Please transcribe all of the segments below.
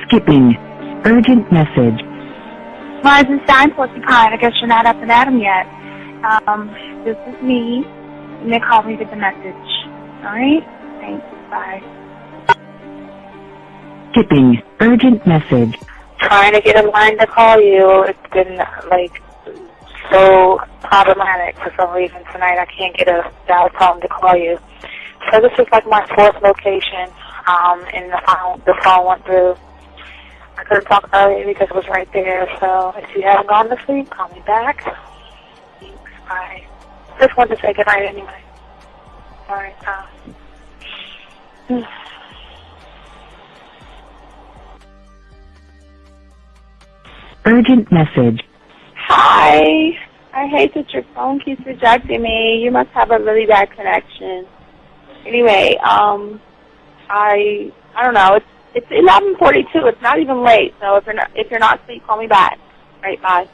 Skipping. Urgent message. Eisenstein, Porcupine. I guess you're not up and at 'em yet. This is me. You may call me with the message. Alright? Thanks. Bye. Skipping. Urgent message. Trying to get a line to call you. It's been, so problematic for some reason tonight. I can't get a dial tone to call you. So this is like my fourth location, and the phone went through. I couldn't talk earlier because it was right there, so if you haven't gone to sleep, call me back. Thanks, bye. Just wanted to say goodnight anyway. Alright, Urgent message. Hi. I hate that your phone keeps rejecting me. You must have a really bad connection. Anyway, I don't know. It's 11:42. It's not even late. So if you're not asleep, call me back. All right, bye.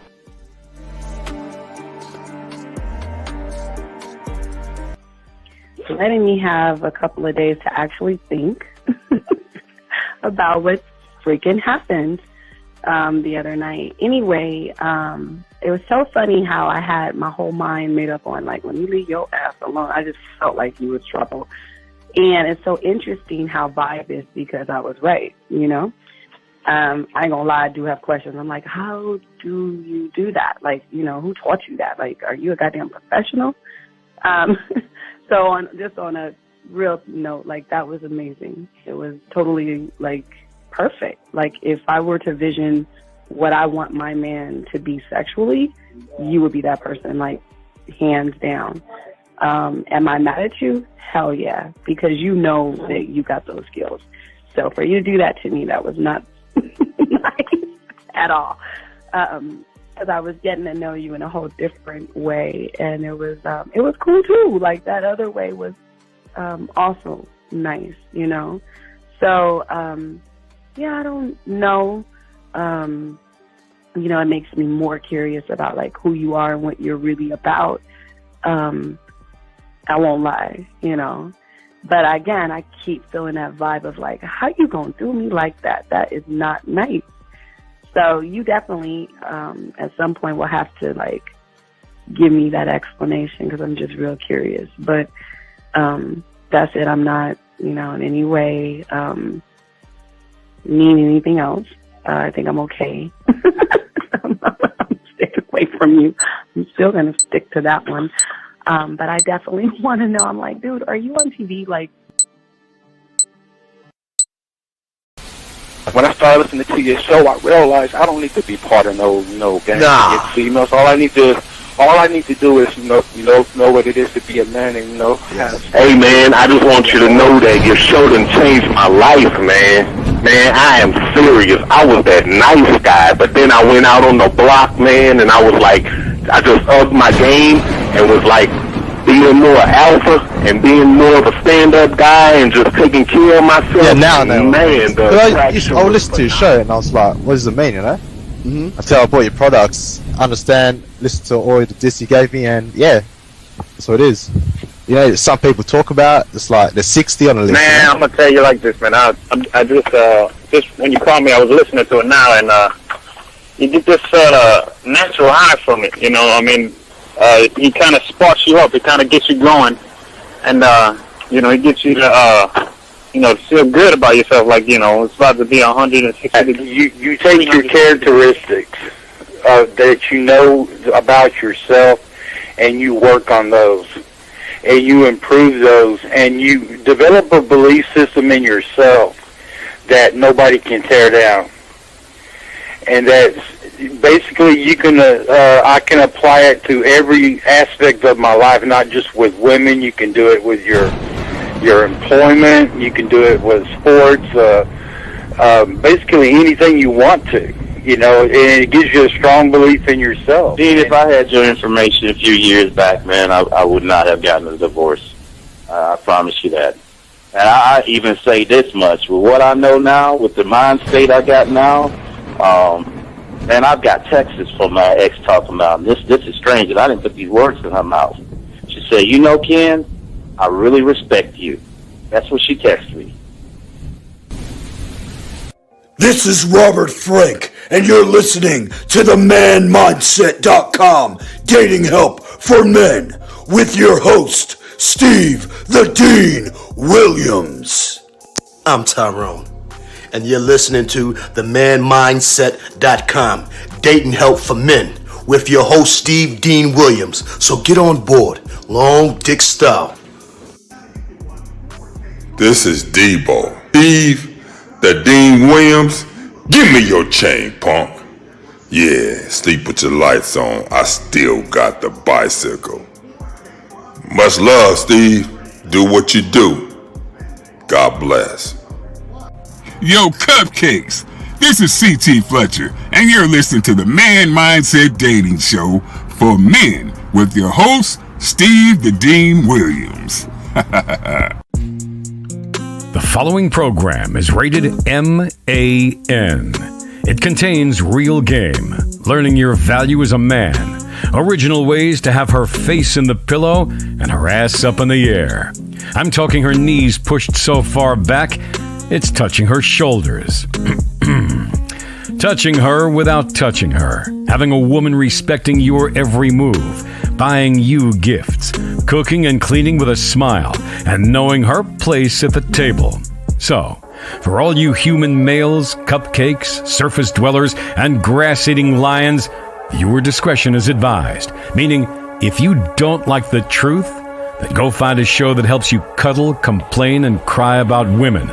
Letting me have a couple of days to actually think about what freaking happened the other night. Anyway, it was so funny how I had my whole mind made up on, when you leave your ass alone, I just felt like you was trouble. And it's so interesting how vibe is because I was right, I ain't gonna lie, I do have questions. I'm like, how do you do that? Who taught you that? Are you a goddamn professional? So on a real note, that was amazing. It was totally, perfect. If I were to vision what I want my man to be sexually, you would be that person, hands down. Am I mad at you? Hell yeah, because you know that you got those skills. So for you to do that to me, that was not nice at all. Because I was getting to know you in a whole different way, and it was cool too. That other way was also nice, So yeah, I don't know. It makes me more curious about who you are and what you're really about. I won't lie, But again, I keep feeling that vibe of how you gonna do me like that? That is not nice. So you definitely, at some point, will have to give me that explanation because I'm just real curious. But that's it. I'm not, in any way mean anything else. I think I'm okay. I'm staying away from you. I'm still gonna stick to that one. But I definitely want to know. I'm like, dude, are you on TV? When I started listening to your show, I realized I don't need to be part of no gang to get females. All I need to do is know what it is to be a man and Hey man, I just want you to know that your show done changed my life, man. Man, I am serious. I was that nice guy, but then I went out on the block, man, and I was I just upped my game and was being more alpha and being more of a stand-up guy and just taking care of myself. Yeah, now, man. I would listen to your show and I was like, what does it mean, Mm-hmm. Until I bought your products, understand, listen to all the discs you gave me, and yeah, that's what it is. Some people talk about it's they're 60 on the list. Man, I'm gonna tell you like this, man. I just when you called me, I was listening to it now, and you get this natural high from it. He kind of sparks you up. It kind of gets you going, and it gets you to to feel good about yourself. It's about to be 160 degrees. You take your characteristics that you know about yourself, and you work on those, and you improve those, and you develop a belief system in yourself that nobody can tear down. And that's basically I can apply it to every aspect of my life, not just with women. You can do it with your employment. You can do it with sports. Basically anything you want to. And it gives you a strong belief in yourself. Dean, if I had your information a few years back, man, I would not have gotten a divorce. I promise you that. And I even say this much, with what I know now, with the mind state I got now, man, I've got texts from my ex talking about, this is strange, and I didn't put these words in her mouth. She said, Ken, I really respect you. That's what she texted me. This is Robert Frank, and you're listening to the manmindset.com dating help for men with your host, Steve the Dean Williams. I'm Tyrone, and you're listening to the manmindset.com dating help for men with your host, Steve Dean Williams. So get on board, long dick style. This is Debo. Steve the Dean Williams, give me your chain, punk. Yeah, sleep with your lights on. I still got the bicycle. Much love, Steve. Do what you do. God bless. Yo, cupcakes. This is C.T. Fletcher, and you're listening to the Man Mindset Dating Show for men with your host, Steve the Dean Williams. The following program is rated MAN. It contains real game, learning your value as a man, original ways to have her face in the pillow and her ass up in the air. I'm talking her knees pushed so far back, it's touching her shoulders. Touching her without touching her. Having a woman respecting your every move. Buying you gifts. Cooking and cleaning with a smile. And knowing her place at the table. So, for all you human males, cupcakes, surface dwellers, and grass-eating lions, your discretion is advised. Meaning, if you don't like the truth, then go find a show that helps you cuddle, complain, and cry about women.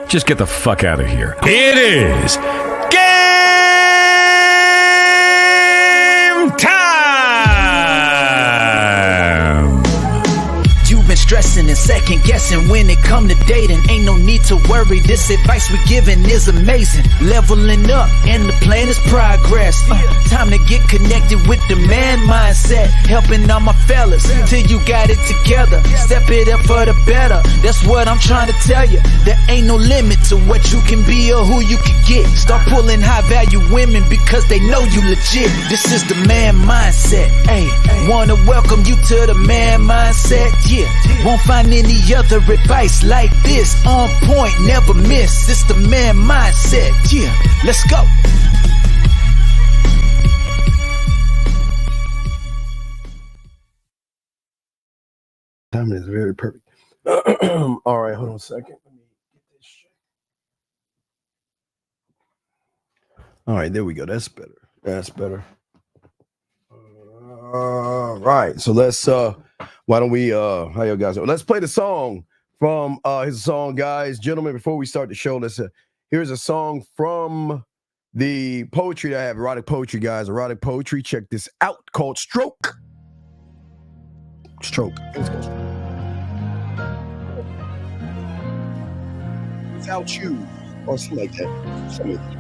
Just get the fuck out of here. It is game time! You've been stressing and second guessing when it come to dating. Ain't no need to worry, this advice we giving is amazing. Leveling up and the plan is progress. Time to get connected with the man mindset. Helping all my fellas till you got it together. Step it up for the better, that's what I'm trying to tell you. There ain't no limit to what you can be or who you can get. Start pulling high value women because they know you legit. This is the man mindset. Hey, wanna welcome you to the man mindset. Yeah, won't find any other advice like this. On point, never miss. It's the man mindset. Yeah, let's go. Timing is very perfect. All right, hold on a second. Let me get this shit. All right, there we go. That's better. That's better. All right, so let's why don't we how you guys doing? Let's play the song from his song, guys, gentlemen. Before we start the show, let's here's a song from the poetry that I have, erotic poetry, guys. Erotic poetry. Check this out, called Stroke. Stroke. Let's go. Without you, or something like that. Something like that.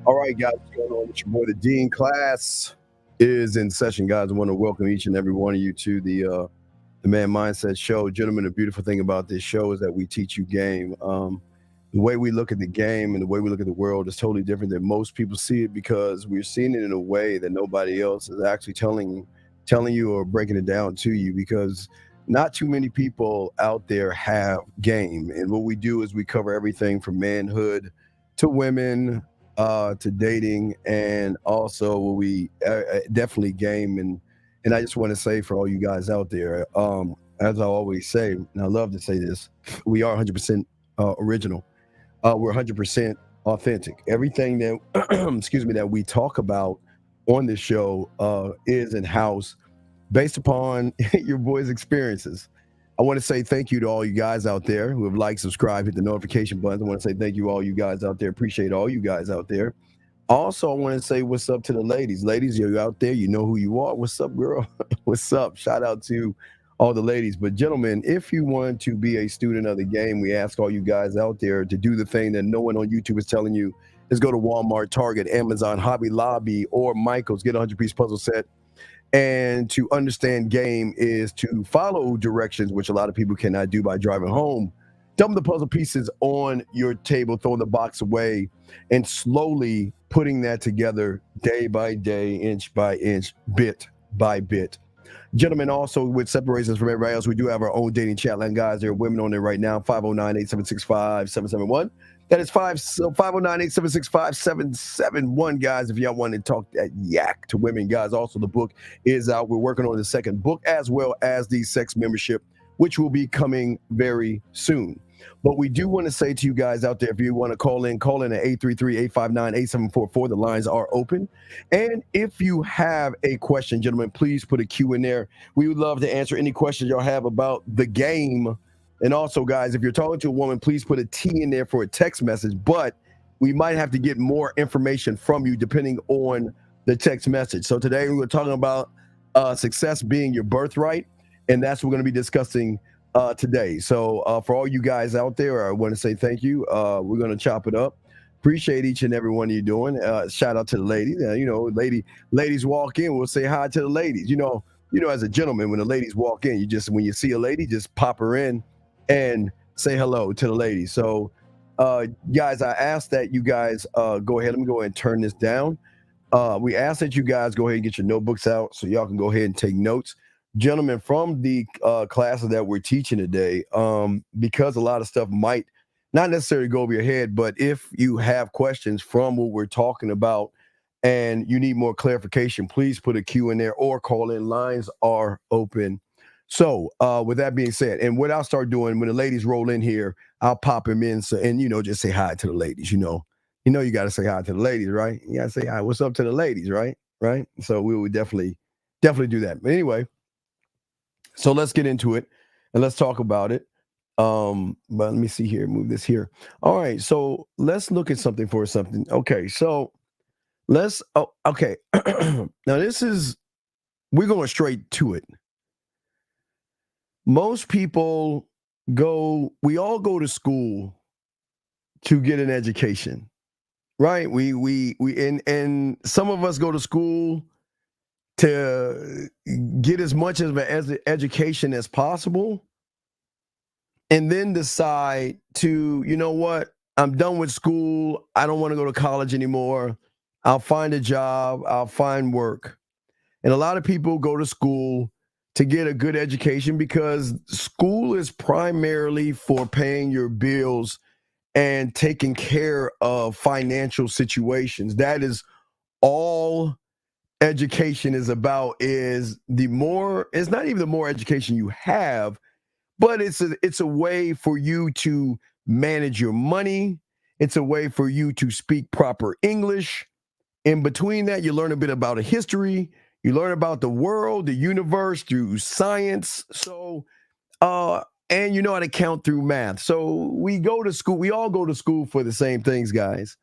All right, guys, what's going on with your boy? The Dean class is in session, guys. I want to welcome each and every one of you to the Man Mindset Show. Gentlemen, the beautiful thing about this show is that we teach you game. The way we look at the game and the way we look at the world is totally different than most people see it, because we're seeing it in a way that nobody else is actually telling you or breaking it down to you, because not too many people out there have game. And what we do is we cover everything from manhood to women, to dating, and also we definitely game. And I just want to say for all you guys out there, as I always say, and I love to say this, we are 100% original. We're 100% authentic. Everything that, excuse me, that we talk about on this show is in house, based upon your boys' experiences. I want to say thank you to all you guys out there who have liked, subscribed, hit the notification buttons. I want to say thank you all you guys out there. Appreciate all you guys out there. Also, I want to say what's up to the ladies. Ladies, you're out there. You know who you are. What's up, girl? What's up? Shout out to all the ladies. But gentlemen, if you want to be a student of the game, we ask all you guys out there to do the thing that no one on YouTube is telling you, is go to Walmart, Target, Amazon, Hobby Lobby, or Michael's. Get a 100-piece puzzle set. And to understand game is to follow directions, which a lot of people cannot do by driving home. Dump the puzzle pieces on your table, throwing the box away, and slowly putting that together day by day, inch by inch, bit by bit. Gentlemen, also, which separates us from everybody else, we do have our own dating chat line, guys. There are women on there right now, 509-876-5771. That is 509-876-5771, guys, if y'all want to talk that yak to women, guys. Also, the book is out. We're working on the second book, as well as the sex membership, which will be coming very soon. But we do want to say to you guys out there, if you want to call in at 833-859-8744. The lines are open. And if you have a question, gentlemen, please put a Q in there. We would love to answer any questions y'all have about the game. And also, guys, if you're talking to a woman, please put a T in there for a text message. But we might have to get more information from you depending on the text message. So today we're talking about success being your birthright. And that's what we're going to be discussing today. So for all you guys out there, I want to say thank you. We're going to chop it up. Appreciate each and every one of you doing. Shout out to the ladies. Ladies walk in, we'll say hi to the ladies. You know, as a gentleman, when the ladies walk in, when you see a lady, just pop her in and say hello to the ladies. So guys, I ask that you guys go ahead. Let me go ahead and turn this down. We ask that you guys go ahead and get your notebooks out so y'all can go ahead and take notes. Gentlemen, from the classes that we're teaching today, because a lot of stuff might not necessarily go over your head, but if you have questions from what we're talking about and you need more clarification, please put a Q in there or call in. Lines are open. So with that being said, and what I'll start doing when the ladies roll in here, I'll pop them in and just say hi to the ladies. You got to say hi to the ladies, right? You got to say hi. What's up to the ladies, right? So we would definitely do that. But anyway, so let's get into it and let's talk about it. But let me see here, move this here. All right, so let's look at something. Okay, so okay. Now we're going straight to it. Most people we all go to school to get an education, right? And some of us go to school to get as much of an education as possible, and then decide to, you know what, I'm done with school. I don't want to go to college anymore. I'll find a job. I'll find work. And a lot of people go to school to get a good education because school is primarily for paying your bills and taking care of financial situations. That is all education is about. It's not even the more education you have, but it's a way for you to manage your money. It's a way for you to speak proper English. In between that, you learn a bit about a history. You learn about the world, the universe through science. So, and you know how to count through math. So we go to school. We all go to school for the same things, guys.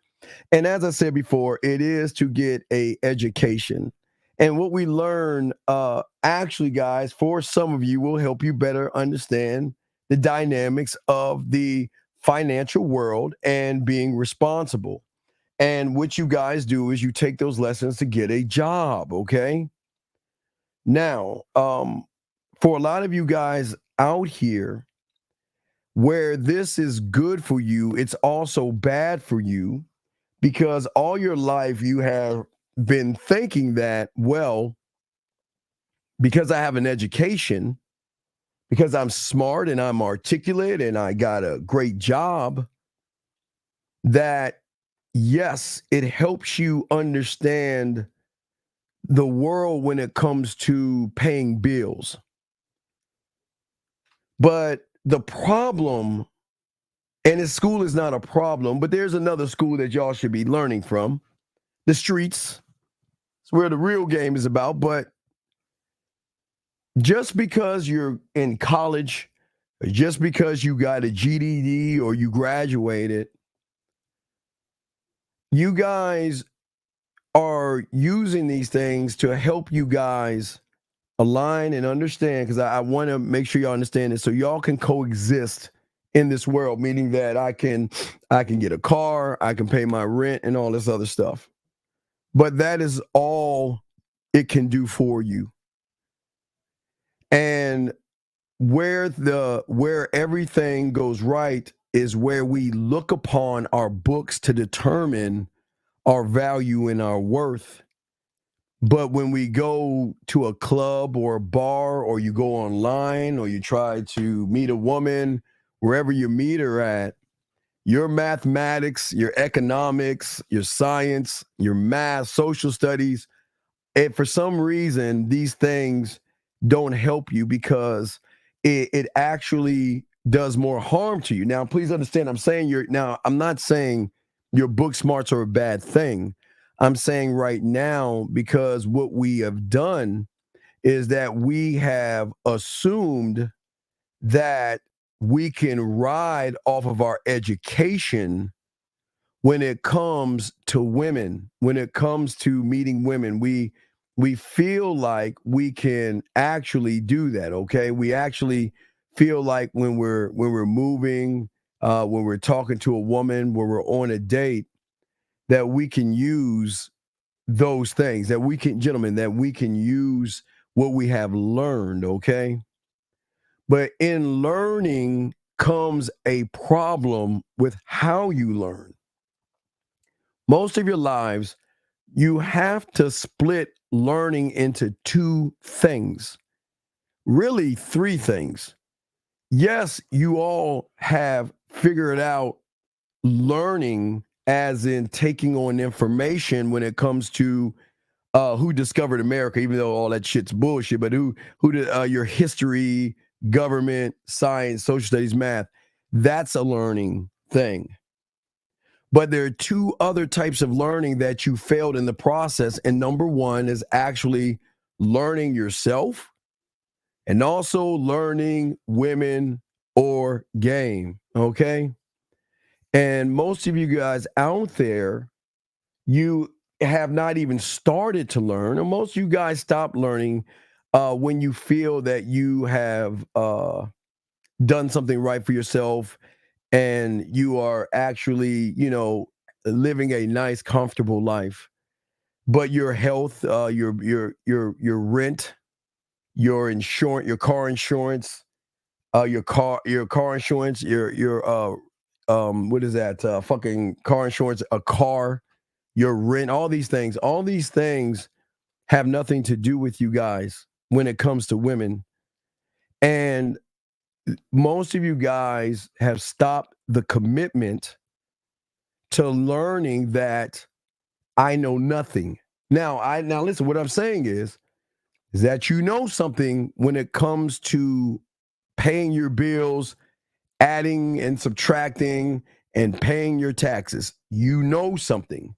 And as I said before, it is to get a education. And what we learn, actually, guys, for some of you will help you better understand the dynamics of the financial world and being responsible. And what you guys do is you take those lessons to get a job, okay? Now, for a lot of you guys out here, where this is good for you, it's also bad for you because all your life you have been thinking that, well, because I have an education, because I'm smart and I'm articulate and I got a great job, that yes, it helps you understand the world when it comes to paying bills. But the problem, and his school is not a problem, but there's another school that y'all should be learning from. The streets. It's where the real game is about. But just because you're in college, or just because you got a GED or you graduated, you guys are using these things to help you guys align and understand, because I want to make sure y'all understand this so y'all can coexist in this world, meaning that I can get a car, I can pay my rent and all this other stuff. But that is all it can do for you. And where everything goes right is where we look upon our books to determine our value and our worth. But when we go to a club or a bar, or you go online, or you try to meet a woman, wherever you meet her at, your mathematics, your economics, your science, your math, social studies, and for some reason, these things don't help you, because it actually does more harm to you. Now, please understand, I'm not saying your book smarts are a bad thing. I'm saying right now, because what we have done is that we have assumed that we can ride off of our education when it comes to women, when it comes to meeting women. We feel like we can actually do that, okay? We actually feel like when we're moving, when we're talking to a woman, when we're on a date, that we can use those things, that we can use what we have learned, okay? But in learning comes a problem with how you learn. Most of your lives, you have to split learning into two things, really three things. Yes, you all have figured out learning as in taking on information when it comes to who discovered America, even though all that shit's bullshit, but who did your history, government, science, social studies, math, that's a learning thing. But there are two other types of learning that you failed in the process. And number one is actually learning yourself, and also learning women or game, okay? And most of you guys out there, you have not even started to learn, or most of you guys stop learning when you feel that you have done something right for yourself, and you are actually, living a nice, comfortable life. But your health, your rent, your insurance, your car insurance, your car insurance, your what is that? Fucking car insurance, a car, your rent, all these things have nothing to do with you guys when it comes to women. And most of you guys have stopped the commitment to learning that I know nothing. Now listen, what I'm saying is that you know something when it comes to paying your bills, adding and subtracting, and paying your taxes. You know something.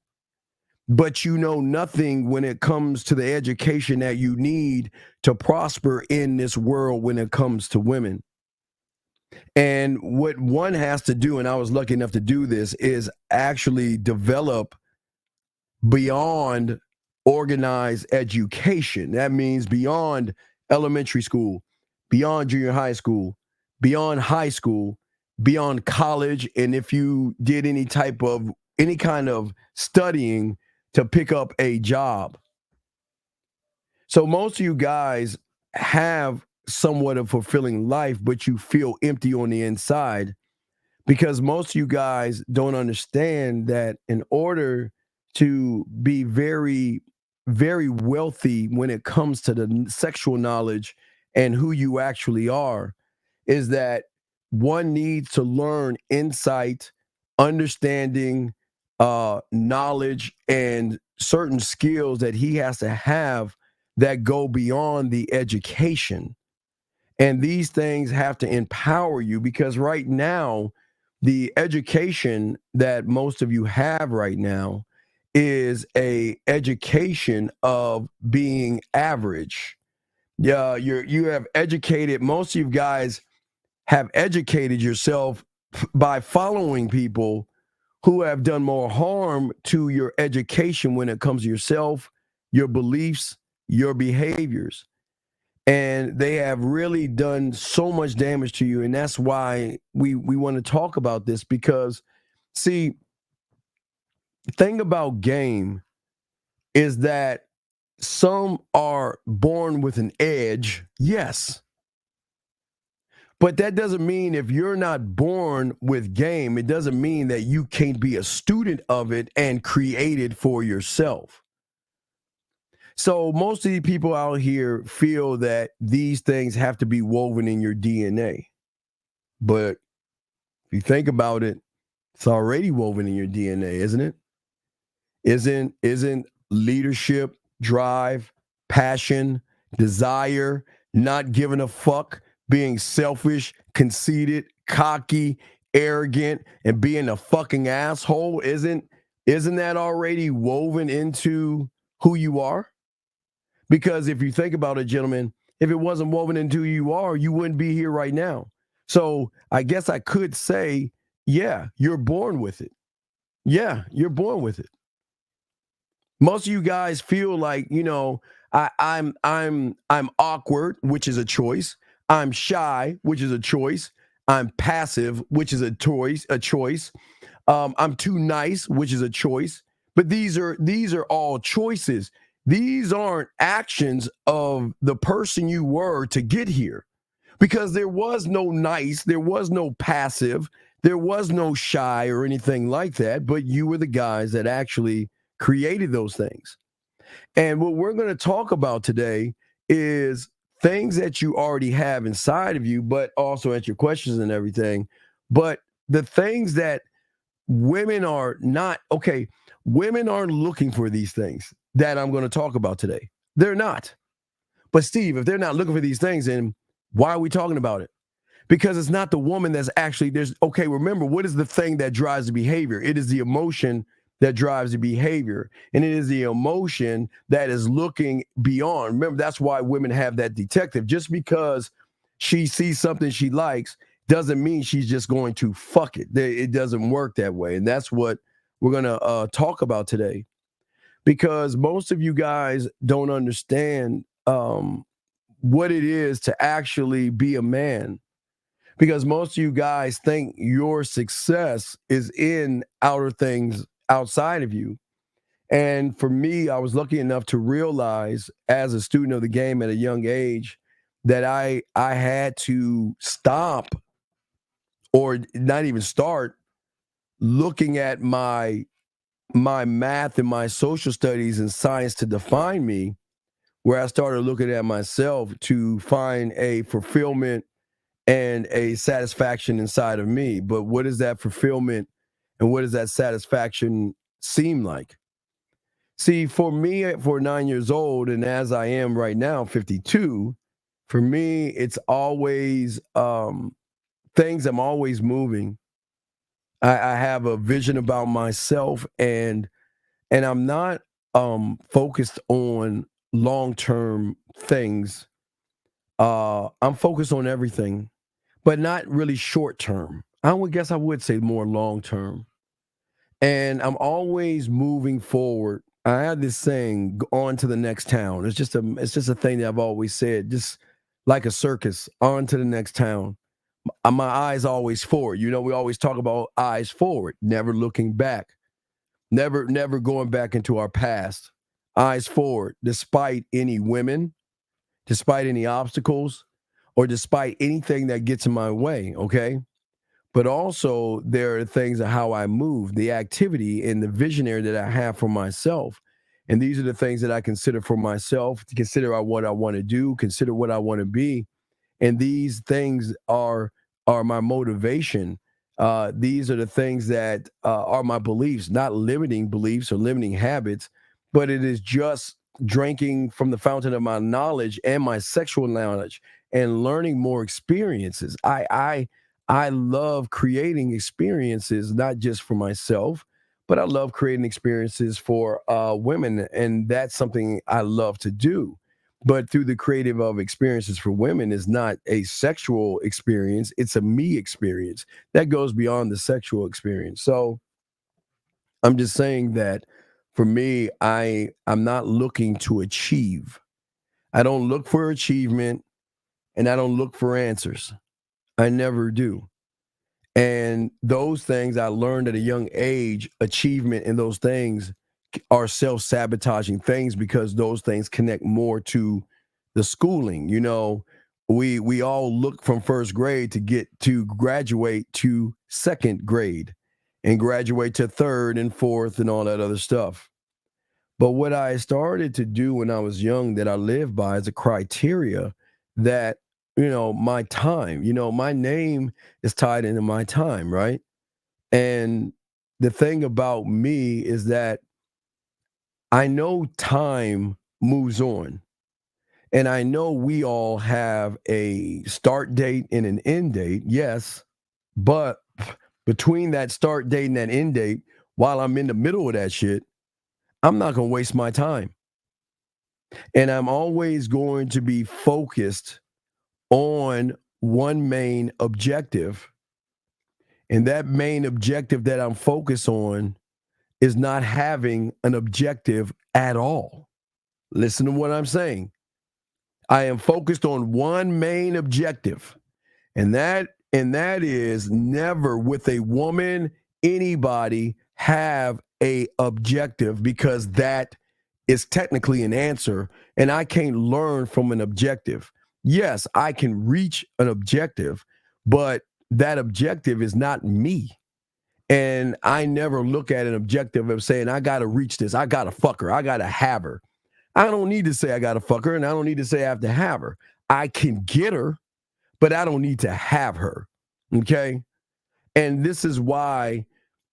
But you know nothing when it comes to the education that you need to prosper in this world when it comes to women. And what one has to do, and I was lucky enough to do this, is actually develop beyond organized education. That means beyond elementary school, beyond junior high school, beyond high school, beyond college, and if you did any kind of studying to pick up a job. So most of you guys have somewhat of a fulfilling life, but you feel empty on the inside, because most of you guys don't understand that in order to be very, very wealthy when it comes to the sexual knowledge and who you actually are, is that one needs to learn insight, understanding, knowledge, and certain skills that he has to have that go beyond the education. And these things have to empower you, because right now, the education that most of you have right now is a education of being average. Yeah, you have educated, most of you guys have educated yourself by following people who have done more harm to your education when it comes to yourself, your beliefs, your behaviors. And they have really done so much damage to you. And that's why we want to talk about this, because, see, the thing about game is that some are born with an edge, yes. But that doesn't mean if you're not born with game, it doesn't mean that you can't be a student of it and create it for yourself. So most of the people out here feel that these things have to be woven in your DNA. But if you think about it, it's already woven in your DNA, isn't it? Isn't leadership, drive, passion, desire, not giving a fuck, being selfish, conceited, cocky, arrogant, and being a fucking asshole, isn't that already woven into who you are? Because if you think about it, gentlemen, if it wasn't woven into who you are, you wouldn't be here right now. So I guess I could say, yeah, you're born with it. Yeah, you're born with it. Most of you guys feel like, I'm awkward, which is a choice. I'm shy, which is a choice. I'm passive, which is a choice. I'm too nice, which is a choice. But these are all choices. These aren't actions of the person you were to get here, because there was no nice, there was no passive, there was no shy or anything like that, but you were the guys that actually created those things. And what we're going to talk about today is things that you already have inside of you, but also answer your questions and everything. But the things that women are not, okay, women aren't looking for these things that I'm going to talk about today. They're not. But Steve, if they're not looking for these things, then why are we talking about it? Because it's not the woman that's actually, remember, what is the thing that drives the behavior? It is the emotion that drives the behavior. And it is the emotion that is looking beyond. Remember, that's why women have that detective. Just because she sees something she likes doesn't mean she's just going to fuck it. It doesn't work that way. And that's what we're going to talk about today. Because most of you guys don't understand what it is to actually be a man. Because most of you guys think your success is in outer things outside of you. And for me, I was lucky enough to realize as a student of the game at a young age that I had to stop, or not even start, looking at my math and my social studies and science to define me, where I started looking at myself to find a fulfillment and a satisfaction inside of me. But what does that fulfillment and what does that satisfaction seem like? See, for me, for 9 years old, and as I am right now, 52, for me, it's always things. I'm always moving. I have a vision about myself, and I'm not focused on long-term things. I'm focused on everything, but not really short-term. I would say more long-term. And I'm always moving forward. I have this saying, on to the next town. It's just a thing that I've always said, just like a circus, on to the next town. My eyes always forward. We always talk about eyes forward, never looking back, never going back into our past. Eyes forward, despite any women, despite any obstacles, or despite anything that gets in my way, okay? But also there are things of how I move, the activity and the visionary that I have for myself. And these are the things that I consider for myself, to consider what I want to do, consider what I want to be. And these things are my motivation. These are the things that are my beliefs, not limiting beliefs or limiting habits, but it is just drinking from the fountain of my knowledge and my sexual knowledge and learning more experiences. I love creating experiences, not just for myself, but I love creating experiences for women, and that's something I love to do. But through the creative of experiences for women is not a sexual experience; it's a me experience that goes beyond the sexual experience. So I'm just saying that for me, I'm not looking to achieve. I don't look for achievement, and I don't look for answers. I never do. And those things I learned at a young age, achievement and those things are self-sabotaging things because those things connect more to the schooling. You know, we all look from first grade to get to graduate to second grade and graduate to third and fourth and all that other stuff. But what I started to do when I was young that I lived by is a criteria that, my time, my name is tied into my time, right? And the thing about me is that I know time moves on. And I know we all have a start date and an end date, yes. But between that start date and that end date, while I'm in the middle of that shit, I'm not going to waste my time. And I'm always going to be focused on one main objective. And that main objective that I'm focused on is not having an objective at all. Listen to what I'm saying. I am focused on one main objective, and that is never with a woman, anybody have a objective, because that is technically an answer, and I can't learn from an objective. Yes, I can reach an objective, but that objective is not me. And I never look at an objective of saying, I got to reach this. I got to fuck her. I got to have her. I don't need to say I got to fuck her, and I don't need to say I have to have her. I can get her, but I don't need to have her. Okay? And this is why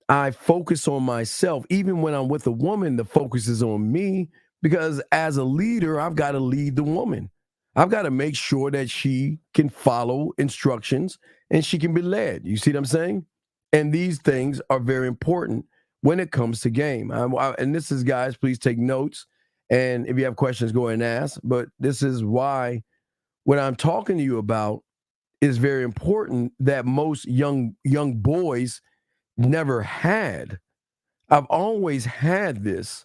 I focus on myself. Even when I'm with a woman, the focus is on me, because as a leader, I've got to lead the woman. I've got to make sure that she can follow instructions and she can be led. You see what I'm saying? And these things are very important when it comes to game. And this is, guys, please take notes. And if you have questions, go ahead and ask. But this is why what I'm talking to you about is very important that most young boys never had. I've always had this.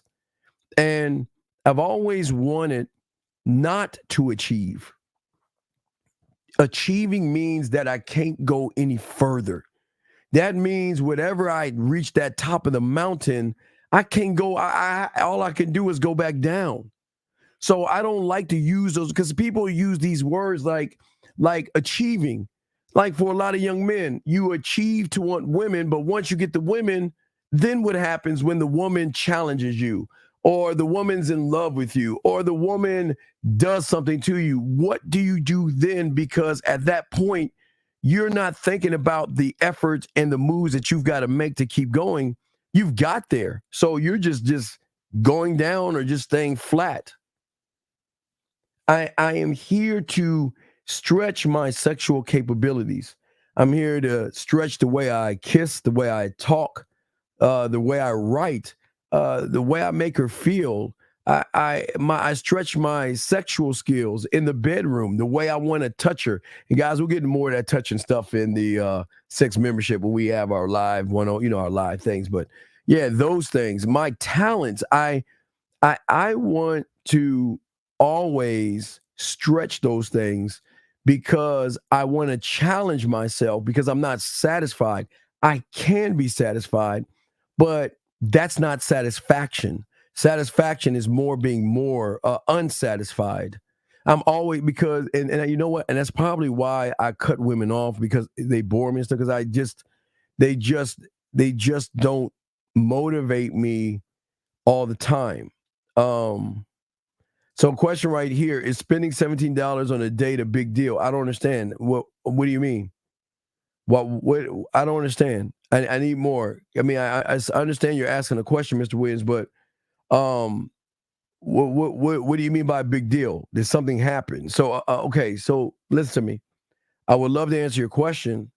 And I've always wanted not to achieve. Achieving means that I can't go any further. That means whatever I reach that top of the mountain, I can't go. All I can do is go back down. So I don't like to use those, because people use these words like achieving. Like for a lot of young men, you achieve to want women, but once you get the women, then what happens when the woman challenges you, or the woman's in love with you, or the woman does something to you? What do you do then? Because at that point, you're not thinking about the efforts and the moves that you've got to make to keep going. You've got there. So you're just going down or just staying flat. I am here to stretch my sexual capabilities. I'm here to stretch the way I kiss, the way I talk, the way I write, the way I make her feel. I stretch my sexual skills in the bedroom, the way I want to touch her. And guys, we'll get into more of that touching stuff in the sex membership when we have our live our live things. But yeah, those things, my talents, I want to always stretch those things, because I want to challenge myself, because I'm not satisfied. I can be satisfied, but that's not satisfaction. Satisfaction is being more unsatisfied. I'm always, because, and you know what? And that's probably why I cut women off, because they bore me and stuff, because they just don't motivate me all the time. So question right here, is spending $17 on a date a big deal? I don't understand. What do you mean? What I don't understand. I need more. I mean, I understand you're asking a question, Mr. Williams, but what do you mean by a big deal? Did something happen? So okay, so listen to me. I would love to answer your question,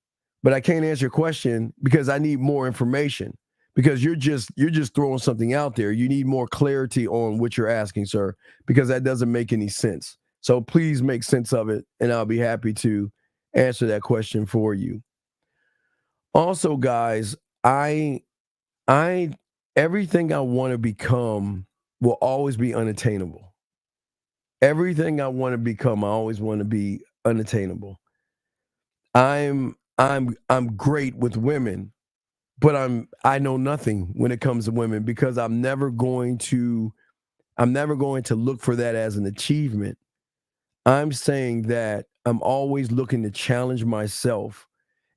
but I can't answer your question because I need more information. Because you're just throwing something out there. You need more clarity on what you're asking, sir, because that doesn't make any sense. So please make sense of it, and I'll be happy to answer that question for you. Also, guys, I everything I want to become will always be unattainable. Everything I want to become, I always want to be unattainable. I'm great with women, but I know nothing when it comes to women because I'm never going to look for that as an achievement. I'm saying that I'm always looking to challenge myself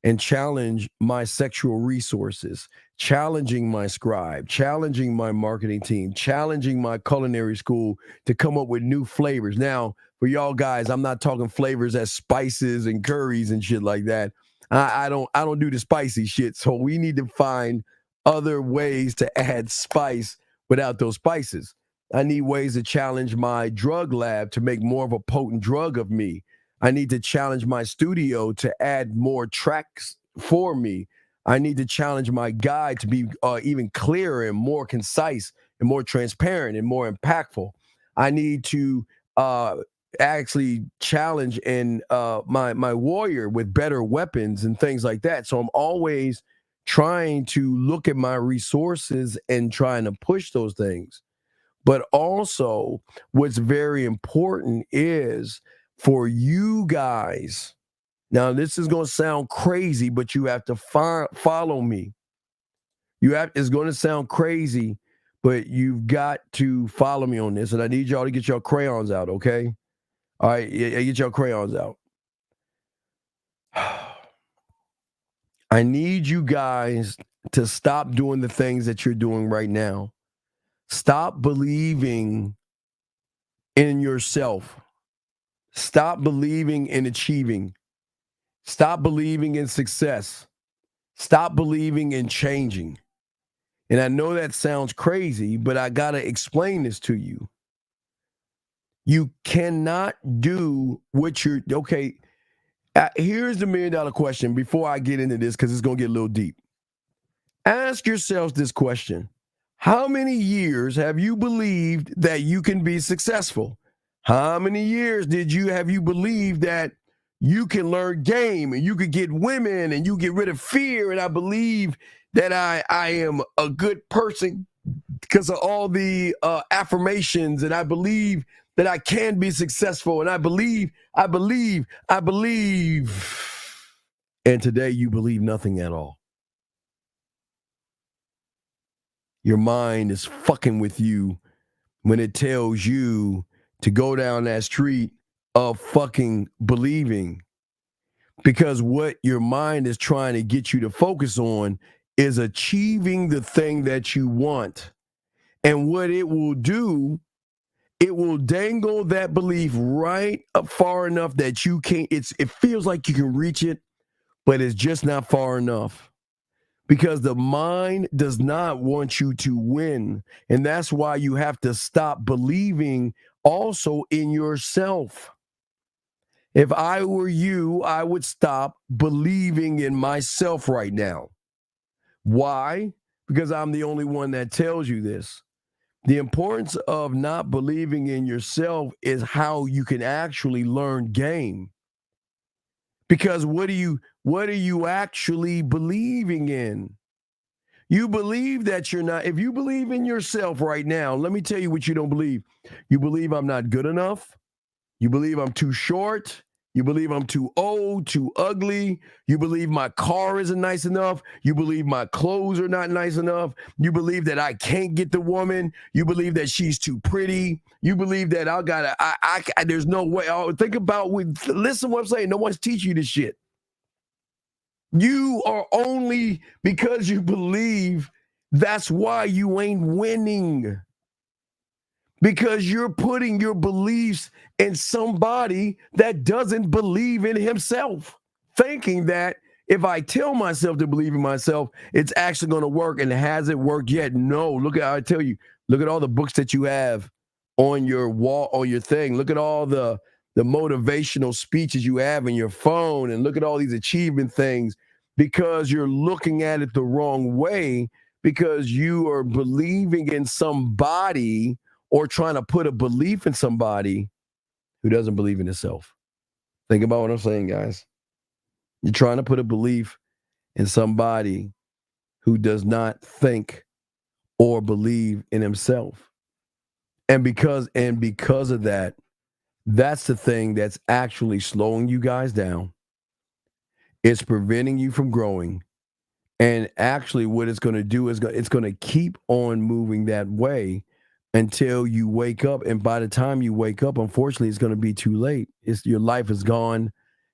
and challenge my sexual resources, challenging my scribe, challenging my marketing team, challenging my culinary school to come up with new flavors. Now, for y'all guys, I'm not talking flavors as spices and curries and shit like that. I don't do the spicy shit. So we need to find other ways to add spice without those spices. I need ways to challenge my drug lab to make more of a potent drug of me. I need to challenge my studio to add more tracks for me. I need to challenge my guide to be even clearer and more concise and more transparent and more impactful. I need to actually challenge and my warrior with better weapons and things like that. So I'm always trying to look at my resources and trying to push those things. But also, what's very important is for you guys. Now, this is going to sound crazy, but you have to follow me. It's going to sound crazy, but you've got to follow me on this. And I need y'all to get your crayons out, okay? All right, get your crayons out. I need you guys to stop doing the things that you're doing right now. Stop believing in yourself. Stop believing in achieving. Stop believing in success. Stop believing in changing. And I know that sounds crazy, but I got to explain this to you. You cannot do what you're, okay, here's the $1 million question before I get into this because it's going to get a little deep. Ask yourselves this question. How many years have you believed that you can be successful? How many years have you believed that you can learn game and you could get women and you get rid of fear? And I believe that I am a good person because of all the affirmations, and I believe that I can be successful, and I believe. And today you believe nothing at all. Your mind is fucking with you when it tells you to go down that street of fucking believing. Because what your mind is trying to get you to focus on is achieving the thing that you want. And what it will do, it will dangle that belief right up far enough that you can't, it feels like you can reach it, but it's just not far enough. Because the mind does not want you to win. And that's why you have to stop believing also in yourself. If I were you, I would stop believing in myself right now. Why? Because I'm the only one that tells you this. The importance of not believing in yourself is how you can actually learn game. Because what are you actually believing in? You believe that you're not. If you believe in yourself right now, let me tell you what you don't believe. You believe I'm not good enough. You believe I'm too short. You believe I'm too old, too ugly. You believe my car isn't nice enough. You believe my clothes are not nice enough. You believe that I can't get the woman. You believe that she's too pretty. You believe that there's no way. Think about, listen to what I'm saying. No one's teaching you this shit. You are only because you believe. That's why you ain't winning. Because you're putting your beliefs in somebody that doesn't believe in himself, thinking that if I tell myself to believe in myself, it's actually going to work, and it hasn't worked yet. No, look at, I tell you, look at all the books that you have on your wall, on your thing. Look at all the the motivational speeches you have in your phone and look at all these achievement things because you're looking at it the wrong way because you are believing in somebody or trying to put a belief in somebody who doesn't believe in himself. Think about what I'm saying, guys. You're trying to put a belief in somebody who does not think or believe in himself. And because of that, that's the thing that's actually slowing you guys down. It's preventing you from growing. And actually what it's going to do is it's going to keep on moving that way until you wake up. And by the time you wake up, unfortunately, it's going to be too late. Your life is gone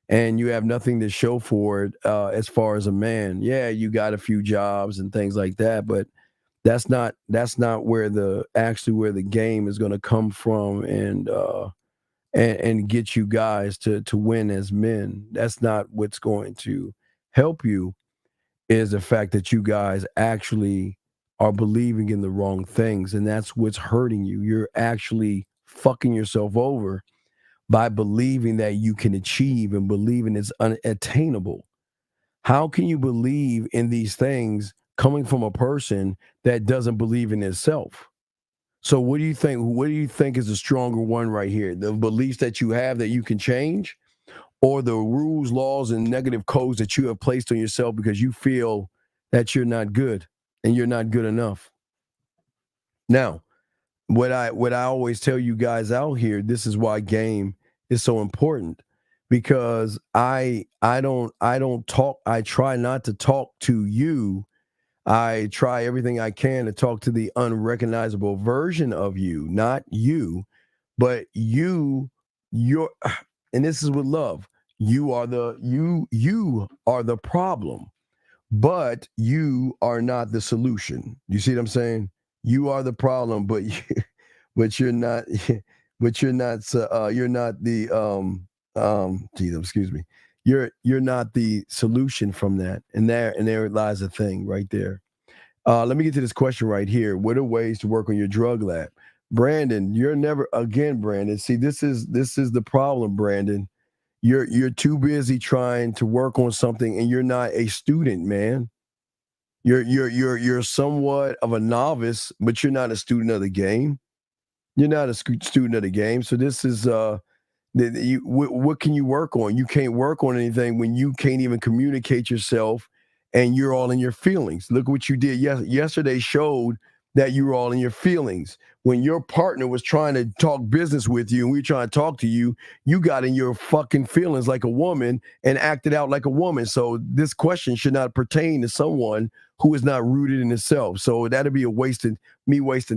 and you have nothing to show for it as far as a man. Yeah, you got a few jobs and things like that, but that's not where the game is going to come from and get you guys to win as men. That's not what's going to help you, is the fact that you guys actually are believing in the wrong things, and that's what's hurting you. You're actually fucking yourself over by believing that you can achieve and believing it's unattainable. How can you believe in these things coming from a person that doesn't believe in itself? So what do you think? What do you think is the stronger one right here? The beliefs that you have that you can change, or the rules, laws, and negative codes that you have placed on yourself because you feel that you're not good and you're not good enough? Now, what I always tell you guys out here, this is why game is so important, because I don't talk. I try not to talk to you. I try everything I can to talk to the unrecognizable version of you, not you, but you're, and this is with love. You are the problem, but you are not the solution. You see what I'm saying? You are the problem, but you're not you're not the excuse me. You're not the solution from that. And there lies a thing right there. Let me get to this question right here. What are ways to work on your drug lab? Brandon, Brandon. See, this is the problem, Brandon. You're too busy trying to work on something and you're not a student, man. You're somewhat of a novice, but you're not a student of the game. You're not a student of the game. So this is what can you work on? You can't work on anything when you can't even communicate yourself and you're all in your feelings. Look what you did yesterday showed that you were all in your feelings. When your partner was trying to talk business with you and we were trying to talk to you, you got in your fucking feelings like a woman and acted out like a woman. So this question should not pertain to someone who is not rooted in itself. So that'd be wasting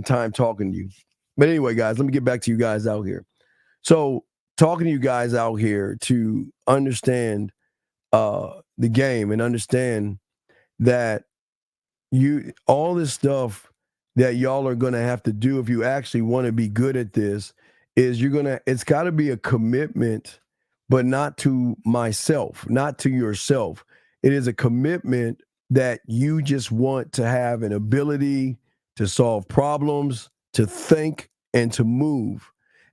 time talking to you. But anyway, guys, let me get back to you guys out here. So talking to you guys out here to understand the game and understand that all this stuff that y'all are going to have to do if you actually want to be good at this is it's got to be a commitment, but not to myself, not to yourself. It is a commitment that you just want to have an ability to solve problems, to think, and to move,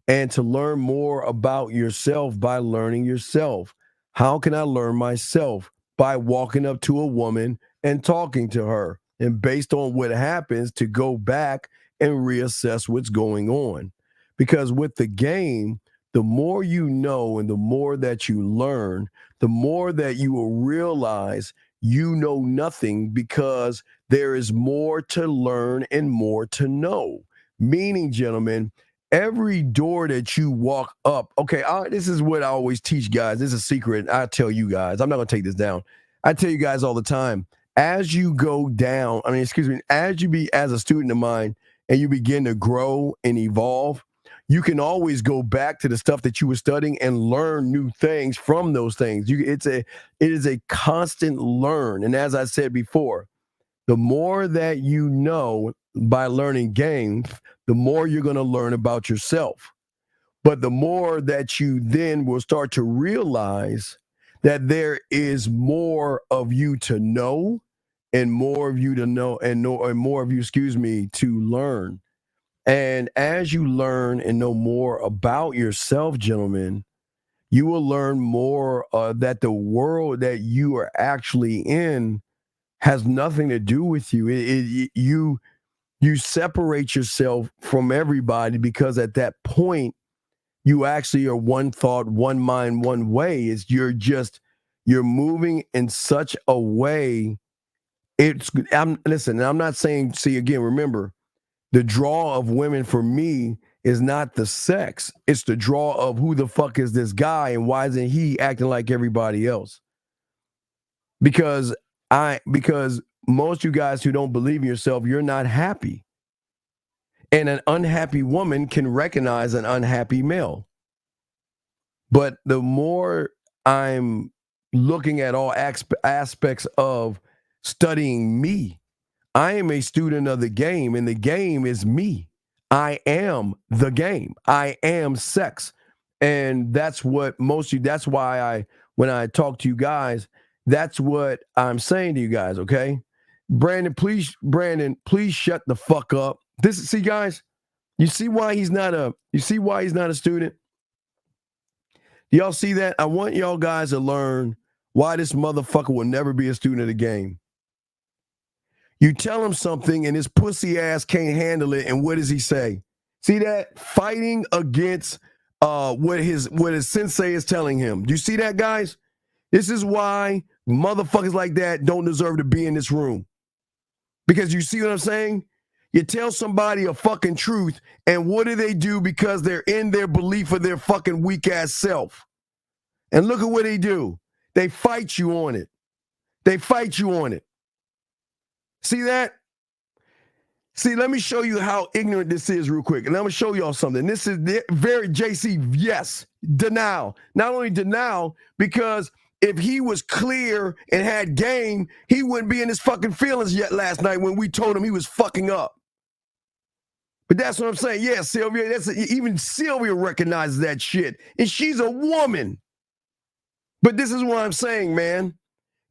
and to learn more about yourself by learning yourself. How can I learn myself? By walking up to a woman and talking to her. And based on what happens, to go back and reassess what's going on. Because with the game, the more you know and the more that you learn, the more that you will realize you know nothing, because there is more to learn and more to know. Meaning, gentlemen, every door that you walk up, okay, this is what I always teach guys. This is a secret. I tell you guys, I'm not going to take this down. I tell you guys all the time, as you go down, as you be as a student of mine and you begin to grow and evolve, you can always go back to the stuff that you were studying and learn new things from those things. It is a constant learn. And as I said before, the more that you know by learning games, the more you're going to learn about yourself. But the more that you then will start to realize that there is more of you to know and more of you to know and more of you, to learn. And as you learn and know more about yourself, gentlemen, you will learn more that the world that you are actually in has nothing to do with you. You separate yourself from everybody because at that point, you actually are one thought, one mind, one way. You're moving in such a way. I'm not saying, see, again, remember, the draw of women for me is not the sex. It's the draw of who the fuck is this guy and why isn't he acting like everybody else? Because most you guys who don't believe in yourself, you're not happy. And an unhappy woman can recognize an unhappy male. But the more I'm looking at all aspects of studying me, I am a student of the game, and the game is me. I am the game. I am sex. And that's what that's why when I talk to you guys, that's what I'm saying to you guys, okay? Brandon, please shut the fuck up. See, guys, you see why he's not a student? Y'all see that? I want y'all guys to learn why this motherfucker will never be a student of the game. You tell him something and his pussy ass can't handle it, and what does he say? See that? Fighting against what his sensei is telling him. Do you see that, guys? This is why motherfuckers like that don't deserve to be in this room. Because you see what I'm saying? You tell somebody a fucking truth, and what do they do because they're in their belief of their fucking weak ass self? And look at what they do. They fight you on it. They fight you on it. See that? See, let me show you how ignorant this is real quick. And I'm going to show y'all something. This is very JC, yes, denial. Not only denial, because if he was clear and had game, he wouldn't be in his fucking feelings yet last night when we told him he was fucking up. But that's what I'm saying. Yeah, Sylvia, even Sylvia recognizes that shit. And she's a woman. But this is what I'm saying, man.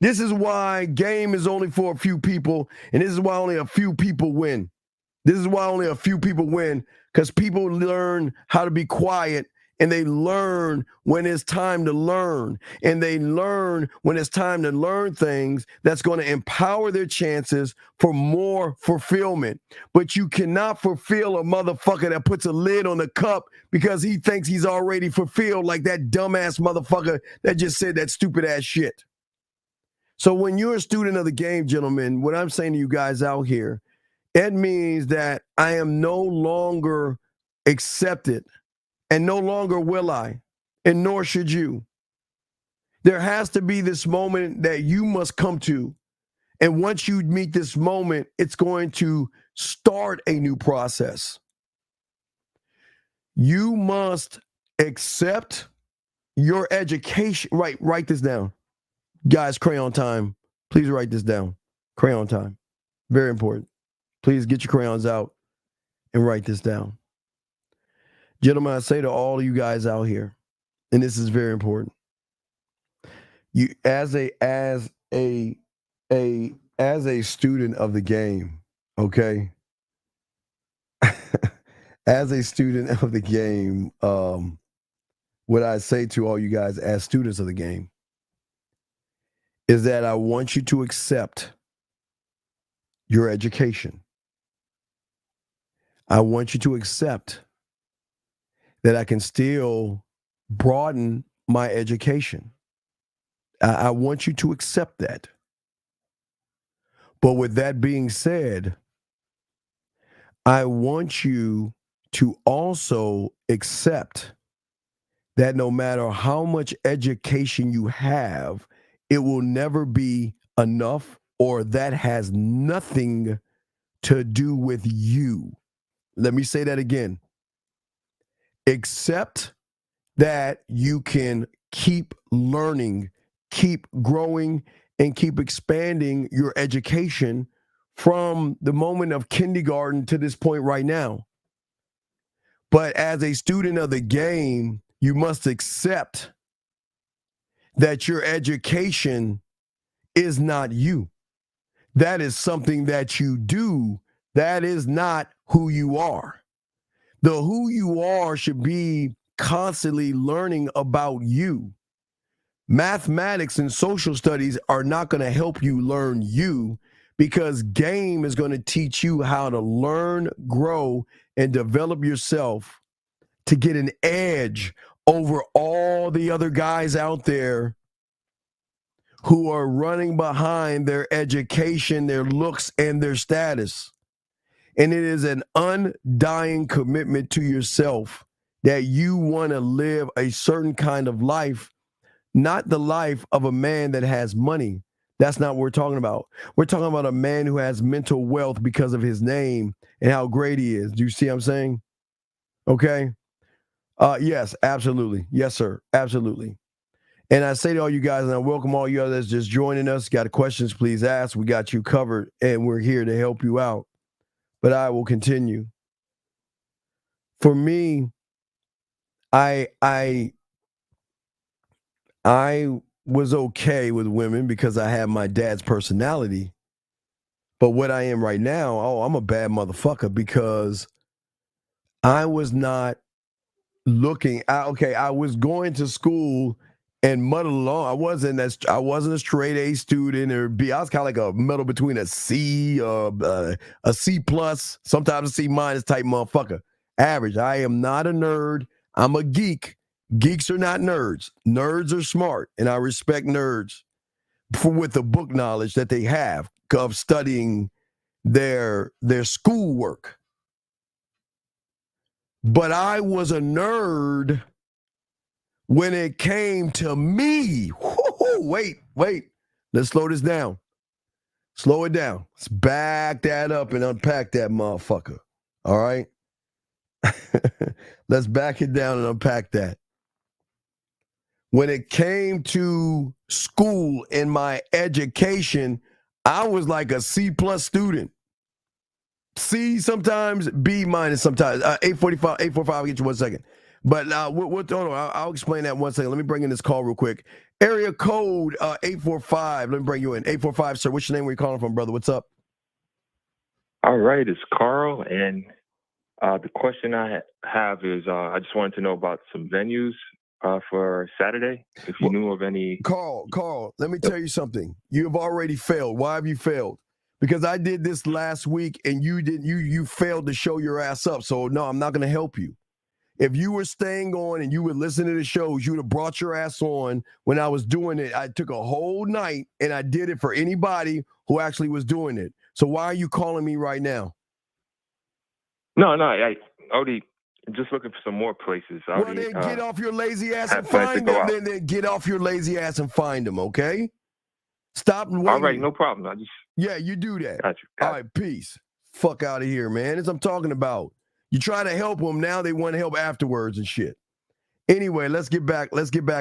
This is why game is only for a few people, and this is why only a few people win. This is why only a few people win, because people learn how to be quiet, and they learn when it's time to learn, and they learn when it's time to learn things that's going to empower their chances for more fulfillment. But you cannot fulfill a motherfucker that puts a lid on the cup because he thinks he's already fulfilled, like that dumbass motherfucker that just said that stupid ass shit. So when you're a student of the game, gentlemen, what I'm saying to you guys out here, it means that I am no longer accepted, and no longer will I, and nor should you. There has to be this moment that you must come to. And once you meet this moment, it's going to start a new process. You must accept your education. Write this down. Guys, crayon time. Please write this down. Crayon time. Very important. Please get your crayons out and write this down. Gentlemen, I say to all of you guys out here, and this is very important. You as a student of the game, okay? As a student of the game, what I say to all you guys as students of the game is that I want you to accept your education. I want you to accept that I can still broaden my education. I want you to accept that. But with that being said, I want you to also accept that no matter how much education you have, it will never be enough, or that has nothing to do with you. Let me say that again. Accept that you can keep learning, keep growing, and keep expanding your education from the moment of kindergarten to this point right now. But as a student of the game, you must accept that your education is not you. That is something that you do. That is not who you are. The who you are should be constantly learning about you. Mathematics and social studies are not going to help you learn you, because game is going to teach you how to learn, grow, and develop yourself to get an edge over all the other guys out there who are running behind their education, their looks, and their status. And it is an undying commitment to yourself that you want to live a certain kind of life, not the life of a man that has money. That's not what we're talking about. We're talking about a man who has mental wealth because of his name and how great he is. Do you see what I'm saying? Okay. Yes, absolutely. Yes, sir. Absolutely. And I say to all you guys, and I welcome all you others just joining us. Got questions, please ask. We got you covered, and we're here to help you out. But I will continue. For me, I was okay with women because I have my dad's personality. But what I am right now, I'm a bad motherfucker because I was not looking. I was going to school and muddle along. I wasn't a straight A student or B. I was kind of like a middle between a C, a C plus, sometimes a C minus type motherfucker. Average. I am not a nerd. I'm a geek. Geeks are not nerds. Nerds are smart, and I respect nerds with the book knowledge that they have of studying their schoolwork. But I was a nerd when it came to me. Wait. Let's slow this down. Slow it down. Let's back that up and unpack that motherfucker. All right? Let's back it down and unpack that. When it came to school and my education, I was like a C plus student. C sometimes, B minus sometimes. 845, I'll get you 1 second. But hold on, I'll explain that 1 second. Let me bring in this call real quick. Area code 845. Let me bring you in. 845, sir. What's your name? Where you calling from, brother? What's up? All right, it's Carl, and the question I have is I just wanted to know about some venues for Saturday, if you knew of any. Carl, let me tell you something. You have already failed. Why have you failed? Because I did this last week and you failed to show your ass up. So no, I'm not going to help you. If you were staying on and you would listen to the shows, you would have brought your ass on when I was doing it. I took a whole night and I did it for anybody who actually was doing it. So why are you calling me right now? No, I already just looking for some more places. Well, then get off your lazy ass and find them. Then get off your lazy ass and find them, okay? Stop waiting. All right, no problem. Yeah, you do that. Got you. All right, peace. Fuck out of here, man. That's what I'm talking about. You try to help them, now they want to help afterwards and shit. Anyway, let's get back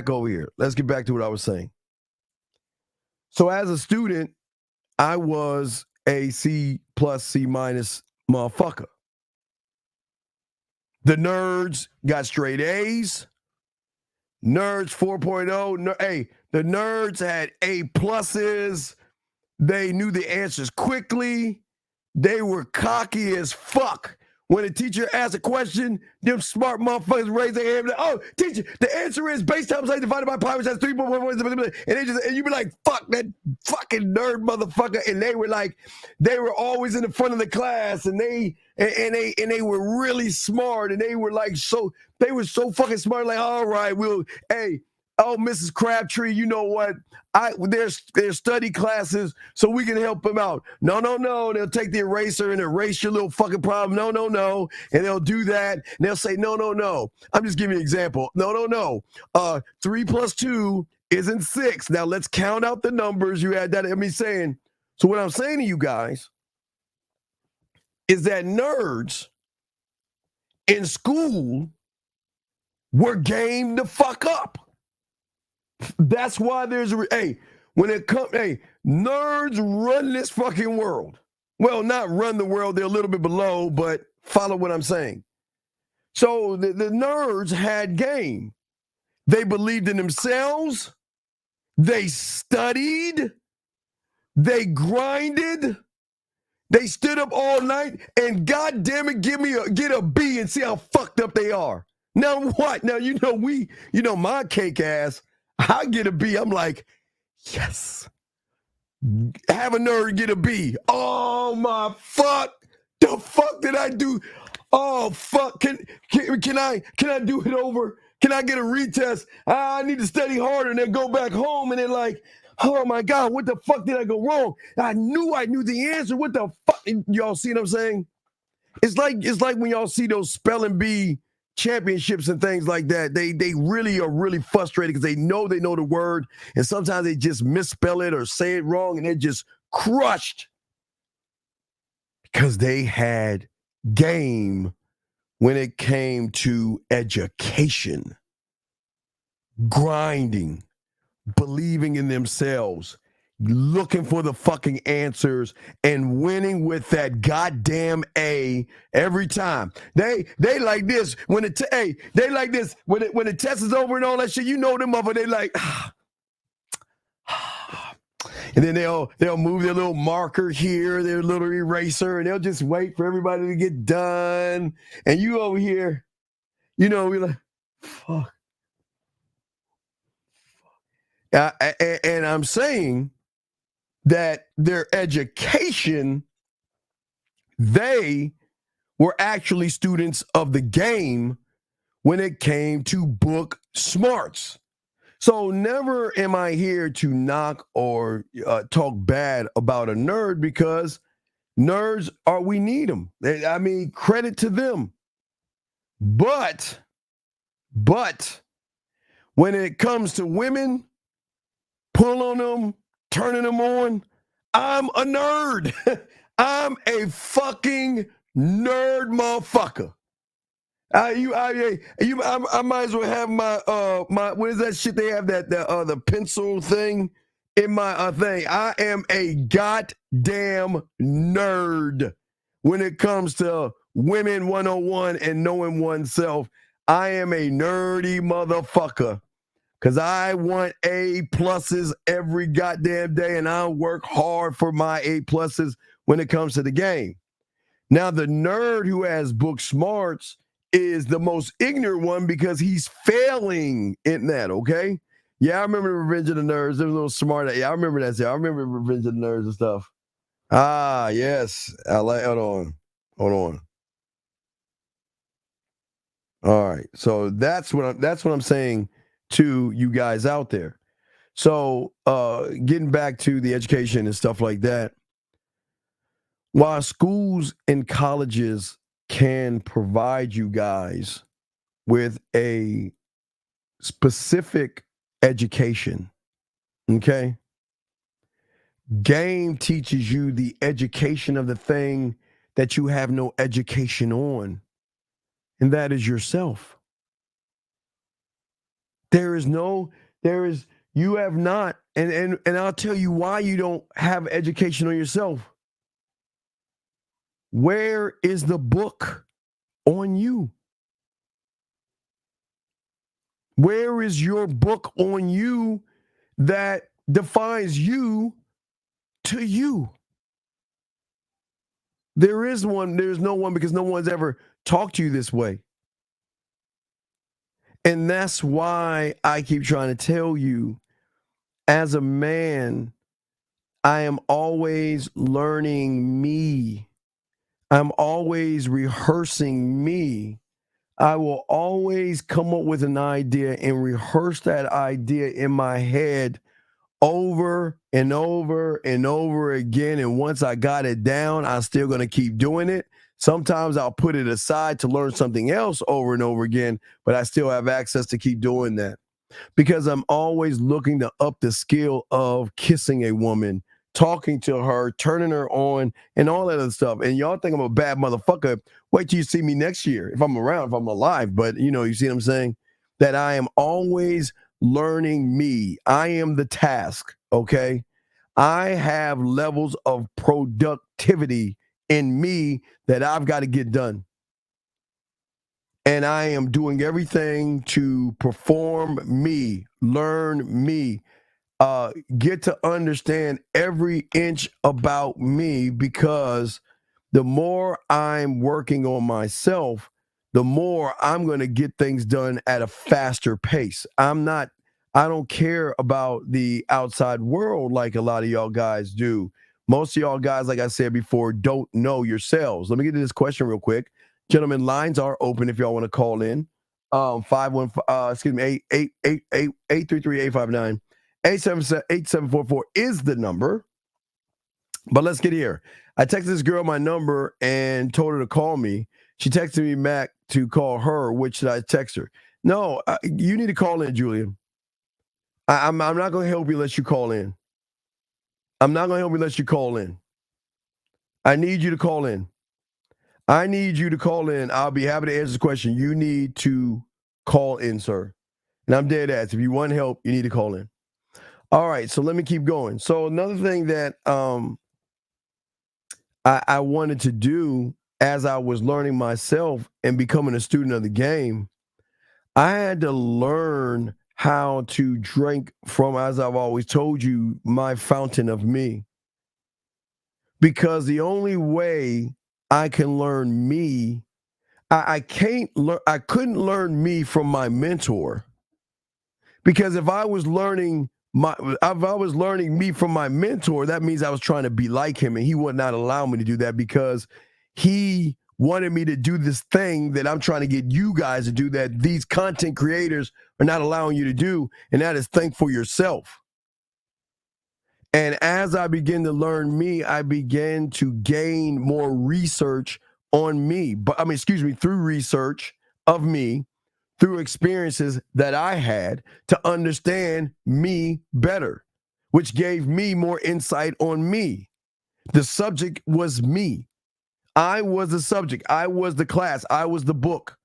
over here. Let's get back to what I was saying. So as a student, I was a C plus, C minus motherfucker. The nerds got straight A's. Nerds 4.0. Hey, the nerds had A pluses. They knew the answers quickly. They were cocky as fuck. When a teacher asked a question, them smart motherfuckers raise their hand. Oh, teacher, the answer is base times height divided by pi, which has 3.1. And you be like, fuck that fucking nerd motherfucker. And they were always in the front of the class, and they were really smart, and they were so fucking smart. Like, all right, Mrs. Crabtree, you know what? There's study classes, so we can help them out. No. They'll take the eraser and erase your little fucking problem. No. And they'll do that. And they'll say, no. I'm just giving you an example. No. 3 plus 2 isn't 6. Now let's count out the numbers. You had that. So what I'm saying to you guys is that nerds in school were game the fuck up. That's why nerds run this fucking world. Well, not run the world, they're a little bit below, but follow what I'm saying. So the nerds had game. They believed in themselves. They studied. They grinded. They stood up all night and goddamn it, get a B and see how fucked up they are. Now what? Now, my cake ass, I get a B. I'm like, yes. Have a nerd get a B. Oh, my fuck. The fuck did I do? Oh, fuck. Can I do it over? Can I get a retest? I need to study harder and then go back home and then like, oh my God, what the fuck did I go wrong? I knew the answer. What the fuck? Y'all see what I'm saying? It's like when y'all see those spelling bee championships and things like that. They really are really frustrated because they know the word, and sometimes they just misspell it or say it wrong, and they're just crushed because they had game when it came to education, grinding, believing in themselves, looking for the fucking answers and winning with that goddamn A every time. They like this when they like this when the test is over and all that shit. You know them mother. They like, and then they'll move their little marker here, their little eraser, and they'll just wait for everybody to get done. And you over here, we like, fuck. And I'm saying that their education, they were actually students of the game when it came to book smarts. So never am I here to knock or talk bad about a nerd, because nerds we need them. I mean, credit to them. But when it comes to women, pull on them, turning them on, I'm a nerd. I'm a fucking nerd motherfucker. I might as well have my what is that shit they have, that the pencil thing in my thing. I am a goddamn nerd when it comes to women 101 and knowing oneself. I am a nerdy motherfucker. Because I want A pluses every goddamn day, and I work hard for my A pluses when it comes to the game. Now, the nerd who has book smarts is the most ignorant one because he's failing in that, okay? Yeah, I remember Revenge of the Nerds. They were a little smart. Yeah, I remember that. I remember Revenge of the Nerds and stuff. Ah, yes. Hold on. All right. So that's what I'm saying to you guys out there. So getting back to the education and stuff like that, while schools and colleges can provide you guys with a specific education, okay, game teaches you the education of the thing that you have no education on, and that is yourself. You have not, and I'll tell you why you don't have education on yourself. Where is the book on you? Where is your book on you that defines you to you? There's no one, because no one's ever talked to you this way. And that's why I keep trying to tell you, as a man, I am always learning me. I'm always rehearsing me. I will always come up with an idea and rehearse that idea in my head over and over and over again. And once I got it down, I'm still going to keep doing it. Sometimes I'll put it aside to learn something else over and over again, but I still have access to keep doing that because I'm always looking to up the skill of kissing a woman, talking to her, turning her on, and all that other stuff. And y'all think I'm a bad motherfucker. Wait till you see me next year, if I'm around, if I'm alive. But, you see what I'm saying? That I am always learning me. I am the task, okay? I have levels of productivity in me that I've got to get done. And I am doing everything to perform me, learn me, get to understand every inch about me, because the more I'm working on myself, the more I'm going to get things done at a faster pace. I don't care about the outside world like a lot of y'all guys do. Most of y'all guys, like I said before, don't know yourselves. Let me get to this question real quick. Gentlemen, lines are open if y'all want to call in. 833-859. 8744 is the number. But let's get here. I texted this girl my number and told her to call me. She texted me back to call her. Which should I text her? No, you need to call in, Julian. I'm not going to help you unless you call in. I'm not going to help you unless you call in. I need you to call in. I need you to call in. I'll be happy to answer this question. You need to call in, sir. And I'm dead ass. If you want help, you need to call in. All right, so let me keep going. So another thing that I wanted to do as I was learning myself and becoming a student of the game, I had to learn how to drink from, as I've always told you, my fountain of me. Because the only way I can learn me, I couldn't learn me from my mentor. Because if I was learning me from my mentor, that means I was trying to be like him, and he would not allow me to do that because he wanted me to do this thing that I'm trying to get you guys to do that these content creators are not allowing you to do, and that is think for yourself. And as I begin to learn me, I began to gain more research on me. Through research of me, through experiences that I had to understand me better, which gave me more insight on me. The subject was me. I was the subject. I was the class. I was the book.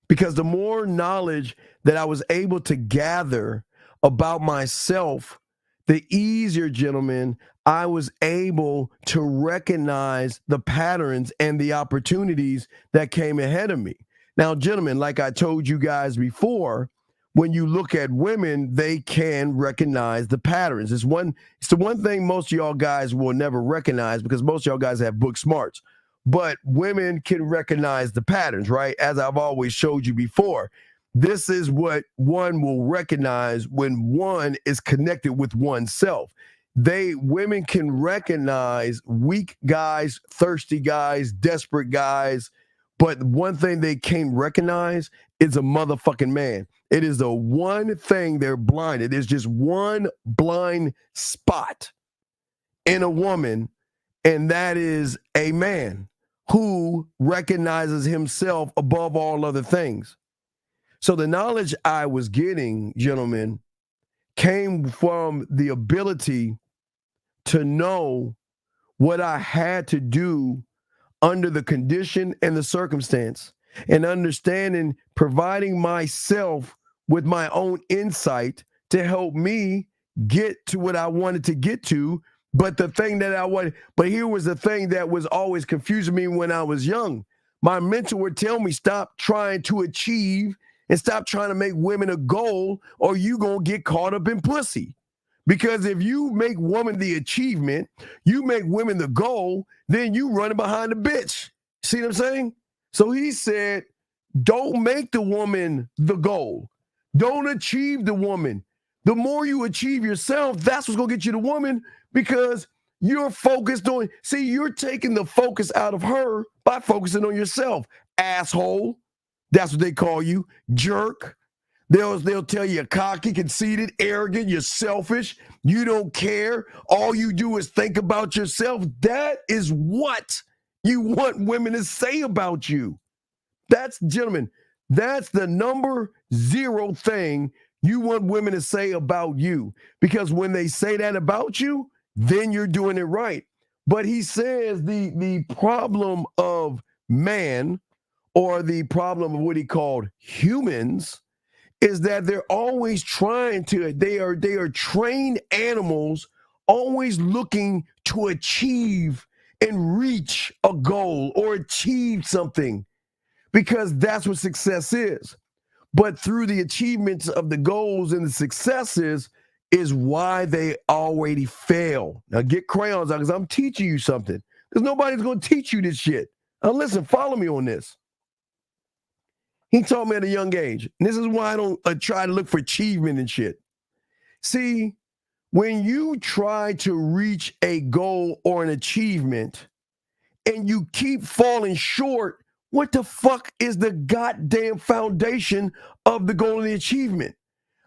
Because the more knowledge that I was able to gather about myself, the easier, gentlemen, I was able to recognize the patterns and the opportunities that came ahead of me. Now, gentlemen, like I told you guys before, when you look at women, they can recognize the patterns. It's the one thing most of y'all guys will never recognize because most of y'all guys have book smarts. But women can recognize the patterns, right? As I've always showed you before. This is what one will recognize when one is connected with oneself. Women can recognize weak guys, thirsty guys, desperate guys, but one thing they can't recognize is a motherfucking man. It is the one thing they're blinded. There's just one blind spot in a woman, and that is a man who recognizes himself above all other things. So the knowledge I was getting, gentlemen, came from the ability to know what I had to do under the condition and the circumstance, and understanding, providing myself with my own insight to help me get to what I wanted to get to. But here was the thing that was always confusing me when I was young. My mentor would tell me, stop trying to achieve and stop trying to make women a goal, or you gonna get caught up in pussy. Because if you make woman the achievement, you make women the goal, then you running behind the bitch. See what I'm saying? So he said, don't make the woman the goal. Don't achieve the woman. The more you achieve yourself, that's what's gonna get you the woman, because you're focused on, you're taking the focus out of her by focusing on yourself. Asshole. That's what they call you. Jerk. They'll tell you you're cocky, conceited, arrogant, you're selfish, you don't care. All you do is think about yourself. That is what you want women to say about you. Gentlemen, that's the number 0 thing you want women to say about you. Because when they say that about you, then you're doing it right. But he says the problem of man, or the problem of what he called humans, is that they're always they are trained animals, always looking to achieve and reach a goal or achieve something, because that's what success is. But through the achievements of the goals and the successes is why they already fail. Now get crayons out, because I'm teaching you something, because nobody's going to teach you this shit. Now listen, follow me on this. He taught me at a young age. And this is why I don't try to look for achievement and shit. See, when you try to reach a goal or an achievement and you keep falling short, what the fuck is the goddamn foundation of the goal and the achievement?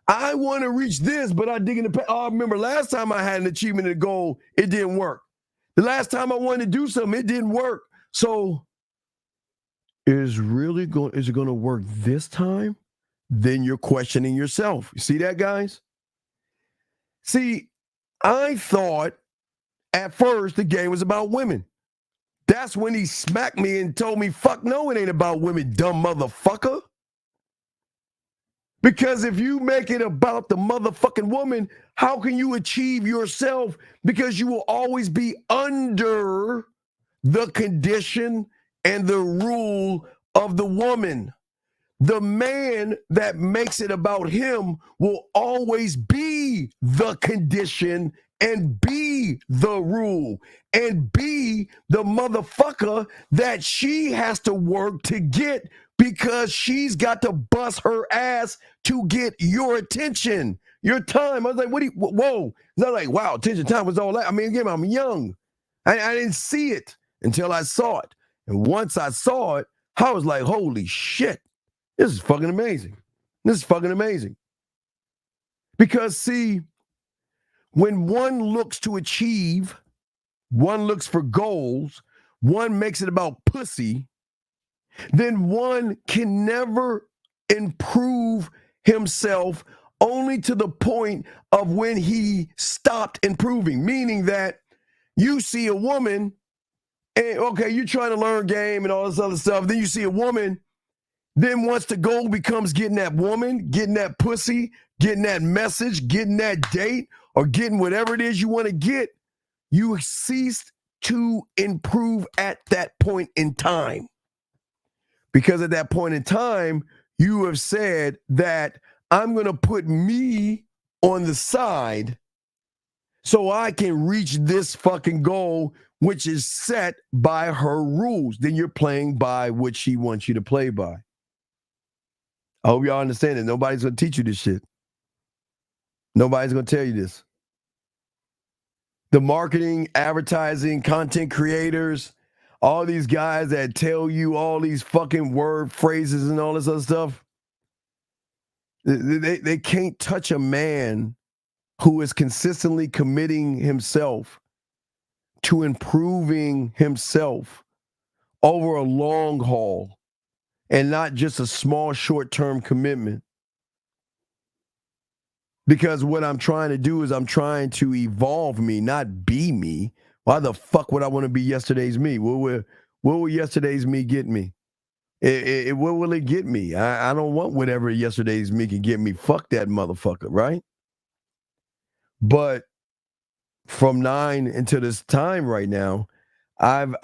I want to reach this, but I dig in the I remember last time I had an achievement and a goal, it didn't work. The last time I wanted to do something, it didn't work. So is it going to work this time? Then you're questioning yourself. You see that, guys? See, I thought at first the game was about women. That's when he smacked me and told me, fuck no, it ain't about women, dumb motherfucker. Because if you make it about the motherfucking woman, how can you achieve yourself? Because you will always be under the condition and the rule of the woman. The man that makes it about him will always be the condition and be the rule and be the motherfucker that she has to work to get because she's got to bust her ass to get your attention, your time. I was like, whoa. It's not like, wow, attention time was all that. I mean, again, I'm young. I didn't see it until I saw it. And once I saw it, I was like, holy shit. This is fucking amazing. This is fucking amazing. Because, see, when one looks to achieve, one looks for goals, one makes it about pussy, then one can never improve himself only to the point of when he stopped improving. Meaning that you see a woman, and okay, you're trying to learn game and all this other stuff, then you see a woman. Then once the goal becomes getting that woman, getting that pussy, getting that message, getting that date, or getting whatever it is you want to get, you cease to improve at that point in time. Because at that point in time, you have said that I'm going to put me on the side so I can reach this fucking goal, which is set by her rules. Then you're playing by what she wants you to play by. I hope y'all understand it. Nobody's going to teach you this shit. Nobody's going to tell you this. The marketing, advertising, content creators, all these guys that tell you all these fucking word phrases and all this other stuff, they can't touch a man who is consistently committing himself to improving himself over a long haul. And not just a small short-term commitment. Because what I'm trying to do is I'm trying to evolve me, not be me. Why the fuck would I want to be yesterday's me? What will yesterday's me get me? What will it get me? I don't want whatever yesterday's me can get me. Fuck that motherfucker, right? But from 9 until this time right now, I've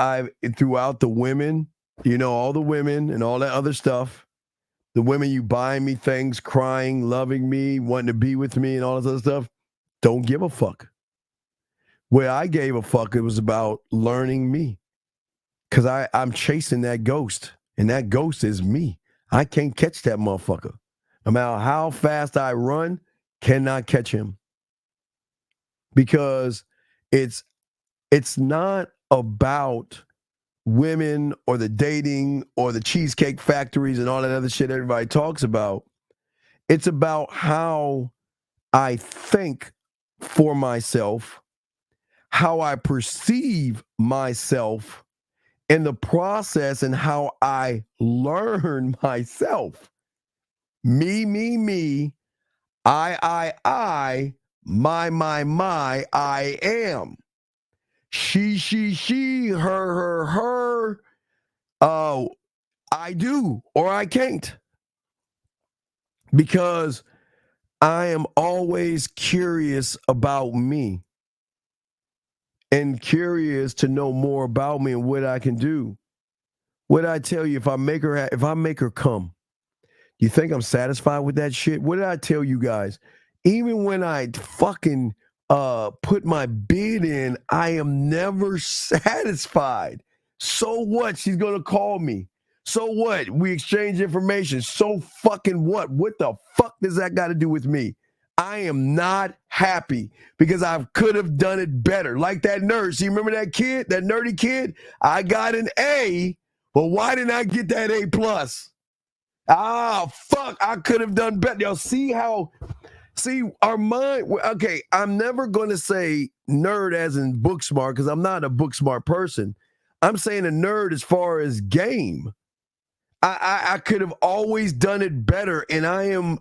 throughout the women, you know, all the women and all that other stuff, the women you buying me things, crying, loving me, wanting to be with me and all this other stuff, don't give a fuck. Where I gave a fuck, it was about learning me. Because I'm chasing that ghost, and that ghost is me. I can't catch that motherfucker. No matter how fast I run, cannot catch him. Because it's not about women or the dating or the cheesecake factories and all that other shit everybody talks about. It's about how I think for myself, how I perceive myself in the process, and how I learn myself. Me, I, my, I am. She, her, I do or I can't. Because I am always curious about me and curious to know more about me and what I can do. What did I tell you? If I make her come, do you think I'm satisfied with that shit? What did I tell you guys? Even when I fucking put my bid in, I am never satisfied So what? She's going to call me. So what? We exchange information. So fucking what? What the fuck does that got to do with me? I am not happy because I could have done it better. Like that nerd. See, remember that kid, that nerdy kid? I got an A, but why didn't I get that A plus? Ah, fuck. I could have done better. Y'all see our mind. Okay, I'm never going to say nerd as in book smart because I'm not a book smart person. I'm saying a nerd as far as game. I could have always done it better, and I am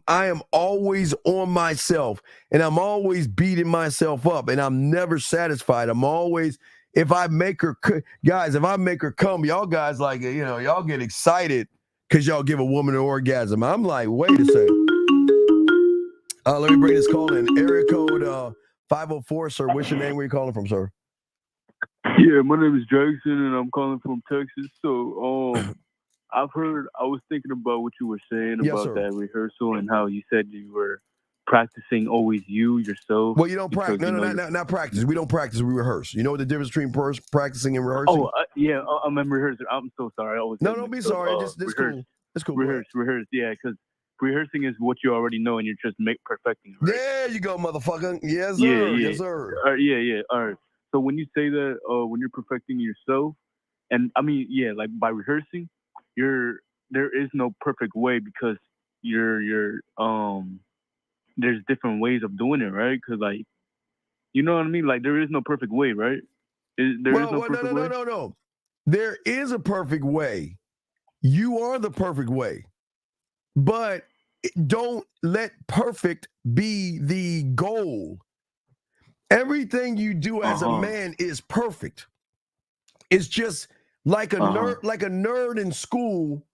always on myself, and I'm always beating myself up, and I'm never satisfied. I'm always, if I make her, guys, if I make her come, y'all guys like, y'all get excited because y'all give a woman an orgasm. I'm like, wait a second. Let me bring this call in. Area code 504, sir. What's your name? Where you calling from, sir? Yeah, my name is Jackson, and I'm calling from Texas. So, I was thinking about what you were saying about that rehearsal and how you said you were practicing always yourself. Well, you don't practice. No, not practice. We don't practice. We rehearse. You know what the difference between practicing and rehearsing? Oh, yeah, I'm rehearsing. I'm so sorry. Don't be sorry. It's cool. It's cool. Rehearse. Yeah, because rehearsing is what you already know, and you're just perfecting it. Right? There you go, motherfucker. Yes, sir. Yeah. Yes, sir. Yeah. All right. So when you say that, when you're perfecting yourself, and I mean, yeah, like by rehearsing, there is no perfect way because there's different ways of doing it, right? Because like, you know what I mean? Like there is no perfect way, right? No. There is a perfect way. You are the perfect way, but don't let perfect be the goal. Everything you do as a man is perfect. It's just like a nerd in school.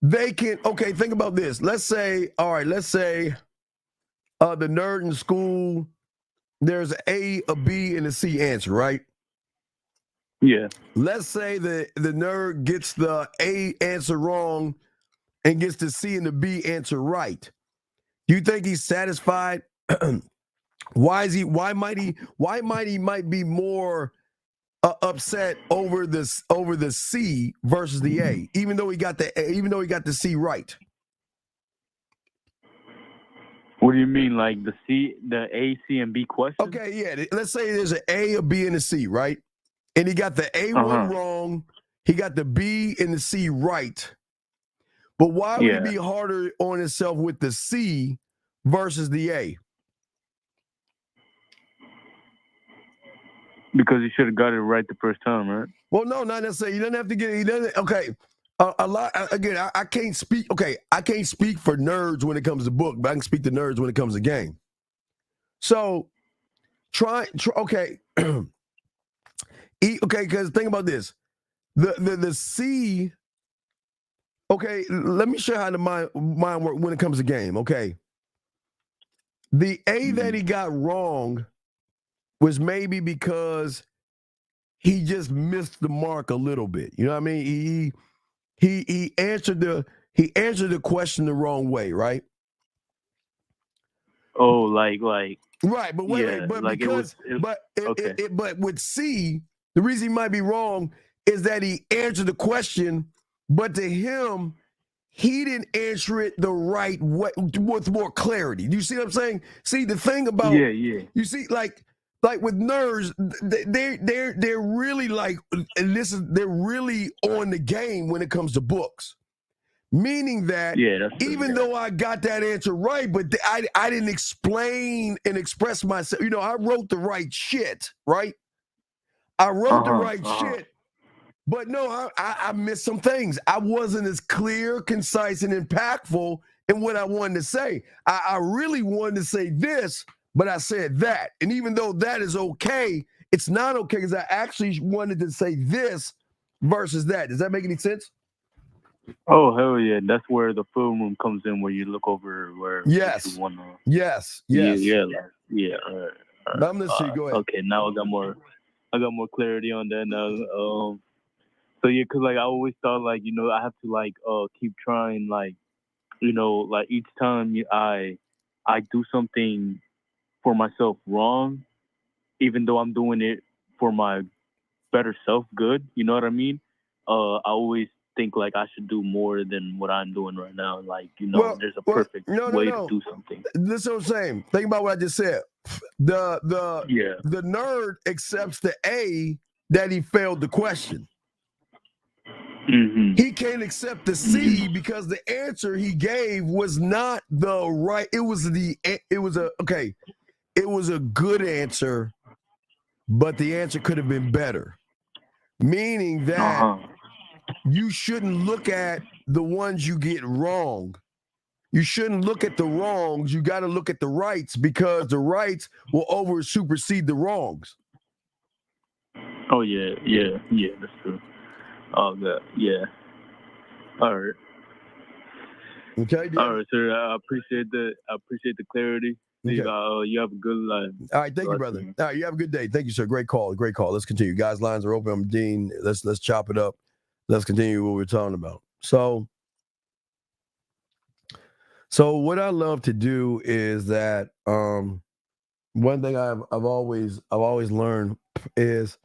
They can, think about this. Let's say the nerd in school, there's an A, a B, and a C answer, right? Yeah. Let's say the nerd gets the A answer wrong and gets the C and the B answer right. You think he's satisfied? Why might he be more upset over the C versus the A, even though he got the C right? What do you mean, like the A, C, and B question? Okay, yeah. Let's say there's an A, a B, and a C, right? And he got the A one wrong. He got the B and the C right. But why would it be harder on himself with the C versus the A? Because he should have got it right the first time, right? Well, no, not necessarily. He doesn't have to get it. He doesn't. Okay. A lot. Again, I can't speak. Okay, I can't speak for nerds when it comes to book, but I can speak to nerds when it comes to game. So, try. Okay. Okay, because think about this. The C. Okay, let me show you how the mind work when it comes to game. Okay. The A that he got wrong was maybe because he just missed the mark a little bit. You know what I mean? He answered the question the wrong way, right? Oh, like right, but wait, but like but with C, the reason he might be wrong is that he answered the question, but to him, he didn't answer it the right way with more clarity. Do you see what I'm saying? See, the thing about you see, like with nerds, they're really like, and they're really on the game when it comes to books. Meaning that even though I got that answer right, but I didn't explain and express myself. You know, I wrote the right shit, right? I wrote the right shit, but no, I missed some things. I wasn't as clear, concise, and impactful in what I wanted to say. I really wanted to say this, but I said that. And even though that is okay, it's not okay because I actually wanted to say this versus that. Does that make any sense? Oh, hell yeah. That's where the film room comes in, where you look over where you want to. Yes. Yeah. All right. I'm listening. Go ahead. Okay, now I got more clarity on that now. So yeah, because like I always thought, like, you know, I have to like keep trying, like, you know, like each time I do something for myself wrong, even though I'm doing it for my better self good. You know what I mean? I always think like I should do more than what I'm doing right now. Like, there's a perfect way to do something. This is what I'm saying. Think about what I just said. The nerd accepts the A that he failed the question. Mm-hmm. He can't accept the C because the answer he gave was not the right. It was a good answer, but the answer could have been better. Meaning that you shouldn't look at the ones you get wrong. You shouldn't look at the wrongs. You got to look at the rights, because the rights will supersede the wrongs. Oh yeah, that's true. Oh God, yeah. All right. Okay. Dude. All right, sir. I appreciate the clarity. Okay. You have a good life. All right, thank you, brother. All right, you have a good day. Thank you, sir. Great call. Let's continue. Guys, lines are open. I'm Dean. Let's chop it up. Let's continue what we're talking about. So what I love to do is that one thing I've always learned is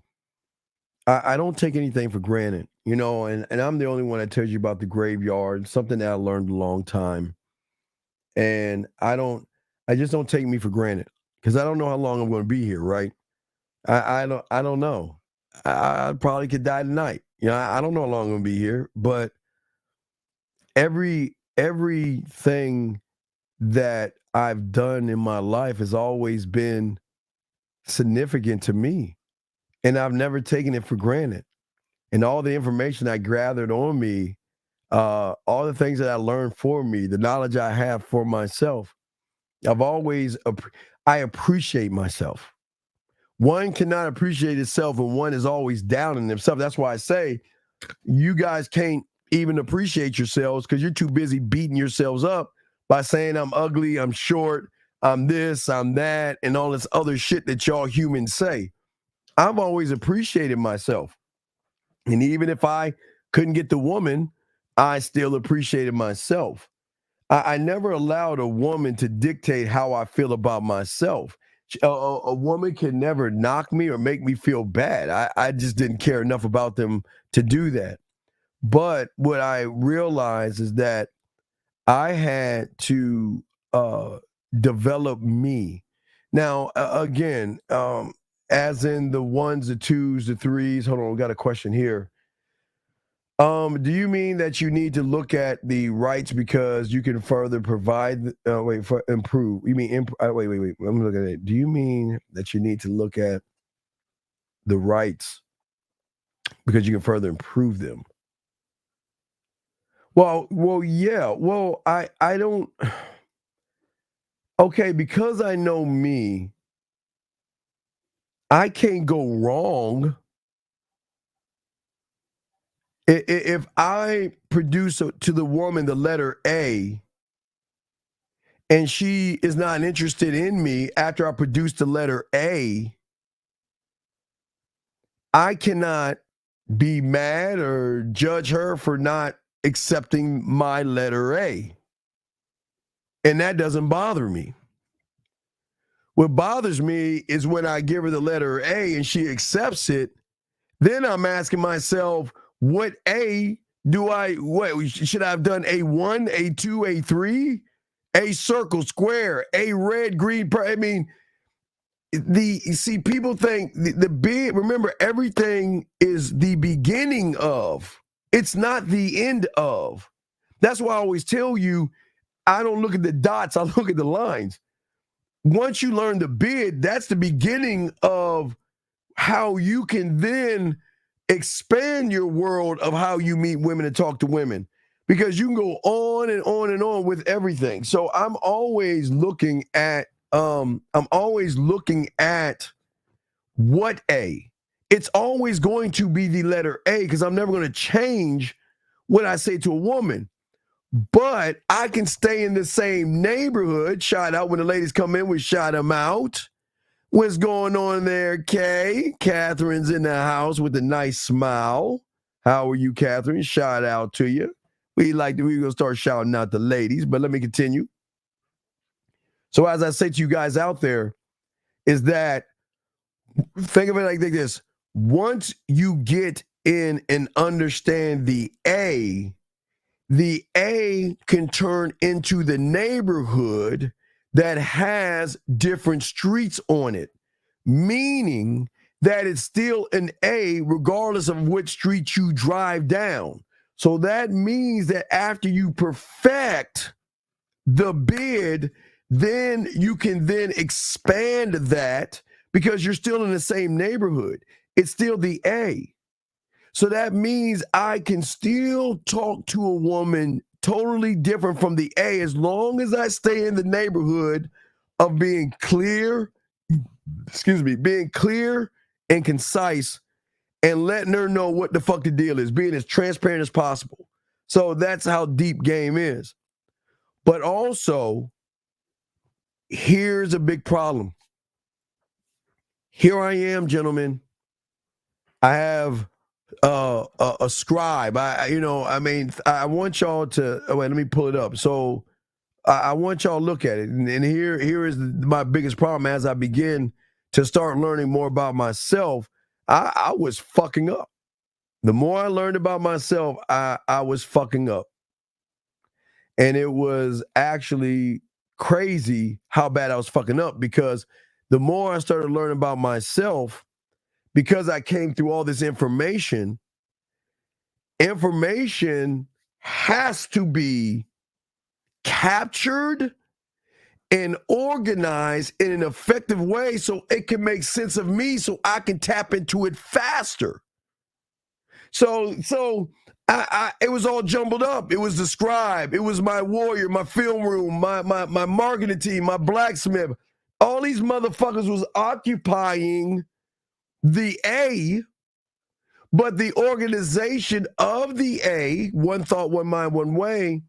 I don't take anything for granted, and I'm the only one that tells you about the graveyard, something that I learned a long time. And I just don't take me for granted, because I don't know how long I'm going to be here, right? I don't know. I probably could die tonight. I don't know how long I'm going to be here, but everything that I've done in my life has always been significant to me, and I've never taken it for granted. And all the information I gathered on me, all the things that I learned for me, the knowledge I have for myself, I appreciate myself. One cannot appreciate itself when one is always down in themselves. That's why I say you guys can't even appreciate yourselves, because you're too busy beating yourselves up by saying I'm ugly, I'm short, I'm this, I'm that, and all this other shit that y'all humans say. I've always appreciated myself. And even if I couldn't get the woman, I still appreciated myself. I never allowed a woman to dictate how I feel about myself. A woman can never knock me or make me feel bad. I just didn't care enough about them to do that. But what I realized is that I had to develop me. Now, again, as in the ones, the twos, the threes. Hold on, we got a question here. Do you mean that you need to look at the rights because you can further provide? Improve. You mean wait. I'm looking at it. Do you mean that you need to look at the rights because you can further improve them? Well, yeah. Well, I don't. Okay, because I know me, I can't go wrong. If I produce to the woman the letter A, and she is not interested in me after I produce the letter A, I cannot be mad or judge her for not accepting my letter A. And that doesn't bother me. What bothers me is when I give her the letter A and she accepts it, then I'm asking myself, what A should I have done? A1, A2, A3, A circle, square, A red, green. I mean, people think the big, remember, everything is the beginning of, it's not the end of. That's why I always tell you, I don't look at the dots, I look at the lines. Once you learn the bid, that's the beginning of how you can then expand your world of how you meet women and talk to women, because you can go on and on and on with everything. So I'm always looking at what A. It's always going to be the letter A, because I'm never going to change what I say to a woman. But I can stay in the same neighborhood. Shout out when the ladies come in, we shout them out. What's going on there, Kay? Catherine's in the house with a nice smile. How are you, Catherine? Shout out to you. We're going to start shouting out the ladies, but let me continue. So as I say to you guys out there, is that, think of it like this. once you get in and understand the A can turn into the neighborhood that has different streets on it, meaning that it's still an A regardless of which street you drive down. So that means that after you perfect the bid, then you can then expand that because you're still in the same neighborhood. It's still the A. So that means I can still talk to a woman totally different from the A as long as I stay in the neighborhood of being clear, being clear and concise and letting her know what the fuck the deal is, being as transparent as possible. So that's how deep game is. But also, here's a big problem. Here I am, gentlemen. I have a scribe. I want y'all to wait. Let me pull it up. So I want y'all to look at it, and here is my biggest problem. As I begin to start learning more about myself, I was fucking up. The more I learned about myself, I was fucking up, and it was actually crazy how bad I was fucking up because the more I started learning about myself, because I came through all this information has to be captured and organized in an effective way so it can make sense of me so I can tap into it faster. So it was all jumbled up. It was the scribe. It was my warrior, my film room, my marketing team, my blacksmith. All these motherfuckers was occupying the A, but the organization of the A, one thought, one mind, one way,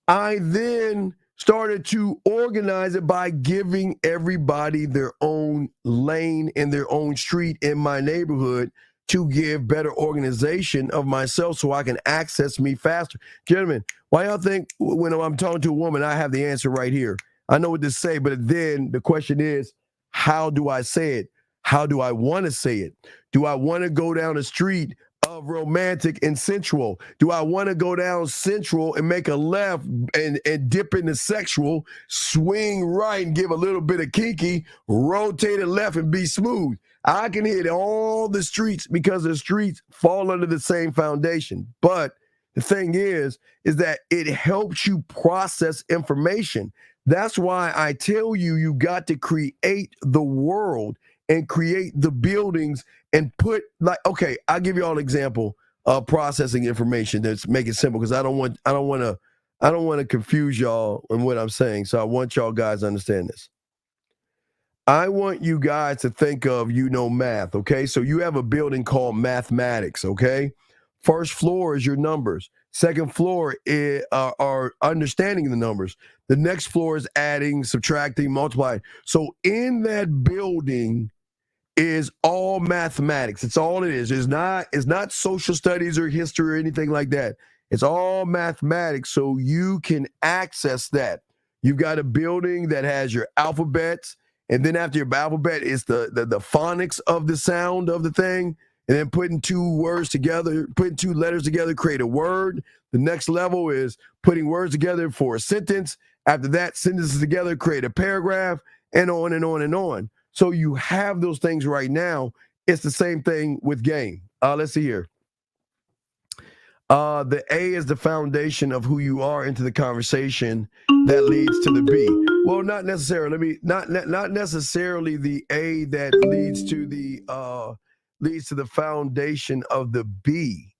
I then started to organize it by giving everybody their own lane and their own street in my neighborhood to give better organization of myself so I can access me faster. Gentlemen, why y'all think when I'm talking to a woman, I have the answer right here? I know what to say, but then the question is, how do I say it? How do I want to say it? Do I want to go down the street of romantic and sensual? Do I want to go down sensual and make a left and dip into sexual, swing right and give a little bit of kinky, rotate it left and be smooth? I can hit all the streets because the streets fall under the same foundation. But the thing is that it helps you process information. That's why I tell you, you got to create the world and create the buildings and put, like, okay, I'll give you all an example of processing information that's make it simple because I don't want to confuse y'all in what I'm saying. So I want y'all guys to understand this. I want you guys to think of, math, okay? So you have a building called mathematics, okay? First floor is your numbers. Second floor are understanding the numbers. The next floor is adding, subtracting, multiplying. So in that building is all mathematics. It's all it is. It's not social studies or history or anything like that. It's all mathematics, so you can access that. You've got a building that has your alphabets, and then after your alphabet is the phonics of the sound of the thing, and then putting two letters together, create a word. The next level is putting words together for a sentence. After that, sentences together, create a paragraph, and on and on and on. So you have those things right now. It's the same thing with game. Let's see here. The A is the foundation of who you are into the conversation that leads to the B. Well, not necessarily. Not necessarily the A that leads to the foundation of the B,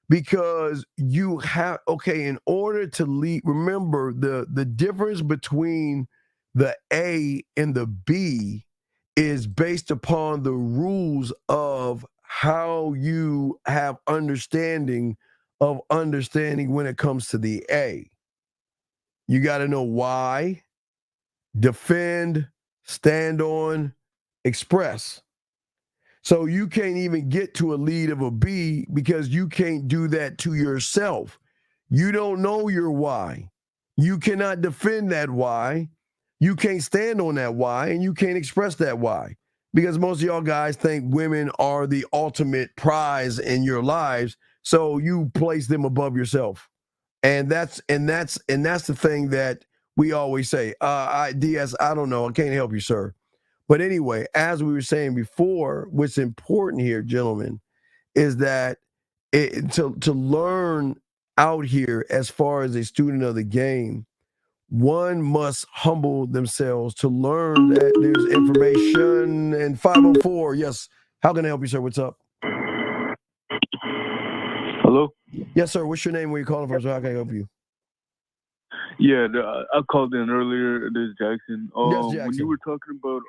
because you have, in order to lead. Remember the difference between the A and the B is based upon the rules of how you have understanding when it comes to the A. You got to know why, defend, stand on, express. So you can't even get to a lead of a B because you can't do that to yourself. You don't know your why. You cannot defend that why. You can't stand on that why, and you can't express that why. because most of y'all guys think women are the ultimate prize in your lives, so you place them above yourself. And that's the thing that we always say. DS, I don't know, I can't help you, sir. But anyway, as we were saying before, what's important here, gentlemen, is that to learn out here as far as a student of the game, one must humble themselves to learn that there's information. And 504, yes. How can I help you, sir? What's up? Hello? Yes, sir. What's your name? Where you calling from, sir? How can I help you? Yeah, I called in earlier. This is Jackson. Yes, Jackson. When you were talking about,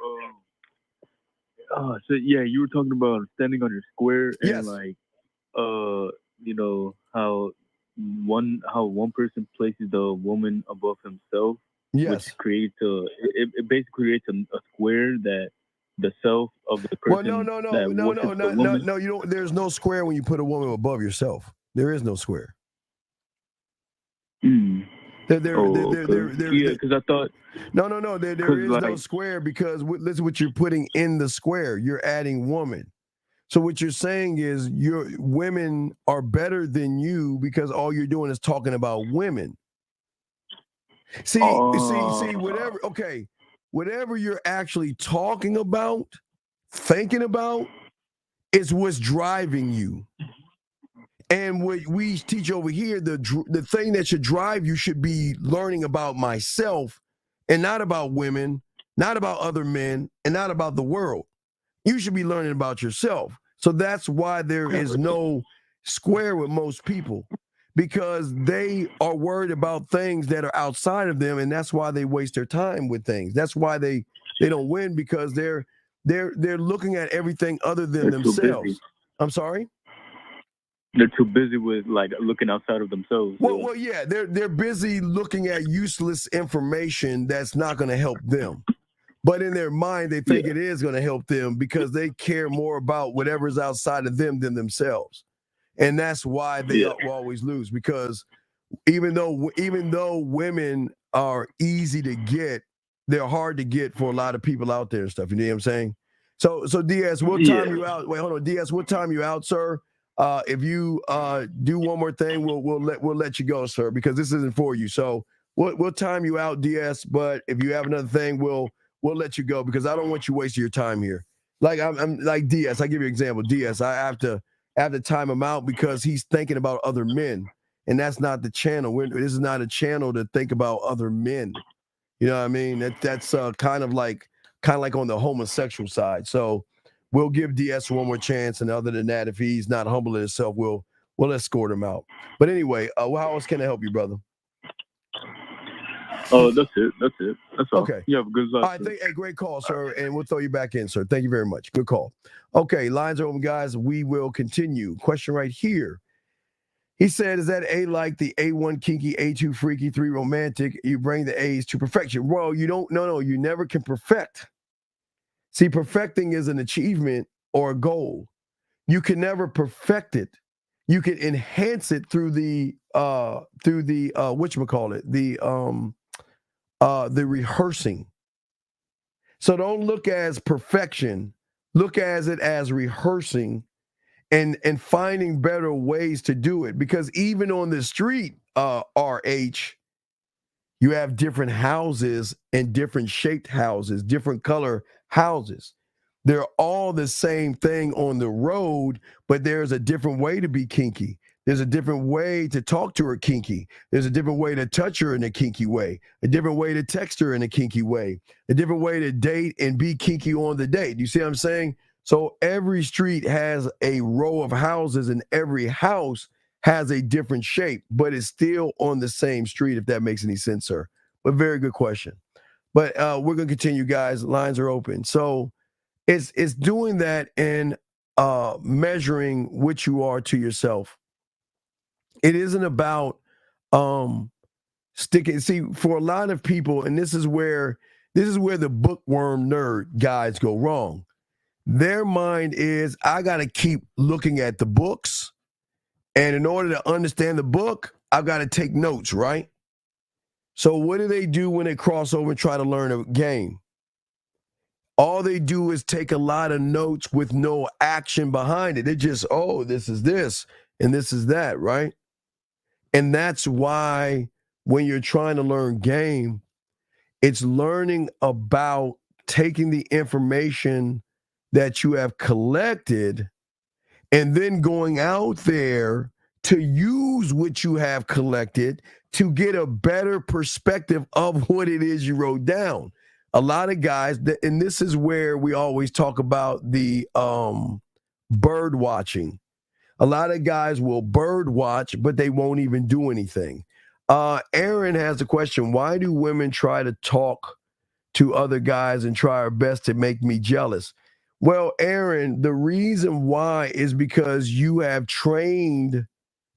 you were talking about standing on your square and yes. like, you know how one person places the woman above himself, yes. which creates it basically creates a square that the self of the person. Well, no. You don't. There's no square when you put a woman above yourself. There is no square. Because I thought no. There is like, no square because listen, what you're putting in the square, you're adding woman. So what you're saying is your women are better than you because all you're doing is talking about women. See, whatever you're actually talking about, thinking about, is what's driving you. And what we teach over here, the thing that should drive you should be learning about myself and not about women, not about other men, and not about the world. You should be learning about yourself. So that's why there is no square with most people, because they are worried about things that are outside of them, and that's why they waste their time with things. That's why they don't win, because they're looking at everything other than themselves. I'm sorry? They're too busy with like looking outside of themselves. Well, yeah, they're busy looking at useless information that's not going to help them. But in their mind, they think it is going to help them because they care more about whatever's outside of them than themselves. And that's why they always lose, because even though women are easy to get, they're hard to get for a lot of people out there and stuff. You know what I'm saying? So DS, we'll time you out. Wait, hold on, DS, we'll time you out, sir. If you do one more thing, we'll let you go, sir, because this isn't for you. So we'll time you out, DS. But if you have another thing, we'll let you go, because I don't want you wasting your time here. Like I'm like DS. I give you an example. DS. I have to time him out because he's thinking about other men, and that's not the channel. This is not a channel to think about other men. You know what I mean? That's kind of like on the homosexual side. So we'll give DS one more chance, and other than that, if he's not humbling himself, we'll escort him out. But anyway, how else can I help you, brother? Oh, that's it. That's all. Okay. You have a good life. All right, hey, great call, sir, and we'll throw you back in, sir. Thank you very much. Good call. Okay, lines are open, guys. We will continue. Question right here. He said, is that A like the A1 kinky, A2 freaky, 3 romantic? You bring the A's to perfection. Well, you don't. No, you never can perfect. See, perfecting is an achievement or a goal. You can never perfect it. You can enhance it through the whatchamacallit, the rehearsing. So don't look as perfection. Look as it as rehearsing and finding better ways to do it. Because even on the street, RH, you have different houses and different shaped houses, different color houses. They're all the same thing on the road, but there's a different way to be kinky. There's a different way to talk to her kinky. There's a different way to touch her in a kinky way, a different way to text her in a kinky way, a different way to date and be kinky on the date. You see what I'm saying? So every street has a row of houses, and every house has a different shape, but it's still on the same street, if that makes any sense, sir. But very good question. But we're going to continue, guys. Lines are open. So it's doing that and measuring what you are to yourself. It isn't about sticking. See, for a lot of people, and this is where the bookworm nerd guys go wrong. Their mind is, I got to keep looking at the books, and in order to understand the book, I've got to take notes, right? So what do they do when they cross over and try to learn a game? all they do is take a lot of notes with no action behind it. They just, oh, this is this and this is that, right? And that's why when you're trying to learn game, it's learning about taking the information that you have collected and then going out there to use what you have collected to get a better perspective of what it is you wrote down. A lot of guys, and this is where we always talk about the bird watching. A lot of guys will bird watch, but they won't even do anything. Aaron has a question. Why do women try to talk to other guys and try our best to make me jealous? Well, Aaron, the reason why is because you have trained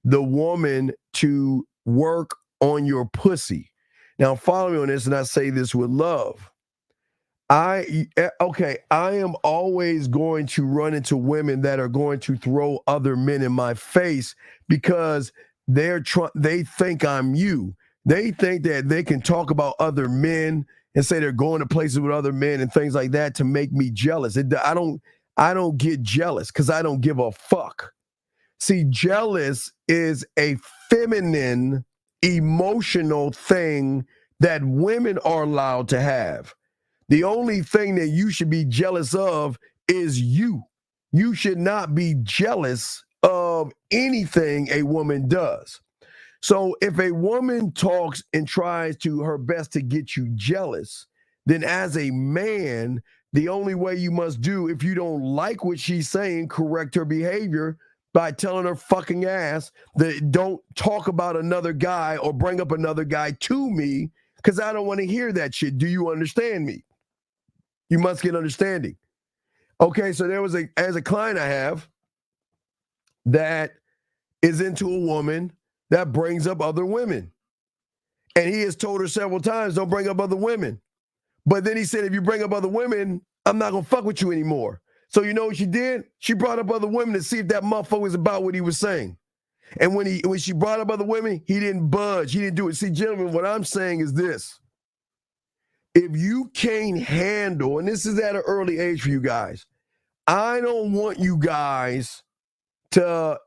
the woman to work on your pussy. Now, follow me on this, and I say this with love. I am always going to run into women that are going to throw other men in my face because they think I'm you. They think that they can talk about other men and say they're going to places with other men and things like that to make me jealous. I don't get jealous because I don't give a fuck. See, jealous is a feminine, emotional thing that women are allowed to have. The only thing that you should be jealous of is you. You should not be jealous of anything a woman does. So if a woman talks and tries to her best to get you jealous, then as a man, the only way you must do, if you don't like what she's saying, correct her behavior by telling her fucking ass that don't talk about another guy or bring up another guy to me because I don't want to hear that shit. Do you understand me? You must get understanding. Okay, so there's a client I have that is into a woman that brings up other women. And he has told her several times, don't bring up other women. But then he said, if you bring up other women, I'm not going to fuck with you anymore. So you know what she did? She brought up other women to see if that motherfucker was about what he was saying. And when she brought up other women, he didn't budge. He didn't do it. See, gentlemen, what I'm saying is this. If you can't handle, and this is at an early age for you guys, I don't want you guys to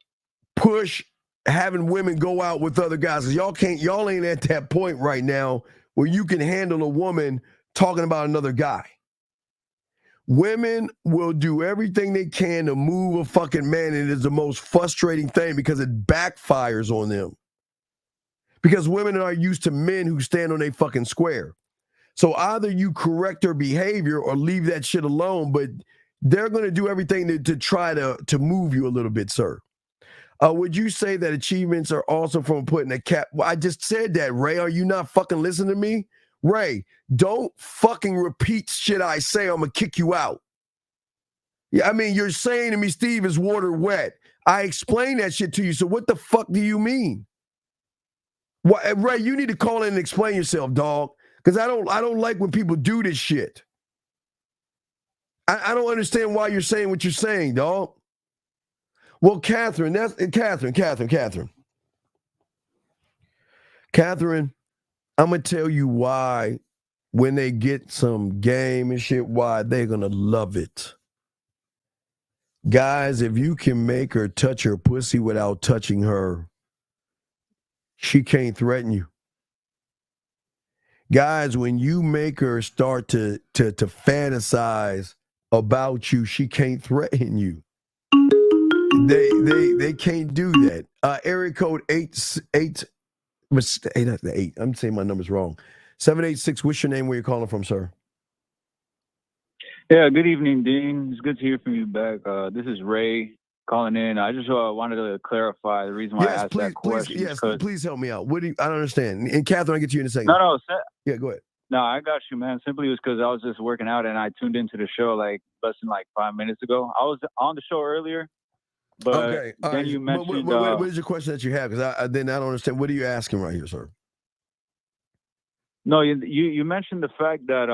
push having women go out with other guys. 'Cause y'all ain't at that point right now where you can handle a woman talking about another guy. Women will do everything they can to move a fucking man, and it is the most frustrating thing because it backfires on them. Because women are used to men who stand on a fucking square. So either you correct her behavior or leave that shit alone, but they're going to do everything to try to move you a little bit, sir. Would you say that achievements are also from putting a cap? Well, I just said that, Ray. Are you not fucking listening to me? Ray, don't fucking repeat shit I say. I'm going to kick you out. Yeah, I mean, you're saying to me, Steve, is water wet? I explained that shit to you. So what the fuck do you mean? What, Ray, you need to call in and explain yourself, dog. Because I don't like when people do this shit. I don't understand why you're saying what you're saying, dog. Well, Catherine, Catherine, I'm going to tell you why when they get some game and shit, why they're going to love it. Guys, if you can make her touch her pussy without touching her, she can't threaten you. Guys, when you make her start to fantasize about you, she can't threaten you. They can't do that. Area code 88. I'm saying my number's wrong. 786. What's your name? Where you calling from, sir? Yeah. Good evening, Dean. It's good to hear from you back. This is Ray calling in. I just wanted to clarify the reason why I asked that question. Please help me out. I don't understand. And Catherine, I'll get to you in a second. No. Yeah, go ahead. No, I got you, man. Simply was because I was just working out and I tuned into the show less than 5 minutes ago. I was on the show earlier, but okay. Then right. you mentioned. What is your question that you have? Because I don't understand. What are you asking right here, sir? No, you mentioned the fact that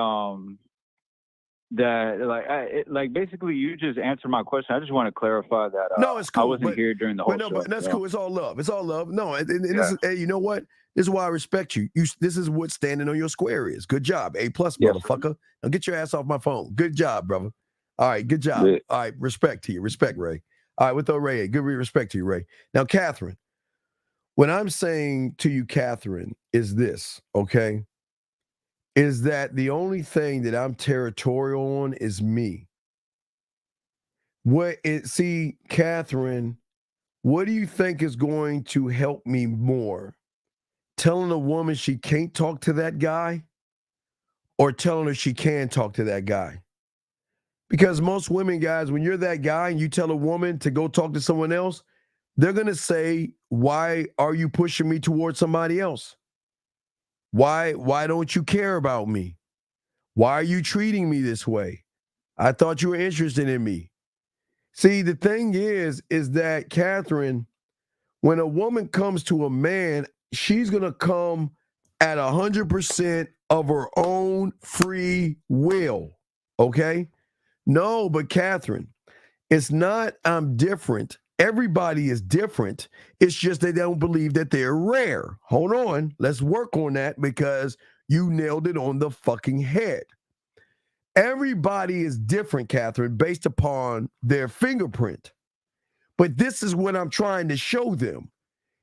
that basically you just answered my question. I just want to clarify that no, it's cool. I wasn't here during the whole show. But that's cool. It's all love. It's all love. No, and Yeah. this is, hey, you know what? This is why I respect you. This is what standing on your square is. Good job. A+, motherfucker. Now get your ass off my phone. Good job, brother. All right, good job. Yeah. All right, respect to you. Respect, Ray. All right, with the Ray, good respect to you, Ray. Now, Catherine, what I'm saying to you, Catherine, is this, okay? Is that the only thing that I'm territorial on is me. See, Catherine, what do you think is going to help me more? Telling a woman she can't talk to that guy or telling her she can talk to that guy? Because most women, guys, when you're that guy and you tell a woman to go talk to someone else, they're going to say, why are you pushing me towards somebody else? Why don't you care about me? Why are you treating me this way? I thought you were interested in me. See, the thing is that, Catherine, when a woman comes to a man, she's going to come at 100% of her own free will, okay? No, but Catherine, it's not I'm different. Everybody is different. It's just they don't believe that they're rare. Hold on. Let's work on that because you nailed it on the fucking head. Everybody is different, Catherine, based upon their fingerprint. But this is what I'm trying to show them.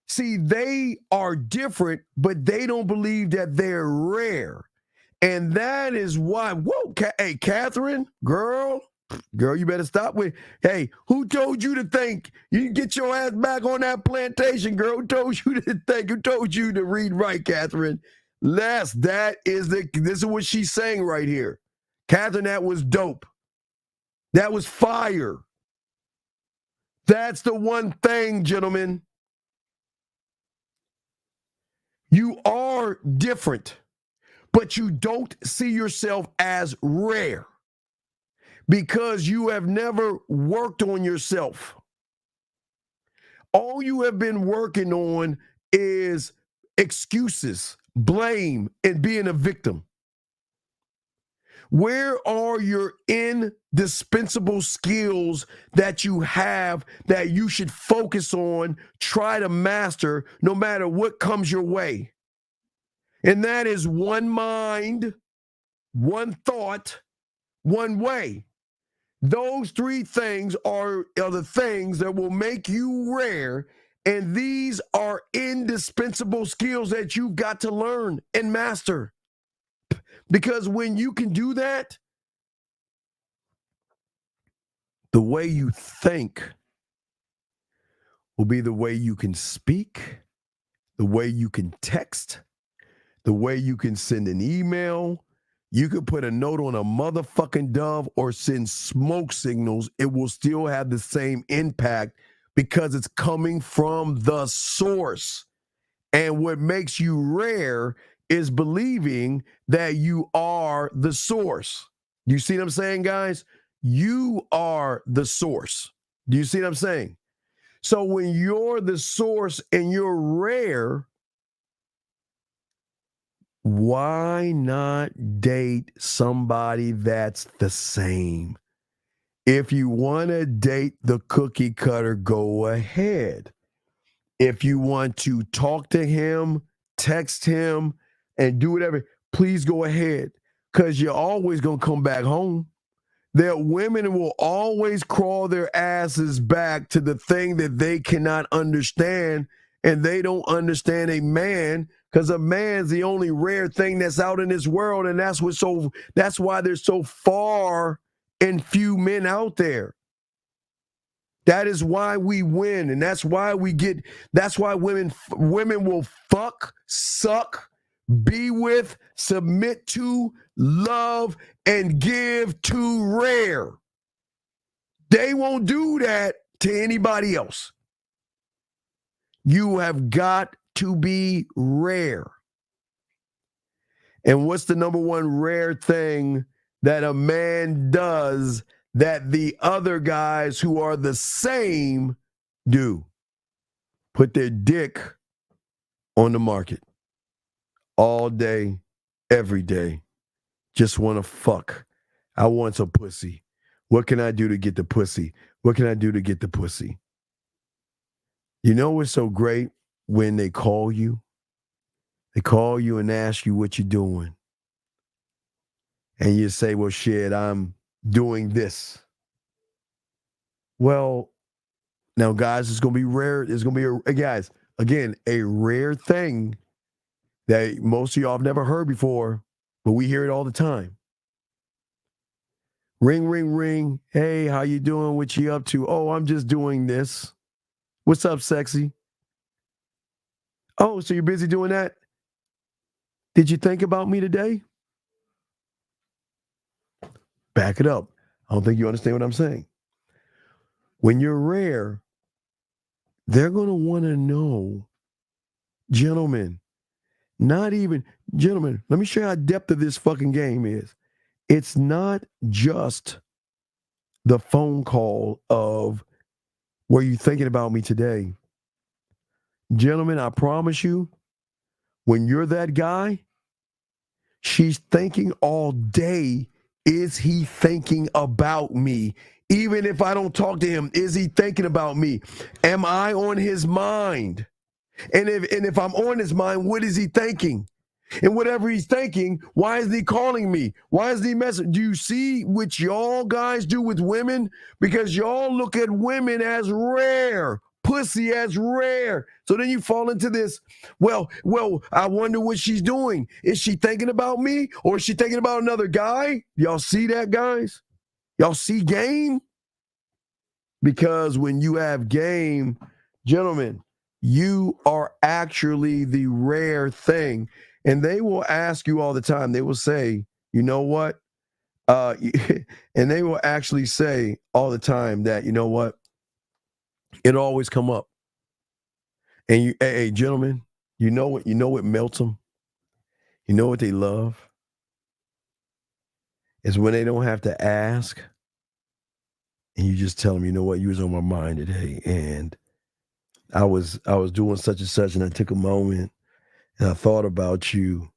See, they are different, but they don't believe that they're rare. And that is why, hey, Catherine, girl, you better stop with, hey, who told you to think? You can get your ass back on that plantation, girl. Who told you to think? Who told you to read right, Catherine? This is what she's saying right here. Catherine, that was dope. That was fire. That's the one thing, gentlemen. You are different, but you don't see yourself as rare because you have never worked on yourself. All you have been working on is excuses, blame, and being a victim. Where are your indispensable skills that you have that you should focus on, try to master no matter what comes your way? And that is one mind, one thought, one way. Those three things are the things that will make you rare. And these are indispensable skills that you've got to learn and master. Because when you can do that, the way you think will be the way you can speak, the way you can text, the way you can send an email. You could put a note on a motherfucking dove or send smoke signals. It will still have the same impact because it's coming from the source. And what makes you rare is believing that you are the source. Do you see what I'm saying, guys? You are the source. Do you see what I'm saying? So when you're the source and you're rare, why not date somebody that's the same? If you want to date the cookie cutter, go ahead. If you want to talk to him, text him, and do whatever, please go ahead, because you're always going to come back home. There are women who will always crawl their asses back to the thing that they cannot understand, and they don't understand a man, because a man's the only rare thing that's out in this world, and that's why there's so far and few men out there. That is why we win, and that's why women will fuck, suck, be with, submit to, love, and give to rare. They won't do that to anybody else. You have got to be rare. And what's the number one rare thing that a man does that the other guys who are the same do? Put their dick on the market all day, every day. Just want to fuck. I want some pussy. What can I do to get the pussy? What can I do to get the pussy? You know what's so great when they call you? They call you and ask you what you're doing. And you say, well, shit, I'm doing this. Well, now, guys, it's going to be rare. It's going to be, guys, again, a rare thing that most of y'all have never heard before, but we hear it all the time. Ring, ring, ring. Hey, how you doing? What you up to? Oh, I'm just doing this. What's up, sexy? Oh, so you're busy doing that? Did you think about me today? Back it up. I don't think you understand what I'm saying. When you're rare, they're going to want to know, gentlemen, gentlemen, let me show you how depth of this fucking game is. It's not just the phone call of, were you thinking about me today? Gentlemen, I promise you, when you're that guy, she's thinking all day, is he thinking about me? Even if I don't talk to him, is he thinking about me? Am I on his mind? And if I'm on his mind, what is he thinking? And whatever he's thinking, why is he calling me? Why is he messaging? Do you see what y'all guys do with women? Because y'all look at women as rare, pussy as rare. So then you fall into this, well, I wonder what she's doing. Is she thinking about me or is she thinking about another guy? Y'all see that, guys? Y'all see game? Because when you have game, gentlemen, you are actually the rare thing. And they will ask you all the time. They will say, you know what? And they will actually say all the time that, you know what? It'll always come up. And you, hey, gentlemen, you know what melts them? You know what they love? Is when they don't have to ask. And you just tell them, you know what, you was on my mind today. And I was doing such and such, and I took a moment and I thought about you.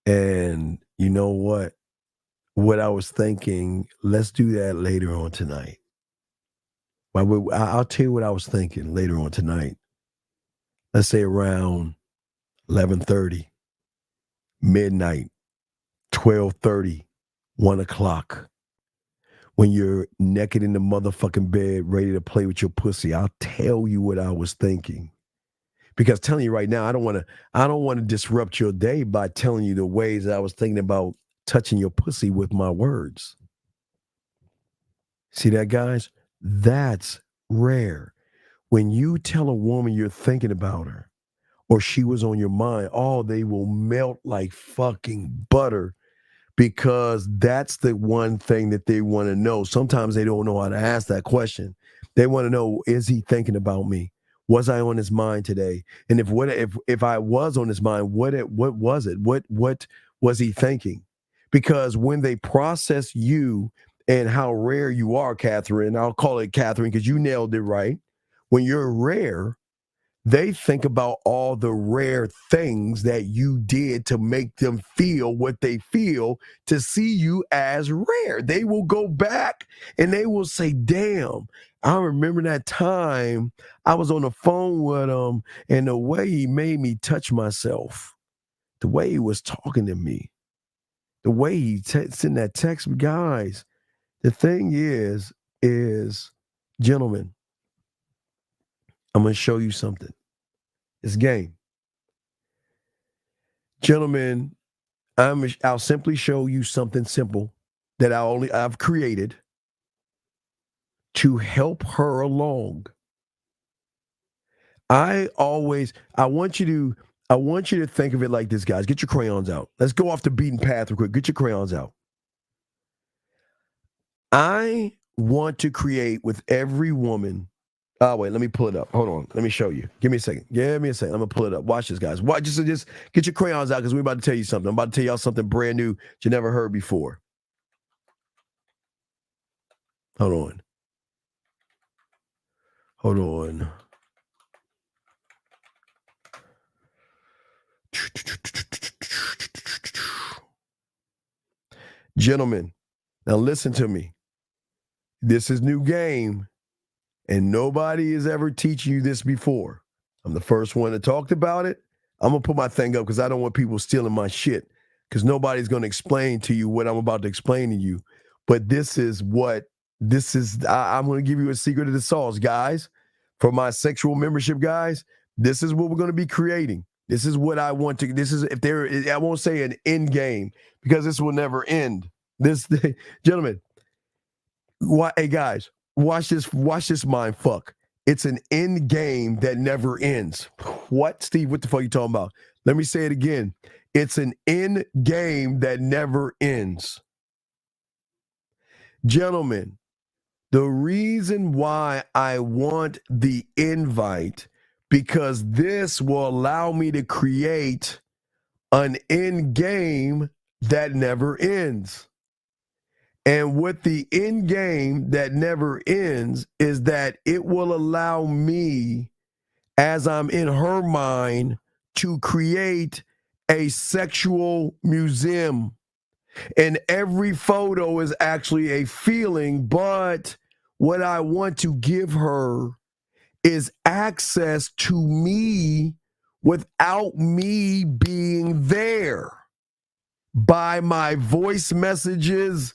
And you know what I was thinking, let's do that later on tonight. I'll tell you what I was thinking later on tonight. Let's say around 11:30, midnight, 12:30, 1 o'clock. When you're naked in the motherfucking bed, ready to play with your pussy, I'll tell you what I was thinking. Because telling you right now, I don't want to disrupt your day by telling you the ways that I was thinking about touching your pussy with my words. See that, guys? That's rare. When you tell a woman you're thinking about her or she was on your mind, oh, they will melt like fucking butter because that's the one thing that they want to know. Sometimes they don't know how to ask that question. They want to know, is he thinking about me? Was I on his mind today? And if I was on his mind, what was it? What was he thinking? Because when they process you and how rare you are, Catherine, I'll call it Catherine because you nailed it right. When you're rare, they think about all the rare things that you did to make them feel what they feel to see you as rare. They will go back and they will say, damn, I remember that time I was on the phone with him and the way he made me touch myself, the way he was talking to me, the way he sent that text. Guys, the thing is, gentlemen, I'm going to show you something. It's game. Gentlemen, I'll simply show you something simple that I've created to help her along. I want you to think of it like this, guys. Get your crayons out. Let's go off the beaten path real quick. Get your crayons out. I want to create with every woman. Oh, wait, let me pull it up. Hold on. Let me show you. Give me a second. I'm going to pull it up. Watch this, guys. Just get your crayons out because we're about to tell you something. I'm about to tell y'all something brand new that you never heard before. Hold on. Gentlemen, Now listen to me. This is new game, and nobody has ever teaching you this before. I'm the first one that talked about it. I'm going to put my thing up because I don't want people stealing my shit, because nobody's going to explain to you what I'm about to explain to you. But I'm going to give you a secret of the sauce, guys. For my sexual membership guys, this is what we're going to be creating. This is what I want to, I won't say an end game, because this will never end. Gentlemen, hey guys, watch this mind fuck. It's an end game that never ends. What, Steve? What the fuck are you talking about? Let me say it again. It's an end game that never ends. Gentlemen, the reason why I want the invite, because this will allow me to create an end game that never ends. And with the end game that never ends is that it will allow me, as I'm in her mind, to create a sexual museum. And every photo is actually a feeling, but what I want to give her is access to me without me being there, by my voice messages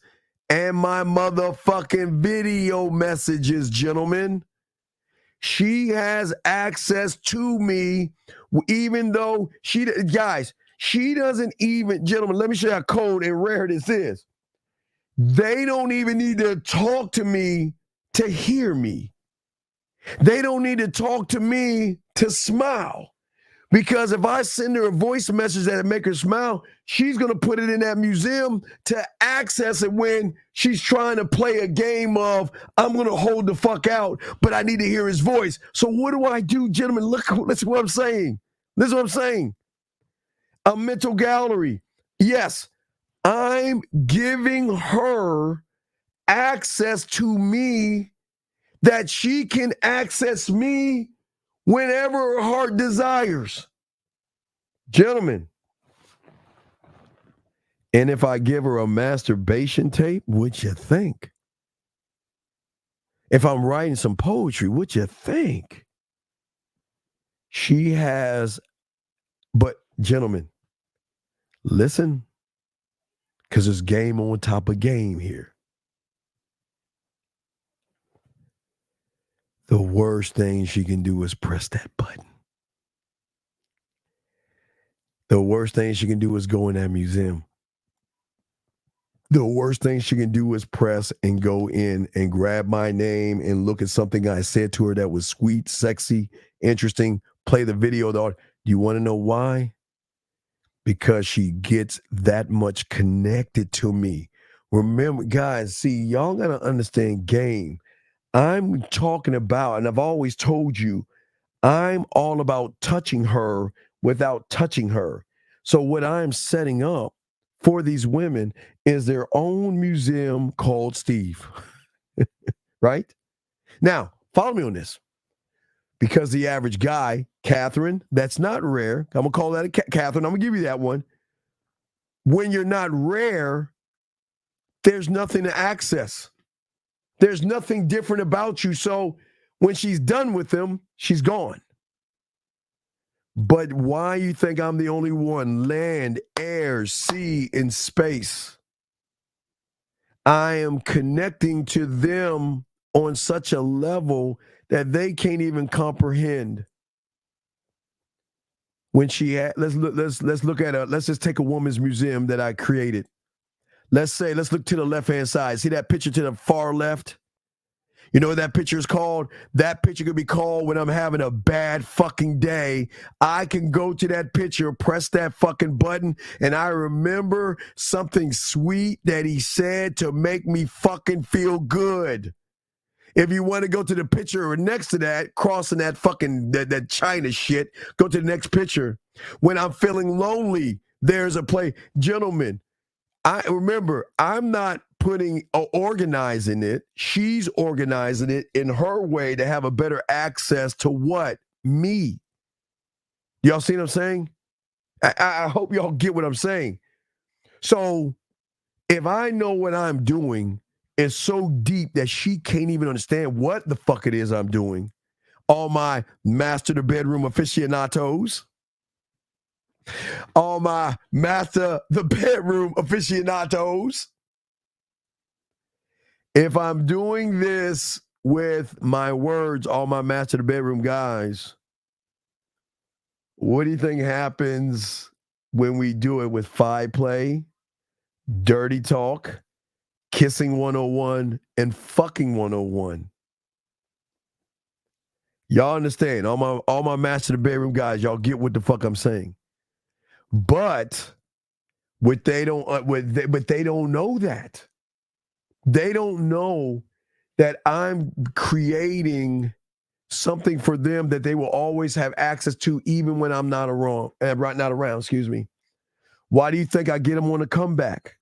and my motherfucking video messages, gentlemen. She has access to me, even though she doesn't even, gentlemen, let me show you how cold and rare this is. They don't even need to talk to me to hear me. They don't need to talk to me to smile. Because if I send her a voice message that make her smile, she's going to put it in that museum to access it when she's trying to play a game of, I'm going to hold the fuck out, but I need to hear his voice. So what do I do, gentlemen? Listen what I'm saying. Listen what I'm saying. A mental gallery. Yes, I'm giving her access to me that she can access me whenever her heart desires. Gentlemen, and if I give her a masturbation tape, what you think? If I'm writing some poetry, what you think? She has, but gentlemen, listen, because there's game on top of game here. The worst thing she can do is press that button. The worst thing she can do is go in that museum. The worst thing she can do is press and go in and grab my name and look at something I said to her that was sweet, sexy, interesting, play the video. Do you want to know why? Because she gets that much connected to me. Remember, guys, see, y'all got to understand game. I'm talking about, and I've always told you, I'm all about touching her without touching her. So what I'm setting up for these women is their own museum called Steve. Right? Now, follow me on this. Because the average guy, Catherine, that's not rare. I'm going to call that a Catherine. I'm going to give you that one. When you're not rare, there's nothing to access. There's nothing different about you. So when she's done with them, she's gone. But why you think I'm the only one? Land, air, sea, and space. I am connecting to them on such a level that they can't even comprehend. When she had, let's look at let's just take a woman's museum that I created. Let's look to the left-hand side. See that picture to the far left? You know what that picture is called? That picture could be called when I'm having a bad fucking day. I can go to that picture, press that fucking button, and I remember something sweet that he said to make me fucking feel good. If you want to go to the picture next to that, crossing that fucking that China shit, go to the next picture. When I'm feeling lonely, there's a play. Gentlemen, I remember I'm not organizing it. She's organizing it in her way to have a better access to what? Me. Y'all see what I'm saying? I hope y'all get what I'm saying. So If I know what I'm doing is so deep that she can't even understand what the fuck it is I'm doing, all my master the bedroom aficionados, all my master the bedroom aficionados, if I'm doing this with my words, all my master the bedroom guys, what do you think happens when we do it with five play, dirty talk, kissing 101, and fucking 101? Y'all understand? All my master the bedroom guys, y'all get what the fuck I'm saying. But they don't know that. They don't know that I'm creating something for them that they will always have access to, even when I'm not around. Excuse me. Why do you think I get them on a comeback?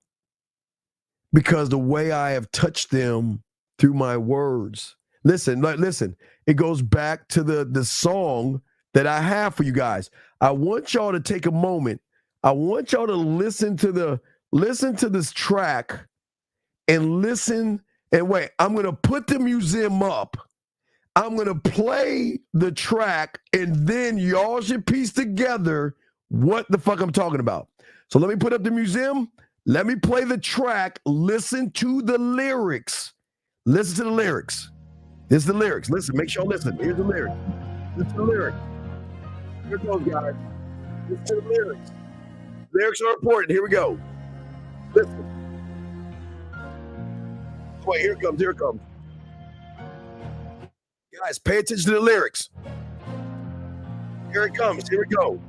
Because the way I have touched them through my words. Listen. It goes back to the song that I have for you guys. I want y'all to take a moment. I want y'all to listen to this track and listen. And wait, I'm going to put the museum up. I'm going to play the track, and then y'all should piece together what the fuck I'm talking about. So let me put up the museum. Let me play the track. Listen to the lyrics. Listen to the lyrics. This is the lyrics. Listen, make sure y'all listen. Here's the lyrics. Listen to the lyrics. Here it goes, guys. Listen to the lyrics. Lyrics are important. Here we go. Listen. Wait, here it comes. Here it comes. Guys, pay attention to the lyrics. Here it comes. Here we go.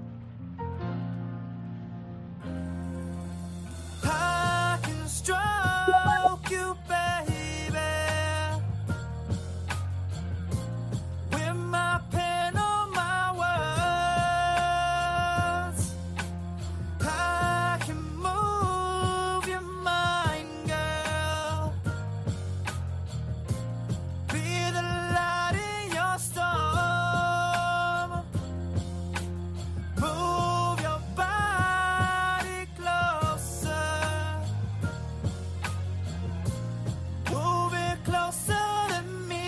I can stroke you, baby, with my pen on my words. I can move your mind, girl, be the light in your storm, move your body closer, move it closer to me.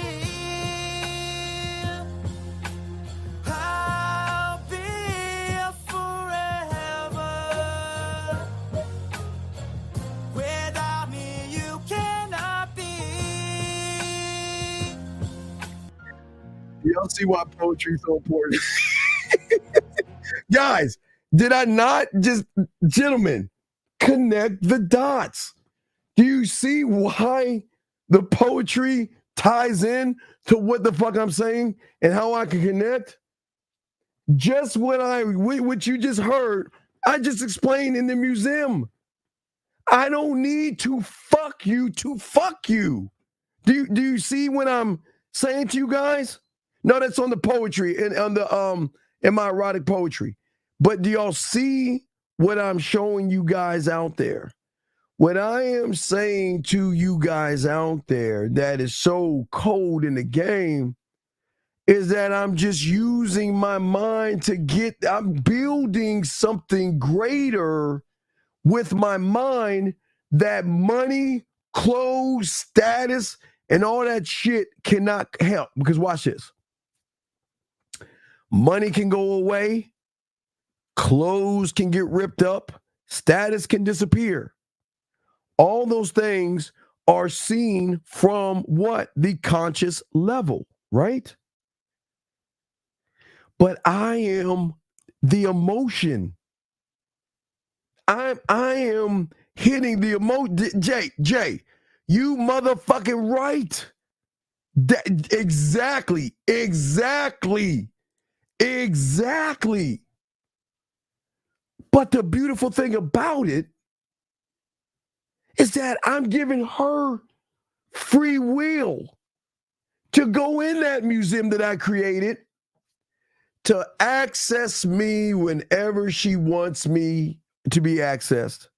I'll be here forever. Without me, you cannot be. Y'all see why poetry is so important? Guys, did I not just, gentlemen, connect the dots? Do you see why the poetry ties in to what the fuck I'm saying and how I can connect? Just what you just heard, I just explained in the museum. I don't need to fuck you to fuck you. Do you see what I'm saying to you guys? No, that's on the poetry and on the in my erotic poetry. But do y'all see what I'm showing you guys out there? What I am saying to you guys out there that is so cold in the game is that I'm just using my mind I'm building something greater with my mind that money, clothes, status, and all that shit cannot help. Because watch this. Money can go away. Clothes can get ripped up. Status can disappear. All those things are seen from what? The conscious level, right? But I am the emotion. I am hitting the emotion. Jay, you motherfucking right. Exactly. But the beautiful thing about it is that I'm giving her free will to go in that museum that I created, to access me whenever she wants me to be accessed.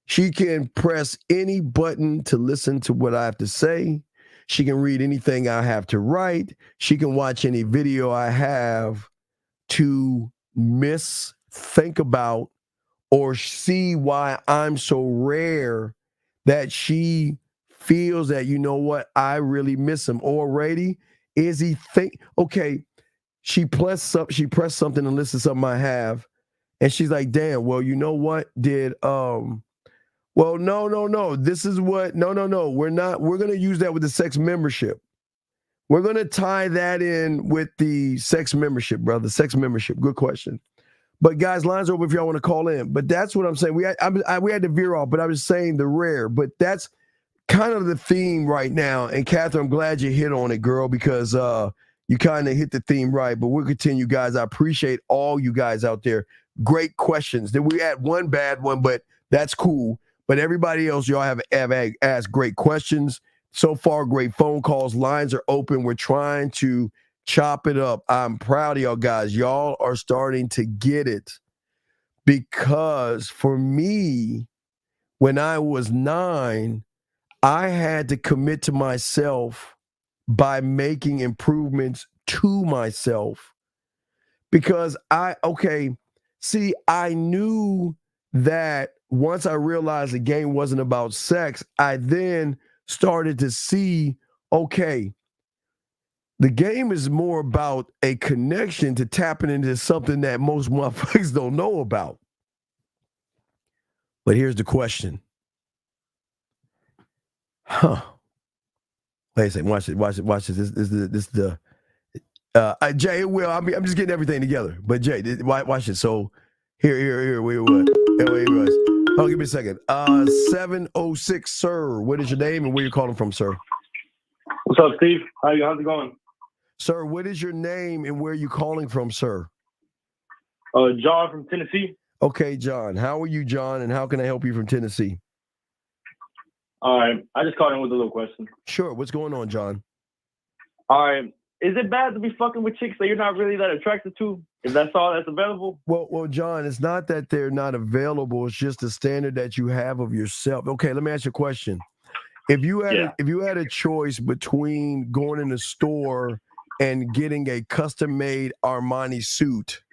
She can press any button to listen to what I have to say. She can read anything I have to write. She can watch any video I have to think about or see why I'm so rare that she feels that, you know what, I really miss him already? Is he okay, she pressed something and listed something I have, and she's like, damn, well, you know what, well, no, this is what, no, we're going to use that with the sex membership. We're going to tie that in with the sex membership, brother, sex membership. Good question. But guys, lines are open if y'all want to call in. But that's what I'm saying. We had to veer off, but I was saying the rare. But that's kind of the theme right now. And Catherine, I'm glad you hit on it, girl, because you kind of hit the theme right. But we'll continue, guys. I appreciate all you guys out there. Great questions. Then we had one bad one, but that's cool. But everybody else, y'all have asked great questions. So far, great phone calls. Lines are open. We're trying to chop it up. I'm proud of y'all guys. Y'all are starting to get it, because for me, when I was 9, I had to commit to myself by making improvements to myself, because I knew that once I realized the game wasn't about sex, I then started to see, okay, the game is more about a connection to tapping into something that most motherfuckers don't know about. But here's the question. Wait a second. Watch it. This is the Jay, I'm just getting everything together. But Jay, watch it. So here, wait, what? Wait, oh, give me a second. 706, sir. What is your name and where you calling from, sir? What's up, Steve? How's it going? Sir, what is your name and where are you calling from, sir? John from Tennessee. Okay, John. How are you, John, and how can I help you from Tennessee? All right. I just called in with a little question. Sure. What's going on, John? All right. Is it bad to be fucking with chicks that you're not really that attracted to, if that's all that's available? Well, John, it's not that they're not available. It's just the standard that you have of yourself. Okay, let me ask you a question. If you had a choice between going in the store and getting a custom-made Armani suit,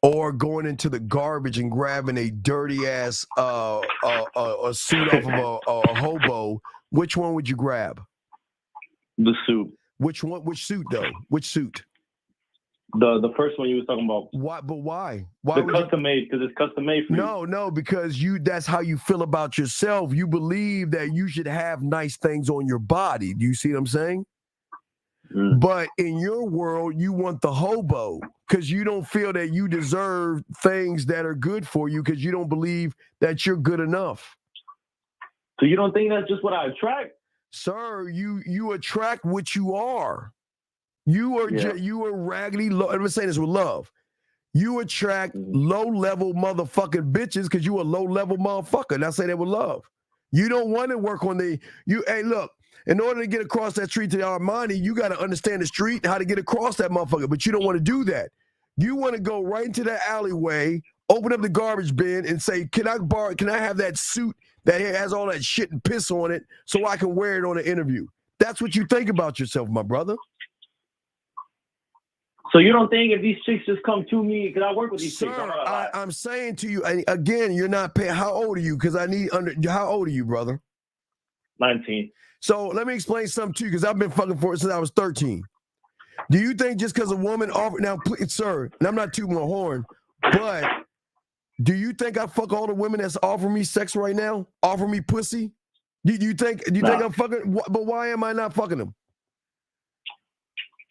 or going into the garbage and grabbing a dirty-ass a suit off of a hobo, which one would you grab? The suit. Which one? Which suit, though? Which suit? The first one you was talking about. Why? But why? The custom-made, because it's custom-made for you. No, because that's how you feel about yourself. You believe that you should have nice things on your body. Do you see what I'm saying? But in your world, you want the hobo because you don't feel that you deserve things that are good for you because you don't believe that you're good enough. So you don't think that's just what I attract? Sir, you attract what you are. You are you are raggedy low. I'm saying this with love. You attract low-level motherfucking bitches because you a low-level motherfucker. And I say that with love. You don't want to work on hey, look. In order to get across that street to the Armani, you got to understand the street, how to get across that motherfucker. But you don't want to do that. You want to go right into that alleyway, open up the garbage bin, and say, can I have that suit that has all that shit and piss on it so I can wear it on an interview? That's what you think about yourself, my brother. So you don't think if these chicks just come to me, because I work with these chicks? I'm saying to you, again, you're not paying. How old are you? Because how old are you, brother? 19. So let me explain something to you, because I've been fucking for it since I was 13. Do you think just because a woman offered, now, please, sir, and I'm not tooting my horn, but do you think I fuck all the women that's offering me sex right now, offer me pussy? Do you think I'm fucking? But why am I not fucking them?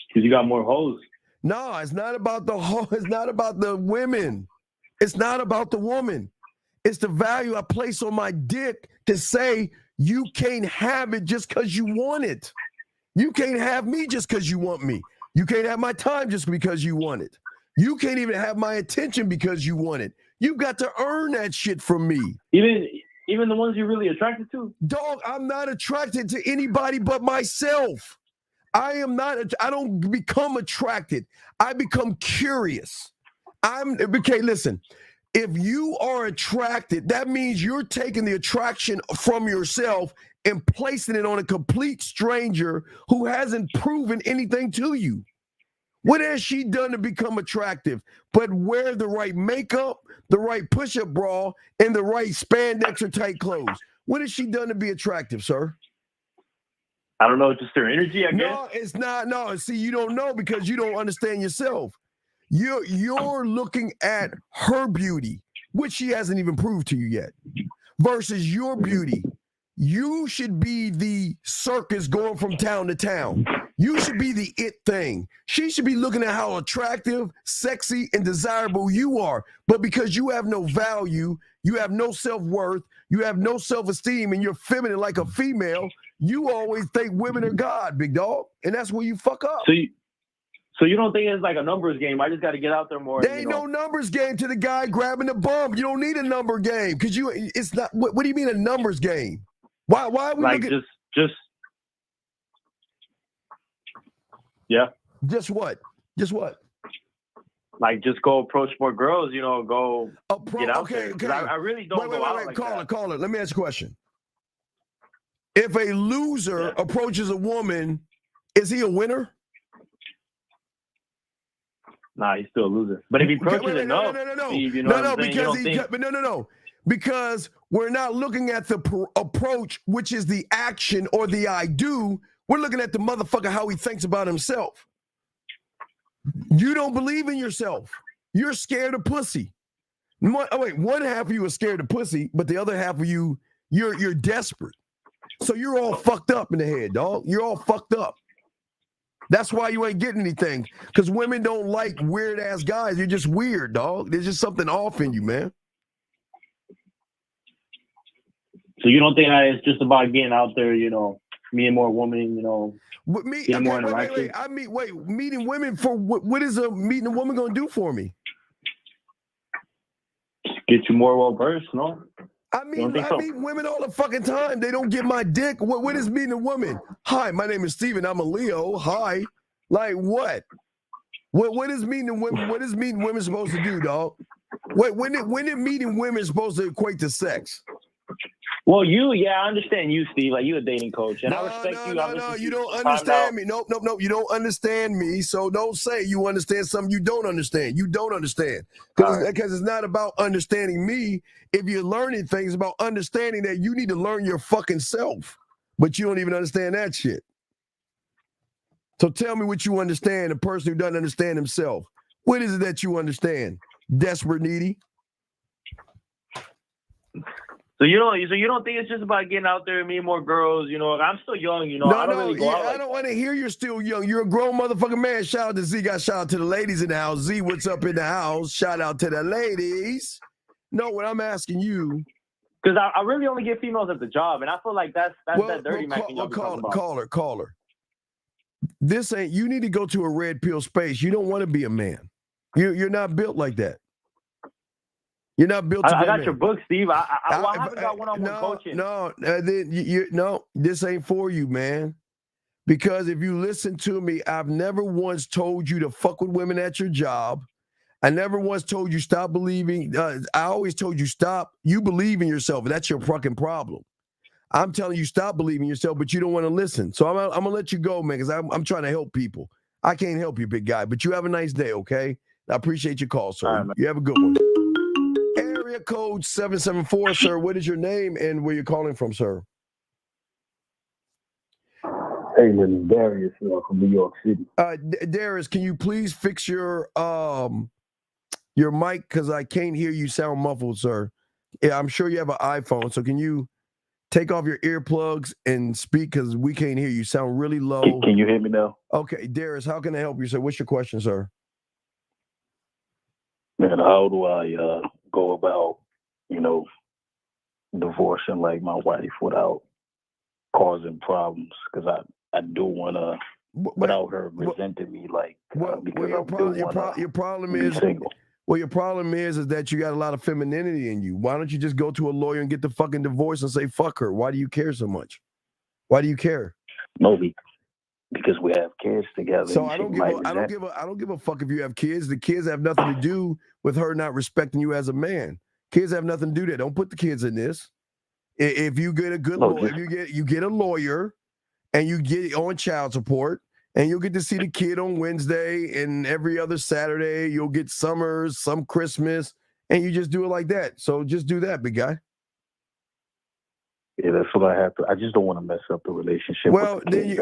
Because you got more hoes. No, it's not about the hoe. It's not about the women. It's not about the woman. It's the value I place on my dick to say you can't have it just because you want it. You can't have me just because you want me. You can't have my time just because you want it. You can't even have my attention because you want it. You've got to earn that shit from me. Even the ones you're really attracted to? Dog, I'm not attracted to anybody but myself. I don't become attracted. I become curious. Okay, listen. If you are attracted, that means you're taking the attraction from yourself and placing it on a complete stranger who hasn't proven anything to you. What has she done to become attractive? But wear the right makeup, the right push-up bra, and the right spandex or tight clothes. What has she done to be attractive, sir? I don't know, just her energy, I guess. No, it's not. No, see, you don't know because you don't understand yourself. You're looking at her beauty, which she hasn't even proved to you yet, versus your beauty. You should be the circus going from town to town. You should be the it thing. She should be looking at how attractive, sexy, and desirable you are. But because you have no value, you have no self-worth, you have no self-esteem, and you're feminine like a female, you always think women are God, big dog. And that's where you fuck up. So you don't think it's like a numbers game? I just got to get out there more. There ain't no numbers game to the guy grabbing the bump. You don't need a number game because it's not. What do you mean a numbers game? Why are we like looking? Just yeah. Just what? Just what? Like just go approach more girls. Go get out there. Okay. I really don't go out like that. Call it. Let me ask you a question. If a loser approaches a woman, is he a winner? Nah, he's still a loser. But if he approaches it, no. Steve, because we're not looking at the approach, which is the action or the I do. We're looking at the motherfucker, how he thinks about himself. You don't believe in yourself. You're scared of pussy. One half of you is scared of pussy, but the other half of you, you're desperate. So you're all fucked up in the head, dog. You're all fucked up. That's why you ain't getting anything. Because women don't like weird-ass guys. You're just weird, dog. There's just something off in you, man. So you don't think that it's just about getting out there, meeting more women, getting more interaction? Meeting women for what is meeting a woman going to do for me? Get you more well-versed, no? I meet women all the fucking time. They don't get my dick. What is meeting a woman? Hi, my name is Steven. I'm a Leo. Hi. Like what? What is meeting women? What is meeting women supposed to do, dog? When did meeting women supposed to equate to sex? Well, I understand you, Steve. Like, you're a dating coach, and I respect you. No, you don't understand me. Nope. You don't understand me. So don't say you understand something you don't understand. You don't understand. Because it's not about understanding me. If you're learning things, about understanding that you need to learn your fucking self. But you don't even understand that shit. So tell me what you understand, a person who doesn't understand himself. What is it that you understand? Desperate, needy? So you don't think it's just about getting out there and meeting more girls? I'm still young. I don't really go out. I don't want to hear you're still young. You're a grown motherfucking man. Shout out to Z. Shout out to the ladies in the house. Z, what's up in the house? Shout out to the ladies. No, what I'm asking you. Because I really only get females at the job, and I feel like that's that dirty macking y'all be talking about. Caller. This ain't. You need to go to a red pill space. You don't want to be a man. You're not built like that. You're not built to be I got your book, Steve. I haven't got one-on-one coaching. No, this ain't for you, man. Because if you listen to me, I've never once told you to fuck with women at your job. I never once told you stop believing. I always told you stop. You believe in yourself. That's your fucking problem. I'm telling you stop believing in yourself, but you don't want to listen. So I'm going to let you go, man, because I'm trying to help people. I can't help you, big guy, but you have a nice day, okay? I appreciate your call, sir. Right, you have a good one. Area code 774, sir. What is your name and where you're calling from, sir? Hey, this is Darius from New York City. Darius, can you please fix your mic because I can't hear you. Sound muffled, sir. Yeah, I'm sure you have an iPhone, so can you take off your earplugs and speak because we can't hear you. Sound really low. Can you hear me now? Okay, Darius, how can I help you, sir? What's your question, sir? Man, how do I go about, divorcing like my wife without causing problems? Because I do want to, without her resenting me, because your problem is single. Well, your problem is that you got a lot of femininity in you. Why don't you just go to a lawyer and get the fucking divorce and say fuck her? Why do you care so much? Why do you care? No, because we have kids together. So I don't give a fuck if you have kids. The kids have nothing to do with her not respecting you as a man. Kids have nothing to do with that. Don't put the kids in this. If you get a good lawyer, you get a lawyer, and you get on child support, And you'll get to see the kid on Wednesday, and every other Saturday you'll get summers, some Christmas, and you just do it like that. So just do that, big guy. Yeah, that's what I have to. I just don't want to mess up the relationship. Well, with the then kid.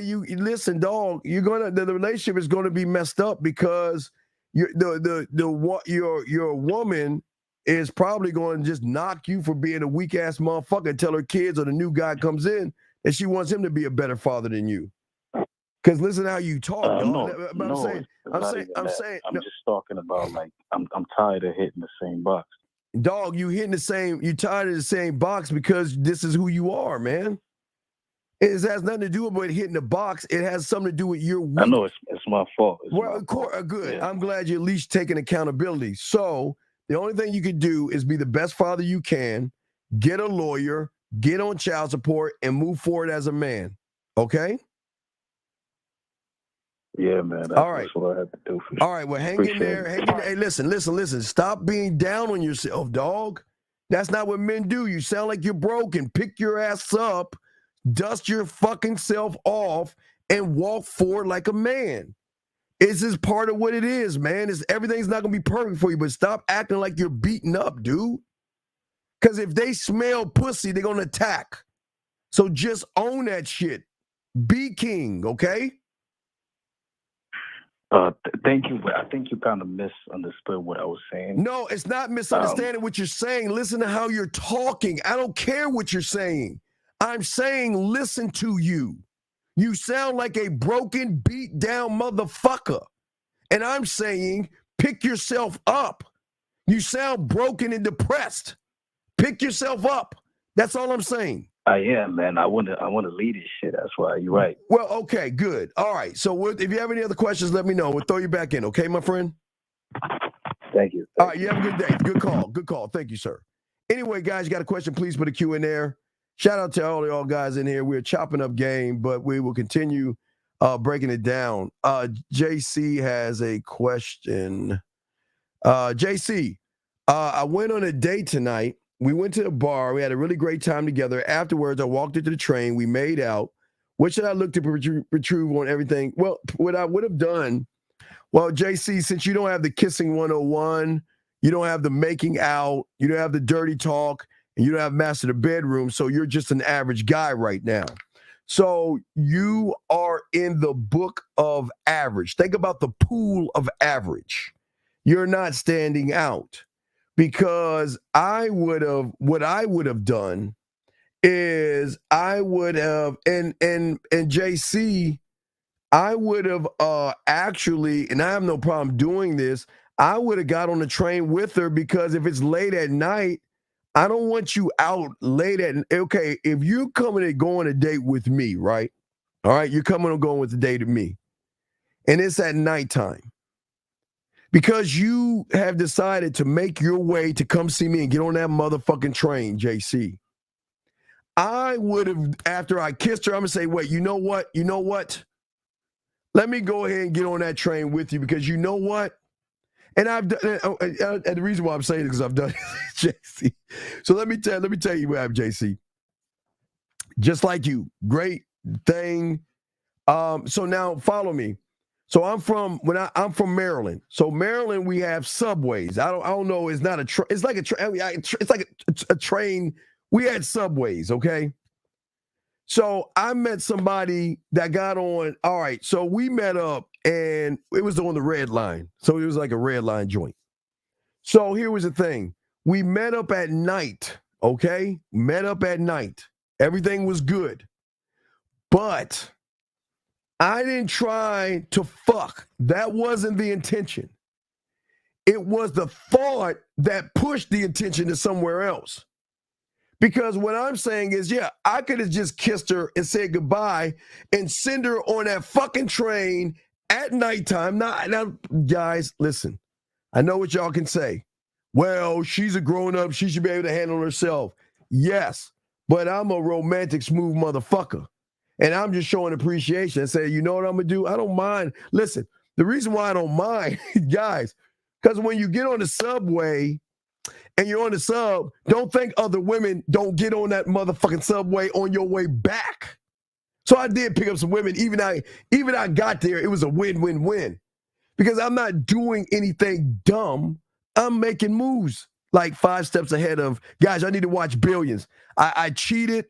you, you listen, dog. You're gonna the relationship is gonna be messed up because your woman is probably going to just knock you for being a weak ass motherfucker and tell her kids or the new guy comes in that she wants him to be a better father than you. Because listen how you talk, dog. I'm just talking about like I'm tired of hitting the same box. Dog, you tired of the same box because this is who you are, man. It has nothing to do with hitting the box. It has something to do with your weak. I know it's my fault. Good. Yeah. I'm glad you're at least taking accountability. So the only thing you can do is be the best father you can, get a lawyer, get on child support, and move forward as a man. Okay? Yeah, man. That's what I have to do. All right, well, hang in there. Hey, listen. Stop being down on yourself, dog. That's not what men do. You sound like you're broken. Pick your ass up, dust your fucking self off, and walk forward like a man. This is part of what it is, man. Everything's not going to be perfect for you, but stop acting like you're beaten up, dude. Because if they smell pussy, they're going to attack. So just own that shit. Be king, okay? Thank you. I think you kind of misunderstood what I was saying. No, it's not misunderstanding what you're saying. Listen to how you're talking. I don't care what you're saying. I'm saying listen to you. You sound like a broken, beat down motherfucker. And I'm saying pick yourself up. You sound broken and depressed. Pick yourself up. That's all I'm saying. I am, man. I want to lead this shit. That's why you're right. Well, okay, good. All right. So if you have any other questions, let me know. We'll throw you back in. Okay, my friend? Thank you. All right. You have a good day. Good call. Good call. Thank you, sir. Anyway, guys, you got a question, please put a Q in there. Shout out to all y'all guys in here. We're chopping up game, but we will continue breaking it down. JC has a question. JC, I went on a date tonight. We went to a bar. We had a really great time together. Afterwards, I walked into the train. We made out. What should I look to protrude on everything? Well, what I would have done, well, JC, since you don't have the kissing 101, you don't have the making out, you don't have the dirty talk, and you don't have master the bedroom, so you're just an average guy right now. So you are in the book of average. Think about the pool of average. You're not standing out. Because what I would have done is I would have, and JC, I would have actually, and I have no problem doing this, I would have got on the train with her because if it's late at night, I don't want you out late at, okay, if you're coming and going a date with me, right? All right, you're coming and going with the date with me, and it's at nighttime. Because you have decided to make your way to come see me and get on that motherfucking train, JC. I would have, after I kissed her, I'm going to say, wait, you know what? Let me go ahead and get on that train with you because you know what? And I've done, and the reason why I'm saying it is because I've done it, JC. So let me tell you what happened, JC. Just like you, great thing. So now follow me. So I'm from Maryland. So Maryland, we have subways. I don't know. It's not a train. It's like a train. It's like a train. We had subways. Okay. So I met somebody that got on. All right. So we met up, and it was on the red line. So it was like a red line joint. So here was the thing. We met up at night. Okay. Met up at night. Everything was good, but I didn't try to fuck. That wasn't the intention. It was the thought that pushed the attention to somewhere else. Because what I'm saying is, yeah, I could have just kissed her and said goodbye and send her on that fucking train at nighttime. Now, guys, listen, I know what y'all can say. Well, she's a grown-up. She should be able to handle herself. Yes, but I'm a romantic, smooth motherfucker. And I'm just showing appreciation and saying, you know what I'm going to do? I don't mind. Listen, the reason why I don't mind, guys, because when you get on the subway and you're on the sub, don't think other women don't get on that motherfucking subway on your way back. So I did pick up some women. Even I got there, it was a win-win-win. Because I'm not doing anything dumb. I'm making moves like 5 steps ahead of, guys, I need to watch Billions. I cheated.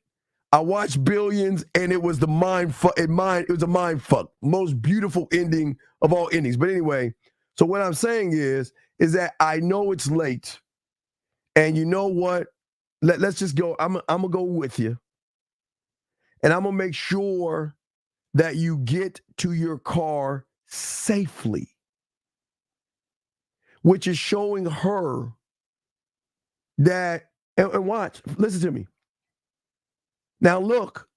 I watched Billions, and it was the mind fuck. It was a mind fuck. Most beautiful ending of all endings. But anyway, so what I'm saying is that I know it's late, and you know what? Let's just go. I'm gonna go with you, and I'm gonna make sure that you get to your car safely, which is showing her that. And watch, listen to me. Now look.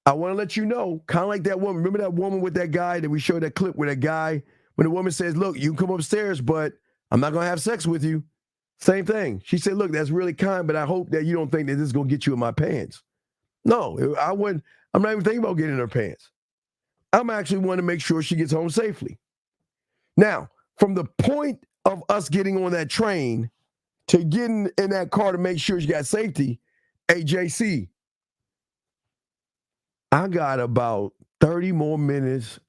I want to let you know, kind of like that woman. Remember that woman with that guy that we showed that clip where that guy, when the woman says, look, you can come upstairs, but I'm not going to have sex with you. Same thing. She said, look, that's really kind, but I hope that you don't think that this is going to get you in my pants. No, I wouldn't. I'm not even thinking about getting in her pants. I'm actually want to make sure she gets home safely. Now, from the point of us getting on that train to getting in that car to make sure she got safety, AJC, I got about 30 more minutes.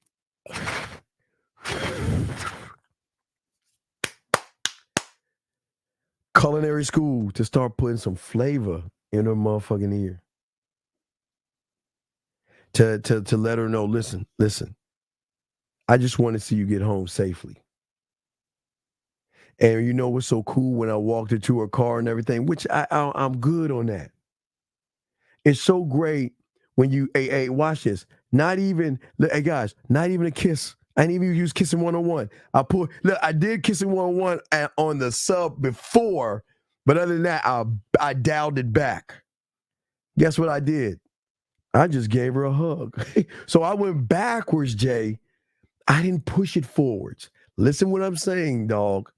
Culinary school to start putting some flavor in her motherfucking ear. To let her know, listen. I just want to see you get home safely. And you know what's so cool when I walked into her car and everything, which I'm good on that. It's so great when you, hey, watch this. Not even, hey guys, not even a kiss. I didn't even use Kissing 101. I did Kissing 101 on the sub before, but other than that, I dialed it back. Guess what I did? I just gave her a hug. So I went backwards, Jay. I didn't push it forwards. Listen what I'm saying, dog.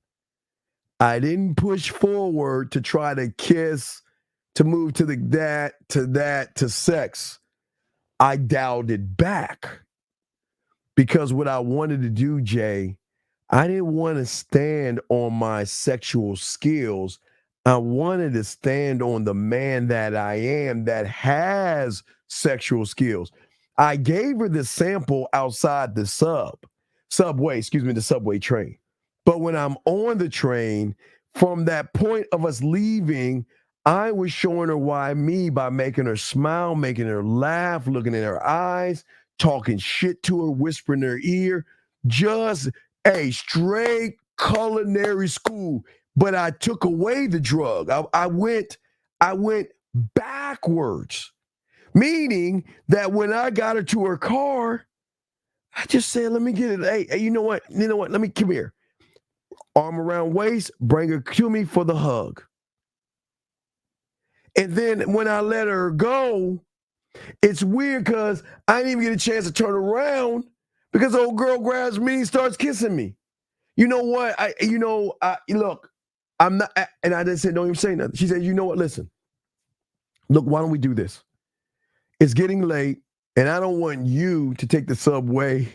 I didn't push forward to try to kiss, to move to to sex. I dialed it back because what I wanted to do, Jay, I didn't want to stand on my sexual skills. I wanted to stand on the man that I am that has sexual skills. I gave her the sample outside the subway train. But when I'm on the train, from that point of us leaving, I was showing her why me by making her smile, making her laugh, looking in her eyes, talking shit to her, whispering in her ear. Just a straight culinary school. But I took away the drug. I went backwards, meaning that when I got her to her car, I just said, let me get it. Hey, you know what? Let me come here. Arm around waist, bring her to me for the hug. And then when I let her go, it's weird because I didn't even get a chance to turn around because the old girl grabs me and starts kissing me. You know what? Look, I'm not, and I didn't say, don't even say nothing. She said, you know what? Listen, look, why don't we do this? It's getting late, and I don't want you to take the subway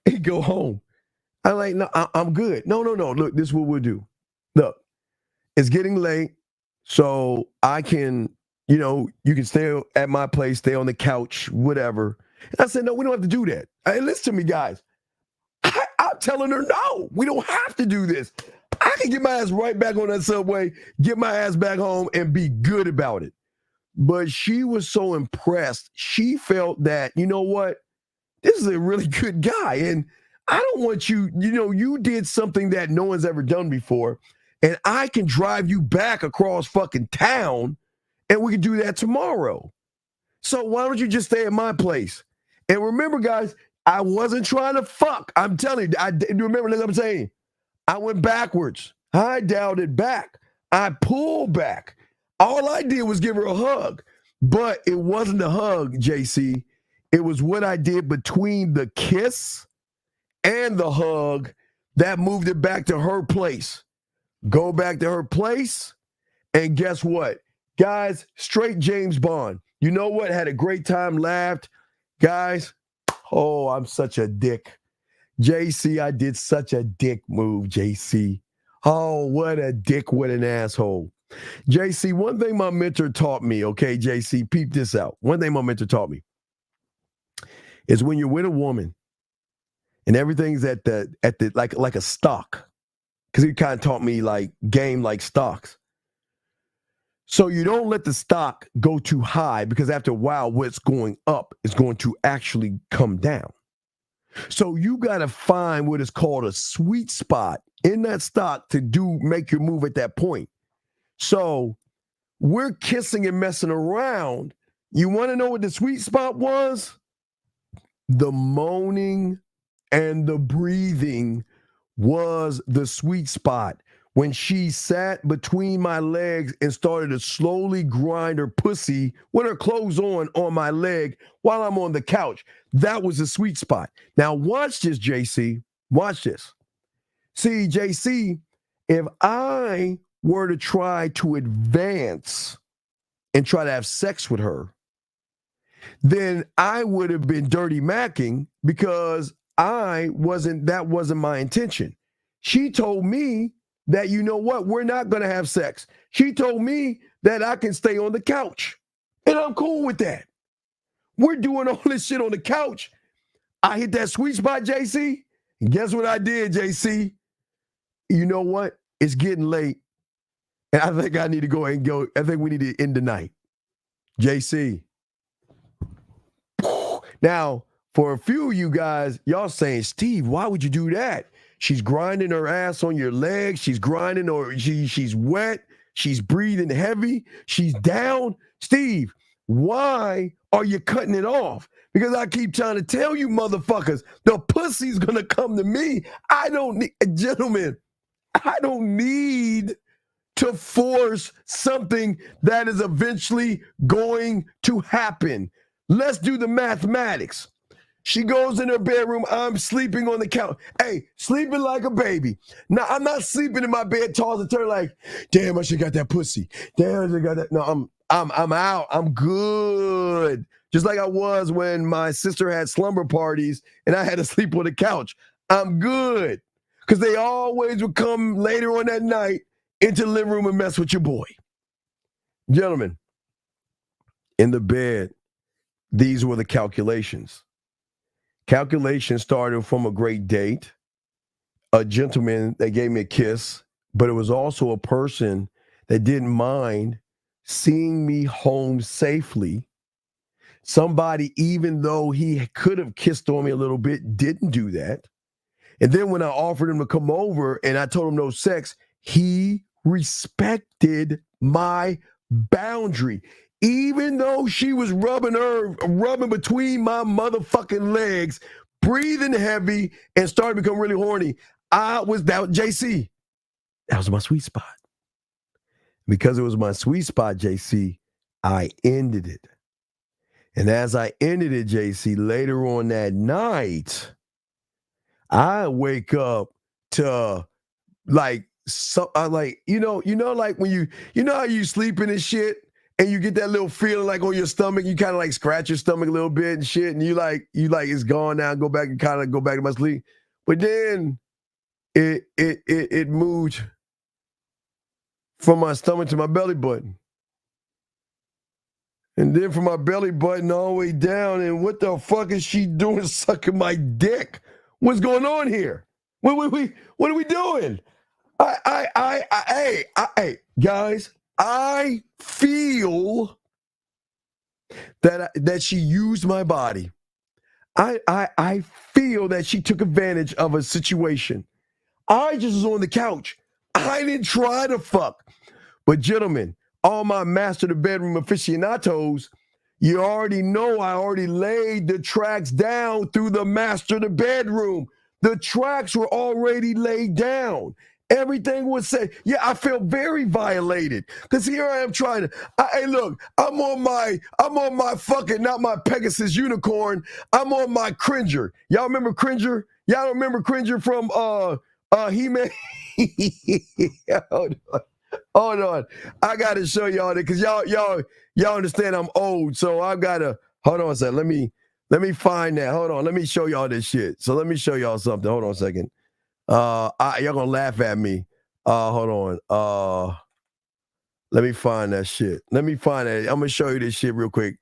and go home. I'm like, no, I'm good. No. Look, this is what we'll do. Look, it's getting late, so I can, you can stay at my place, stay on the couch, whatever. And I said, no, we don't have to do that. Hey, listen to me, guys. I'm telling her, no, we don't have to do this. I can get my ass right back on that subway, get my ass back home, and be good about it. But she was so impressed. She felt that, you know what? This is a really good guy. And I don't want you, you did something that no one's ever done before. And I can drive you back across fucking town and we can do that tomorrow. So why don't you just stay at my place? And remember, guys, I wasn't trying to fuck. I'm telling you, I remember what I'm saying. I went backwards. I dialed it back. I pulled back. All I did was give her a hug. But it wasn't a hug, JC. It was what I did between the kiss and the hug that moved it back to her place. Go back to her place, and guess what? Guys, straight James Bond. You know what? Had a great time, laughed. Guys, oh, I'm such a dick. JC, I did such a dick move, JC. Oh, what a dick, what an asshole. JC, one thing my mentor taught me, okay, JC, peep this out. One thing my mentor taught me. is when you're with a woman and everything's at the like a stock. Because he kind of taught me like game like stocks. So you don't let the stock go too high, because after a while, what's going up is going to actually come down. So you got to find what is called a sweet spot in that stock to make your move at that point. So we're kissing and messing around. You want to know what the sweet spot was? The moaning and the breathing was the sweet spot. When she sat between my legs and started to slowly grind her pussy with her clothes on my leg while I'm on the couch. That was the sweet spot. Now watch this, JC. Watch this. See, JC, if I were to try to advance and try to have sex with her, then I would have been dirty macking, because that wasn't my intention. She told me that, you know what, we're not going to have sex. She told me that I can stay on the couch, and I'm cool with that. We're doing all this shit on the couch. I hit that sweet spot, JC, and guess what I did, JC? You know what? It's getting late, and I think I need to go and go. I think we need to end the night. JC. Now, for a few of you guys, y'all saying, Steve, why would you do that? She's grinding her ass on your legs. She's grinding, or she's wet. She's breathing heavy. She's down. Steve, why are you cutting it off? Because I keep trying to tell you motherfuckers, the pussy's going to come to me. Gentlemen, I don't need to force something that is eventually going to happen. Let's do the mathematics. She goes in her bedroom. I'm sleeping on the couch. Hey, sleeping like a baby. Now, I'm not sleeping in my bed, toss and turn like, damn, I should got that pussy. Damn, I should got that. No, I'm out. I'm good. Just like I was when my sister had slumber parties and I had to sleep on the couch. I'm good. Because they always would come later on that night into the living room and mess with your boy. Gentlemen, in the bed, these were the calculations. Calculations started from a great date, a gentleman that gave me a kiss, but it was also a person that didn't mind seeing me home safely. Somebody, even though he could have kissed on me a little bit, didn't do that. And then when I offered him to come over and I told him no sex, he respected my boundary. Even though she was rubbing between my motherfucking legs, breathing heavy, and started to become really horny, JC. That was my sweet spot. Because it was my sweet spot, JC, I ended it. And as I ended it, JC, later on that night, I wake up to like when you know how you sleeping and shit, and you get that little feeling like on your stomach, you kind of like scratch your stomach a little bit and shit, and you like it's gone now, go back to my sleep. But then it moved from my stomach to my belly button. And then from my belly button all the way down, and what the fuck is she doing sucking my dick? What's going on here? What are we doing? Hey, guys, I feel that she used my body. I feel that she took advantage of a situation. I just was on the couch. I didn't try to fuck. But gentlemen, all my master the bedroom aficionados, you already know I already laid the tracks down through the master the bedroom. The tracks were already laid down. Everything was said. Yeah, I felt very violated because here I am trying to. Hey, look, I'm on my fucking, not my Pegasus unicorn. I'm on my Cringer. Y'all remember Cringer? Y'all remember Cringer from He-Man? Hold on. I gotta show y'all that because y'all understand I'm old, so I gotta hold on a second. Let me find that. Hold on. Let me show y'all this shit. So let me show y'all something. Hold on a second. Y'all gonna laugh at me. Hold on. Let me find that shit. Let me find that. I'm gonna show you this shit real quick.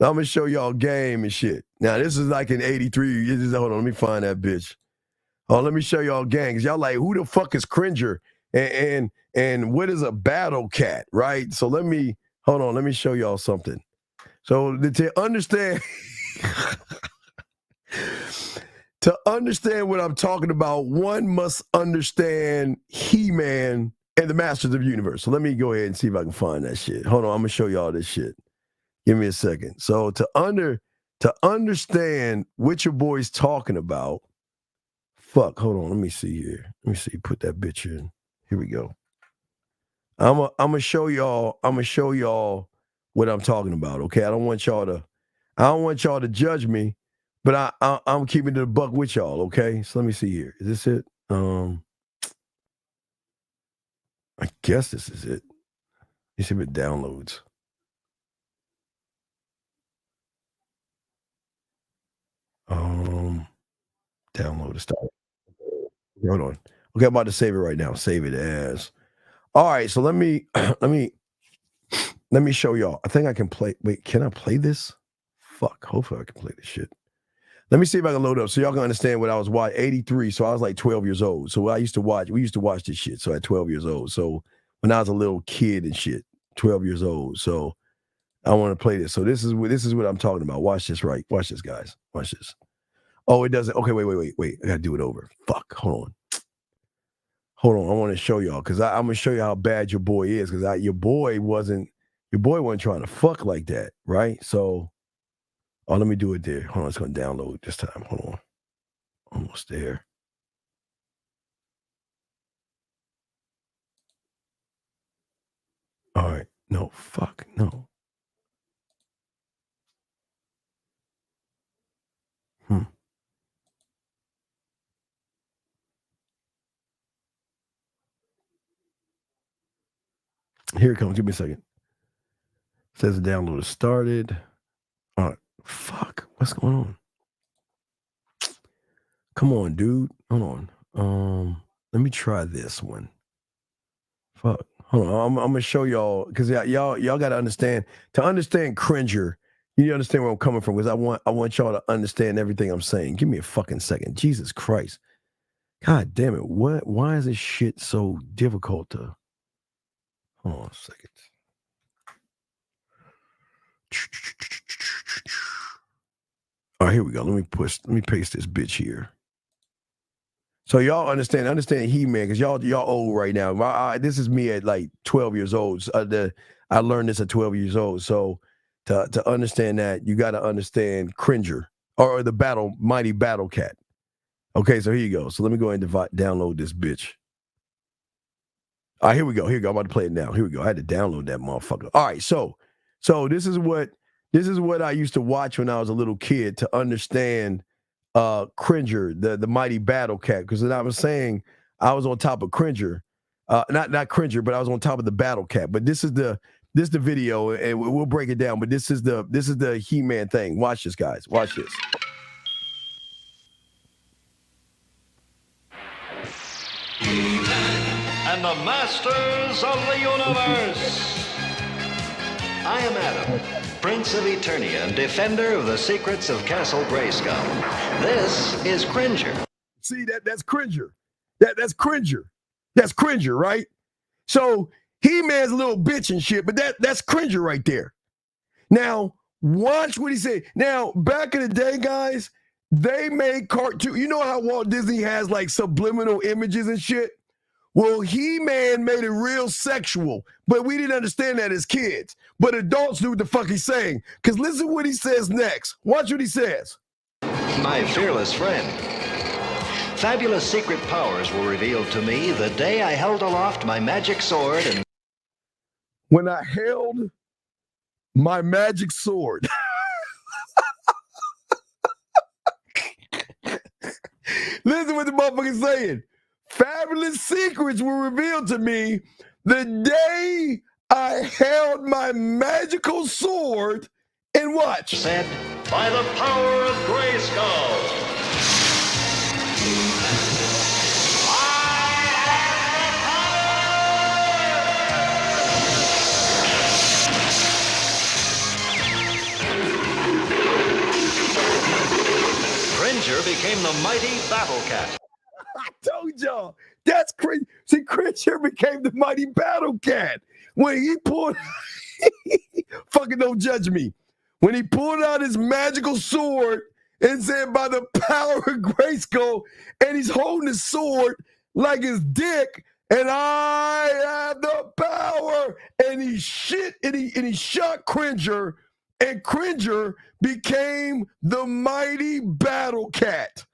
I'm going to show y'all game and shit. Now, this is like in 83. Hold on, let me find that bitch. Oh, let me show y'all gangs. Y'all like, who the fuck is Cringer? And what is a battle cat, right? So let me show y'all something. So to understand to understand what I'm talking about, one must understand He-Man and the Masters of the Universe. So let me go ahead and see if I can find that shit. Hold on, I'm gonna show y'all this shit. Give me a second. So to understand what your boy's talking about, fuck, hold on, let me see here. Let me see, put that bitch in. Here we go. I'm gonna show y'all what I'm talking about, okay? I don't want y'all to judge me, but I'm keeping it a buck with y'all, okay? So let me see here. Is this it? I guess this is it. Let's see if it downloads. Download to start. Hold on. Okay, I'm about to save it right now. Save it as. All right, so let me show y'all. I think I can play. Wait, can I play this? Fuck. Hopefully I can play this shit. Let me see if I can load up so y'all can understand what I was watching. 83, so I was like 12 years old. So we used to watch this shit. So at 12 years old. So when I was a little kid and shit, 12 years old. So I want to play this. So this is what I'm talking about. Watch this, right? Watch this, guys. Watch this. Oh, it doesn't. Okay, wait. I gotta do it over. Fuck. Hold on. I want to show y'all because I'm gonna show you how bad your boy is because your boy wasn't trying to fuck like that, right? So, let me do it there. Hold on, it's gonna download this time. Hold on, almost there. All right, no, fuck, no. Here it comes. Give me a second. It says the download is started. All right, fuck, what's going on? Come on, dude. Hold on. Let me try this one. Fuck. Hold on. I'm gonna show y'all because y'all got to understand. To understand Cringer, you understand where I'm coming from because I want y'all to understand everything I'm saying. Give me a fucking second. Jesus Christ. God damn it. Why is this shit so difficult to? Hold on a second. All right, here we go. Let me paste this bitch here. So y'all understand He-Man because y'all old right now. This is me at like 12 years old. I learned this at 12 years old. So to understand that, you got to understand Cringer or the mighty battle cat. Okay, so here you go. So let me go ahead and download this bitch. All right, here we go. I'm about to play it now. Here we go. I had to download that motherfucker. All right, so this is what I used to watch when I was a little kid to understand Cringer, the mighty battle cat, because I was saying I was on top of Cringer, not Cringer, but I was on top of the battle cat. But this is the video, and we'll break it down. But this is the He-Man thing. Watch this, guys. Watch this. And the masters of the universe. I am Adam, Prince of Eternia and defender of the secrets of Castle Grayskull. This is Cringer. See, that's Cringer. That's Cringer. That's Cringer, right? So He-Man's a little bitch and shit, but that's Cringer right there. Now, watch what he said. Now, back in the day, guys, they made cartoon. You know how Walt Disney has like subliminal images and shit? Well, He-Man made it real sexual, but we didn't understand that as kids. But adults knew what the fuck he's saying. Because listen what he says next. Watch what he says. My fearless friend. Fabulous secret powers were revealed to me the day I held aloft my magic sword and... When I held my magic sword. Listen what the motherfucker's saying. Fabulous secrets were revealed to me the day I held my magical sword and watch. Said, by the power of Grayskull. became the mighty Battle Cat. I told y'all. That's crazy. See, Cringer became the mighty Battle Cat. When he pulled, fucking don't judge me. When he pulled out his magical sword and said, by the power of Grayskull, and he's holding his sword like his dick, and I have the power. And he shot Cringer, and Cringer became the mighty Battle Cat.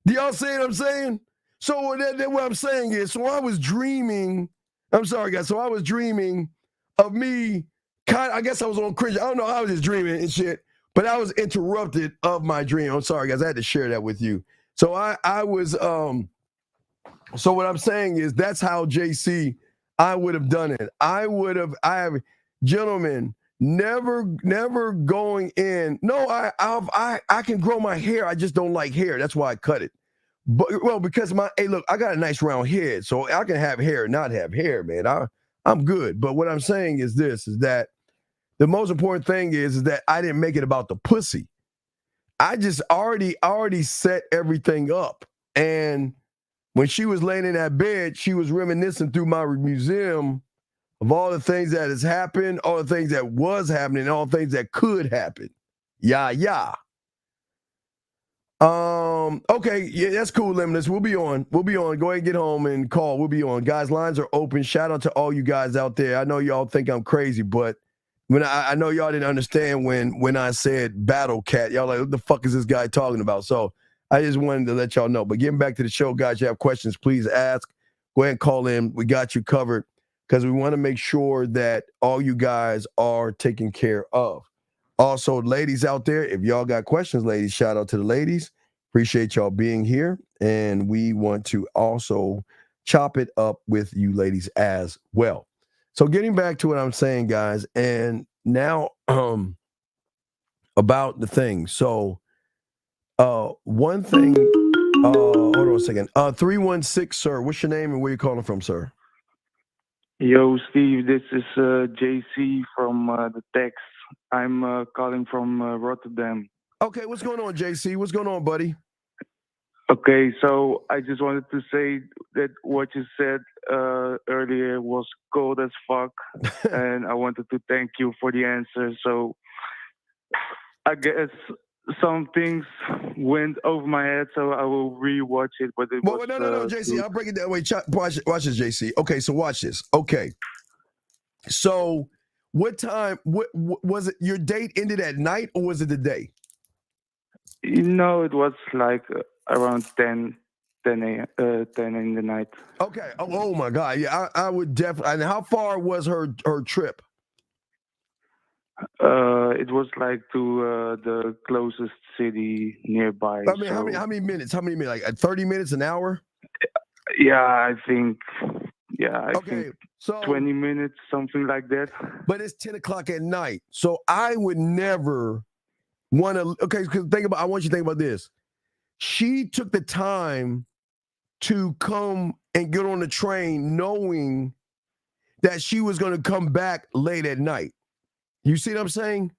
Do y'all see what I'm saying? So what I'm saying is, so I was dreaming. I'm sorry, guys. So I was dreaming of me. I guess I was on Cringer. I don't know. I was just dreaming and shit, but I was interrupted of my dream. I'm sorry, guys. I had to share that with you. So I was. So what I'm saying is, that's how JC I would have done it. I have, gentlemen, never going in. No, I can grow my hair. I just don't like hair. That's why I cut it. But because look, I got a nice round head, so I can have hair, not have hair, man. I'm good. But what I'm saying is this: is that the most important thing is that I didn't make it about the pussy. I just already set everything up, and when she was laying in that bed, she was reminiscing through my museum of all the things that has happened, all the things that was happening, all the things that could happen. Yeah. Okay, yeah, that's cool, Limitless. We'll be on. Go ahead and get home and call. We'll be on. Guys, lines are open. Shout out to all you guys out there. I know y'all think I'm crazy, but when I know y'all didn't understand when I said Battle Cat, y'all like, what the fuck is this guy talking about? So I just wanted to let y'all know. But getting back to the show, guys, you have questions, please ask. Go ahead and call in. We got you covered because we want to make sure that all you guys are taken care of. Also, ladies out there, if y'all got questions, ladies, shout out to the ladies. Appreciate y'all being here. And we want to also chop it up with you ladies as well. So getting back to what I'm saying, guys, and now about the thing. So one thing, hold on a second. 316, sir. What's your name and where you calling from, sir? Yo, Steve, this is JC from the text. I'm calling from Rotterdam. Okay, what's going on, JC? What's going on, buddy? Okay, so I just wanted to say that what you said earlier was cold as fuck, and I wanted to thank you for the answer. So I guess some things went over my head, so I will rewatch it. But it was no, JC, I'll break it down. Wait, watch this, JC. Okay, so watch this. Okay, so what time? What was it? Your date ended at night, or was it the day? No, it was like around 10 in the night. Okay. Oh my God. Yeah, I would definitely. And how far was her trip? It was like to the closest city nearby. I mean, so. How many minutes? How many minutes? Like 30 minutes, an hour? Yeah, I think. Yeah, I think so 20 minutes, something like that. But it's 10 o'clock at night, so I would never want to. Okay, because I want you to think about this. She took the time to come and get on the train knowing that she was going to come back late at night. You see what I'm saying?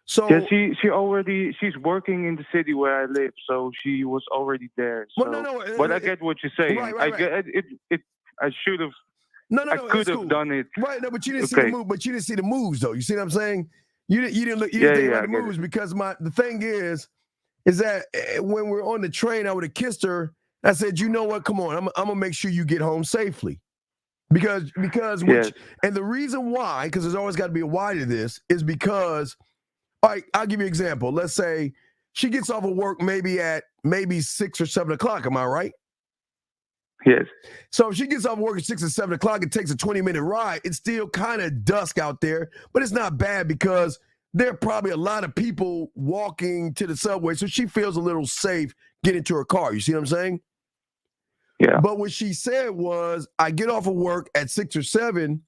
So yeah, she's working in the city where I live, so she was already there. So. Well, no, but I get what you're saying. Right. I get it. I should have. No, I could have done it. Right, no, but you didn't see the move. But you didn't see the moves, though. You see what I'm saying? You didn't think about the moves because the thing is that when we're on the train, I would have kissed her. I said, you know what? Come on, I'm gonna make sure you get home safely. Because and the reason why, because there's always got to be a why to this, is because, all right, I'll give you an example. Let's say she gets off of work maybe at 6 or 7 o'clock. Am I right? Yes. So if she gets off work at 6 or 7 o'clock, it takes a 20-minute ride. It's still kind of dusk out there, but it's not bad because there are probably a lot of people walking to the subway, so she feels a little safe getting to her car. You see what I'm saying? Yeah. But what she said was, I get off of work at 6 or 7,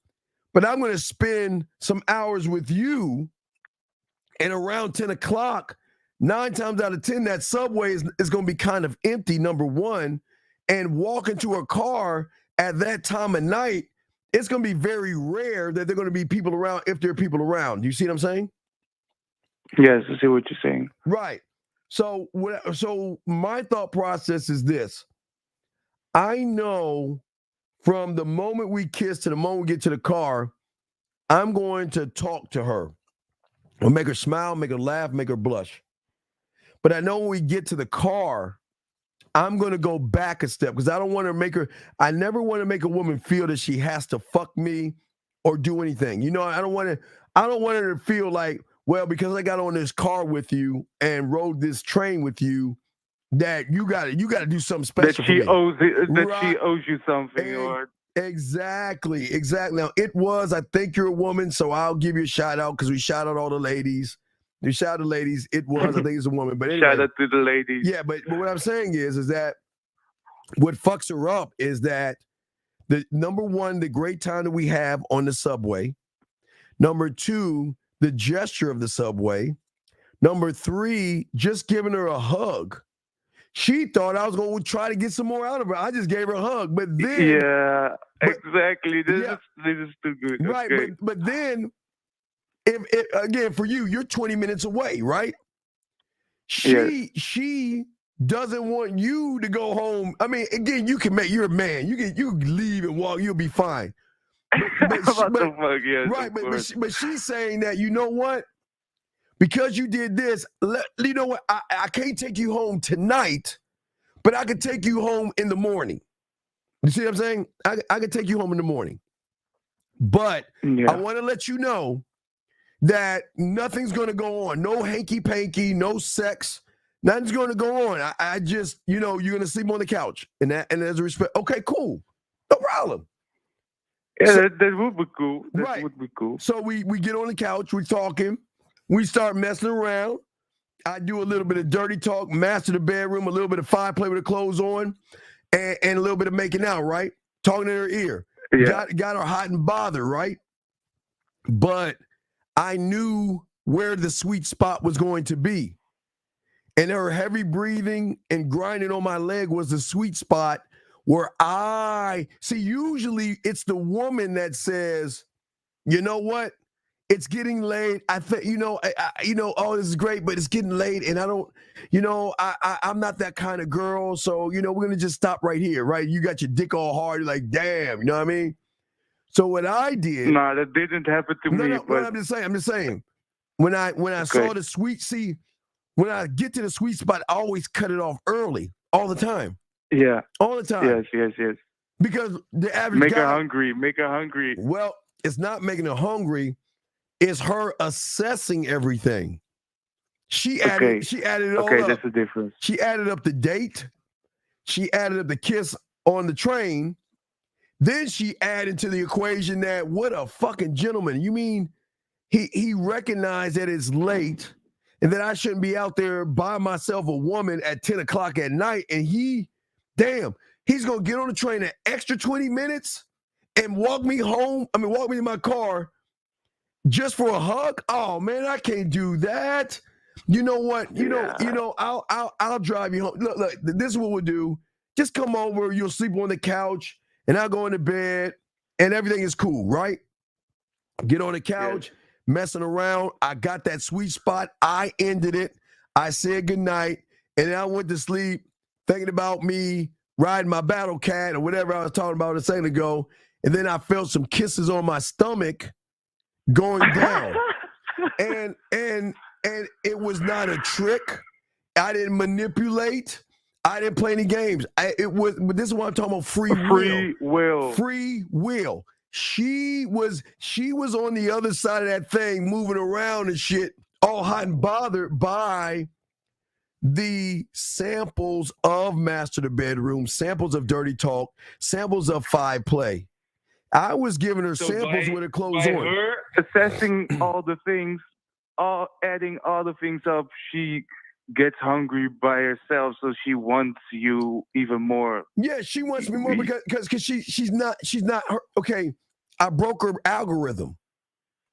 but I'm going to spend some hours with you, and around 10 o'clock, 9 times out of 10, that subway is going to be kind of empty, number one. And walk into a car at that time of night, it's going to be very rare that there are going to be people around if there are people around. You see what I'm saying? Yes, I see what you're saying. Right. So my thought process is this. I know from the moment we kiss to the moment we get to the car, I'm going to talk to her. I'll make her smile, make her laugh, make her blush. But I know when we get to the car, I'm going to go back a step because I don't want to make her, I never want to make a woman feel that she has to fuck me or do anything. You know, I don't want her to feel like, well, because I got on this car with you and rode this train with you, that you got to do something special that she for me. she owes you something, or exactly. Now I think you're a woman, so I'll give you a shout out because we shout out all the ladies. We shout out the ladies. I think it's a woman, but anyway, shout out to the ladies. Yeah, but what I'm saying is that what fucks her up is that the number one, the great time that we have on the subway. Number two, the gesture of the subway. Number three, just giving her a hug. She thought I was going to try to get some more out of her. I just gave her a hug, but then exactly. This is too good. Right, okay. but then if again for you, you're 20 minutes away, right? She doesn't want you to go home. I mean, again, you're a man. You can leave and walk. You'll be fine. But she's saying that, you know what? Because you did this, you know what? I can't take you home tonight, but I can take you home in the morning. You see what I'm saying? I can take you home in the morning. But I want to let you know that nothing's going to go on. No hanky-panky, no sex. Nothing's going to go on. I just, you're going to sleep on the couch. And as a respect, okay, cool. No problem. Yeah, that would be cool. That would be cool. So we get on the couch, we're talking. We start messing around. I do a little bit of dirty talk, master the bedroom, a little bit of fireplay with the clothes on, and a little bit of making out, right? Talking in her ear. Yeah. Got her hot and bothered, right? But I knew where the sweet spot was going to be. And her heavy breathing and grinding on my leg was the sweet spot where usually it's the woman that says, you know what? It's getting late. I think, oh, this is great, but it's getting late, and I don't, I'm not that kind of girl. So, we're gonna just stop right here, right? You got your dick all hard, you're like, damn, you know what I mean? So what I did, no, that didn't happen to me. But I'm just saying. When I saw the when I get to the sweet spot, I always cut it off early, all the time. Yeah, all the time. Yes. Because the average make guy, make her hungry. Well, it's not making her hungry. It's her assessing everything. She added it all up. Okay, that's the difference. She added up the date. She added up the kiss on the train. Then she added to the equation that what a fucking gentleman. You mean he recognized that it's late and that I shouldn't be out there by myself, a woman at 10 o'clock at night. And he's going to get on the train an extra 20 minutes and walk me home. Walk me to my car just for a hug? Oh man, I can't do that. You know what? I'll drive you home. Look, this is what we'll do. Just come over, you'll sleep on the couch, and I'll go into bed, and everything is cool, right? Get on the couch, messing around. I got that sweet spot. I ended it. I said goodnight, and then I went to sleep thinking about me riding my battle cat or whatever I was talking about a second ago, and then I felt some kisses on my stomach going down. and it was not a trick. I didn't manipulate. I didn't play any games. But this is what I'm talking about, free will. Free will. She was on the other side of that thing, moving around and shit, all hot and bothered by the samples of Master the Bedroom, samples of Dirty Talk, samples of Five Play. I was giving her samples with her clothes on. Her assessing all the things, adding all the things up, she gets hungry by herself, so she wants you even more. Yeah, she wants me more because she's not her. Okay, I broke her algorithm.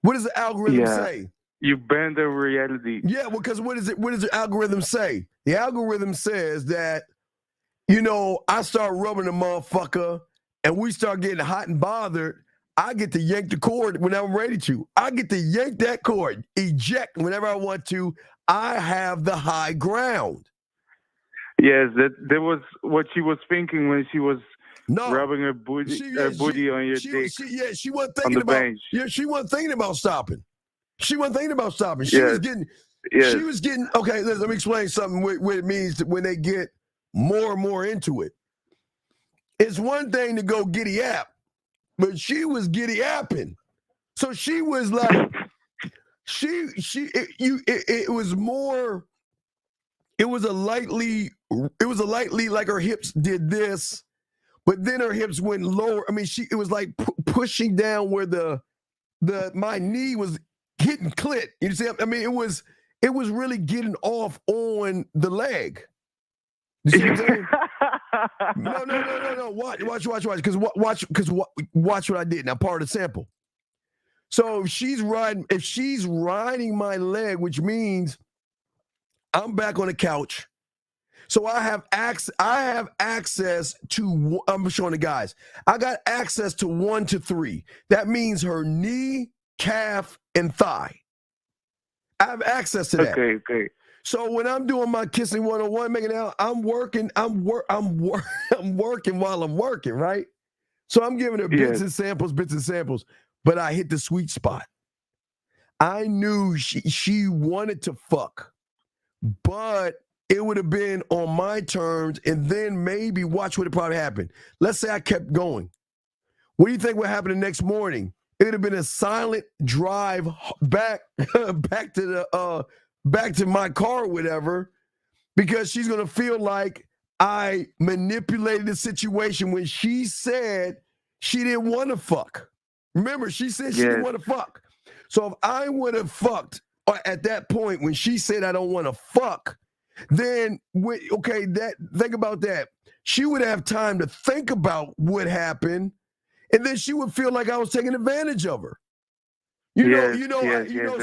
What does the algorithm say? You bend the reality. Yeah, because what does the algorithm say? The algorithm says that, I start rubbing the motherfucker and we start getting hot and bothered. I get to yank the cord when I'm ready to. I get to yank that cord, eject whenever I want to. I have the high ground. Yes, that was what she was thinking when she was rubbing her booty on your dick. She wasn't thinking about. Bench. Yeah, she wasn't thinking about stopping. She wasn't thinking about stopping. She Yes. was getting. Yes. She was getting. Okay, let me explain something. What it means when they get more and more into it. It's one thing to go giddy app, but she was giddy apping. So she was like, it was more. It was a lightly like her hips did this, but then her hips went lower. I mean, it was like pushing down where my knee was hitting clit. You see, I mean, it was really getting off on the leg. You see what I'm saying? No. Watch. Because watch what I did. Now, part of the sample. So if she's riding my leg, which means I'm back on the couch. So I have access to, I'm showing the guys, I got access to 1 to 3. That means her knee, calf, and thigh. I have access to that. Okay. So when I'm doing my kissing 101, making out, I'm working while I'm working, right? So I'm giving her bits and samples, but I hit the sweet spot. I knew she wanted to fuck, but it would have been on my terms, and then maybe watch what would probably happened. Let's say I kept going. What do you think would happen the next morning? It would have been a silent drive back to my car or whatever, because she's going to feel like I manipulated the situation when she said she didn't want to fuck. Remember, she said she didn't want to fuck. So if I would have fucked at that point when she said I don't want to fuck, then, think about that. She would have time to think about what happened, and then she would feel like I was taking advantage of her. You know,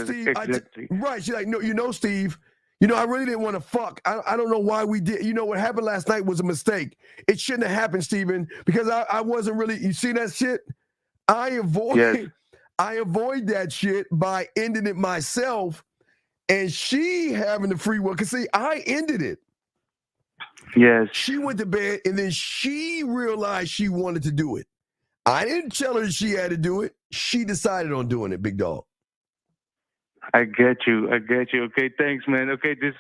Steve. Exactly. Right. She's like, no, Steve. I really didn't want to fuck. I don't know why we did. What happened last night was a mistake. It shouldn't have happened, Steven, because I wasn't really. You see that shit? I avoid that shit by ending it myself, and she having the free will. Because see, I ended it. Yes. She went to bed, and then she realized she wanted to do it. I didn't tell her she had to do it. She decided on doing it, big dog. I get you. Okay, thanks, man. Okay, this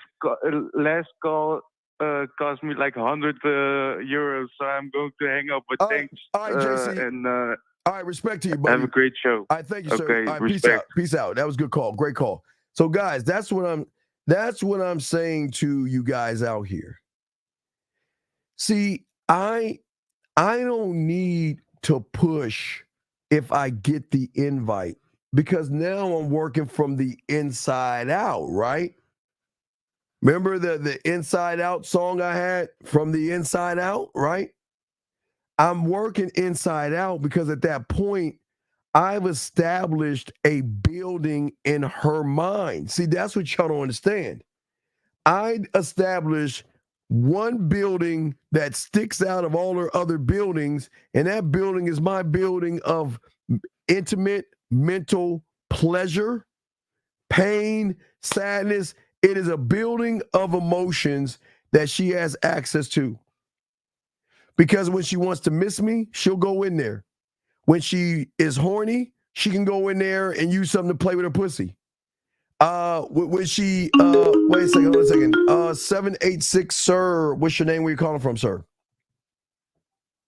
last call cost me like 100 euros, so I'm going to hang up. But thanks. All right, JC. All right, respect to you, buddy. Have a great show. All right, thank you, sir. Okay, All right, peace out. That was a good call. Great call. So, guys, that's what I'm saying to you guys out here. See, I don't need to push if I get the invite, because now I'm working from the inside out, right? Remember the Inside Out song I had, From the Inside Out, right? I'm working inside out because at that point, I've established a building in her mind. See, that's what y'all don't understand. I established one building that sticks out of all her other buildings, and that building is my building of intimate mental pleasure, pain, sadness. It is a building of emotions that she has access to. Because when she wants to miss me, she'll go in there. When she is horny, she can go in there and use something to play with her pussy. When she, wait a second. 786, sir. What's your name? Where you calling from, sir?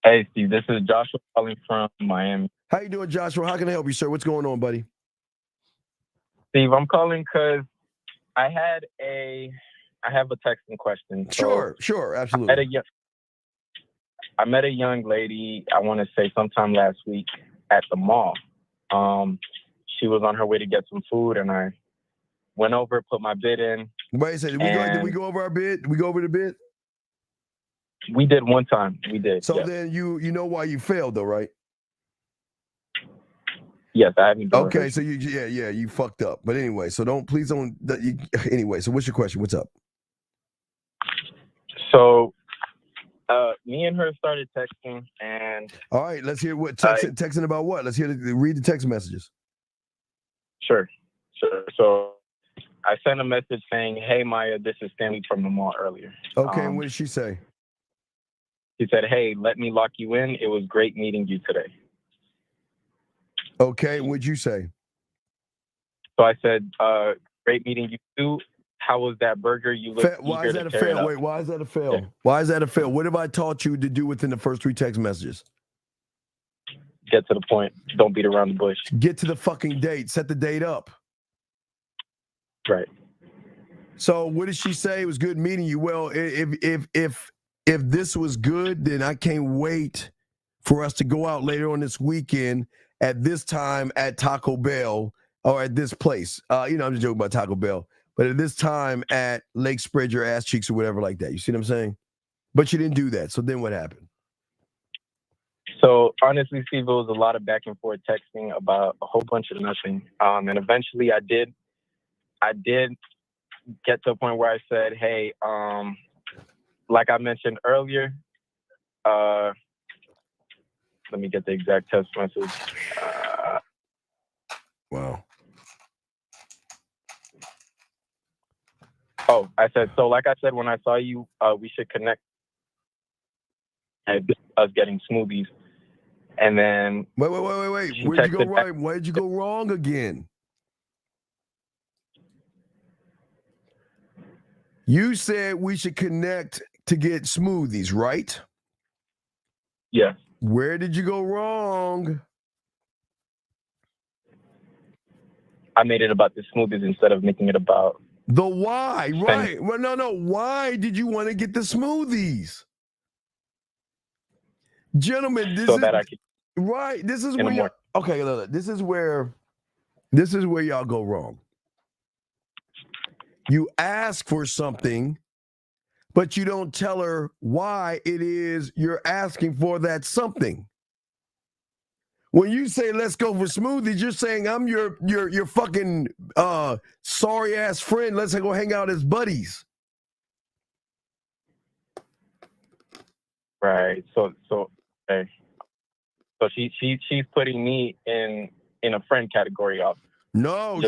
Hey, Steve. This is Joshua calling from Miami. How you doing, Joshua? How can I help you, sir? What's going on, buddy? Steve, I'm calling because I have a texting question. So sure, absolutely. I met a young lady, I want to say sometime last week at the mall. She was on her way to get some food, and I went over, put my bid in. Wait a second. Did we go over our bid? Did we go over the bid? We did one time. We did. So yes. Then you know why you failed, though, right? Yes, I haven't done Okay, it. so you fucked up. But anyway, so please don't. Anyway, so what's your question? What's up? So, me and her started texting, and all right, let's hear what texting about. What? Let's read the text messages. Sure. So I sent a message saying, "Hey Maya, this is Stanley from the mall earlier." Okay, and what did she say? She said, "Hey, let me lock you in. It was great meeting you today." Okay, and what'd you say? So I said, "Great meeting you too. How was that burger? You look Why eager is that to a tear it fail? up." Wait, why is that a fail? Yeah. Why is that a fail? What have I taught you to do within the first 3 text messages? Get to the point. Don't beat around the bush. Get to the fucking date. Set the date up. Right. So what did she say? It was good meeting you. Well, if this was good, then I can't wait for us to go out later on this weekend at this time at Taco Bell or at this place. I'm just joking about Taco Bell, but at this time at Lake Spread Your Ass Cheeks or whatever like that. You see what I'm saying? But you didn't do that. So then what happened? So honestly, Steve, it was a lot of back and forth texting about a whole bunch of nothing. And eventually I did get to a point where I said, "Hey, like I mentioned earlier, let me get the exact text message." Wow. Oh, I said, "So like I said, when I saw you, we should connect at us getting smoothies." And then Wait. Where'd you go right? Why did you go wrong again? You said we should connect to get smoothies, right? Yeah. Where did you go wrong? I made it about the smoothies instead of making it about the why. Right. Well, no. Why did you want to get the smoothies? Gentlemen, this so is that I could right. This is where okay, look, this is where y'all go wrong. You ask for something, but you don't tell her why it is you're asking for that something. When you say let's go for smoothies, you're saying I'm your fucking sorry ass friend. Let's go hang out as buddies. Right. So okay. So she's putting me in a friend category of no.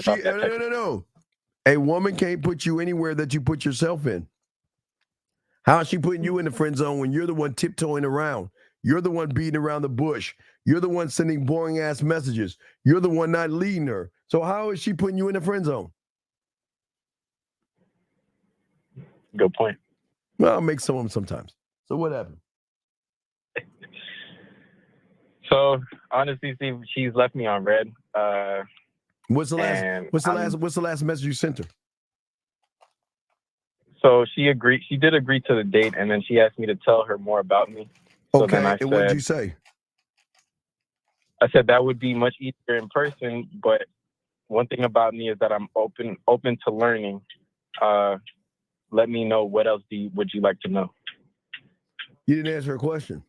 A woman can't put you anywhere that you put yourself in. How is she putting you in the friend zone when you're the one tiptoeing around? You're the one beating around the bush. You're the one sending boring ass messages. You're the one not leading her. So how is she putting you in the friend zone? Good point. Well, I'll make some of them sometimes. So what happened? So honestly, Steve, she's left me on red. What's the last message you sent her? So she agreed. She did agree to the date, and then she asked me to tell her more about me. So okay, then I and said, what did you say? I said that would be much easier in person, but one thing about me is that I'm open to learning. Let me know what else would you like to know? You didn't answer her question.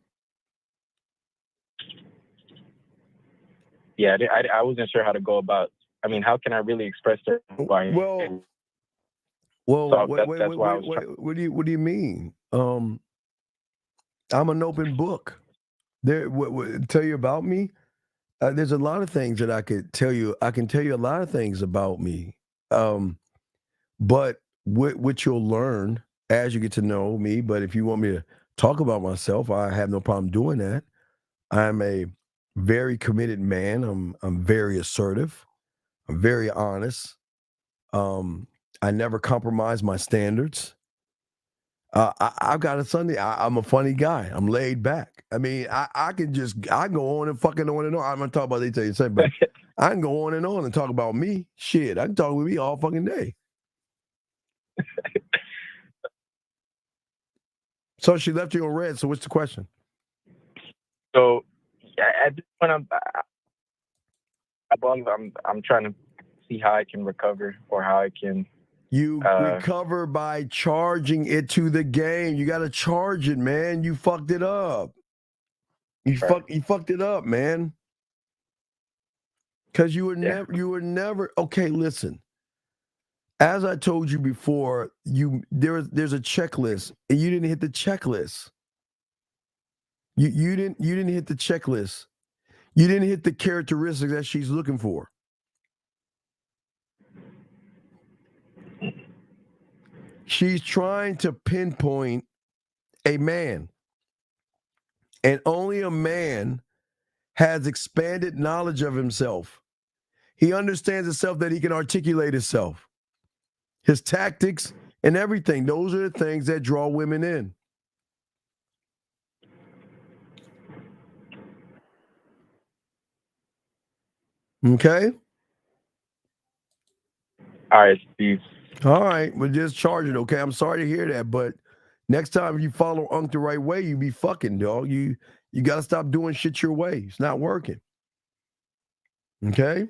Yeah, I wasn't sure how to go about. I mean, how can I really express that? Well, so wait, that's why I was what do you mean? I'm an open book. Tell you about me. There's a lot of things that I could tell you. I can tell you a lot of things about me. But what you'll learn as you get to know me. But if you want me to talk about myself, I have no problem doing that. I'm a very committed man. I'm very assertive. I'm very honest. I never compromise my standards. I've got a Sunday. I'm a funny guy. I'm laid back. I mean, I can go on and fucking on and on. I'm gonna talk about they say, but I can go on and talk about me. Shit, I can talk with me all fucking day. So she left you on red. So what's the question? So at this point, I'm trying to see how I can recover or how I can. You recover by charging it to the game. You got to charge it, man. You fucked it up. You fucked it up, man. Because you were never okay. Listen, as I told you before, there's a checklist, and you didn't hit the checklist. You didn't hit the checklist. You didn't hit the characteristics that she's looking for. She's trying to pinpoint a man. And only a man has expanded knowledge of himself. He understands himself that he can articulate himself. His tactics and everything. Those are the things that draw women in. Okay? All right, Steve. All right, we're just charging, okay? I'm sorry to hear that, but next time you follow Unc the right way, you be fucking, dog. You got to stop doing shit your way. It's not working. Okay?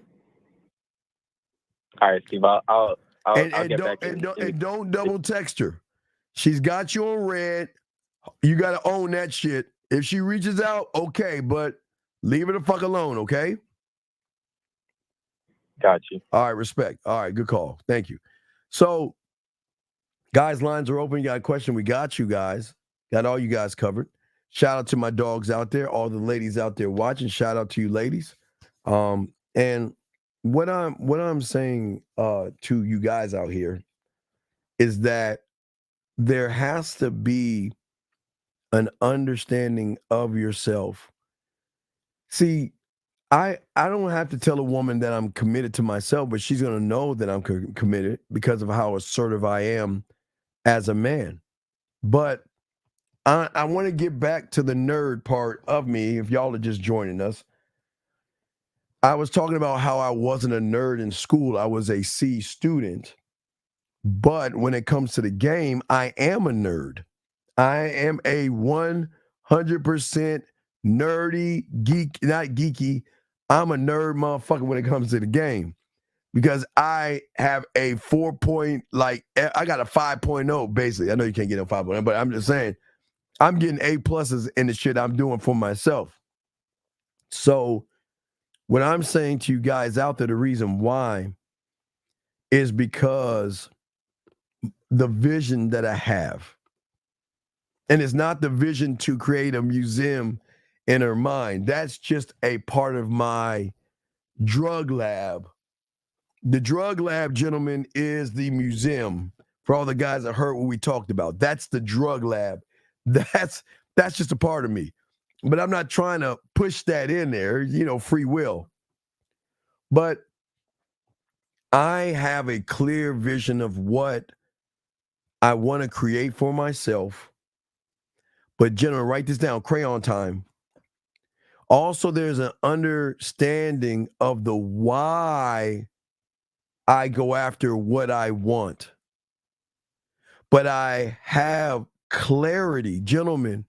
All right, Steve. I'll get back to you. And don't double text her. She's got you on red. You got to own that shit. If she reaches out, okay, but leave her the fuck alone, okay? Got you. All right, respect. All right, good call. Thank you. So, guys, lines are open. You got a question? We got you guys. Got all you guys covered. Shout out to my dogs out there, all the ladies out there watching. Shout out to you ladies. And what I'm saying to you guys out here is that there has to be an understanding of yourself. See, I don't have to tell a woman that I'm committed to myself, but she's going to know that I'm committed because of how assertive I am as a man. But I want to get back to the nerd part of me, if y'all are just joining us. I was talking about how I wasn't a nerd in school. I was a C student. But when it comes to the game, I am a nerd. I am a 100% nerdy, geek, not geeky. I'm a nerd motherfucker when it comes to the game. Because I have a 4 point, I got a 5.0 basically. I know you can't get a 5.0, but I'm just saying, I'm getting A pluses in the shit I'm doing for myself. So what I'm saying to you guys out there, the reason why is because the vision that I have. And it's not the vision to create a museum in her mind. That's just a part of my drug lab. The drug lab, gentlemen, is the museum for all the guys that heard what we talked about. That's the drug lab. That's just a part of me. But I'm not trying to push that in there, free will. But I have a clear vision of what I want to create for myself. But gentlemen, write this down, crayon time. Also, there's an understanding of the why I go after what I want. But I have clarity. Gentlemen,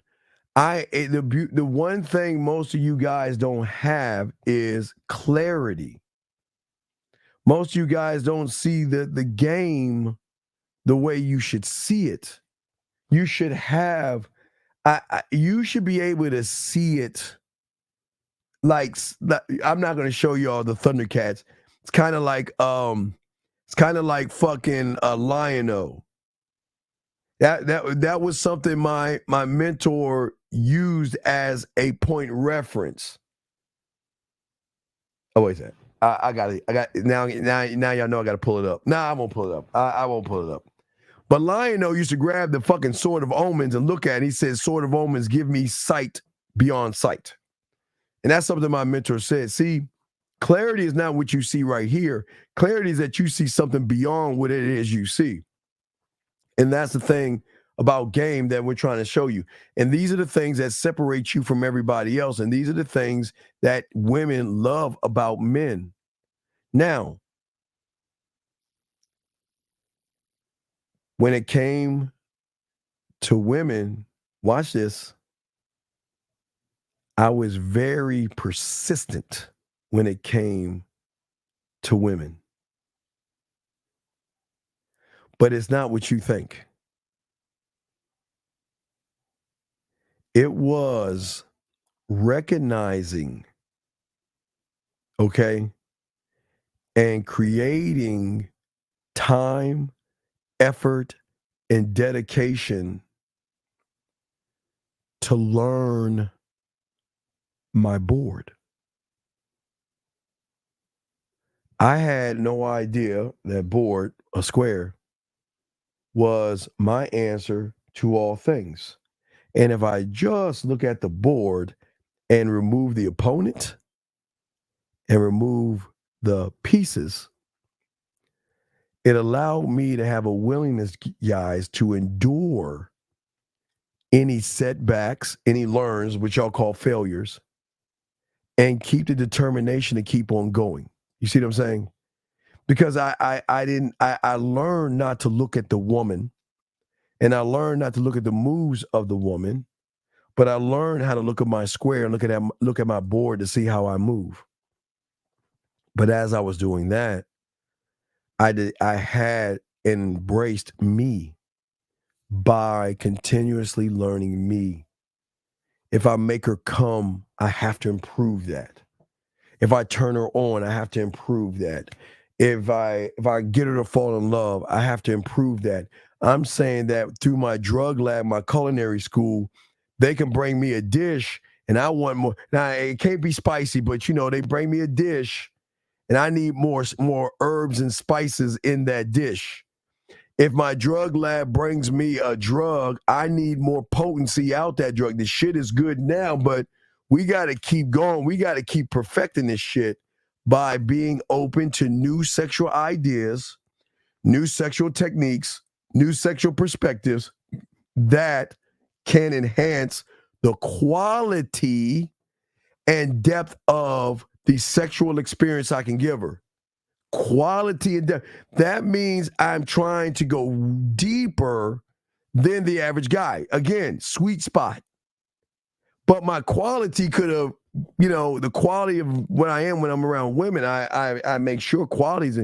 the one thing most of you guys don't have is clarity. Most of you guys don't see the game the way you should see it. You should have, you should be able to see it. I'm not going to show you all the Thundercats. It's kind of like fucking Lion-O. That was something my mentor used as a point reference. Oh, wait a second. I got it. Now y'all know I got to pull it up. Nah, I won't pull it up. I won't pull it up. But Lion-O used to grab the fucking Sword of Omens and look at it. He said, Sword of Omens, give me sight beyond sight. And that's something my mentor said. See, clarity is not what you see right here. Clarity is that you see something beyond what it is you see. And that's the thing about game that we're trying to show you. And these are the things that separate you from everybody else. And these are the things that women love about men. Now, when it came to women, watch this. I was very persistent when it came to women. But it's not what you think. It was recognizing, okay, and creating time, effort, and dedication to learn my board. I had no idea that board, a square, was my answer to all things. And if I just look at the board and remove the opponent and remove the pieces, it allowed me to have a willingness, guys, to endure any setbacks, any learns, which y'all call failures, and keep the determination to keep on going. You see what I'm saying? Because I learned not to look at the woman, and I learned not to look at the moves of the woman, but I learned how to look at my square and look at my board to see how I move. But as I was doing that, I had embraced me by continuously learning me. If I make her come, I have to improve that. If I turn her on, I have to improve that. If I get her to fall in love, I have to improve that. I'm saying that through my drug lab, my culinary school, they can bring me a dish and I want more. Now, it can't be spicy, but they bring me a dish and I need more herbs and spices in that dish. If my drug lab brings me a drug, I need more potency out that drug. The shit is good now, but we got to keep going. We got to keep perfecting this shit by being open to new sexual ideas, new sexual techniques, new sexual perspectives that can enhance the quality and depth of the sexual experience I can give her. Quality and depth. That means I'm trying to go deeper than the average guy. Again, sweet spot. But my quality could have, the quality of what I am when I'm around women, I make sure qualities.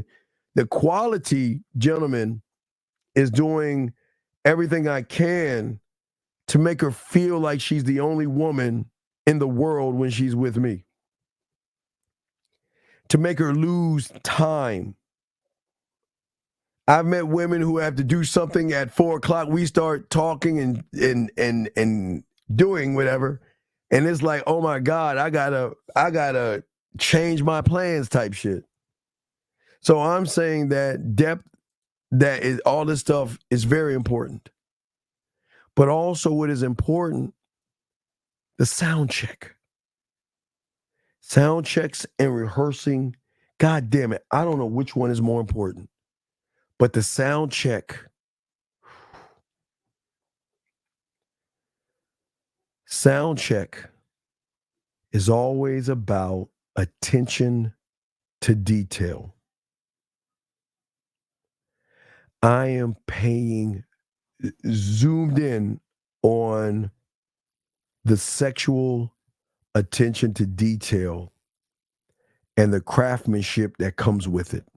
The quality, gentlemen, is doing everything I can to make her feel like she's the only woman in the world when she's with me. To make her lose time. I've met women who have to do something at 4:00. We start talking and doing whatever. And it's like, oh my God, I gotta change my plans type shit. So I'm saying that depth, that is all this stuff is very important. But also what is important, the sound check. Sound checks and rehearsing. God damn it. I don't know which one is more important. But the sound check. Sound check is always about attention to detail. I am paying, zoomed in on the sexual attention to detail and the craftsmanship that comes with it.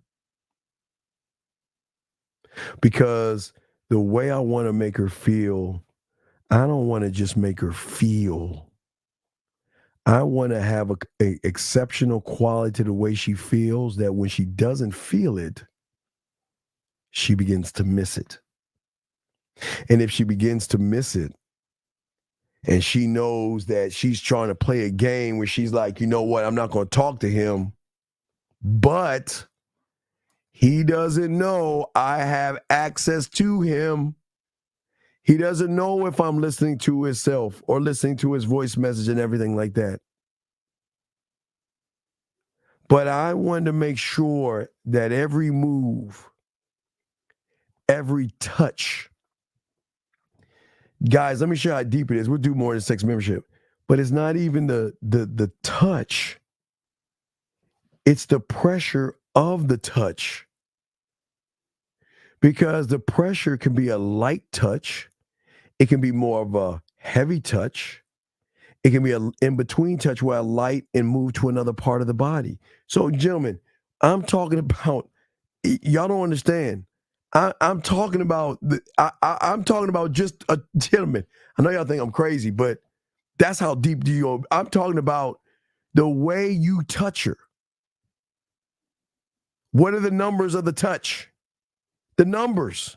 Because the way I want to make her feel, I don't want to just make her feel. I want to have a exceptional quality to the way she feels, that when she doesn't feel it, she begins to miss it. And if she begins to miss it, and she knows that she's trying to play a game where she's like, you know what, I'm not going to talk to him, but he doesn't know I have access to him. He doesn't know if I'm listening to himself or listening to his voice message and everything like that. But I wanted to make sure that every move, every touch, guys, let me show you how deep it is. We'll do more in sex membership. But it's not even the touch. It's the pressure of the touch. Because the pressure can be a light touch. It can be more of a heavy touch. It can be an in-between touch where I light and move to another part of the body. So, gentlemen, I'm talking about, y'all don't understand. I'm talking about, I'm talking about just a gentleman. I know y'all think I'm crazy, but that's how deep do you go. I'm talking about the way you touch her. What are the numbers of the touch? The numbers.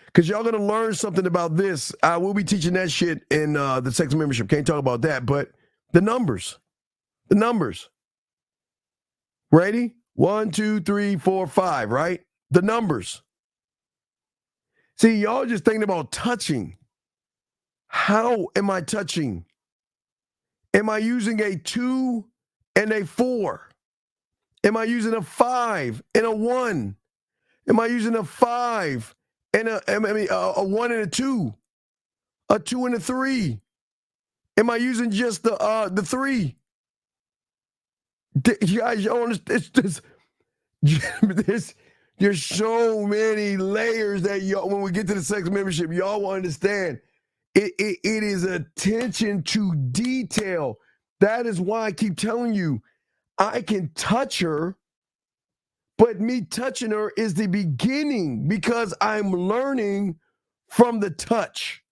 Because y'all going to learn something about this. We'll be teaching that shit in the sex membership. Can't talk about that, but the numbers. The numbers. Ready? 1, 2, 3, 4, 5, right? The numbers. See, y'all just thinking about touching. How am I touching? Am I using a 2 and a 4? Am I using a 5 and a 1? Am I using a 5 and a 1 and a 2? A 2 and a 3? Am I using just the 3? You guys, y'all understand? There's so many layers that y'all, when we get to the sex membership, y'all will understand. It is attention to detail. That is why I keep telling you, I can touch her, but me touching her is the beginning because I'm learning from the touch.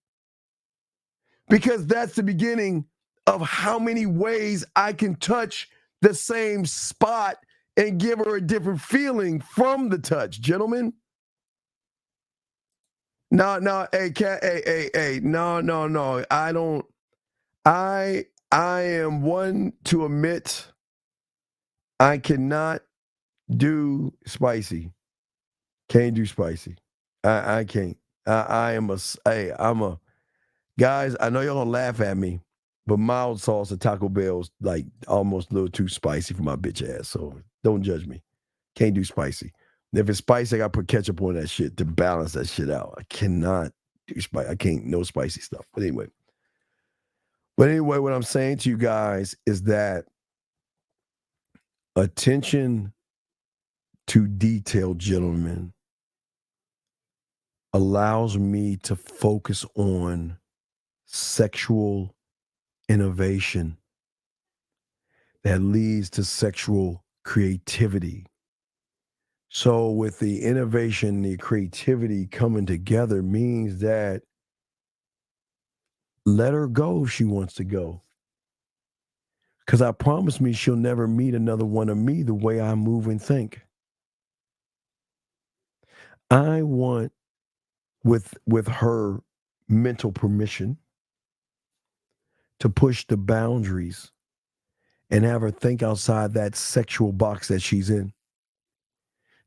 Because that's the beginning of how many ways I can touch the same spot and give her a different feeling from the touch, gentlemen. No, hey, no. I don't. I am one to admit I cannot do spicy. Can't do spicy. I can't. I'm a guys. I know y'all gonna laugh at me, but mild sauce at Taco Bell's like almost a little too spicy for my bitch ass. So don't judge me. Can't do spicy. If it's spicy, I gotta put ketchup on that shit to balance that shit out. I cannot do spicy. I can't, no spicy stuff. But anyway, what I'm saying to you guys is that attention to detail, gentlemen, allows me to focus on sexual innovation that leads to sexual creativity. So with the innovation, the creativity coming together means that let her go if she wants to go. Because I promise me she'll never meet another one of me the way I move and think. I want, with her mental permission, to push the boundaries and have her think outside that sexual box that she's in.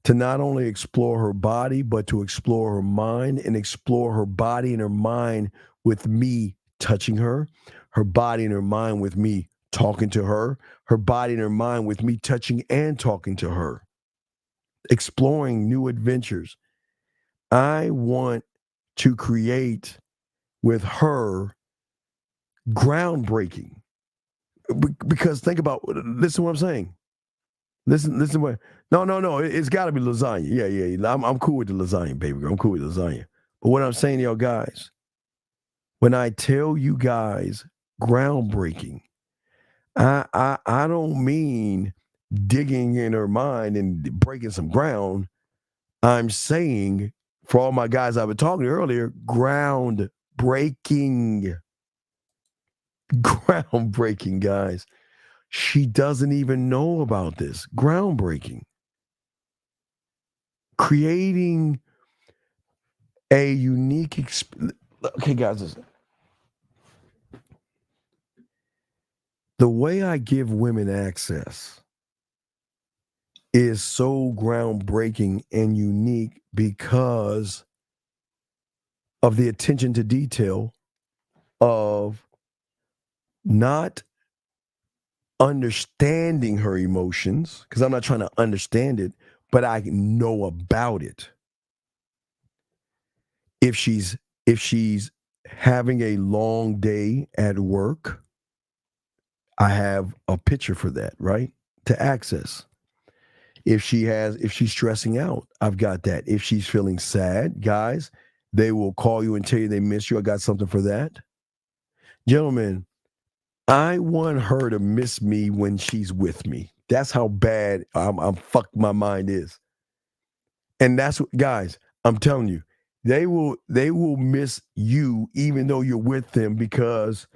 To not only explore her body, but to explore her mind and explore her body and her mind with me touching her body and her mind with me talking to her body and her mind with me touching and talking to her, exploring new adventures. I want to create with her groundbreaking. Because think about, listen to what I'm saying. Listen what, no, it's got to be lasagna. Yeah. I'm cool with the lasagna, baby girl. I'm cool with lasagna. But what I'm saying to y'all guys, when I tell you guys groundbreaking, I don't mean digging in her mind and breaking some ground. I'm saying, for all my guys I've been talking to earlier, groundbreaking. Groundbreaking, guys. She doesn't even know about this. Groundbreaking. Creating a unique experience. Okay, guys, listen. The way I give women access is so groundbreaking and unique because of the attention to detail of not understanding her emotions, because I'm not trying to understand it, but I know about it. If she's having a long day at work, I have a picture for that, right? To access. If she's stressing out, I've got that. If she's feeling sad, guys, they will call you and tell you they miss you. I got something for that. Gentlemen, I want her to miss me when she's with me. That's how bad I'm fucked my mind is. And that's what, guys, I'm telling you, they will miss you even though you're with them, because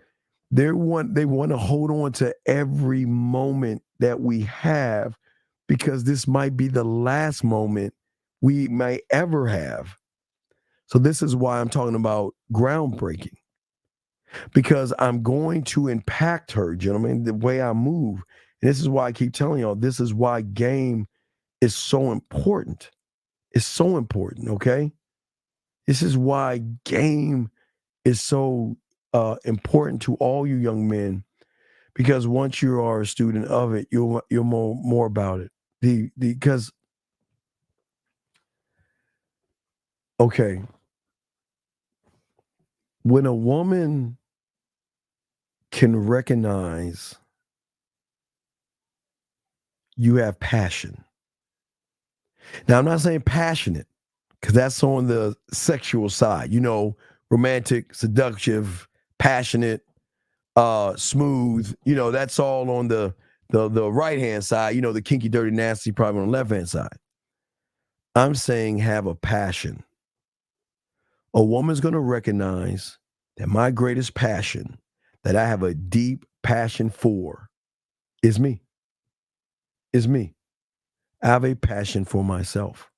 they want to hold on to every moment that we have, because this might be the last moment we may ever have. So this is why I'm talking about groundbreaking, because I'm going to impact her, gentlemen, the way I move. And this is why I keep telling y'all, this is why game is so important. It's so important, okay? This is why game is so important to all you young men, because once you are a student of it, you'll more about it. Because okay, when a woman can recognize you have passion. Now, I'm not saying passionate, because that's on the sexual side. Romantic, seductive, passionate, smooth. That's all on the right-hand side. The kinky, dirty, nasty, probably on the left-hand side. I'm saying have a passion. A woman's going to recognize that my greatest passion, that I have a deep passion for, is me. Is me. I have a passion for myself.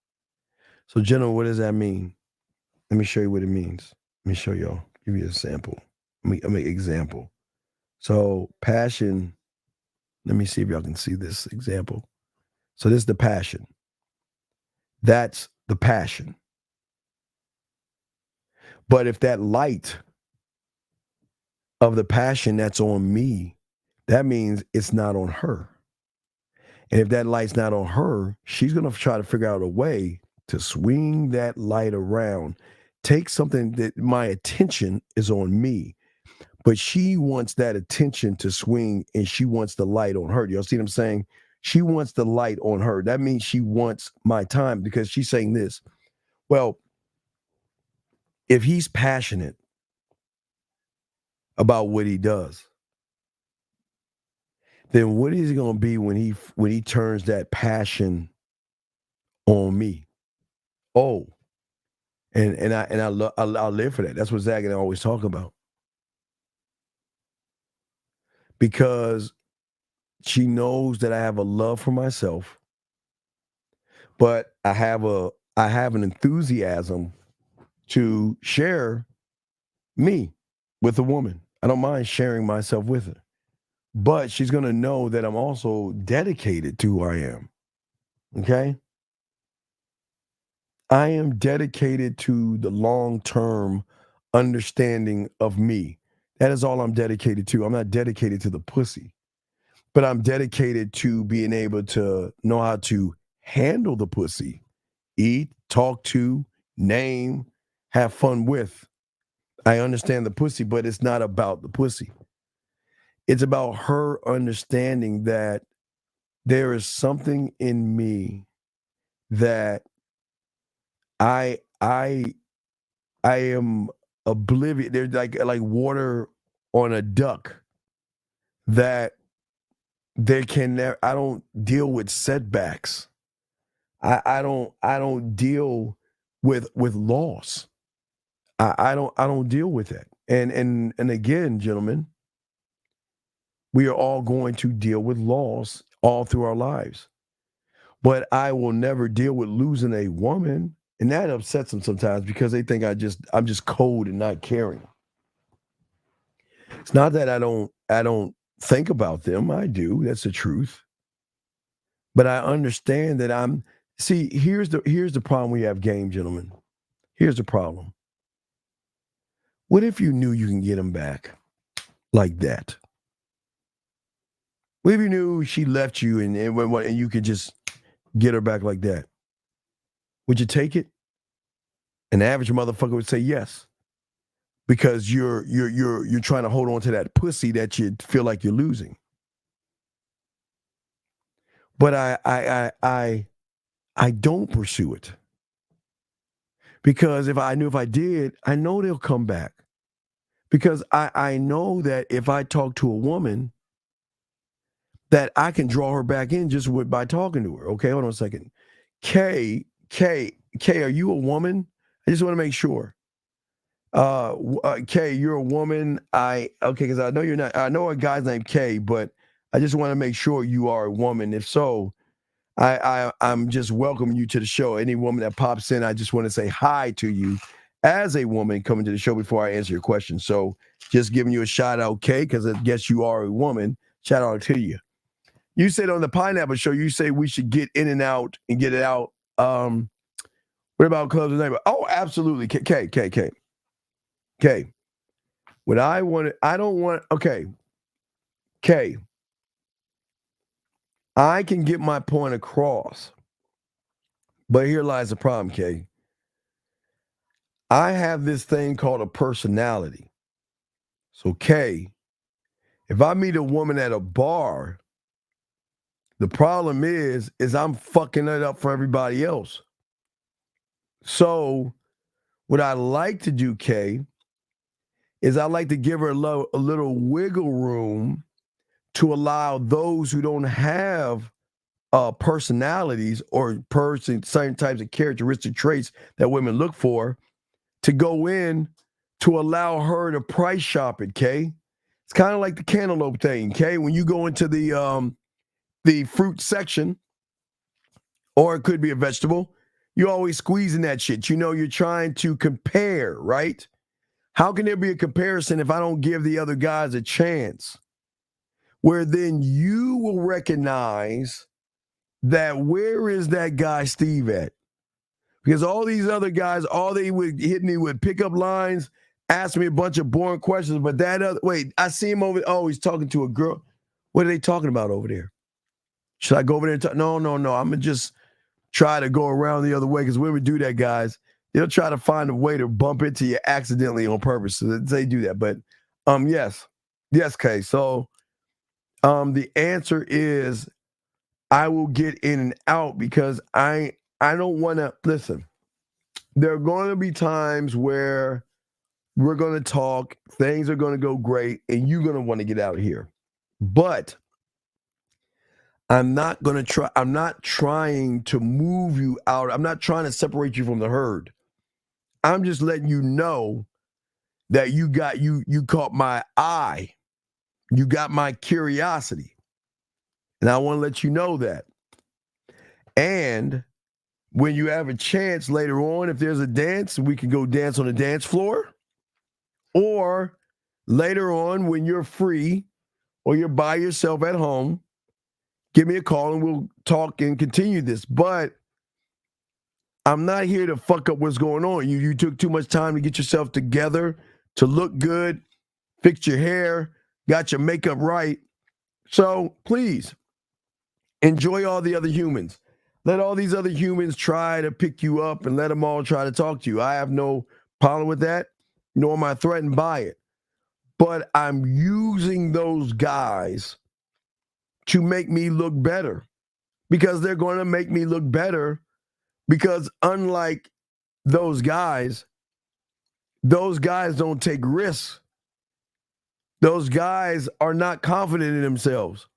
So, gentlemen, what does that mean? Let me show you what it means. Let me show y'all. Give you a sample. Let me example. So, passion. Let me see if y'all can see this example. So, this is the passion. That's the passion. But if that light of the passion that's on me, that means it's not on her. And if that light's not on her, she's going to try to figure out a way to swing that light around, take something that my attention is on me, but she wants that attention to swing and she wants the light on her. Y'all see what I'm saying? She wants the light on her. That means she wants my time, because she's saying this. Well, if he's passionate about what he does, then what is he going to be when he turns that passion on me? Oh, and I'll live for that. That's what Zach and I always talk about, because she knows that I have a love for myself, but I have an enthusiasm to share me with a woman. I don't mind sharing myself with her, but she's going to know that I'm also dedicated to who I am. Okay? I am dedicated to the long-term understanding of me. That is all I'm dedicated to. I'm not dedicated to the pussy, but I'm dedicated to being able to know how to handle the pussy, eat, talk to, name, have fun with. I understand the pussy, but it's not about the pussy. It's about her understanding that there is something in me that I am oblivious. There's like water on a duck, that there can never. I don't deal with setbacks. I don't deal with loss. I don't deal with that. And again, gentlemen, we are all going to deal with loss all through our lives. But I will never deal with losing a woman. And that upsets them sometimes, because they think I'm just cold and not caring. It's not that I don't think about them. I do. That's the truth. But I understand that here's the problem we have, game, gentlemen. Here's the problem. What if you knew you can get them back like that? What if you knew she left you and you could just get her back like that? Would you take it? An average motherfucker would say yes, because you're trying to hold on to that pussy that you feel like you're losing. But I don't pursue it, because if I did, I know they'll come back, because I know that if I talk to a woman, that I can draw her back in just by talking to her. Okay, hold on a second. K, are you a woman? I just want to make sure. K, you're a woman. Because I know you're not. I know a guy's named K, but I just want to make sure you are a woman. If so, I'm just welcoming you to the show. Any woman that pops in, I just want to say hi to you as a woman coming to the show before I answer your question. So just giving you a shout out, K, because I guess you are a woman. Shout out to you. You said on the Pineapple Show, you say we should get in and out and get it out. What about clubs and neighborhoods? Oh, absolutely. K. What I want, I don't want, okay. K. I can get my point across. But here lies the problem, K. I have this thing called a personality. So, K, if I meet a woman at a bar, the problem is I'm fucking it up for everybody else. So, what I like to do, K, is I like to give her a little wiggle room to allow those who don't have personalities or certain types of characteristic traits that women look for to go in to allow her to price shop it, K. It's kind of like the cantaloupe thing, K. When you go into the fruit section, or it could be a vegetable, you're always squeezing that shit. You know, you're trying to compare, right? How can there be a comparison if I don't give the other guys a chance? Where then you will recognize that where is that guy Steve at? Because all these other guys, all they would hit me with pickup lines, ask me a bunch of boring questions, but that other, wait, I see him over, oh, he's talking to a girl. What are they talking about over there? Should I go over there and talk? No, I'm going to just try to go around the other way, because women do that, guys. They'll try to find a way to bump into you accidentally on purpose. So they do that. But yes, Kay. So the answer is I will get in and out, because I don't want to, listen, there are going to be times where we're going to talk, things are going to go great, and you're going to want to get out of here. But I'm not trying to move you out. I'm not trying to separate you from the herd. I'm just letting you know that you caught my eye. You got my curiosity. And I want to let you know that. And when you have a chance later on, if there's a dance, we can go dance on the dance floor. Or later on, when you're free or you're by yourself at home, give me a call and we'll talk and continue this. But I'm not here to fuck up what's going on. You took too much time to get yourself together, to look good, fix your hair, got your makeup right. So please, enjoy all the other humans. Let all these other humans try to pick you up and let them all try to talk to you. I have no problem with that, nor am I threatened by it. But I'm using those guys to make me look better, because they're going to make me look better, because unlike those guys don't take risks. Those guys are not confident in themselves.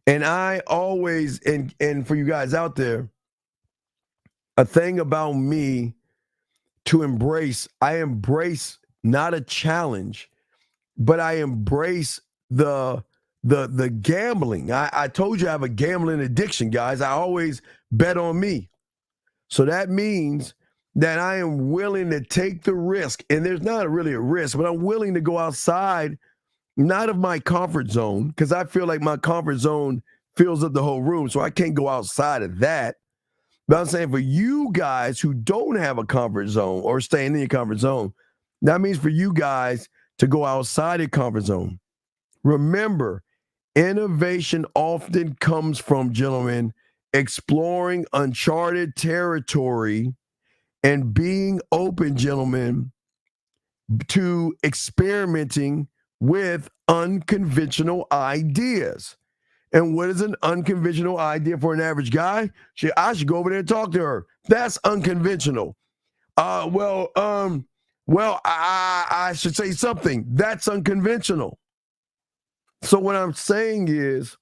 And I always, and for you guys out there, a thing about me to embrace, I embrace not a challenge, but I embrace the gambling. I told you I have a gambling addiction, guys. I always bet on me. So that means that I am willing to take the risk, and there's not really a risk, but I'm willing to go outside, not of my comfort zone, because I feel like my comfort zone fills up the whole room, so I can't go outside of that. But I'm saying for you guys who don't have a comfort zone or staying in your comfort zone, that means for you guys to go outside your comfort zone. Remember, innovation often comes from, gentlemen, exploring uncharted territory and being open, gentlemen, to experimenting with unconventional ideas. And what is an unconventional idea for an average guy? I should go over there and talk to her. That's unconventional. I should say something. That's unconventional. So what I'm saying is,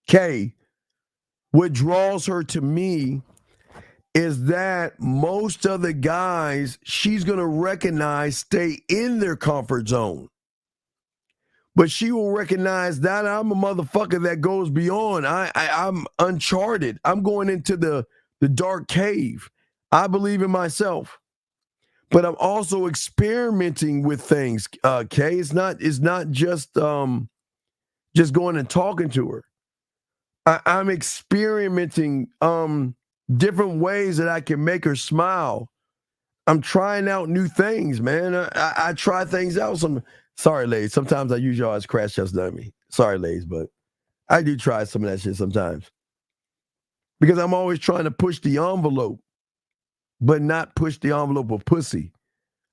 Kay, what draws her to me is that most of the guys she's going to recognize stay in their comfort zone. But she will recognize that I'm a motherfucker that goes beyond. I'm uncharted. I'm going into the dark cave. I believe in myself. But I'm also experimenting with things, Kay. It's not just going and talking to her. I'm experimenting different ways that I can make her smile. I'm trying out new things, man. I try things out. Sorry, ladies. Sometimes I use y'all as crash test dummy. Sorry, ladies, but I do try some of that shit sometimes. Because I'm always trying to push the envelope, but not push the envelope of pussy.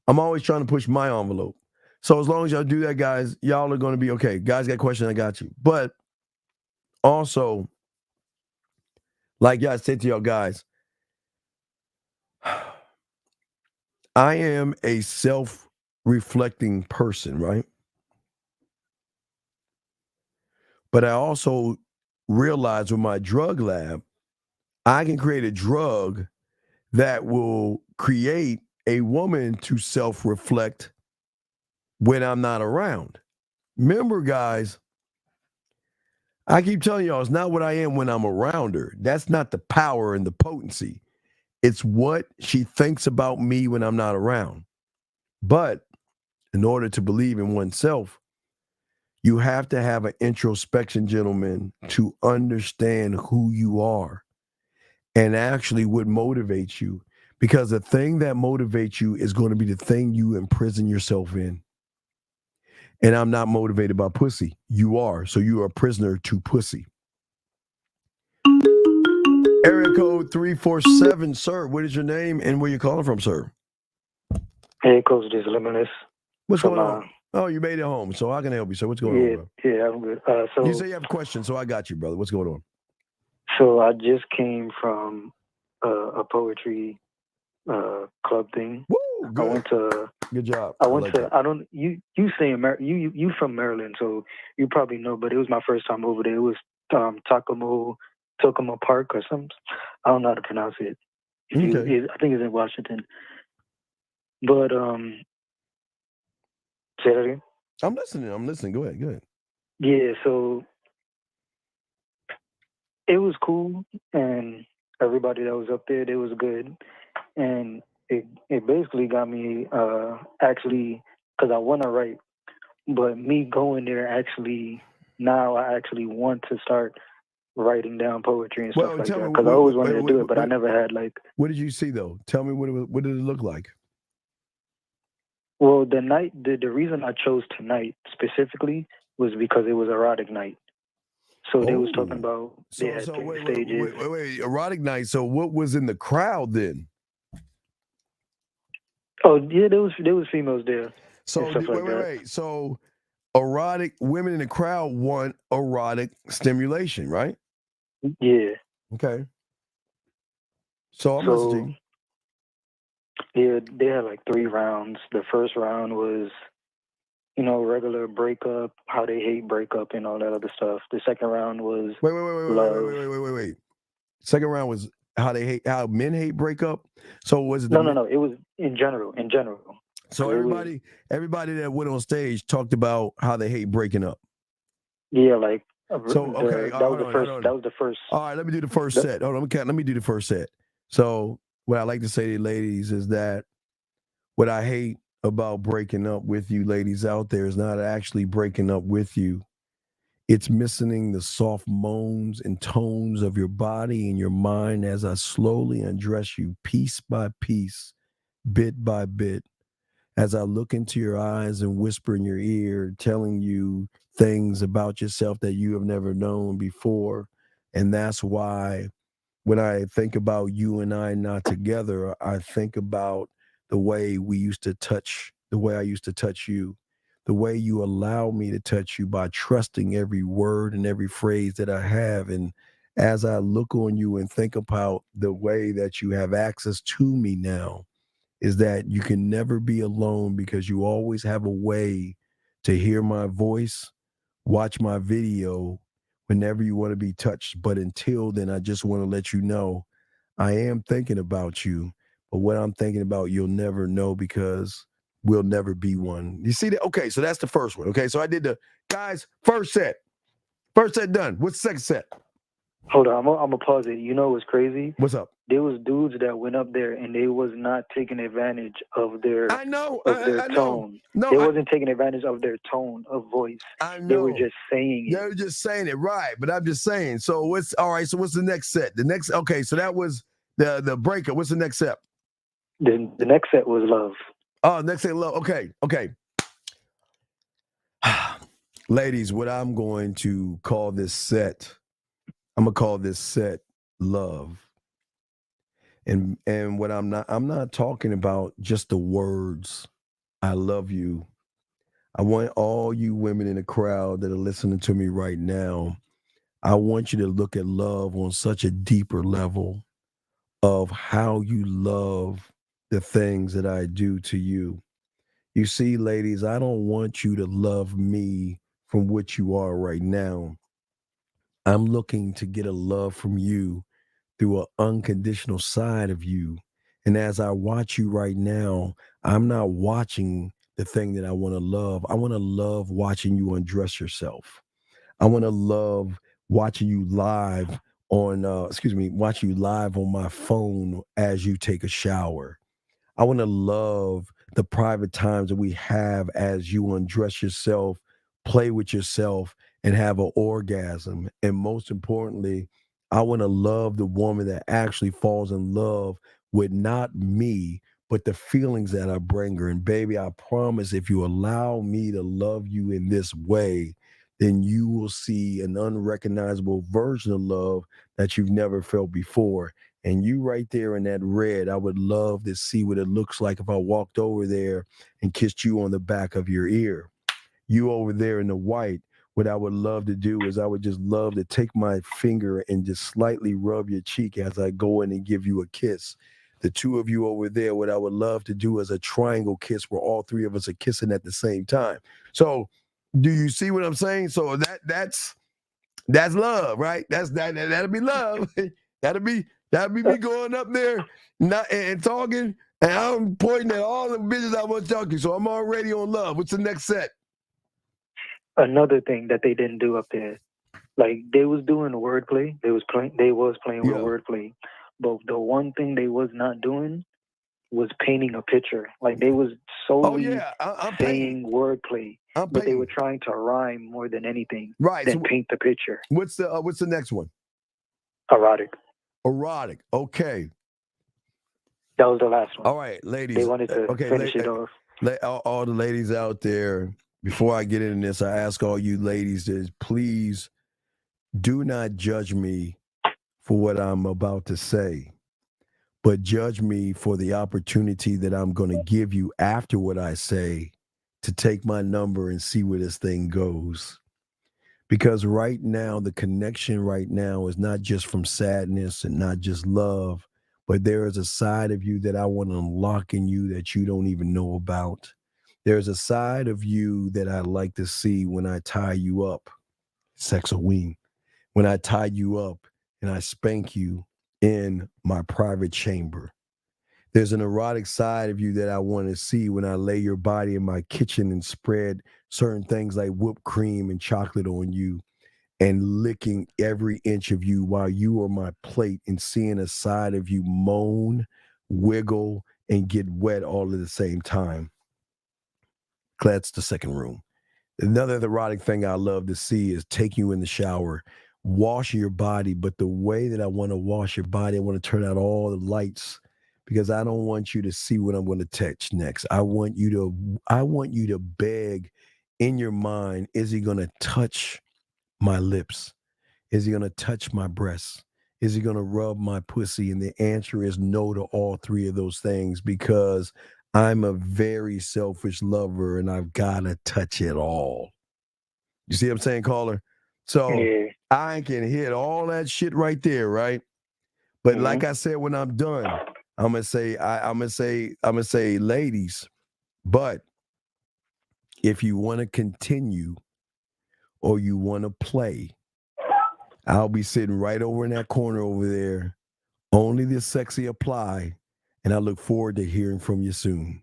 I'm always trying to push my envelope. So as long as y'all do that, guys, y'all are going to be okay. Guys got a question, I got you. But also, like I said to y'all guys, I am a self-reflecting person, right? But I also realize with my drug lab, I can create a drug that will create a woman to self-reflect when I'm not around. Remember, guys, I keep telling y'all, it's not what I am when I'm around her. That's not the power and the potency. It's what she thinks about me when I'm not around. But in order to believe in oneself, you have to have an introspection, gentlemen, to understand who you are and actually what motivates you. Because the thing that motivates you is going to be the thing you imprison yourself in. And I'm not motivated by pussy. You are. So you are a prisoner to pussy. Area code 347, sir. What is your name and where you calling from, sir? Hey, Coach, this is Limitless. What's going on? Oh, you made it home. So how can I help you, sir? What's going on, bro? Yeah, I'm good. You say you have a question, so I got you, brother. What's going on? So I just came from a poetry club thing. Woo, good. I went to. Good job. You you from Maryland, so you probably know, but it was my first time over there. It was Takoma Park or something. I don't know how to pronounce it. Okay. I think it's in Washington. But say that again. I'm listening. Go ahead. Yeah, so it was cool, and everybody that was up there, they was good, and it basically got me actually, because I want to write, but me going there actually, now I actually want to start writing down poetry and stuff like that, because I always wanted to do it, but I never had like. What did you see though? Tell me what did it look like? Well, the reason I chose tonight specifically was because it was erotic night. So they was talking about they had three stages. Wait, erotic night. So what was in the crowd then? Oh yeah, there was females there. So wait. So erotic women in the crowd want erotic stimulation, right? Yeah. Okay. So I'm listening. Yeah, they had like 3 rounds. The first round was, regular breakup, how they hate breakup and all that other stuff. The second round was wait. Second round was how men hate breakup. So was it? No. It was in general. So everybody that went on stage talked about how they hate breaking up. Yeah, like. So okay, that was the first. All right, let me do the first set. Hold on, let me do the first set. So what I like to say to you ladies is that what I hate about breaking up with you ladies out there is not actually breaking up with you. It's missing the soft moans and tones of your body and your mind as I slowly undress you piece by piece, bit by bit, as I look into your eyes and whisper in your ear, telling you things about yourself that you have never known before. And that's why when I think about you and I not together, I think about the way we used to touch, the way I used to touch you, the way you allow me to touch you by trusting every word and every phrase that I have. And as I look on you and think about the way that you have access to me now, is that you can never be alone because you always have a way to hear my voice, watch my video whenever you want to be touched. But until then, I just want to let you know I am thinking about you. But what I'm thinking about, you'll never know because we'll never be one. You see that? Okay, so that's the first one. Okay, so I did the guys first set. First set done. What's the second set? Hold on, I'm gonna pause it. You know what's crazy? What's up? There was dudes that went up there and they was not taking advantage of their tone. No, they wasn't taking advantage of their tone of voice. I know. They were just saying it. They were just saying it, right? But I'm just saying. So what's all right? So what's the next set? Okay, so that was the breakup. What's the next step? The next set was love. Oh, next set, love. Okay. Ladies, what I'm going to call this set, I'm gonna call this set love. And what I'm not talking about just the words, I love you. I want all you women in the crowd that are listening to me right now, I want you to look at love on such a deeper level of how you love the things that I do to you. You see, ladies, I don't want you to love me from what you are right now. I'm looking to get a love from you through an unconditional side of you. And as I watch you right now, I'm not watching the thing that I want to love. I want to love watching you undress yourself. I want to love watching you live on, watching you live on my phone as you take a shower. I want to love the private times that we have as you undress yourself, play with yourself, and have an orgasm. And most importantly, I want to love the woman that actually falls in love with not me, but the feelings that I bring her. And baby, I promise if you allow me to love you in this way, then you will see an unrecognizable version of love that you've never felt before. And you right there in that red, I would love to see what it looks like if I walked over there and kissed you on the back of your ear. You over there in the white, what I would love to do is I would just love to take my finger and just slightly rub your cheek as I go in and give you a kiss. The two of you over there, what I would love to do is a triangle kiss where all three of us are kissing at the same time. So do you see what I'm saying? So that's love, right? That'll be love. That'll be me going up there and talking, and I'm pointing at all the bitches I want to talk to. So I'm already on love. What's the next set? Another thing that they didn't do up there, like they was doing wordplay. They was playing with wordplay, but the one thing they was not doing was painting a picture. Like they was solely saying wordplay, but they were trying to rhyme more than anything, than paint the picture. What's the next one? Erotic. Okay. That was the last one. All right, ladies. They wanted to finish it off. All the ladies out there, before I get into this, I ask all you ladies to please do not judge me for what I'm about to say, but judge me for the opportunity that I'm going to give you after what I say to take my number and see where this thing goes. Because right now, the connection right now is not just from sadness and not just love, but there is a side of you that I want to unlock in you that you don't even know about. There's a side of you that I like to see when I tie you up, sexaween, when I tie you up and I spank you in my private chamber. There's an erotic side of you that I want to see when I lay your body in my kitchen and spread certain things like whipped cream and chocolate on you and licking every inch of you while you are my plate and seeing a side of you moan, wiggle, and get wet all at the same time. That's the second room. Another erotic thing I love to see is take you in the shower, wash your body, but the way that I want to wash your body, I want to turn out all the lights because I don't want you to see what I'm going to touch next. I want you to beg in your mind, is he going to touch my lips? Is he going to touch my breasts? Is he going to rub my pussy? And the answer is no to all three of those things because I'm a very selfish lover and I've got to touch it all. You see what I'm saying, caller? So I can hit all that shit right there, right? But like I said, when I'm done, I'm gonna say, ladies, but if you want to continue or you want to play, I'll be sitting right over in that corner over there. Only the sexy apply, and I look forward to hearing from you soon.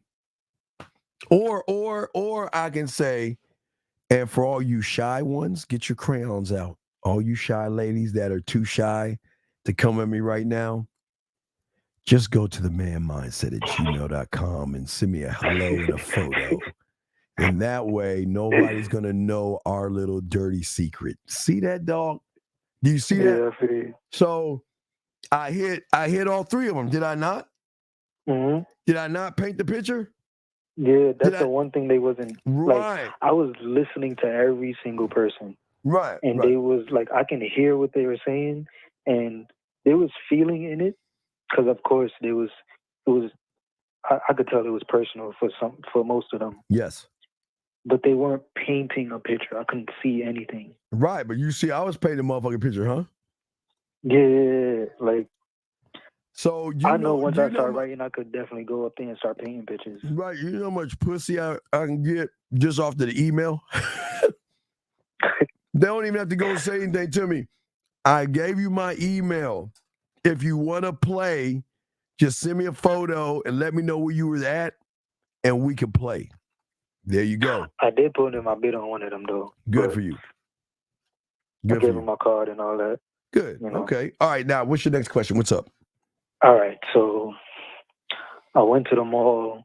Or I can say, and for all you shy ones, get your crayons out. All you shy ladies that are too shy to come at me right now, just go to the manmindset@gmail.com and send me a hello and a photo. And that way, nobody's going to know our little dirty secret. See that, dog? Do you see that? Yeah, I see. So I hit all three of them. Did I not? Mm-hmm. Did I not paint the picture? Yeah, that's the one thing they wasn't. Right. Like, I was listening to every single person. Right. And right. they was like, I can hear what they were saying, and there was feeling in it, because of course it was. I could tell it was personal for most of them. Yes. But they weren't painting a picture. I couldn't see anything. Right, but you see, I was painting a motherfucking picture, huh? Yeah, like. So I know once I start writing, I could definitely go up there and start painting pictures. Right, you know how much pussy I can get just off the email? They don't even have to go say anything to me. I gave you my email. If you want to play, just send me a photo and let me know where you were at, and we can play. There you go. I did put in my bid on one of them, though. Good for you. I gave him my card and all that. Good. You know? Okay. All right. Now, what's your next question? What's up? All right. So I went to the mall,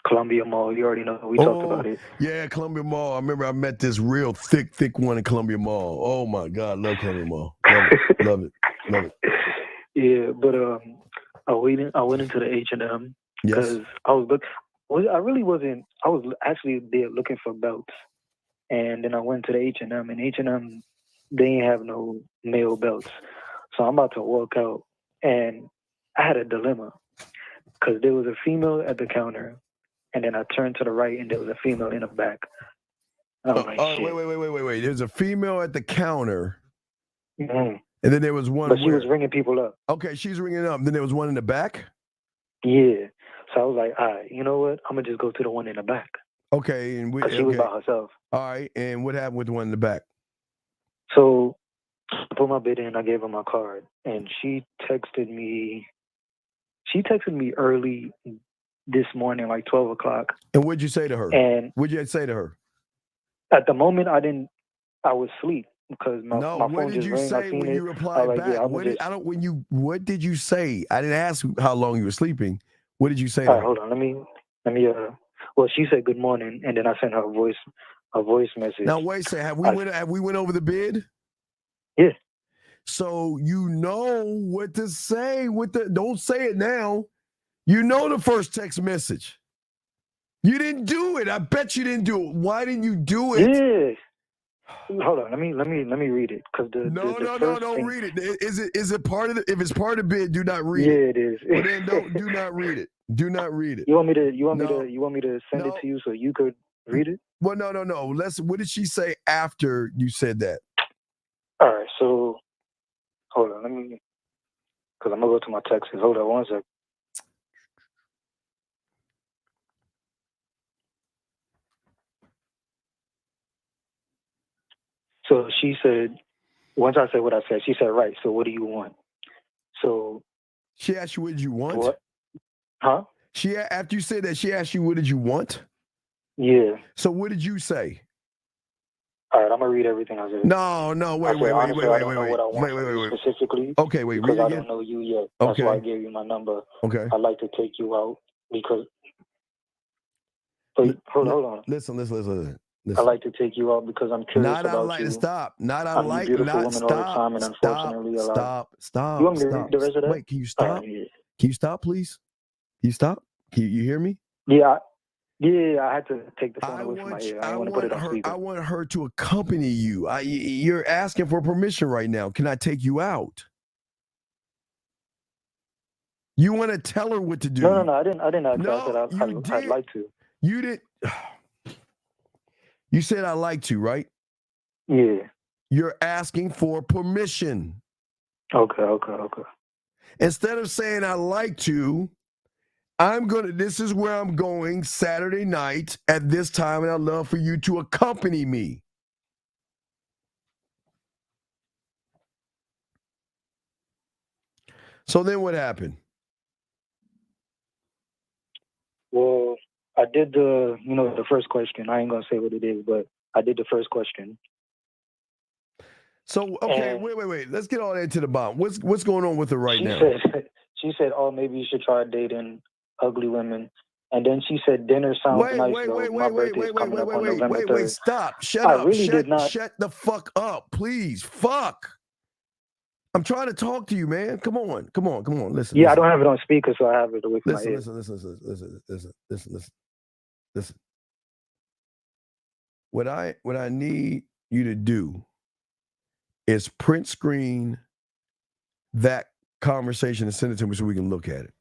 Columbia Mall. You already know. We talked about it. Yeah, Columbia Mall. I remember I met this real thick one in Columbia Mall. Oh, my God. Love Columbia Mall. Love it. Love it. Yeah, but I went into the H&M because I was actually there looking for belts. And then I went to the H&M, and H&M, they ain't have no male belts. So I'm about to walk out, and I had a dilemma because there was a female at the counter, and then I turned to the right, and there was a female in the back. I was like, shit. Wait. There's a female at the counter, mm-hmm. And then there was one. But she was ringing people up. Okay, she's ringing up. Then there was one in the back? Yeah. So I was like, all right, you know what? I'm going to just go to the one in the back. Okay. And she was by herself. All right. And what happened with the one in the back? So I put my bid in. I gave her my card. And she texted me early this morning, like 12 o'clock. And what'd you say to her? And what'd you say to her? At the moment, I was asleep. Because my phone just rang. What did you say when you replied back? What did you say? I didn't ask how long you were sleeping. What did you say? Hold on. Let me. Well, she said good morning, and then I sent her a voice message. Now wait a second. Have we went over the bid? Yeah. So you know what to say. Don't say it now. You know the first text message. You didn't do it. I bet you didn't do it. Why didn't you do it? Yeah. Hold on, let me read it because don't read it. Is it part of the? If it's part of the bid, do not read it. Yeah, it is. Well, then do not read it. Do not read it. You want me to send it to you so you could read it? Well, no. What did she say after you said that? All right, so hold on, because I'm gonna go to my texts. Hold on one sec. So she said, once I said what I said, she said, right, so what do you want? So she asked you what did you want? What? Huh? After you said that, she asked you what did you want? Yeah. So what did you say? All right, I'm gonna read everything I said. No, wait. Specifically. Okay, wait. Because I don't know you yet. That's why I gave you my number. Okay. I'd like to take you out because. Hold on. Listen. I like to take you out because I'm curious about you. Stop. I'm a beautiful woman all the time, and unfortunately, stop. You want me to read the rest of that? Wait, can you stop? Can you stop, please? Can you stop? Can you hear me? Yeah, I had to take the phone away from my ear. I want to put it on speaker. I want her to accompany you. You're asking for permission right now. Can I take you out? You want to tell her what to do? No. I didn't ask that. I'd like to. You didn't. You said I like to, right? Yeah. You're asking for permission. Okay. Instead of saying I like to, this is where I'm going Saturday night at this time, and I'd love for you to accompany me. So then what happened? Well, I did the first question. I ain't gonna say what it is, but I did the first question. So okay, wait. Let's get all that to the bottom. What's going on with her right now? She said, "Oh, maybe you should try dating ugly women." And then she said, "Dinner sounds nice." My birthday's coming up on November 3rd. Stop! Shut up! I really did not. Shut the fuck up, please. Fuck. I'm trying to talk to you, man. Come on. Listen. Yeah, I don't have it on speaker, so I have it away from my ear. Listen. What I need you to do is print screen that conversation and send it to me so we can look at it.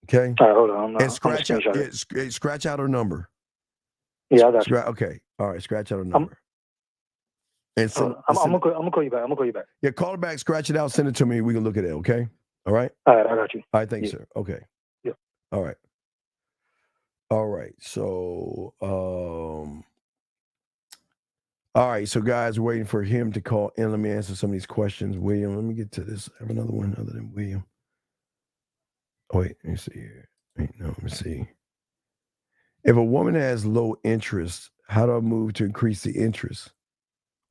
Okay. All right, hold on. And scratch out her number. Yeah, I got you. Okay. All right. Scratch out her number. I'm gonna call you back. Yeah, call her back, scratch it out, send it to me. We can look at it, okay? All right? All right, I got you. All right, thanks, sir. Okay. Yeah. All right. So, all right, so guys, we're waiting for him to call in. Let me answer some of these questions. William, let me get to this. I have another one other than William. Oh, wait, let me see here. Let me see. If a woman has low interest, how do I move to increase the interest?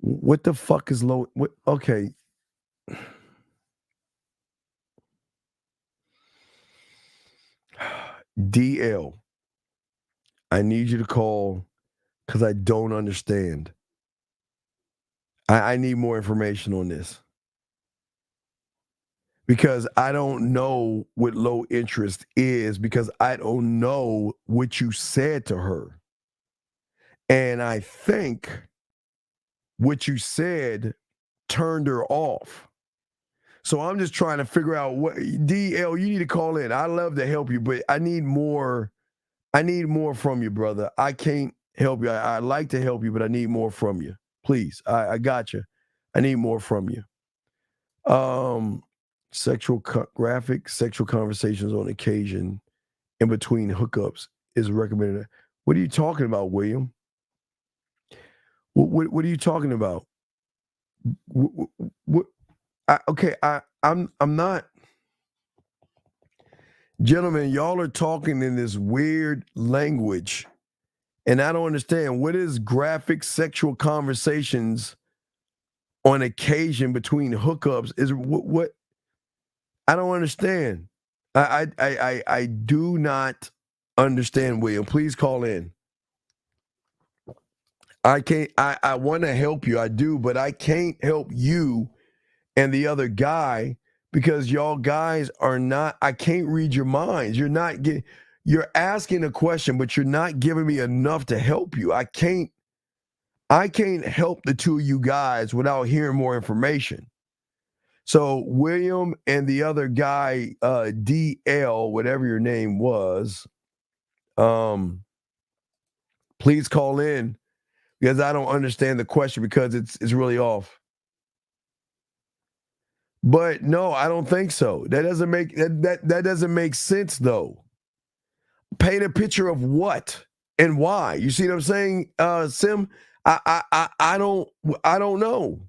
What the fuck is low? Okay. DL, I need you to call because I don't understand. I need more information on this. Because I don't know what low interest is, because I don't know what you said to her. And I think what you said turned her off. So I'm just trying to figure out what DL, you need to call in. I love to help you, but I need more from you, brother. I can't help you. I like to help you, but I need more from you. Please. I got you. I need more from you. Graphic sexual conversations on occasion in between hookups is recommended. What are you talking about, William? What are you talking about? I'm not. Gentlemen, y'all are talking in this weird language, and I don't understand. What is graphic sexual conversations on occasion between hookups? Is what? I don't understand. I do not understand, William. Please call in. I can't. I want to help you. I do, but I can't help you and the other guy because y'all guys are not. I can't read your minds. You're not getting. You're asking a question, but you're not giving me enough to help you. I can't help the two of you guys without hearing more information. So William and the other guy, DL, whatever your name was, please call in because I don't understand the question because it's really off. But no, I don't think so. That doesn't make that doesn't make sense though. Paint a picture of what and why. You see what I'm saying, Sim? I don't know.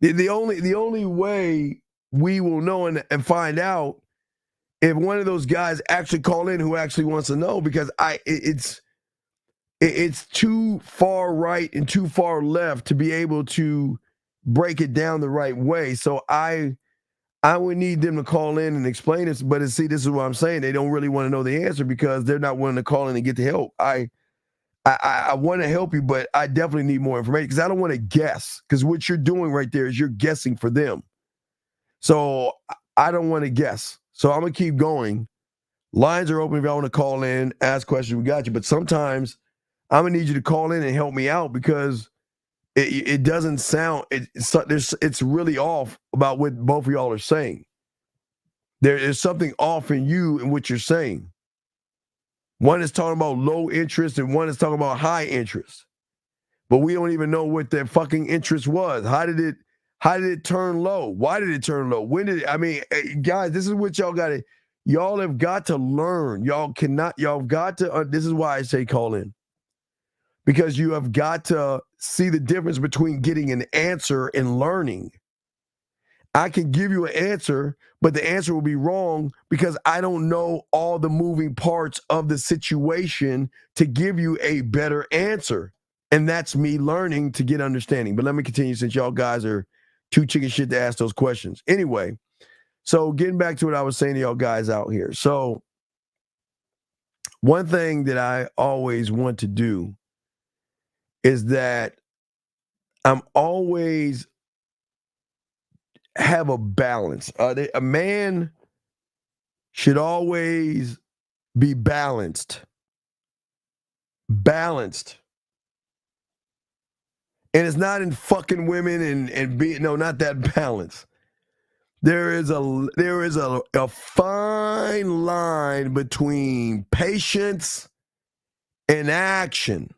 The only way we will know and find out if one of those guys actually call in who actually wants to know, because it's too far right and too far left to be able to break it down the right way. So I would need them to call in and explain this. But see, this is what I'm saying. They don't really want to know the answer because they're not willing to call in and get the help. I want to help you, but I definitely need more information because I don't want to guess, because what you're doing right there is you're guessing for them. So I don't want to guess. So I'm going to keep going. Lines are open if y'all want to call in, ask questions, we got you. But sometimes I'm going to need you to call in and help me out because it doesn't sound, it's really off about what both of y'all are saying. There is something off in you and what you're saying. One is talking about low interest and one is talking about high interest. But we don't even know what that fucking interest was. How did it turn low? Why did it turn low? When did it, guys, this is what y'all have got to learn. This is why I say call in. Because you have got to see the difference between getting an answer and learning. I can give you an answer, but the answer will be wrong because I don't know all the moving parts of the situation to give you a better answer. And that's me learning to get understanding. But let me continue since y'all guys are too chicken shit to ask those questions. Anyway, so getting back to what I was saying to y'all guys out here. So one thing that I always want to do is that I'm always have a balance. A man should always be balanced. Balanced. And it's not in fucking women and being, no, not that balance. There is a fine line between patience and action.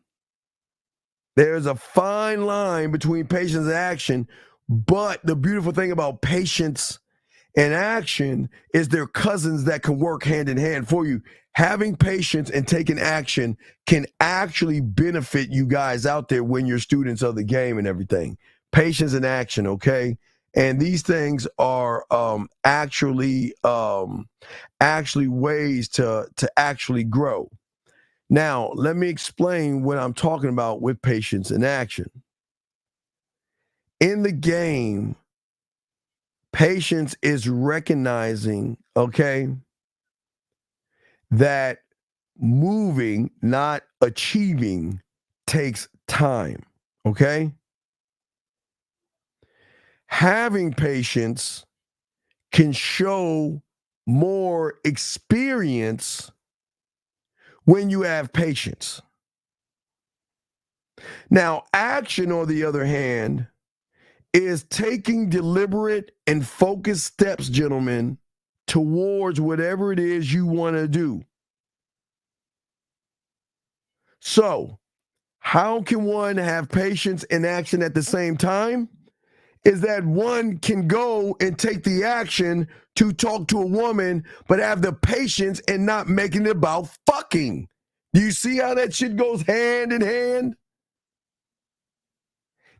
There's a fine line between patience and action, but the beautiful thing about patience and action is they're cousins that can work hand in hand for you. Having patience and taking action can actually benefit you guys out there when you're students of the game and everything. Patience and action, okay? And these things are actually ways to actually grow. Now, let me explain what I'm talking about with patience and action. In the game, patience is recognizing, okay, that moving, not achieving, takes time, okay? Having patience can show more experience when you have patience. Now, action, on the other hand, is taking deliberate and focused steps, gentlemen, towards whatever it is you want to do. So, how can one have patience and action at the same time? Is that one can go and take the action to talk to a woman, but have the patience and not making it about fucking. Do you see how that shit goes hand in hand?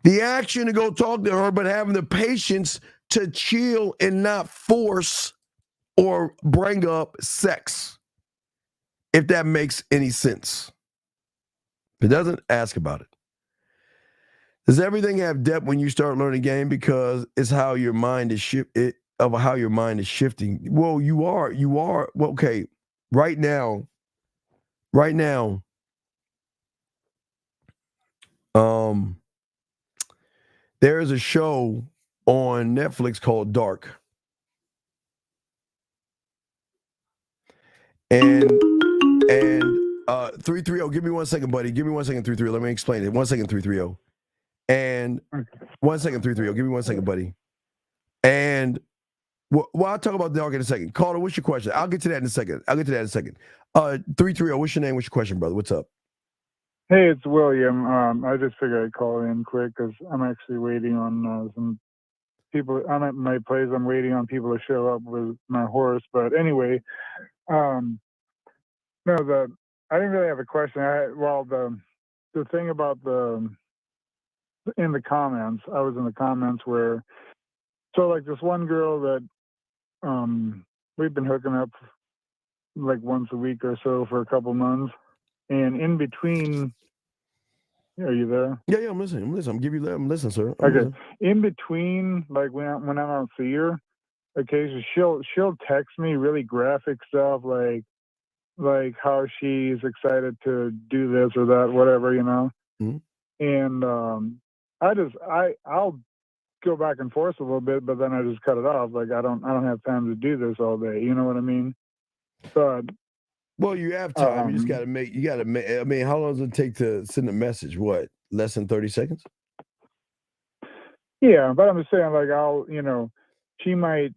The action to go talk to her, but having the patience to chill and not force or bring up sex. If that makes any sense. If it doesn't, ask about it. Does everything have depth when you start learning game? Because it's how your mind is shifting. Well, you are. Well, okay. Right now. There is a show on Netflix called Dark. And 330, give me 1 second, buddy. Give me 1 second, 330. Let me explain it. 1 second, 330. And 1 second, 330. Give me 1 second, buddy. And I'll talk about Dark in a second. Carter, what's your question? I'll get to that in a second. 330, what's your name? What's your question, brother? What's up? Hey, it's William. I just figured I'd call in quick because I'm actually waiting on some people. I'm at my place. I'm waiting on people to show up with my horse. But anyway, I didn't really have a question. The thing about in the comments, I was in the comments where, so like this one girl that we've been hooking up like once a week or so for a couple months, and in between. Are you there? Yeah, I'm listening. I'm listening, sir. Listening. In between, like when I don't see her, occasionally she'll text me really graphic stuff like how she's excited to do this or that, whatever, you know. Mm-hmm. And I'll go back and forth a little bit, but then I just cut it off. Like I don't have time to do this all day. You know what I mean? But well, you have time. You just got to make. I mean, how long does it take to send a message? What, less than 30 seconds? Yeah, but I'm just saying, like, she might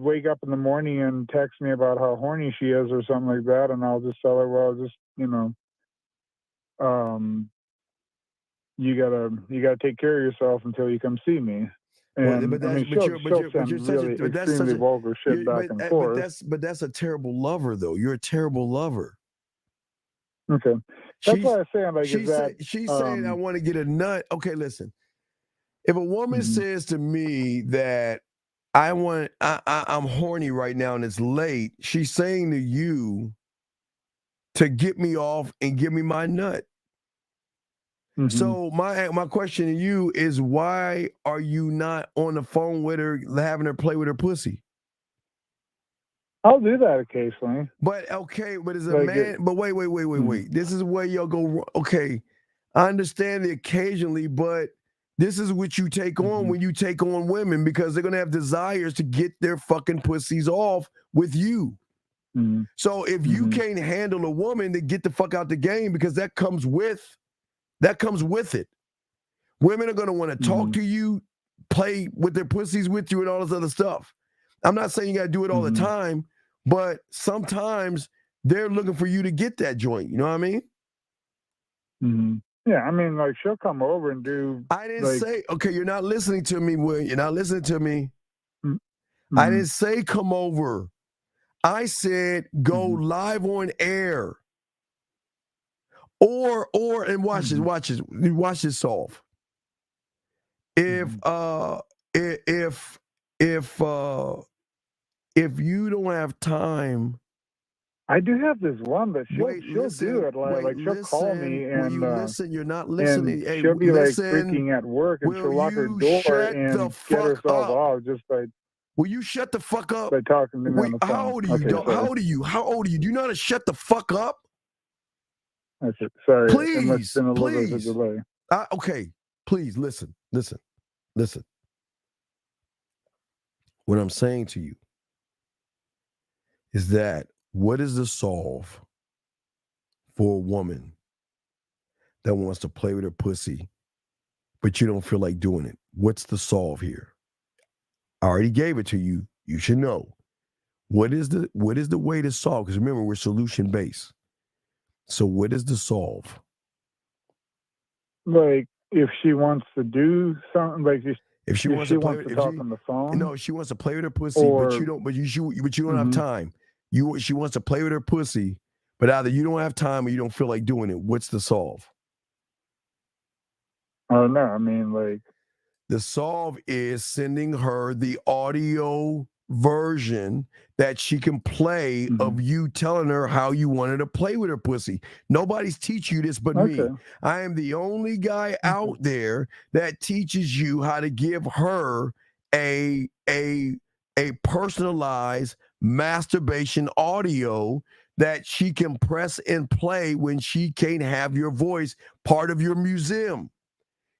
wake up in the morning and text me about how horny she is or something like that, and I'll just tell her, well, just you gotta take care of yourself until you come see me. And but that's such a vulgar shit back and forth. But that's a terrible lover, though. You're a terrible lover. Okay, that's why I'm saying, like, she's saying, I want to get a nut. Okay, listen. If a woman says to me that I'm horny right now and it's late, she's saying to you to get me off and give me my nut. Mm-hmm. So my question to you is, why are you not on the phone with her, having her play with her pussy? I'll do that occasionally. But as a man, but wait. This is where y'all go. Okay, I understand the occasionally, but This is what you take on when you take on women, because they're going to have desires to get their fucking pussies off with you. So if you can't handle a woman, then get the fuck out the game, because that comes with it. Women are going to want to talk to you, play with their pussies with you, and all this other stuff. I'm not saying you got to do it all the time, but sometimes they're looking for you to get that joint. You know what I mean? Yeah, I mean, like, she'll come over and do. I didn't say, okay, you're not listening to me, Will. You're not listening to me. I didn't say come over. I said go live on air. Or and watch this solve. If you don't have time, I do have this one, but she'll do it. Like she'll call me and listen. You're not listening. And Hey, she'll be listen, like freaking at work, and she'll lock her door and get herself off just by. Will you shut the fuck up? By talking to me on the phone. How old are you? Okay, How old are you? How old are you? Do you know how to shut the fuck up? That's it. Sorry, Please, it must have been a little bit of a delay. Okay, please listen. What I'm saying to you is that what is the solve for a woman that wants to play with her pussy, but you don't feel like doing it? What's the solve here? I already gave it to you. You should know. What is the way to solve? Because remember, we're solution based. So what is the solve? Like, if she wants to do something, like if she wants to talk on the phone. No, she wants to play with her pussy, but you don't have time. She wants to play with her pussy, but either you don't have time or you don't feel like doing it. What's the solve? Oh no, I mean, like, the solve is sending her the audio version that she can play of you telling her how you wanted to play with her pussy. Nobody's teaching you this but me. I am the only guy out there that teaches you how to give her a personalized masturbation audio that she can press and play when she can't have your voice part of your museum.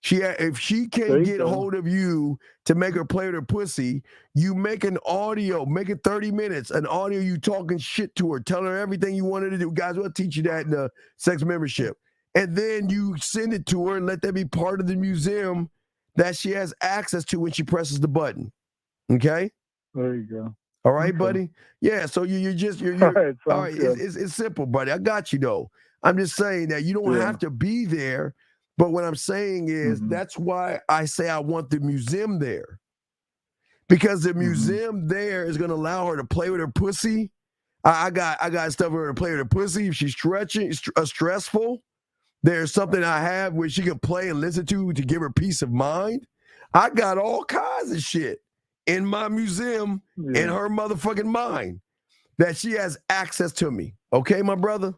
If she can't get a hold of you to make her play with her pussy, you make an audio, make it 30 minutes, an audio you talking shit to her, telling her everything you wanted to do. Guys, we'll teach you that in the sex membership. And then you send it to her and let that be part of the museum that she has access to when she presses the button. Okay? There you go. All right, buddy? Yeah, so you're all right, it's simple, buddy. I got you, though. I'm just saying that you don't have to be there. But what I'm saying is that's why I say I want the museum there. Because the museum there is going to allow her to play with her pussy. I got stuff for her to play with her pussy. If she's stressful, there's something I have where she can play and listen to give her peace of mind. I got all kinds of shit in my museum in her motherfucking mind that she has access to me. Okay, my brother?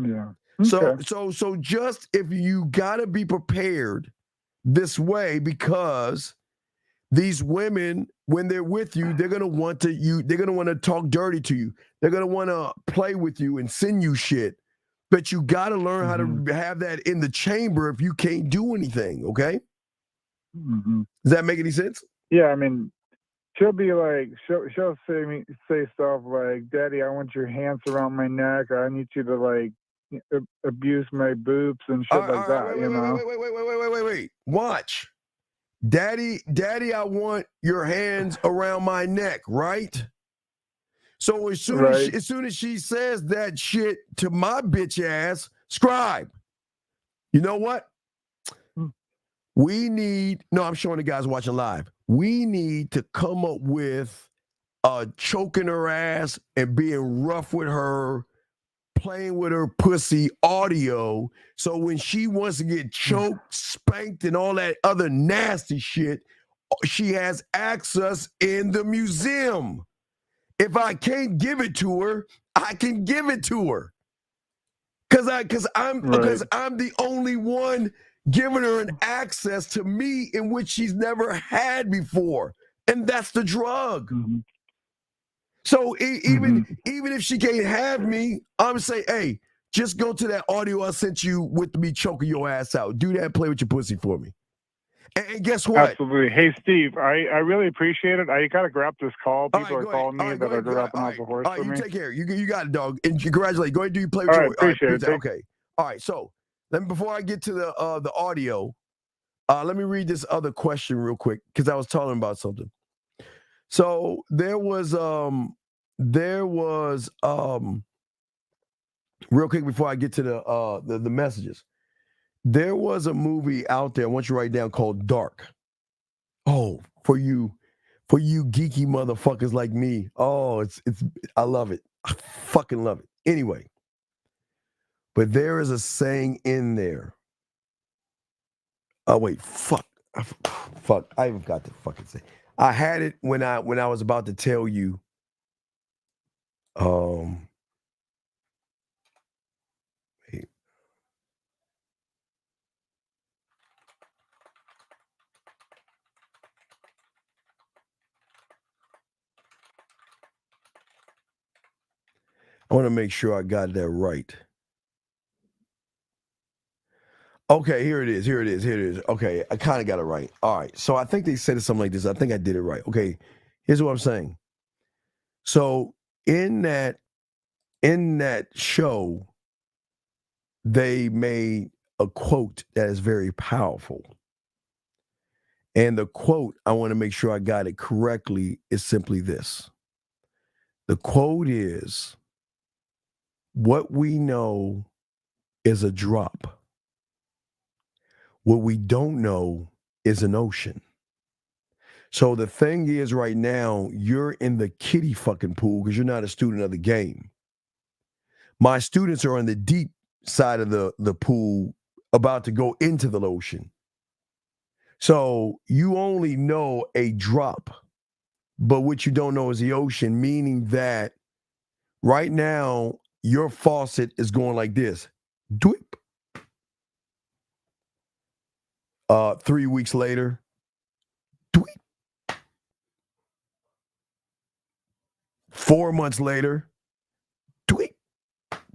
Yeah. So just if you gotta be prepared this way, because these women, when they're with you, they're gonna want to talk dirty to you. They're gonna want to play with you and send you shit. But you gotta learn how to have that in the chamber if you can't do anything. Okay? Does that make any sense? Yeah, I mean, she'll be like, she'll say stuff like, "Daddy, I want your hands around my neck," or "I need you to like abuse my boobs," and shit like that. Wait. Watch. Daddy, I want your hands around my neck, right? So as soon as she says that shit to my bitch ass, scribe, you know what? I'm showing the guys watching live. We need to come up with choking her ass and being rough with her, playing with her pussy audio, so when she wants to get choked, spanked, and all that other nasty shit, she has access in the museum. If I can't give it to her, I can give it to her. Because I'm the only one giving her an access to me in which she's never had before. And that's the drug. So even if she can't have me, I'm saying, hey, just go to that audio I sent you with me choking your ass out. Do that, play with your pussy for me. And guess what? Absolutely. Hey, Steve, I really appreciate it. I got to grab this call. People are calling me that are dropping off a horse for you me. take care. You got it, dog. And congratulations. Go ahead and do your play with All your right, appreciate it. Okay. All right. So before I get to the audio, let me read this other question real quick because I was talking about something. So there was real quick before I get to the messages. There was a movie out there I want you to write down called Dark. Oh, for you geeky motherfuckers like me. Oh, it's I love it. I fucking love it. Anyway, but there is a saying in there. Oh wait, fuck. I even got to fucking say. I had it when I was about to tell you. I want to make sure I got that right. Okay, here it is. Okay, I kind of got it right. All right. So I think they said something like this. I think I did it right. Okay, here's what I'm saying. So in that show, they made a quote that is very powerful. And the quote, I want to make sure I got it correctly, is simply this. The quote is, what we know is a drop. What we don't know is an ocean. So the thing is right now, you're in the kiddie fucking pool because you're not a student of the game. My students are on the deep side of the pool about to go into the ocean. So you only know a drop, but what you don't know is the ocean, meaning that right now your faucet is going like this. Dweep. 3 weeks later, dweep. 4 months later, dweep.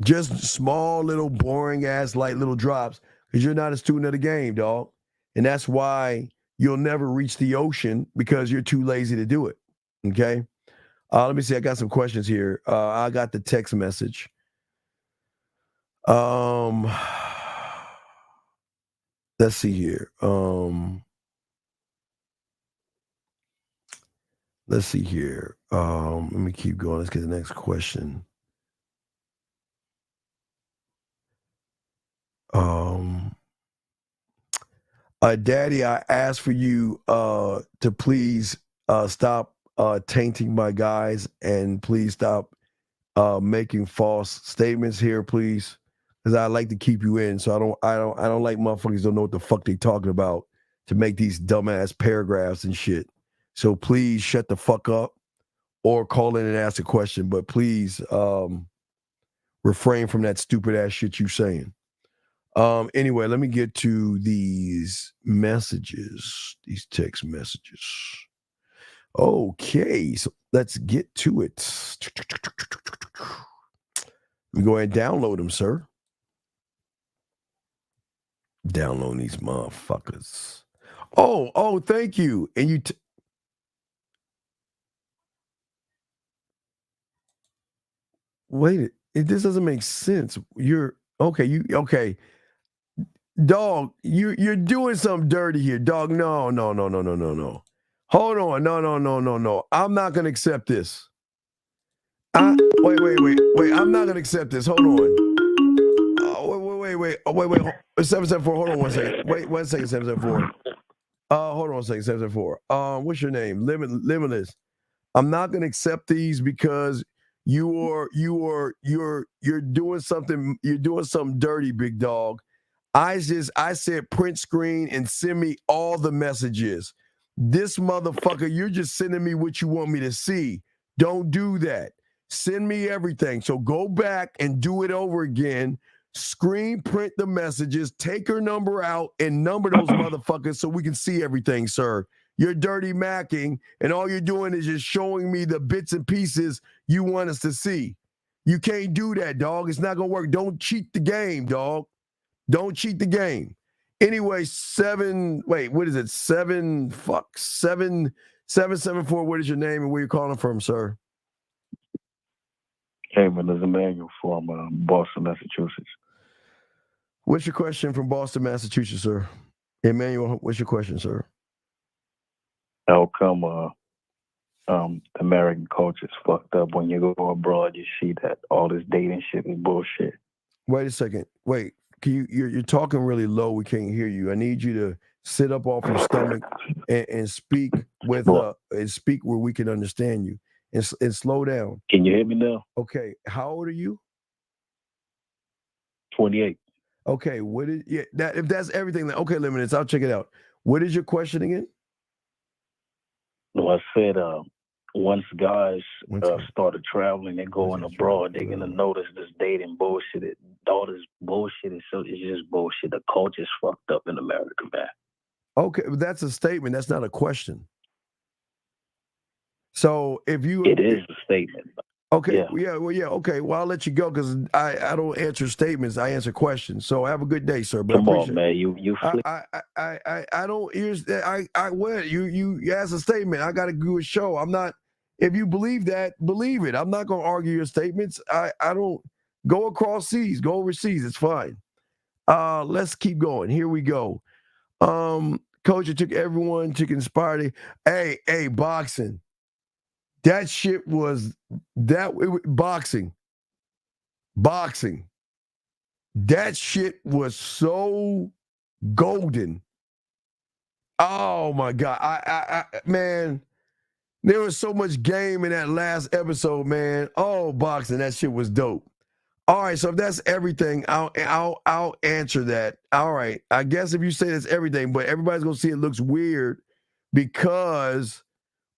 Just small little boring ass light little drops because you're not a student of the game, dog. And that's why you'll never reach the ocean because you're too lazy to do it. Okay? Let me see. I got some questions here. I got the text message. Let's see here. Let's see here. Let me keep going. Let's get the next question. Daddy, I asked for you to please stop tainting my guys and please stop making false statements here, please, because I like to keep you in. So I don't like motherfuckers don't know what the fuck they talking about to make these dumbass paragraphs and shit. So please shut the fuck up or call in and ask a question, but please refrain from that stupid ass shit you saying. Anyway, let me get to these messages, these text messages. Okay, so let's get to it. Let me go ahead and download them, sir. Download these motherfuckers. Oh, thank you. And you wait, this doesn't make sense. You're okay, okay. Dog, you're doing something dirty here, dog. No. Hold on, no. I'm not gonna accept this. Wait. I'm not gonna accept this. Hold on. Wait. 774. Hold on 1 second. Wait 1 second. 774. Hold on 1 second. 774. What's your name? Limitless. I'm not gonna accept these because you're doing something. You're doing something dirty, big dog. I said print screen and send me all the messages. This motherfucker, you're just sending me what you want me to see. Don't do that. Send me everything. So go back and do it over again. Screen print the messages, take her number out and number those motherfuckers so we can see everything, sir. You're dirty macking, and all you're doing is just showing me the bits and pieces you want us to see. You can't do that, dog. It's not going to work. Don't cheat the game, dog. Don't cheat the game. Anyway, what is it? 774. What is your name and where you calling from, sir? Hey, man, this is Emmanuel from Boston, Massachusetts. What's your question from Boston, Massachusetts, sir? Emmanuel, what's your question, sir? How come the American culture is fucked up? When you go abroad, you see that all this dating shit is bullshit. Wait a second. Wait, can you're talking really low. We can't hear you. I need you to sit up off your stomach and speak with and speak where we can understand you. And slow down. Can you hear me now? Okay. How old are you? 28. Okay. If that's everything, then okay, Limited. I'll check it out. What is your question again? No, I said once guys started traveling and going abroad, they're gonna notice this dating bullshit. All this bullshit is just bullshit. The culture's fucked up in America, man. Okay, but that's a statement. That's not a question. So if you, it is a statement. Okay, okay. Well, I'll let you go because I don't answer statements. I answer questions. So have a good day, sir. But come on, man. You. I don't. I went. You asked a statement. I got to do a show. I'm not. If you believe that, believe it. I'm not going to argue your statements. I don't go across seas. Go overseas. It's fine. Let's keep going. Here we go. Coach, it took everyone to conspire. Hey, boxing. That shit was boxing. That shit was so golden. Oh my God. I man, there was so much game in that last episode, man. Oh, boxing, that shit was dope. All right, so if that's everything, I'll answer that. All right. I guess if you say that's everything, but everybody's gonna see it looks weird because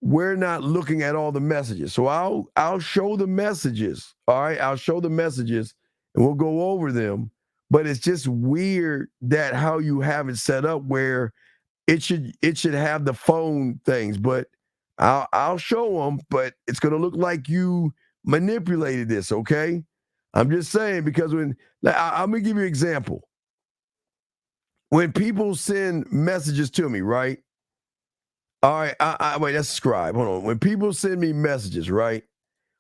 we're not looking at all the messages. So I'll show the messages. All right. I'll show the messages and we'll go over them. But it's just weird that how you have it set up where it should have the phone things. But I'll show them, but it's gonna look like you manipulated this, okay? I'm just saying because I'm gonna give you an example. When people send messages to me, right? All right, wait, that's Scribe. Hold on. When people send me messages, right?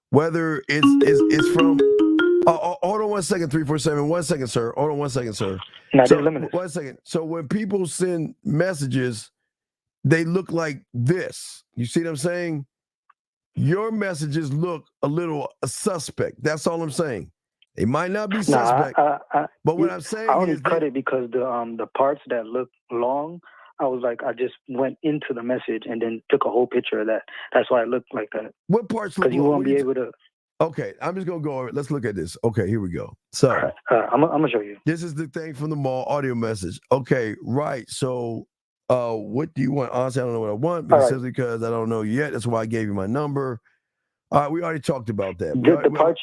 Whether it's from hold on 1 second, 347. 1 second, sir. Hold on 1 second, sir. They're limited. 1 second. So when people send messages, they look like this. You see what I'm saying? Your messages look a little suspect. That's all I'm saying. They might not be suspect. But what I'm saying I only cut it because the parts that look long, I was like, I just went into the message and then took a whole picture of that. That's why it looked like that. What parts look long? Because you won't be able to. Okay, I'm just going to go over it. Let's look at this. Okay, here we go. So I'm going to show you. This is the thing from the mall, audio message. Okay, right. So what do you want? Honestly, I don't know what I want, but simply because I don't know yet. That's why I gave you my number. All right, we already talked about that. The parts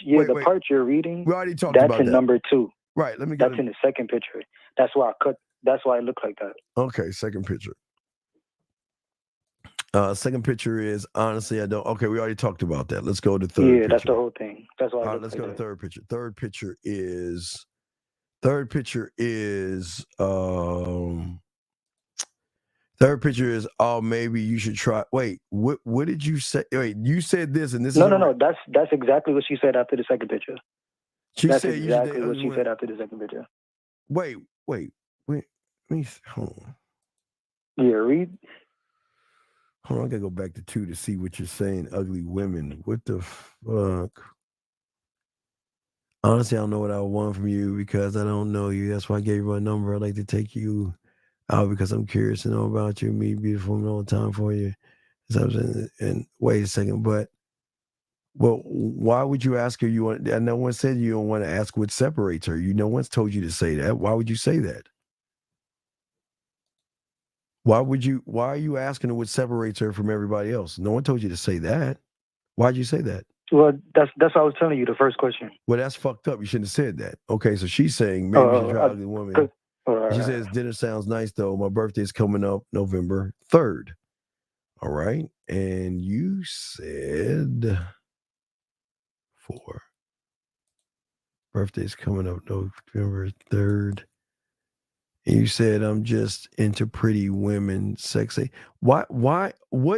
you're reading, we already talked about that. That's in number 2. Right, let me That's in the second picture. That's why I cut. That's why it looked like that. Okay, second picture. Second picture is honestly, I don't. Okay, we already talked about that. Let's go to third. Yeah, that's the whole thing. That's why. All right, let's go to third picture. Third picture is. Oh, maybe you should try. Wait, what did you say? Wait, you said this and this. No. That's exactly what she said after the second picture. That's exactly what she said after the second picture. Wait. Let me hold on. Yeah, read. Hold on, I gotta go back to 2 to see what you're saying. Ugly women. What the fuck? Honestly, I don't know what I want from you because I don't know you. That's why I gave you my number. I'd like to take you out because I'm curious to know about you. Me, beautiful, and all the time for you. And wait a second, but well, why would you ask her? No one said you don't want to ask what separates her. No one's told you to say that. Why would you say that? Why are you asking her what separates her from everybody else? No one told you to say that. Why'd you say that? Well, that's what I was telling you, the first question. Well, that's fucked up. You shouldn't have said that. Okay, so she's saying maybe you should try ugly woman. She says, dinner sounds nice, though. My birthday's coming up November 3rd. All right. And you said 4. Birthday's coming up November 3rd. You said I'm just into pretty women, sexy. What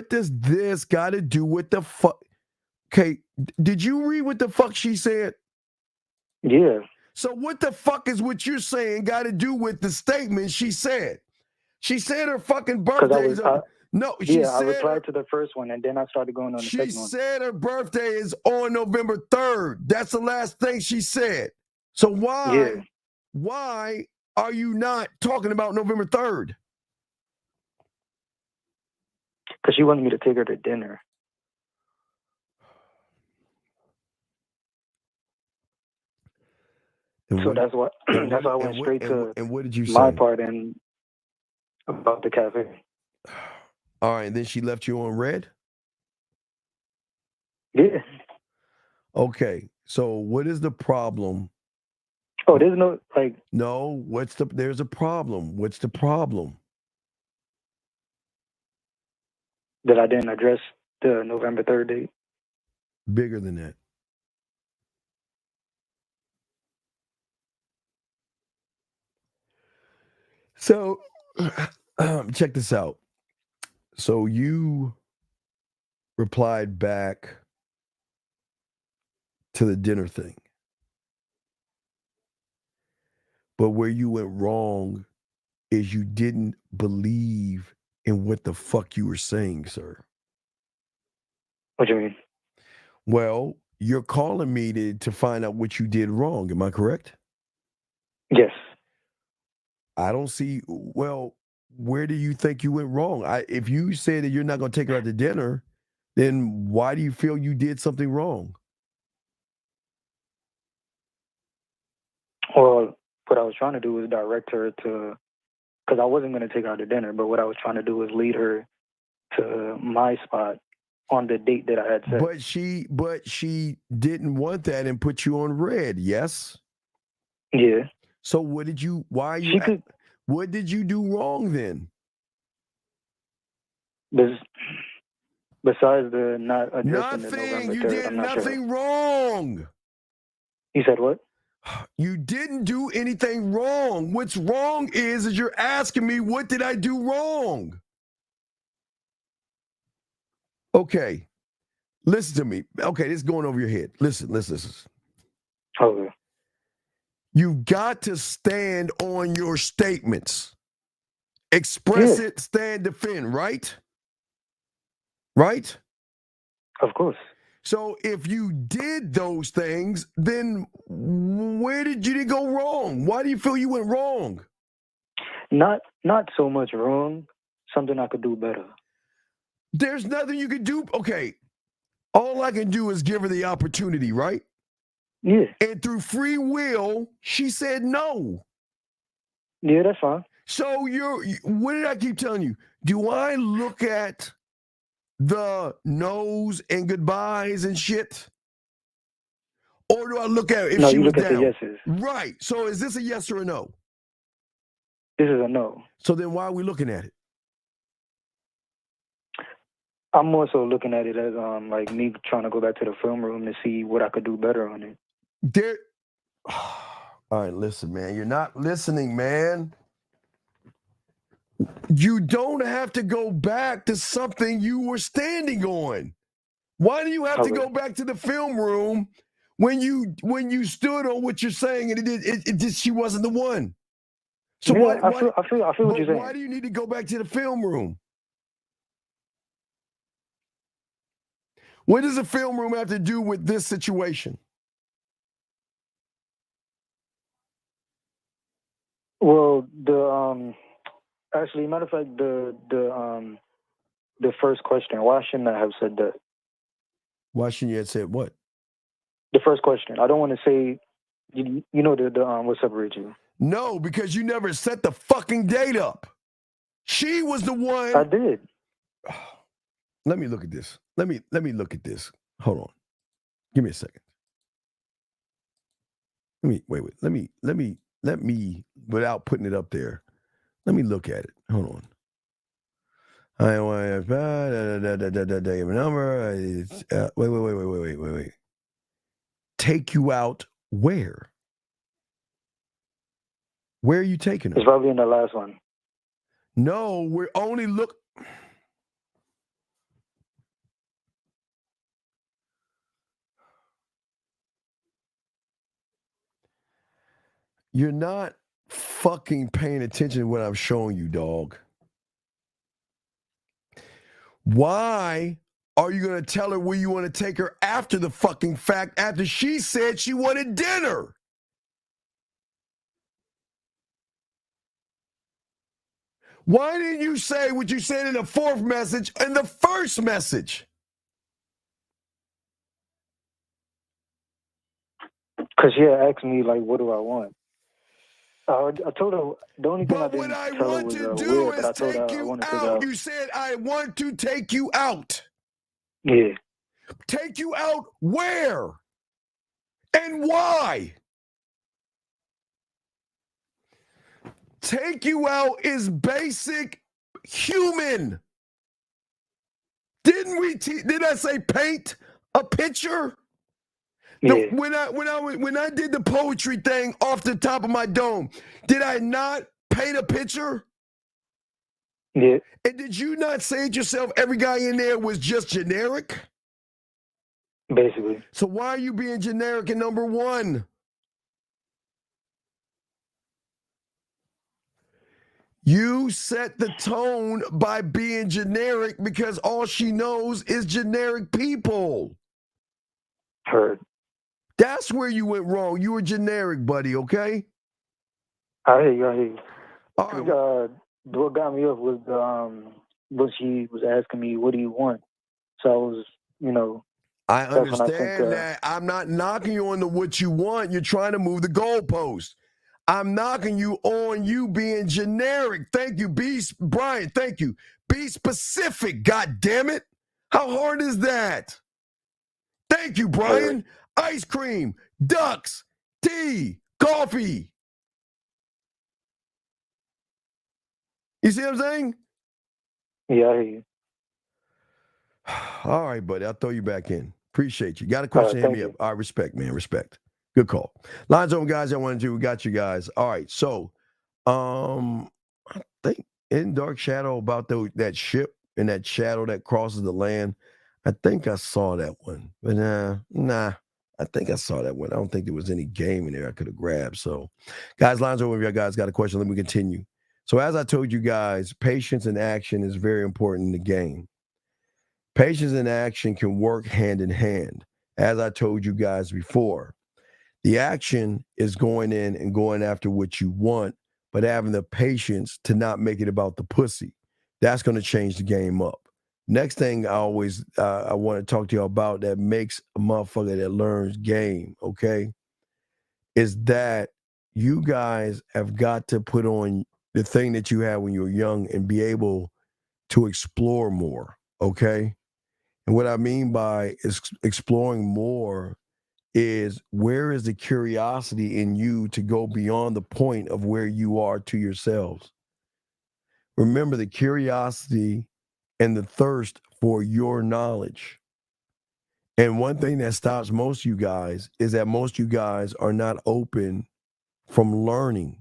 does this got to do with the fuck? Okay, did you read what the fuck she said? Yeah. So what the fuck is what you're saying got to do with the statement she said? She said her fucking birthday I replied to the first one, and then I started going on the she second one. said her birthday is on November 3rd. That's the last thing she said. So why are you not talking about November 3rd? Because she wanted me to take her to dinner. So that's why I went straight to and what did you my say? part and about the cafe. All right, and then she left you on red? Yeah. Okay, so what is the problem? Oh, there's no No, there's a problem. What's the problem? That I didn't address the November 3rd date. Bigger than that. So check this out. So you replied back to the dinner thing. But where you went wrong is you didn't believe in what the fuck you were saying, sir. What do you mean? Well, you're calling me to find out what you did wrong. Am I correct? Yes. I don't see, well, where do you think you went wrong? If you say that you're not going to take her out to dinner, then why do you feel you did something wrong? Well, what I was trying to do was direct her to, because I wasn't going to take her out to dinner, but what I was trying to do was lead her to my spot on the date that I had set. But she didn't want that and put you on red, yes? Yeah. So what did you do wrong then? Besides the not addressing the November 3rd, you did nothing wrong. You said what? You didn't do anything wrong. What's wrong is you're asking me, what did I do wrong? Okay. Listen to me. Okay, this is going over your head. Listen. Okay. You've got to stand on your statements. Express it, stand, defend, right? Right? Of course. So if you did those things, then where did you go wrong? Why do you feel you went wrong? Not so much wrong. Something I could do better. There's nothing you could do. Okay. All I can do is give her the opportunity, right? Yeah. And through free will, she said no. Yeah, that's fine. So what did I keep telling you? Do I look at the no's and goodbyes and shit? Or do I look at if she was down? No, you look at the yeses. Right. So is this a yes or a no? This is a no. So then why are we looking at it? I'm more so looking at it as like me trying to go back to the film room to see what I could do better on it. All right, listen, man. You're not listening, man. You don't have to go back to something you were standing on. Why do you have to go back to the film room when you stood on what you're saying and it just she wasn't the one? So yeah, I feel what you're saying. Why do you need to go back to the film room? What does the film room have to do with this situation? Well, actually, matter of fact, the first question. Why shouldn't I have said that? Why shouldn't you have said what? The first question. I don't want to say. You know what separates you. No, because you never set the fucking date up. She was the one. I did. Let me look at this. Let me look at this. Hold on. Give me a second. Wait. Let me, without putting it up there, let me look at it. Hold on. I want to number. Wait. Take you out where? Where are you taking her? It's probably in the last one. No, we're only look. You're not fucking paying attention to what I'm showing you, dog. Why are you going to tell her where you want to take her after the fucking fact, after she said she wanted dinner? Why didn't you say what you said in the fourth message and the first message? Because she had asked me, like, what do I want? I told her the only thing I didn't tell her was where, but I told her I want to take her out. You said, I want to take you out. Yeah. Take you out where? And why? Take you out is basic human. Did I say paint a picture? Yeah. No, when I did the poetry thing off the top of my dome, did I not paint a picture? Yeah. And did you not say it yourself? Every guy in there was just generic? Basically. So why are you being generic in number one? You set the tone by being generic because all she knows is generic people. Heard. That's where you went wrong. You were generic, buddy, okay? I hear you. All right. What got me up was when she was asking me, what do you want? So I was, I understand that. I'm not knocking you on the what you want. You're trying to move the goalpost. I'm knocking you on you being generic. Thank you, Brian. Thank you. Be specific, God damn it. How hard is that? Thank you, Brian. Ice cream, ducks, tea, coffee. You see what I'm saying? Yeah, I hear you. All right, buddy. I'll throw you back in. Appreciate you. Got a question? Hit me up. All right, respect, man. Respect. Good call. Lines open, guys. I wanted to. We got you guys. All right. So, I think in Dark Shadow about that ship and that shadow that crosses the land. I think I saw that one, but nah. I think I saw that one. I don't think there was any game in there I could have grabbed. So, guys, lines open. If you guys got a question, let me continue. So, as I told you guys, patience and action is very important in the game. Patience and action can work hand in hand. As I told you guys before, the action is going in and going after what you want, but having the patience to not make it about the pussy. That's going to change the game up. Next thing I want to talk to you about that makes a motherfucker that learns game, okay, is that you guys have got to put on the thing that you had when you were young and be able to explore more, okay? And what I mean by exploring more is where is the curiosity in you to go beyond the point of where you are to yourselves? Remember the curiosity and the thirst for your knowledge. And one thing that stops most of you guys is that most of you guys are not open from learning,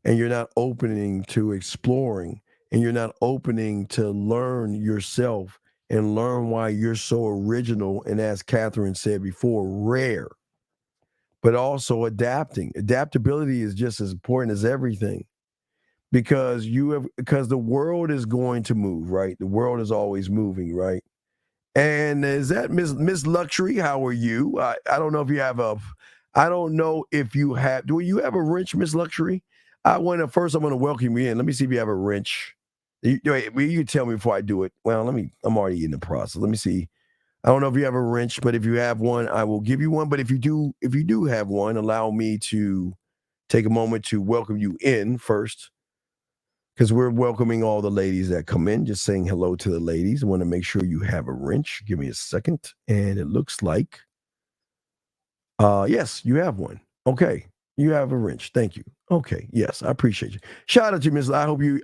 and you're not opening to exploring, and you're not opening to learn yourself and learn why you're so original and, as Catherine said before, rare, but also adapting. Adaptability is just as important as everything because the world is going to move, right? The world is always moving, right? And is that Miss Luxury? How are you? I don't know if you have do you have a wrench, Miss Luxury? I'm going to welcome you in. Let me see if you have a wrench. You can tell me before I do it. Well, I'm already in the process. Let me see. I don't know if you have a wrench, but if you have one, I will give you one. But if you do have one, allow me to take a moment to welcome you in first, because we're welcoming all the ladies that come in, just saying hello to the ladies. I want to make sure you have a wrench. Give me a second. And it looks like, yes, you have one. Okay. You have a wrench. Thank you. Okay. Yes, I appreciate you. Shout out to you, Miss. I hope you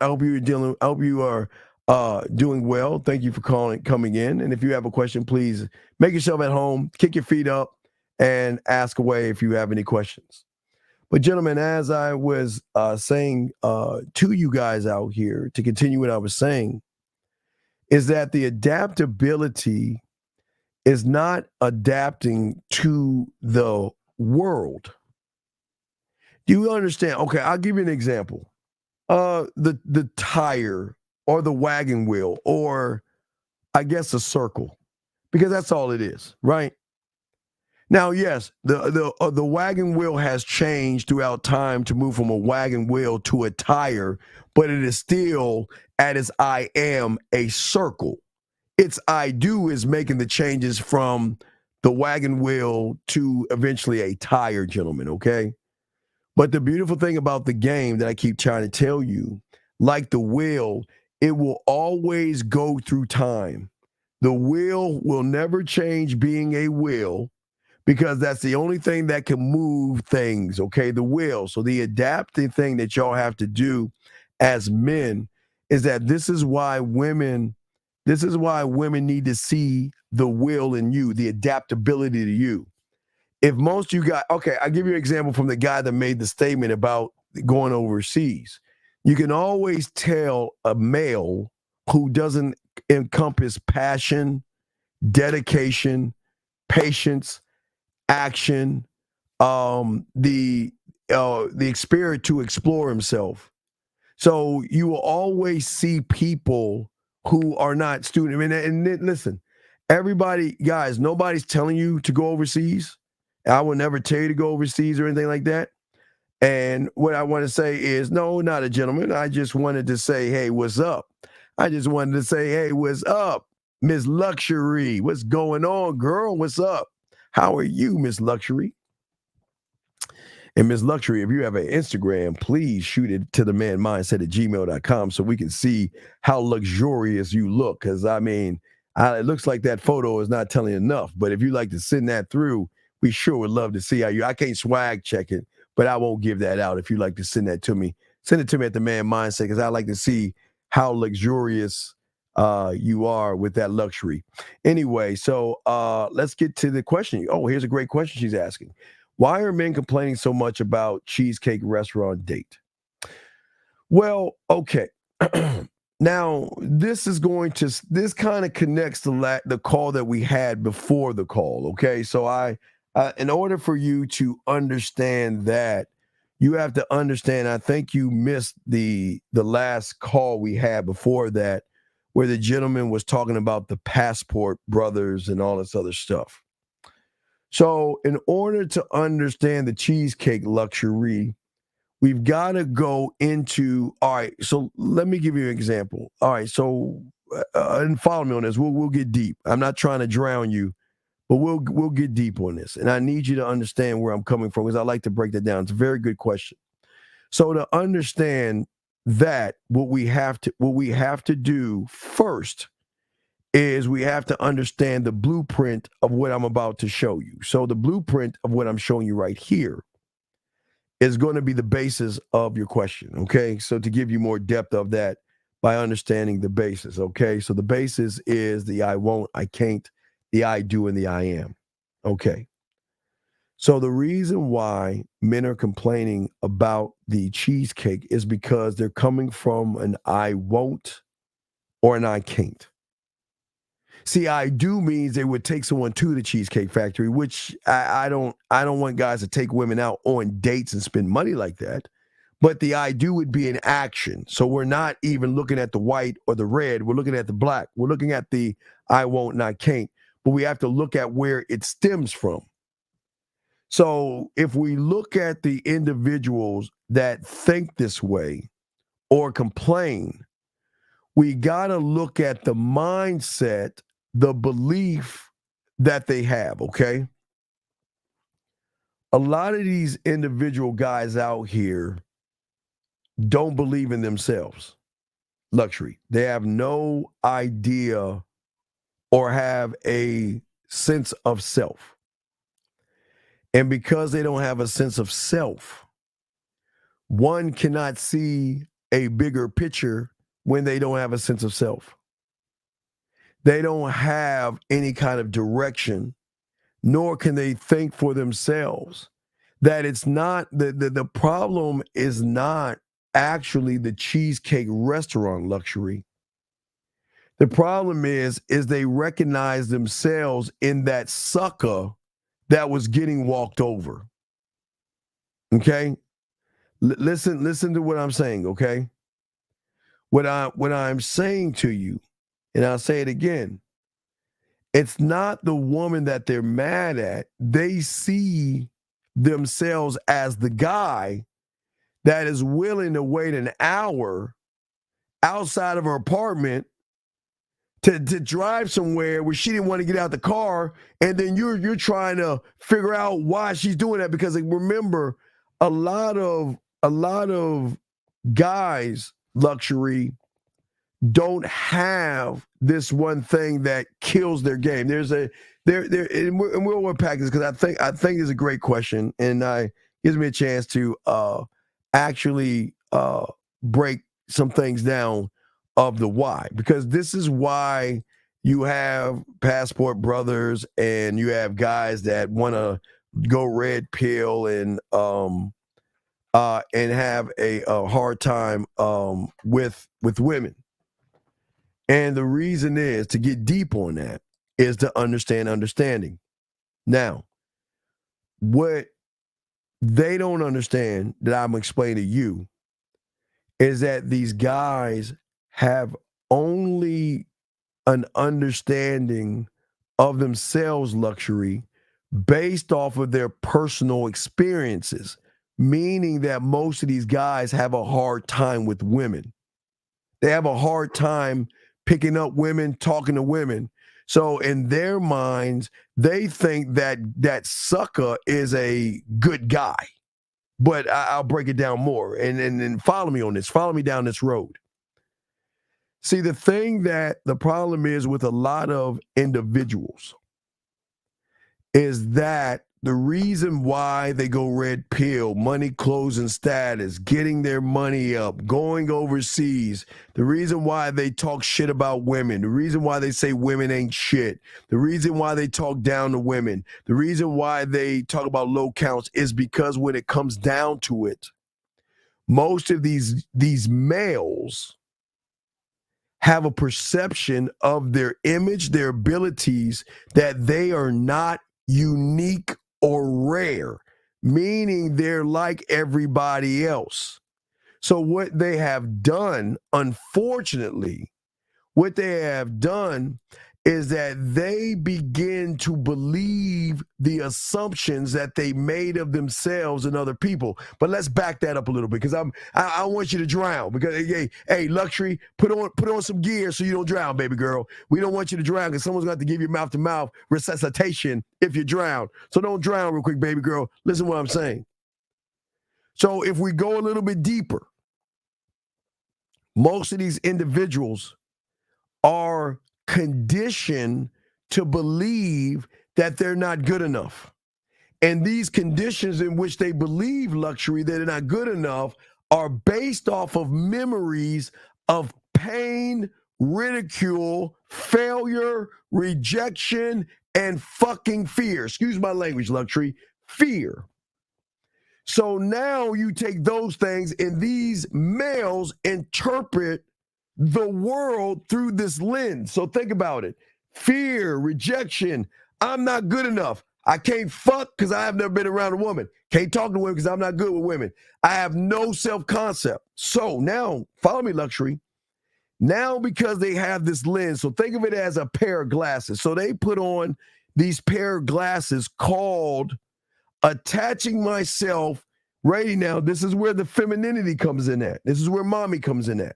are doing well. Thank you for coming in. And if you have a question, please make yourself at home, kick your feet up, and ask away if you have any questions. But gentlemen, as I was saying to you guys out here, to continue what I was saying, is that the adaptability is not adapting to the world. Do you understand? Okay, I'll give you an example. The tire or the wagon wheel, or I guess a circle, because that's all it is, right? Now, yes, the wagon wheel has changed throughout time to move from a wagon wheel to a tire, but it is still, at its I am, a circle. Its I do is making the changes from the wagon wheel to eventually a tire, gentlemen, okay? But the beautiful thing about the game that I keep trying to tell you, like the wheel, it will always go through time. The wheel will never change being a wheel, because that's the only thing that can move things, okay? The will. So the adapting thing that y'all have to do as men is that this is why women need to see the will in you, the adaptability to you. If most of you got, okay, I'll give you an example from the guy that made the statement about going overseas. You can always tell a male who doesn't encompass passion, dedication, patience, action, the spirit to explore himself. So you will always see people who are not student. I mean, and listen, everybody, guys, nobody's telling you to go overseas. I will never tell you to go overseas or anything like that. And what I want to say is, no, not a gentleman. I just wanted to say, hey, what's up? I just wanted to say, hey, what's up, Miss Luxury? What's going on, girl? What's up? How are you, Miss Luxury? And Miss Luxury, if you have an Instagram, please shoot it to the man mindset at gmail.com so we can see how luxurious you look. Because, I mean, it looks like that photo is not telling enough. But if you like to send that through, we sure would love to see how you. I can't swag check it, but I won't give that out. If you like to send that to me, send it to me at the man mindset, because I like to see how luxurious you are with that luxury. Anyway, so let's get to the question. Oh, here's a great question she's asking. Why are men complaining so much about cheesecake restaurant date? Well, okay. Now, this kind of connects to the call that we had before the call, okay? So in order for you to understand that, you have to understand, I think you missed the last call we had before that, where the gentleman was talking about the Passport Brothers and all this other stuff. So in order to understand the cheesecake luxury, we've got to go into, all right, so let me give you an example. All right, so, and follow me on this. We'll get deep. I'm not trying to drown you, but we'll get deep on this. And I need you to understand where I'm coming from, because I like to break that down. It's a very good question. So to understand that, what we have to do first is we have to understand the blueprint of what I'm about to show you. So the blueprint of what I'm showing you right here is going to be the basis of your question, okay? So to give you more depth of that by understanding the basis, okay? So the basis is the I won't, I can't, the I do, and the I am, okay? So the reason why men are complaining about the cheesecake is because they're coming from an I won't or an I can't. See, I do means they would take someone to the Cheesecake Factory, which I don't want guys to take women out on dates and spend money like that. But the I do would be an action. So we're not even looking at the white or the red. We're looking at the black. We're looking at the I won't and I can't. But we have to look at where it stems from. So if we look at the individuals that think this way or complain, we got to look at the mindset, the belief that they have, okay? A lot of these individual guys out here don't believe in themselves. Luxury. They have no idea or have a sense of self. And because they don't have a sense of self, one cannot see a bigger picture when they don't have a sense of self. They don't have any kind of direction, nor can they think for themselves. that it's not the problem is not actually the Cheesecake Restaurant luxury. The problem is they recognize themselves in that sucker that was getting walked over. Okay? Listen to what I'm saying, okay? What I'm saying to you, and I'll say it again, it's not the woman that they're mad at. They see themselves as the guy that is willing to wait an hour outside of her apartment to drive somewhere where she didn't want to get out the car, and then you're trying to figure out why she's doing that. Because like, remember, a lot of guys luxury don't have this one thing that kills their game. There's and we'll unpack this because I think it's a great question, and gives me a chance to actually break some things down of the why, because this is why you have passport brothers and you have guys that want to go red pill and have a hard time with women. And the reason is, to get deep on that, is to understand understanding. Now, what they don't understand that I'm explaining to you is that these guys have only an understanding of themselves luxury based off of their personal experiences, meaning that most of these guys have a hard time with women. They have a hard time picking up women, talking to women. So in their minds, they think that that sucker is a good guy. But I'll break it down more. And follow me on this. Follow me down this road. See, the thing that the problem is with a lot of individuals is that the reason why they go red pill, money, clothes, and status, getting their money up, going overseas, the reason why they talk shit about women, the reason why they say women ain't shit, the reason why they talk down to women, the reason why they talk about low counts is because when it comes down to it, most of these males have a perception of their image, their abilities, that they are not unique or rare, meaning they're like everybody else. So what they have done, unfortunately, what they have done is that they begin to believe the assumptions that they made of themselves and other people. But let's back that up a little bit, because I want you to drown. Because hey, luxury, put on some gear so you don't drown, baby girl. We don't want you to drown because someone's going to have to give you mouth-to-mouth resuscitation if you drown. So don't drown real quick, baby girl. Listen to what I'm saying. So if we go a little bit deeper, most of these individuals are conditioned to believe that they're not good enough. And these conditions in which they believe luxury, that they're not good enough, are based off of memories of pain, ridicule, failure, rejection, and fucking fear. Excuse my language, luxury. Fear. So now you take those things, and these males interpret the world through this lens. So think about it. Fear, rejection. I'm not good enough. I can't fuck because I have never been around a woman. Can't talk to women because I'm not good with women. I have no self-concept. So now, follow me, luxury. Now, because they have this lens, so think of it as a pair of glasses. So they put on these pair of glasses called attaching myself. Right now, this is where the femininity comes in at. This is where mommy comes in at.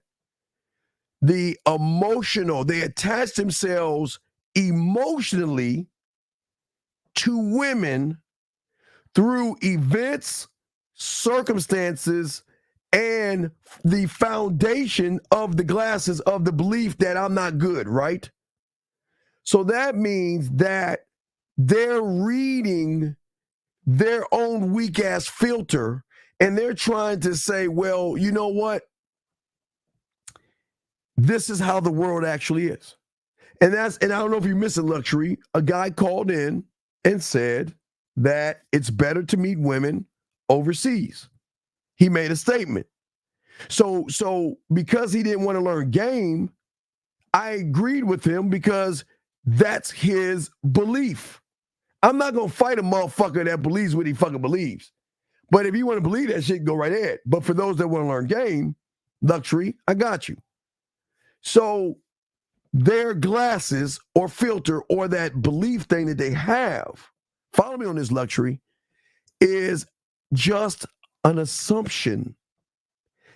The emotional, they attach themselves emotionally to women through events, circumstances, and the foundation of the glasses of the belief that I'm not good, right? So that means that they're reading their own weak ass filter and they're trying to say, well, you know what? This is how the world actually is. And I don't know if you miss a luxury. A guy called in and said that it's better to meet women overseas. He made a statement. So because he didn't want to learn game, I agreed with him because that's his belief. I'm not going to fight a motherfucker that believes what he fucking believes. But if you want to believe that shit, go right ahead. But for those that want to learn game, luxury, I got you. So their glasses or filter or that belief thing that they have, follow me on this, luxury, is just an assumption.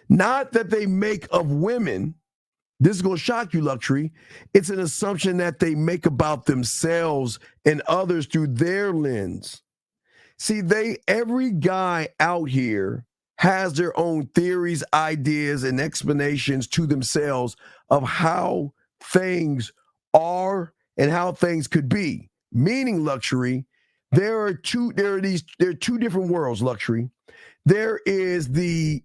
Not that they make of women. This is going to shock you, luxury. It's an assumption that they make about themselves and others through their lens. See, every guy out here has their own theories, ideas, and explanations to themselves of how things are and how things could be. Meaning, luxury, there are two different worlds, luxury. There is the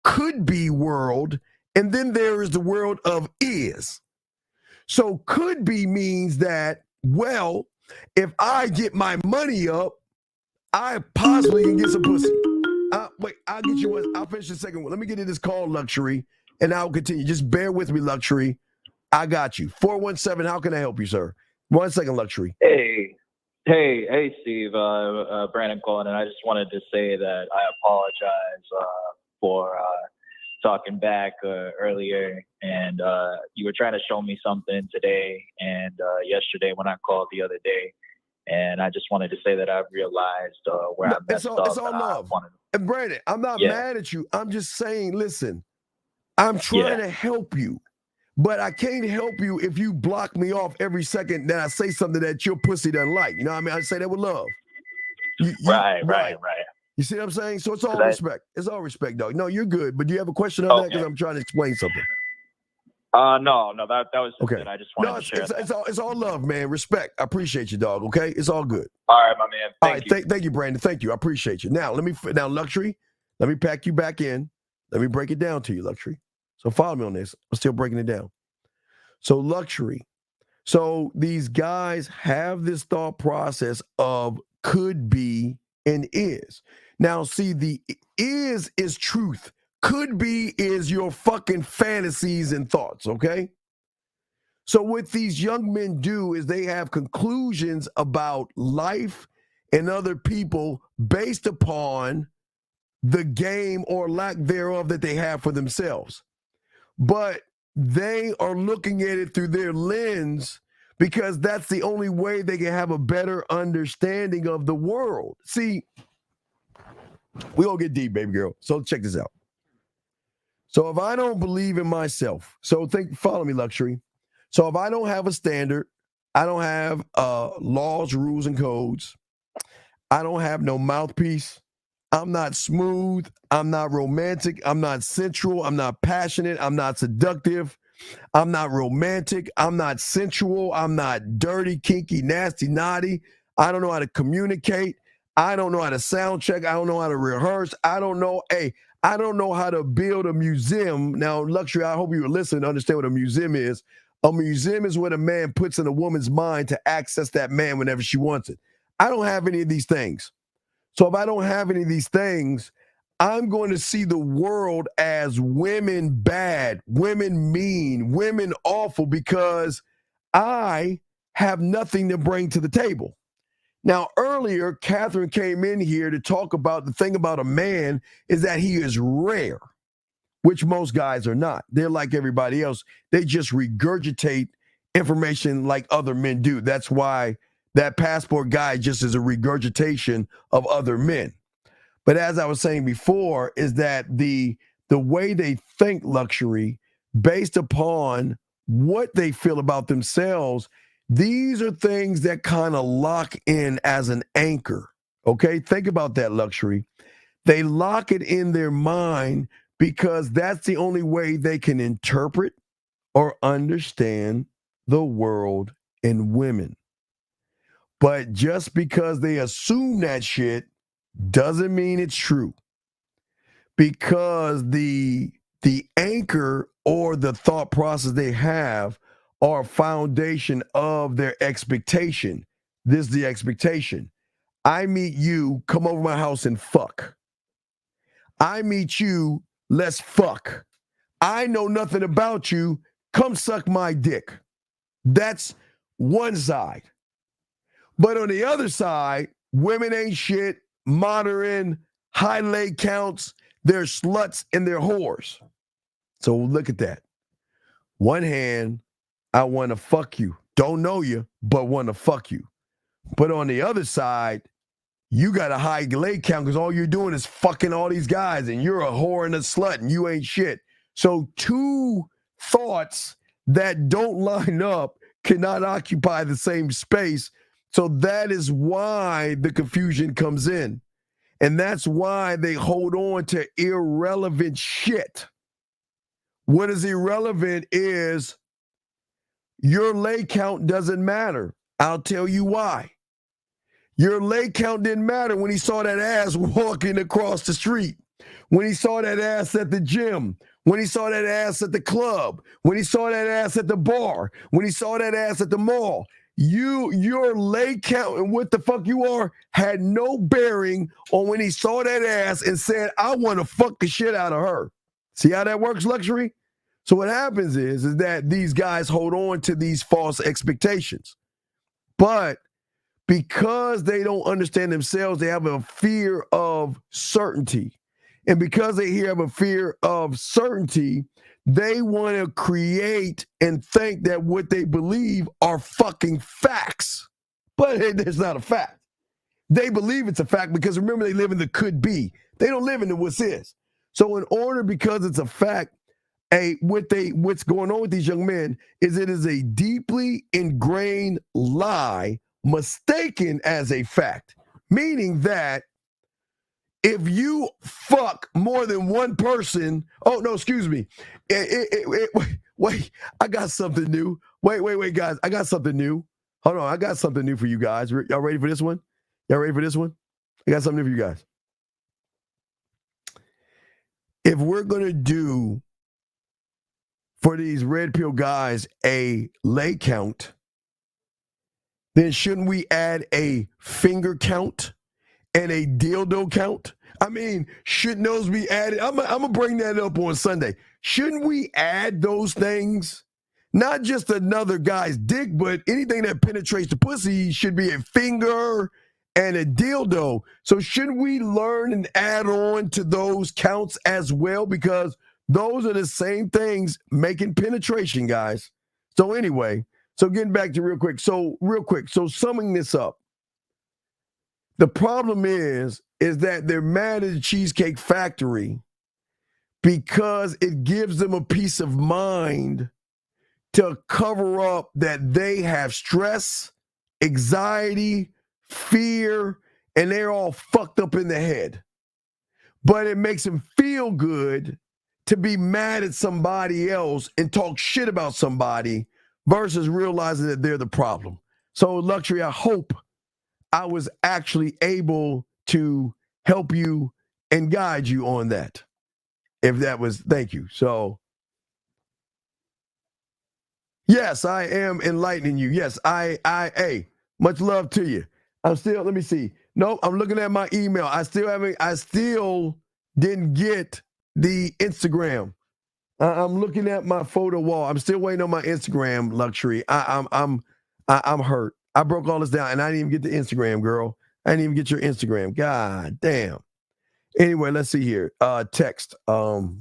could be world, and then there is the world of is. So could be means that, well, if I get my money up, I possibly can get some pussy. Wait, I'll get you one. I'll finish the second one. Let me get in this call, luxury, and I'll continue. Just bear with me, luxury. I got you. 417, how can I help you, sir? 1 second, luxury. Hey, Steve. Brandon calling, and I just wanted to say that I apologize for talking back earlier, and you were trying to show me something today and yesterday when I called the other day, and I just wanted to say that I've realized where I messed up. It's all love. And Brandon, I'm not mad at you. I'm just saying, listen, I'm trying to help you, but I can't help you if you block me off every second that I say something that your pussy doesn't like. You know what I mean? I say that with love. Right. You see what I'm saying? So it's all respect. It's all respect, dog. No, you're good. But do you have a question on that? Because I'm trying to explain something. No, that was okay. Good. I just wanted to share that. It's all love, man. Respect. I appreciate you, dog. Okay, it's all good. All right, my man. Thank you. Thank you, Brandon. Thank you. I appreciate you. Now, luxury. Let me pack you back in. Let me break it down to you, luxury. So follow me on this. I'm still breaking it down. So luxury. So these guys have this thought process of could be and is. Now, see, the is truth. Could be is your fucking fantasies and thoughts, okay? So what these young men do is they have conclusions about life and other people based upon the game or lack thereof that they have for themselves. But they are looking at it through their lens because that's the only way they can have a better understanding of the world. See, we all get deep, baby girl. So check this out. So if I don't believe in myself, follow me, luxury. So if I don't have a standard, I don't have laws, rules, and codes. I don't have no mouthpiece. I'm not smooth. I'm not romantic. I'm not sensual. I'm not passionate. I'm not seductive. I'm not romantic. I'm not sensual. I'm not dirty, kinky, nasty, naughty. I don't know how to communicate. I don't know how to sound check. I don't know how to rehearse. I don't know how to build a museum. Now, luxury, I hope you were listening to understand what a museum is. A museum is what a man puts in a woman's mind to access that man whenever she wants it. I don't have any of these things. So if I don't have any of these things, I'm going to see the world as women bad, women mean, women awful, because I have nothing to bring to the table. Now, earlier, Catherine came in here to talk about the thing about a man is that he is rare, which most guys are not. They're like everybody else. They just regurgitate information like other men do. That's why that passport guy just is a regurgitation of other men. But as I was saying before, is that the way they think, luxury, based upon what they feel about themselves, these are things that kind of lock in as an anchor. Okay, think about that, luxury. They lock it in their mind because that's the only way they can interpret or understand the world and women. But just because they assume that shit doesn't mean it's true. Because the anchor or the thought process they have are a foundation of their expectation. This is the expectation. I meet you, come over my house and fuck. I meet you, let's fuck. I know nothing about you, come suck my dick. That's one side. But on the other side, women ain't shit, modern, high leg counts, they're sluts and they're whores. So look at that. One hand, I want to fuck you. Don't know you, but want to fuck you. But on the other side, you got a high leg count because all you're doing is fucking all these guys and you're a whore and a slut and you ain't shit. So two thoughts that don't line up cannot occupy the same space. So that is why the confusion comes in. And that's why they hold on to irrelevant shit. What is irrelevant is your leg count doesn't matter. I'll tell you why. Your leg count didn't matter when he saw that ass walking across the street, when he saw that ass at the gym, when he saw that ass at the club, when he saw that ass at the bar, when he saw that ass at the mall. Your leg count and what the fuck you are had no bearing on when he saw that ass and said, I want to fuck the shit out of her. See how that works, Luxury? So what happens is that these guys hold on to these false expectations. But because they don't understand themselves, they have a fear of certainty. And because they have a fear of certainty, they want to create and think that what they believe are fucking facts. But it's not a fact. They believe it's a fact because remember, they live in the could be. They don't live in the what's is. So in order, because it's a fact, what's going on with these young men is it is a deeply ingrained lie mistaken as a fact, meaning that if you fuck more than one person, oh no, excuse me, wait, I got something new. Wait, guys, I got something new. Hold on, I got something new for you guys. Y'all ready for this one? Y'all ready for this one? I got something new for you guys. If we're gonna do for these red pill guys a leg count, then shouldn't we add a finger count and a dildo count? I mean, shouldn't those be added? I'm gonna bring that up on Sunday. Shouldn't we add those things? Not just another guy's dick, but anything that penetrates the pussy should be a finger and a dildo. So shouldn't we learn and add on to those counts as well? Because those are the same things making penetration, guys. So anyway, so getting back to real quick. So summing this up. The problem is that they're mad at the Cheesecake Factory because it gives them a peace of mind to cover up that they have stress, anxiety, fear, and they're all fucked up in the head. But it makes them feel good to be mad at somebody else and talk shit about somebody versus realizing that they're the problem. So, Luxury, I hope I was actually able to help you and guide you on that. If that was, thank you. So, yes, I am enlightening you. Yes, hey, much love to you. I'm still, let me see. No, I'm looking at my email. I still didn't get the Instagram. I'm looking at my photo wall. I'm still waiting on my Instagram, Luxury. I'm hurt. I broke all this down and I didn't even get the Instagram, girl. I didn't even get your Instagram. God damn. Anyway, let's see here. Text. I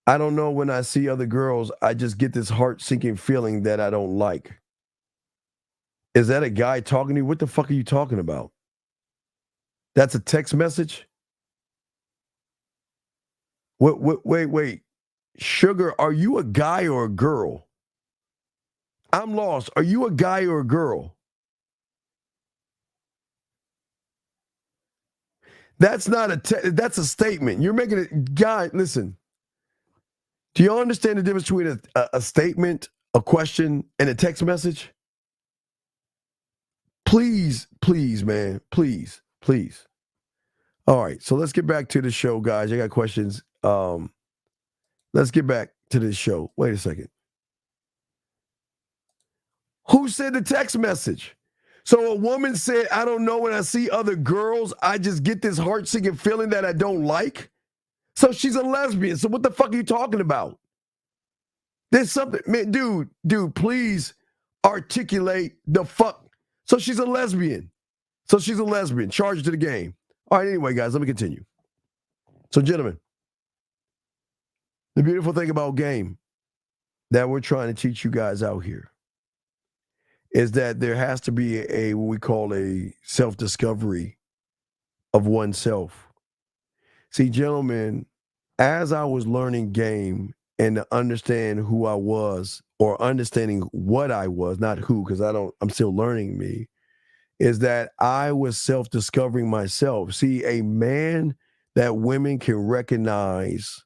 don't know, when I see other girls, I just get this heart-sinking feeling that I don't like. Is that a guy talking to you? What the fuck are you talking about? That's a text message? Wait. Sugar, are you a guy or a girl? I'm lost. Are you a guy or a girl? That's not that's a statement. You're making it, guy, listen. Do you understand the difference between a statement, a question, and a text message? Please, man. Please. All right, so let's get back to the show, guys. I got questions. Let's get back to this show. Wait a second. Who said the text message? So a woman said, I don't know, when I see other girls, I just get this heart-sinking feeling that I don't like. So she's a lesbian. So what the fuck are you talking about? There's something, man, dude, please articulate the fuck. So she's a lesbian. Charge her to the game. All right, anyway, guys, let me continue. So, gentlemen, the beautiful thing about game that we're trying to teach you guys out here is that there has to be what we call a self-discovery of oneself. See, gentlemen, as I was learning game and to understand who I was, or understanding what I was, not who, because I'm still learning me, is that I was self-discovering myself. See, a man that women can recognize,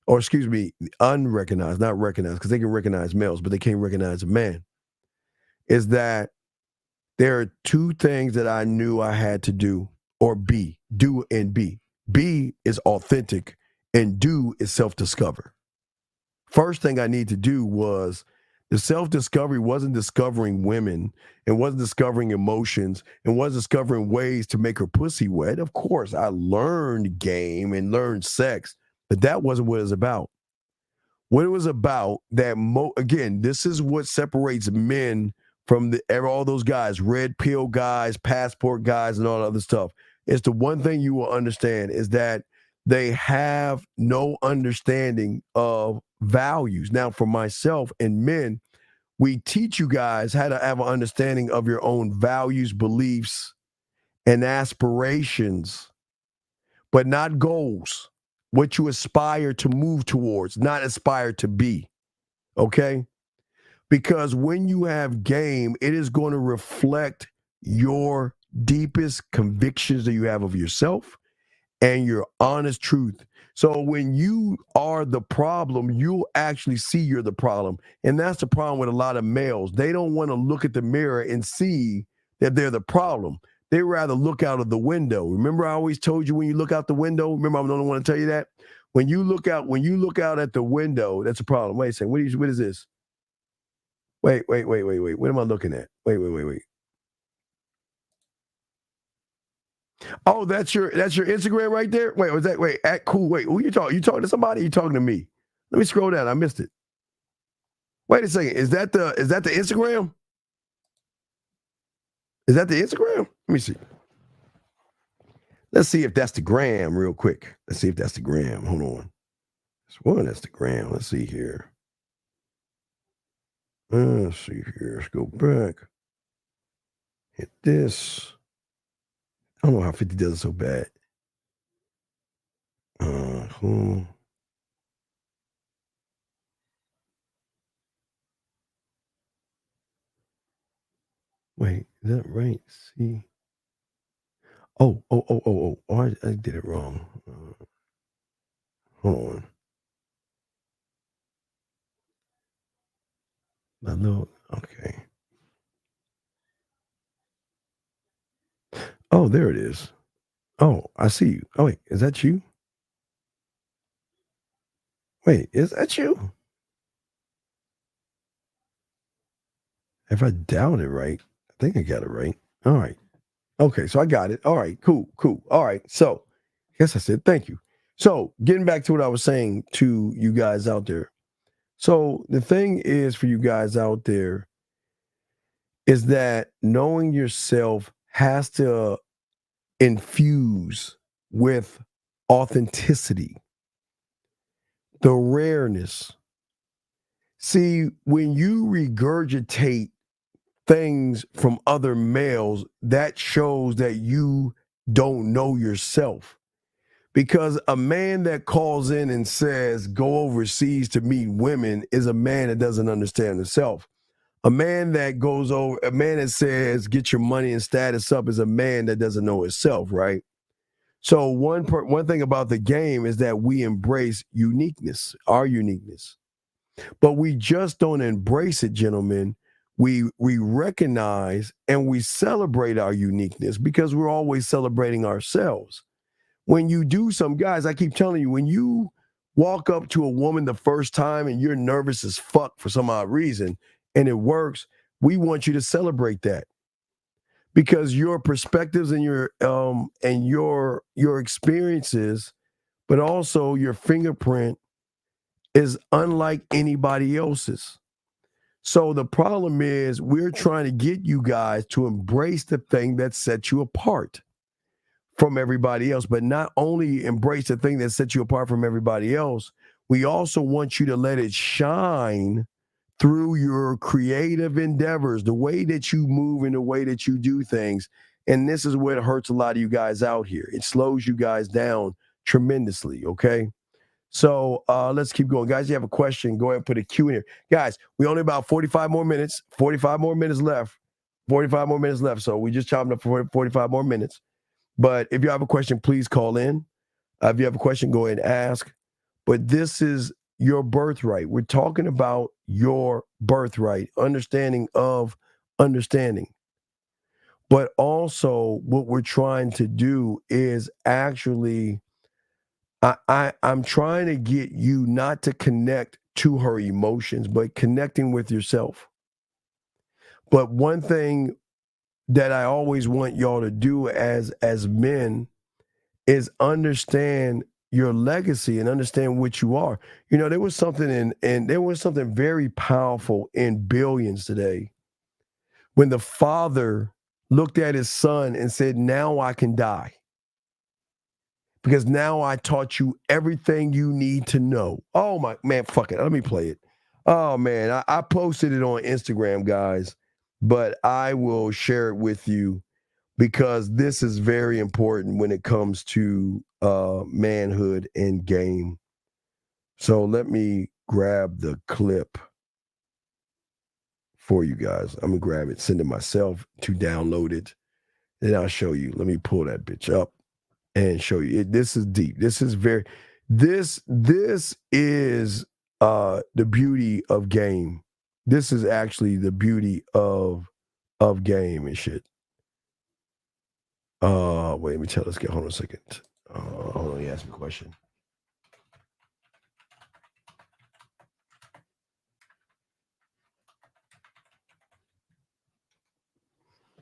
or excuse me, unrecognize, not recognize, because they can recognize males, but they can't recognize a man, is that there are two things that I knew I had to do, or be, do and be. Be is authentic, and do is self-discover. First thing I need to do was, the self-discovery wasn't discovering women, and wasn't discovering emotions, and wasn't discovering ways to make her pussy wet. Of course, I learned game and learned sex, but that wasn't what it was about. What it was about, that again, this is what separates men from all those guys, red pill guys, passport guys, and all that other stuff. It's the one thing you will understand is that they have no understanding of values. Now, for myself and men, we teach you guys how to have an understanding of your own values, beliefs, and aspirations, but not goals. What you aspire to move towards, not aspire to be. Okay? Because when you have game, it is going to reflect your deepest convictions that you have of yourself and your honest truth. So when you are the problem, you'll actually see you're the problem. And that's the problem with a lot of males. They don't want to look at the mirror and see that they're the problem. They rather look out of the window. Remember, I always told you when you look out the window, remember, I'm the only one to tell you that. When you look out at the window, that's a problem. Wait a second. What is this? Wait. What am I looking at? Wait. Oh, that's your Instagram right there? Cool. Wait, who you talking? You talking to somebody or you talking to me? Let me scroll down. I missed it. Wait a second. Is that the Instagram? Is that the Instagram? Let me see. Let's see if that's the gram real quick. Let's see if that's the gram. Hold on. That's the gram. Let's see here. Let's go back. Hit this. I don't know how 50 does it so bad. Wait, is that right? See? Oh, I did it wrong. Hold on. Okay. Oh, there it is. Oh, I see you. Oh, wait, is that you? Wait, is that you? If I doubt it right, I think I got it right. All right. Okay, so I got it. All right, cool. All right, so I guess I said thank you. So getting back to what I was saying to you guys out there. So the thing is for you guys out there is that knowing yourself has to infuse with authenticity, the rareness. See, when you regurgitate things from other males, that shows that you don't know yourself. Because a man that calls in and says, go overseas to meet women is a man that doesn't understand himself. A man that says, get your money and status up is a man that doesn't know himself, right? So one thing about the game is that we embrace uniqueness, our uniqueness. But we just don't embrace it, gentlemen. We recognize and we celebrate our uniqueness because we're always celebrating ourselves. When you do guys, I keep telling you, when you walk up to a woman the first time and you're nervous as fuck for some odd reason and it works, we want you to celebrate that. because your perspectives and your experiences, but also your fingerprint is unlike anybody else's. So the problem is we're trying to get you guys to embrace the thing that sets you apart from everybody else, but not only embrace the thing that sets you apart from everybody else, we also want you to let it shine through your creative endeavors, the way that you move and the way that you do things. And this is what hurts a lot of you guys out here. It slows you guys down tremendously, okay? So let's keep going. Guys, you have a question, go ahead and put a Q in here. Guys, we only about 45 more minutes left. 45 more minutes left. So we just chopped up for 45 more minutes. But if you have a question, please call in. If you have a question, go ahead and ask. But this is your birthright. We're talking about your birthright, understanding of understanding. But also what we're trying to do is actually, I'm trying to get you not to connect to her emotions, but connecting with yourself. But one thing that I always want y'all to do as men is understand your legacy and understand what you are. You know, there was something there was something very powerful in Billions today when the father looked at his son and said, now I can die because now I taught you everything you need to know. Oh my, man, fuck it. Let me play it. Oh man, I posted it on Instagram, guys, but I will share it with you because this is very important when it comes to manhood and game. So let me grab the clip for you guys. I'm going to grab it, send it myself to download it, and I'll show you. Let me pull that bitch up and show you. This is deep. This is very, this is the beauty of game. This is actually the beauty of game and shit. Wait, let me tell. Let's get. Hold on a second. Hold on. You asked me a question.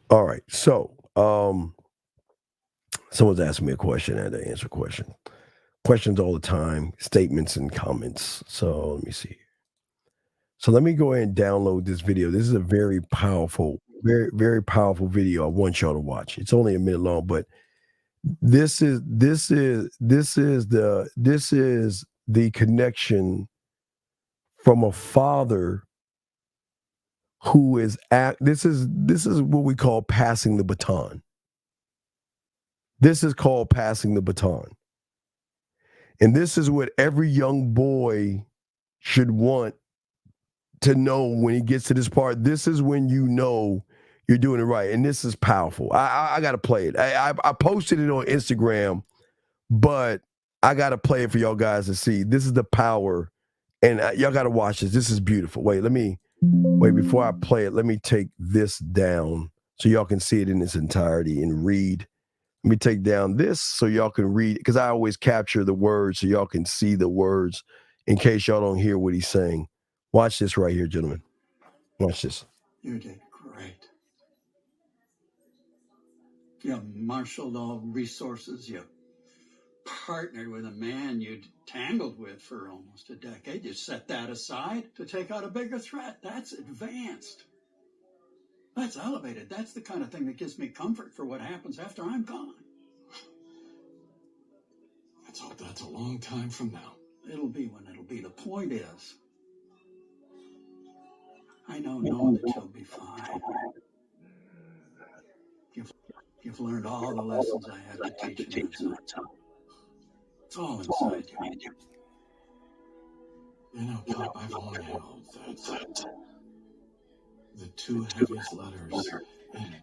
All right. So, someone's asking me a question. I had to answer a question. Questions all the time. Statements and comments. So let me see. So let me go ahead and download this video. This is a very powerful, very, very powerful video. I want y'all to watch. It's only a minute long, but this is the connection from a father who is this is what we call passing the baton. This is called passing the baton. And this is what every young boy should want to know when he gets to this part. This is when you know you're doing it right. And this is powerful. I got to play it. I posted it on Instagram, but I got to play it for y'all guys to see. This is the power. And y'all got to watch this. This is beautiful. Wait, before I play it, let me take this down so y'all can see it in its entirety and read. Let me take down this so y'all can read, because I always capture the words so y'all can see the words in case y'all don't hear what he's saying. Watch this right here, gentlemen. Watch this. You did great. You marshaled all resources. You partnered with a man you'd tangled with for almost a decade. You set that aside to take out a bigger threat. That's advanced. That's elevated. That's the kind of thing that gives me comfort for what happens after I'm gone. Let's hope that's a long time from now. It'll be when it'll be. The point is, I know that you'll be fine. You've learned all the lessons I had to teach you inside. It's all inside you. You know, Pop, I've long held that the two heaviest letters in.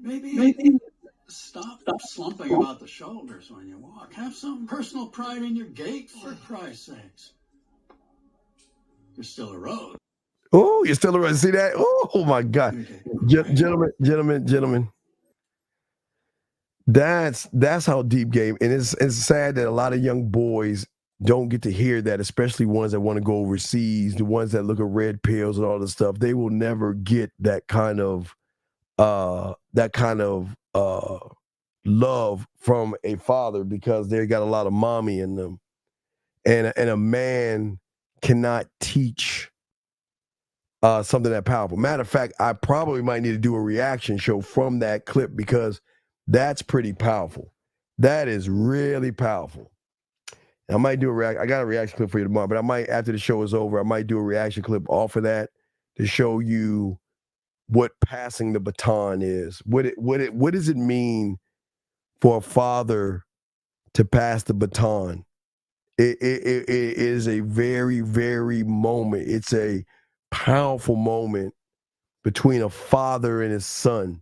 Maybe stop slumping about the shoulders when you walk. Have some personal pride in your gait, for Christ's sakes. You're still a road. Oh, you're still around. See that? Oh my God. Gentlemen. That's how deep game. And it's sad that a lot of young boys don't get to hear that, especially ones that want to go overseas, the ones that look at red pills and all this stuff. They will never get that kind of that kind of love from a father, because they got a lot of mommy in them, and a man cannot teach something that powerful. Matter of fact, I probably might need to do a reaction show from that clip, because that's pretty powerful. That is really powerful. I might do I got a reaction clip for you tomorrow, but I might, after the show is over, I might do a reaction clip off of that to show you what passing the baton is. What does it mean for a father to pass the baton? It is a very, very moment. It's a powerful moment between a father and his son.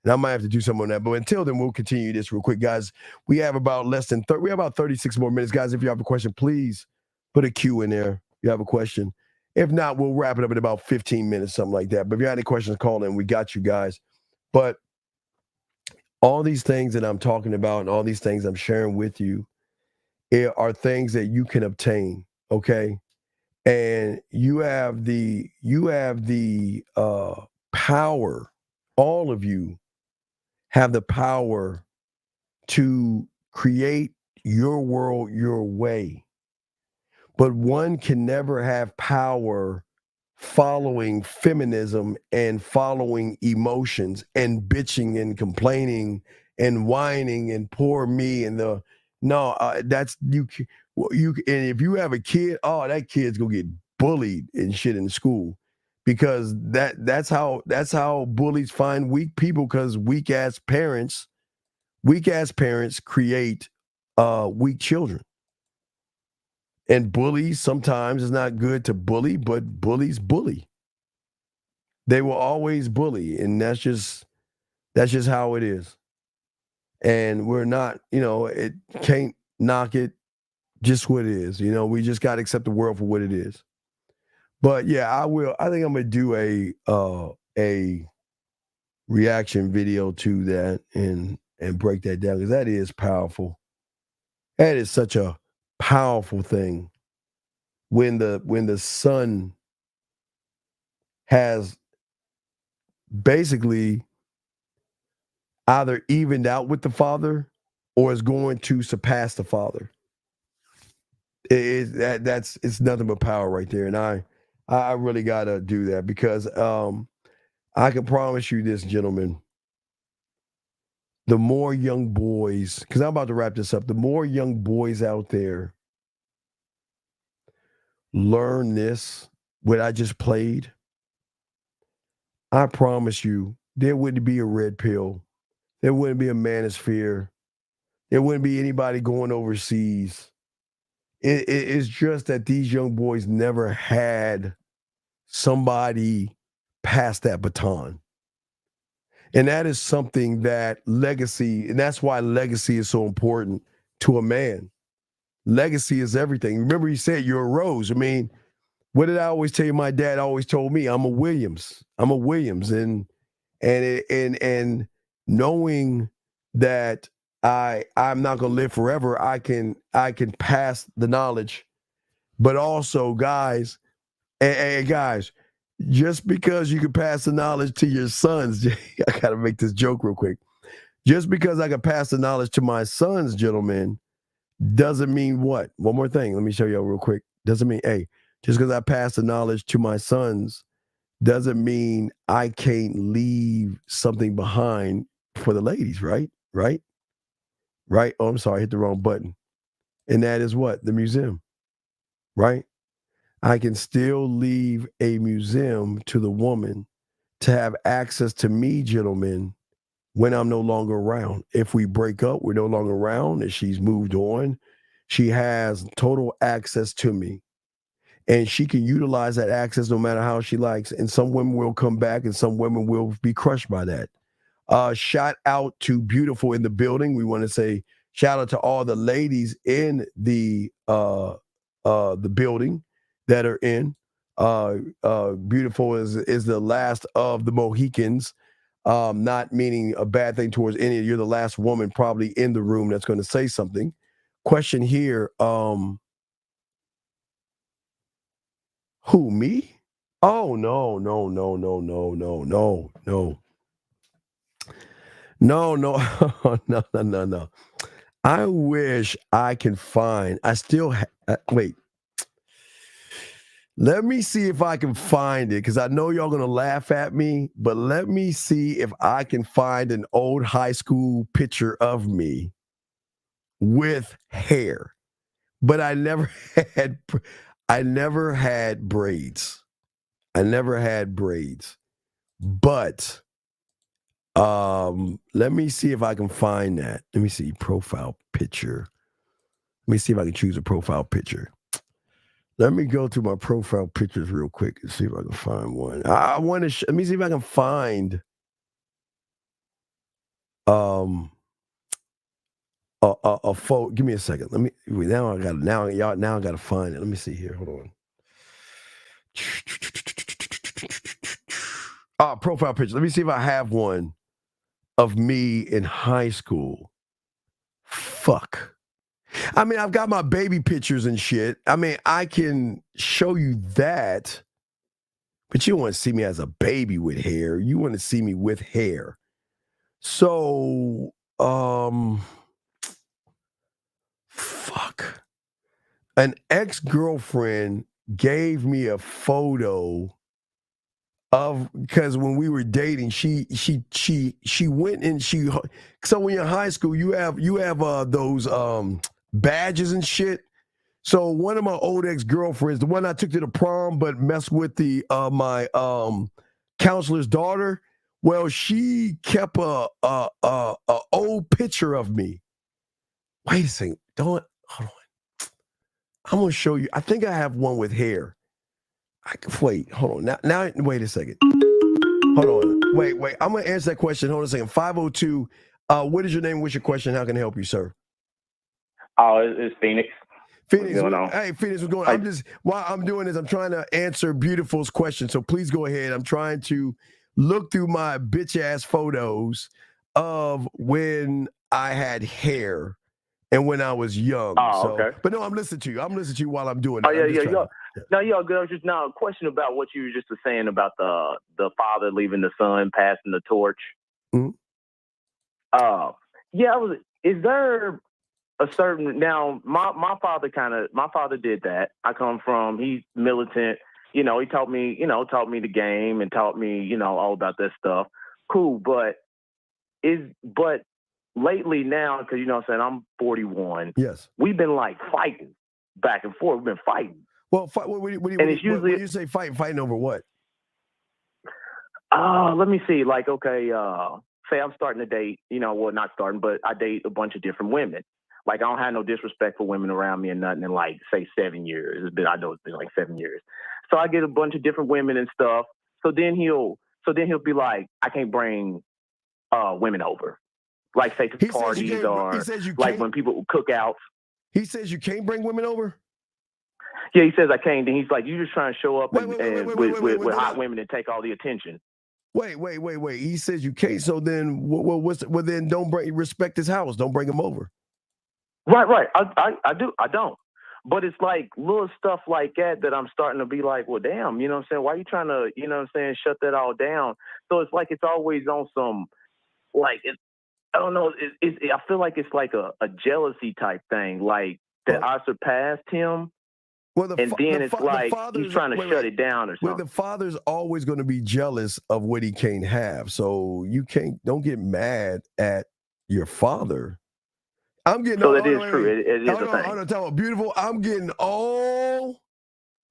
And I might have to do something on that. But until then, we'll continue this real quick, guys. We have about we have about 36 more minutes. Guys, if you have a question, please put a Q in there. If you have a question. If not, we'll wrap it up in about 15 minutes, something like that. But if you have any questions, call in. We got you guys. But all these things that I'm talking about and all these things I'm sharing with you are things that you can obtain, okay? And you have the power, all of you have the power to create your world your way. But one can never have power following feminism and following emotions and bitching and complaining and whining and poor me and that's you and if you have a kid, that kid's gonna get bullied and shit in school, because that's how bullies find weak people, because weak ass parents create weak children. And bullies, sometimes it's not good to bully, but bullies bully. They will always bully, and that's just how it is. And we're not, it can't knock it, just what it is. We just got to accept the world for what it is. But yeah, I think I'm gonna do a reaction video to that and break that down, because that is powerful. That is such a powerful thing. When the son has basically either evened out with the father or is going to surpass the father. It's nothing but power right there. And I really gotta do that, because I can promise you this, gentlemen. The more young boys, because I'm about to wrap this up, the more young boys out there learn this, what I just played, I promise you, there wouldn't be a red pill. There wouldn't be a manosphere. There wouldn't be anybody going overseas. It's just that these young boys never had somebody pass that baton. And that is something that legacy, and that's why legacy is so important to a man. Legacy is everything. Remember, he said you're a rose. I mean, what did I always tell you? My dad always told me, I'm a Williams. I'm a Williams. And knowing that I'm not gonna live forever, I can pass the knowledge. But also, guys, guys, just because you can pass the knowledge to your sons, I gotta make this joke real quick. Just because I can pass the knowledge to my sons, gentlemen, doesn't mean what? One more thing. Let me show you real quick. Doesn't mean, just because I pass the knowledge to my sons doesn't mean I can't leave something behind for the ladies, right? Right? Right? Oh, I'm sorry, I hit the wrong button. And that is what? The museum, right? I can still leave a museum to the woman to have access to me, gentlemen, when I'm no longer around. If we break up, we're no longer around, and she's moved on, she has total access to me. And she can utilize that access no matter how she likes. And some women will come back and some women will be crushed by that. Shout out to Beautiful in the building. We want to say shout out to all the ladies in the building that are in. Beautiful is the last of the Mohicans. Not meaning a bad thing towards any of you. You're the last woman probably in the room that's going to say something. Question here. Who, me? Oh, no. No. I wish I can find. I still wait. Let me see if I can find it, because I know y'all gonna laugh at me. But let me see if I can find an old high school picture of me with hair. But I never had braids. I never had braids. But let me see if I can find that. Let me see profile picture. Let me see if I can choose a profile picture. Let me go through my profile pictures real quick and see if I can find one. I want to. Let me see if I can find a photo. Give me a second. Let me. Now I got. Now I got to find it. Let me see here. Hold on. Profile picture. Let me see if I have one of me in high school. Fuck. I mean, I've got my baby pictures and shit. I mean, I can show you that, but you don't want to see me as a baby with hair. You want to see me with hair. So, fuck. An ex-girlfriend gave me a photo of, because when we were dating, she went and so when you're in high school, you have those badges and shit. So one of my old ex-girlfriends, the one I took to the prom but messed with the my counselor's daughter, well, she kept a old picture of me. Wait a second. Hold on. I'm gonna show you. I think I have one with hair. Wait, hold on. Now, wait a second. Hold on. Wait. I'm gonna answer that question. Hold on a second. 502. What is your name? What's your question? How can I help you, sir? Oh, it's Phoenix. Phoenix, hey, Phoenix, what's going on? While I'm doing this, I'm trying to answer Beautiful's question. So please go ahead. I'm trying to look through my bitch ass photos of when I had hair and when I was young. Okay. But no, I'm listening to you. I'm listening to you while I'm doing it. Oh, yeah. No, y'all good. I was just now a question about what you were just saying about the father leaving the son, passing the torch. Mm-hmm. Is there a certain, now my father did that. He's militant, he taught me the game and taught me, all about that stuff. Cool. But lately now, because I'm 41. Yes. We've been like fighting back and forth. We've been fighting. Well, when you say fighting over what? Let me see. Like, okay, say I'm starting to date, not starting, but I date a bunch of different women. Like, I don't have no disrespect for women around me and nothing in, like, say 7 years. I know it's been like 7 years. So I get a bunch of different women and stuff. So then he'll be like, I can't bring women over. Like, say to parties or like when people cook out. He says you can't bring women over? Yeah, he says I can't. Then he's like, you just trying to show up with hot women and take all the attention. Wait. He says you can't. So then, then don't respect his house. Don't bring him over. Right. I do. I don't. But it's like little stuff like that I'm starting to be like, well, damn, you know what I'm saying? Why are you trying to, shut that all down? So it's like it's always on some, like, I don't know. I feel like it's like a jealousy type thing, like that I surpassed him. Well, it's like he's trying to shut it down or something. Well, the father's always going to be jealous of what he can't have. So don't get mad at your father. I'm getting so that is true. It is a thing. Hold on, tell me, Beautiful. I'm getting all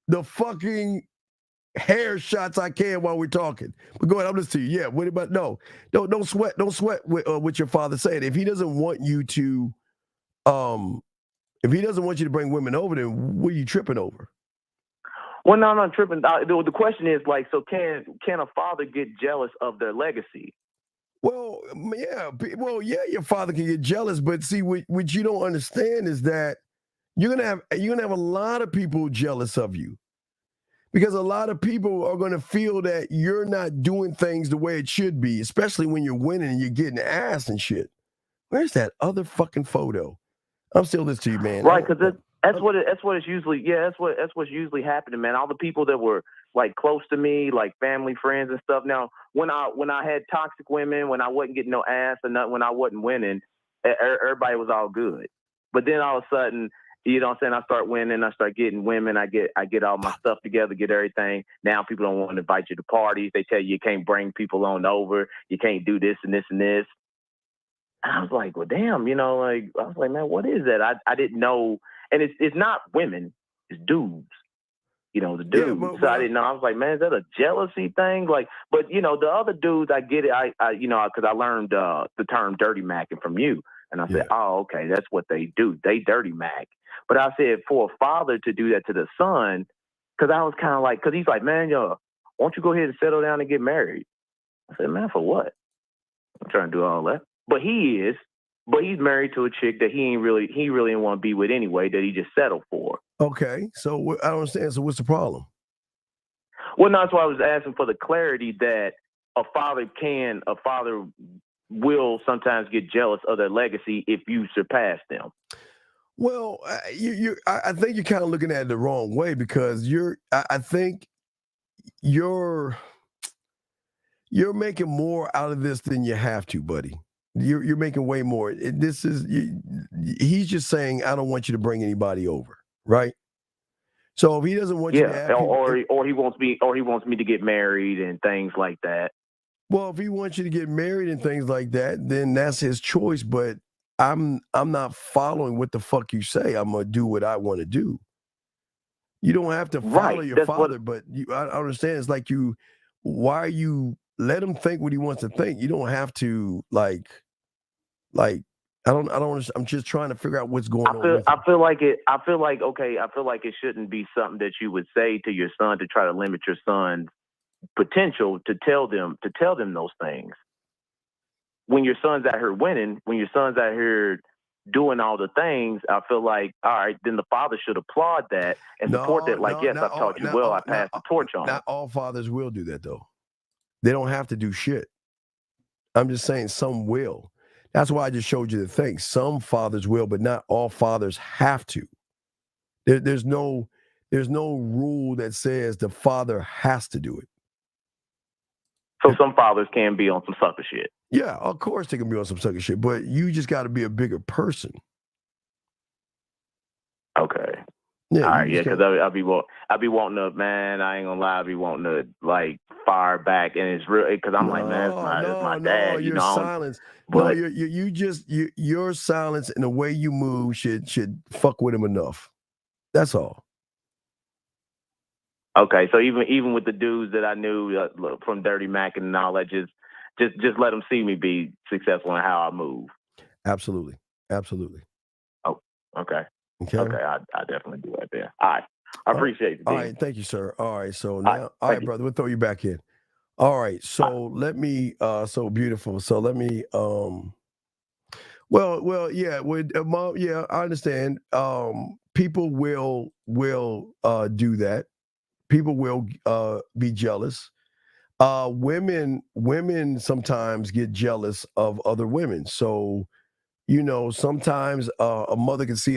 the fucking hair shots I can while we're talking. But go ahead, I'm listening to you. Yeah, what about don't sweat what your father said. If he doesn't want you to bring women over, then what are you tripping over? Well, no, I'm not tripping. The question is like, so can a father get jealous of their legacy? Well, yeah. Your father can get jealous, but see, what you don't understand is that you're gonna have a lot of people jealous of you, because a lot of people are gonna feel that you're not doing things the way it should be, especially when you're winning and you're getting ass and shit. Where's that other fucking photo? I'm still listening to you, man. Right, because That's what it's usually. Yeah, that's what's usually happening, man. All the people that were like close to me, like family, friends, and stuff. Now, when I had toxic women, when I wasn't getting no ass or nothing, when I wasn't winning, everybody was all good. But then all of a sudden, you know what I'm saying, I start winning, I start getting women, I get all my stuff together, get everything. Now people don't want to invite you to parties. They tell you can't bring people on over, you can't do this and this and this. And I was like, well, damn, you know, like I was like, man, what is that? I didn't know. And it's not women, it's dudes. You know, the dudes. So I didn't know. I was like, man, is that a jealousy thing? Like, but you know, the other dudes, I get it. I you know, because I learned the term dirty macking from you, and I said, oh, okay, that's what they do. They dirty mac. But I said, for a father to do that to the son, because I was kind of like, because he's like, man, yo, why don't you go ahead and settle down and get married? I said, man, for what? I'm trying to do all that. But he's married to a chick that he really didn't want to be with anyway, that he just settled for. Okay, so I don't understand. So what's the problem? Well, no, that's why I was asking for the clarity that a father will sometimes get jealous of their legacy if you surpass them. Well, I think you're kind of looking at it the wrong way, because I think you're making more out of this than you have to, buddy. You're making way more. He's just saying, I don't want you to bring anybody over, right? So if he doesn't want you to have or he wants me to get married and things like that. Well, if he wants you to get married and things like that, then that's his choice. But I'm not following what the fuck you say. I'm gonna do what I want to do. You don't have to follow your father, but I understand. It's like why you let him think what he wants to think. You don't have to like I don't understand. I'm just trying to figure out what's going on. I feel like it shouldn't be something that you would say to your son to try to limit your son's potential, to tell them those things. When your son's out here winning, when your son's out here doing all the things, I feel like, all right, then the father should applaud that and support that. Like, yes, I've taught you well. I passed the torch on. Not all fathers will do that, though. They don't have to do shit. I'm just saying some will. That's why I just showed you the thing. Some fathers will, but not all fathers have to. There's no rule that says the father has to do it. So some fathers can be on some sucker shit. Yeah, of course they can be on some sucker shit, but you just got to be a bigger person. Okay. Yeah. All right. Yeah, because I'll be wanting to, man. I ain't gonna lie. I be wanting to like fire back, and it's real because I'm like, man, it's my dad. You know. Silence. But no, your silence and the way you move should fuck with him enough. That's all. Okay, so even with the dudes that I knew from Dirty Mac and all that, just let them see me be successful in how I move. Absolutely. Oh, okay. Okay, I definitely do that there. All right, I appreciate it. All right, thank you, sir. All right, so now, all right, brother, we'll throw you back in. All right, so let me, so beautiful. So let me, Mom, yeah, I understand. People will do that. People will be jealous. Women sometimes get jealous of other women. So, you know, sometimes a mother can see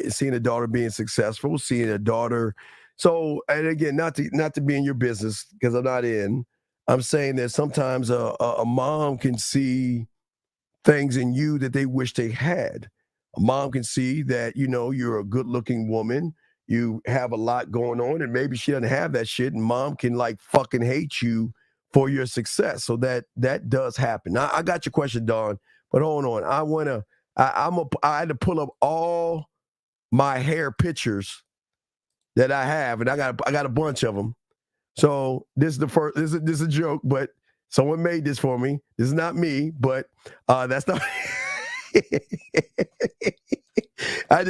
seeing a daughter being successful, seeing a daughter. So, and again, not to be in your business because I'm not in. I'm saying that sometimes a mom can see things in you that they wish they had. A mom can see that, you know, you're a good-looking woman. You have a lot going on, and maybe she doesn't have that shit, and mom can like fucking hate you for your success. So that does happen. Now, I got your question, Dawn, but hold on. I had to pull up all my hair pictures that I have, and I got a bunch of them. So this is the first. This is a joke, but someone made this for me. This is not me, but that's not. I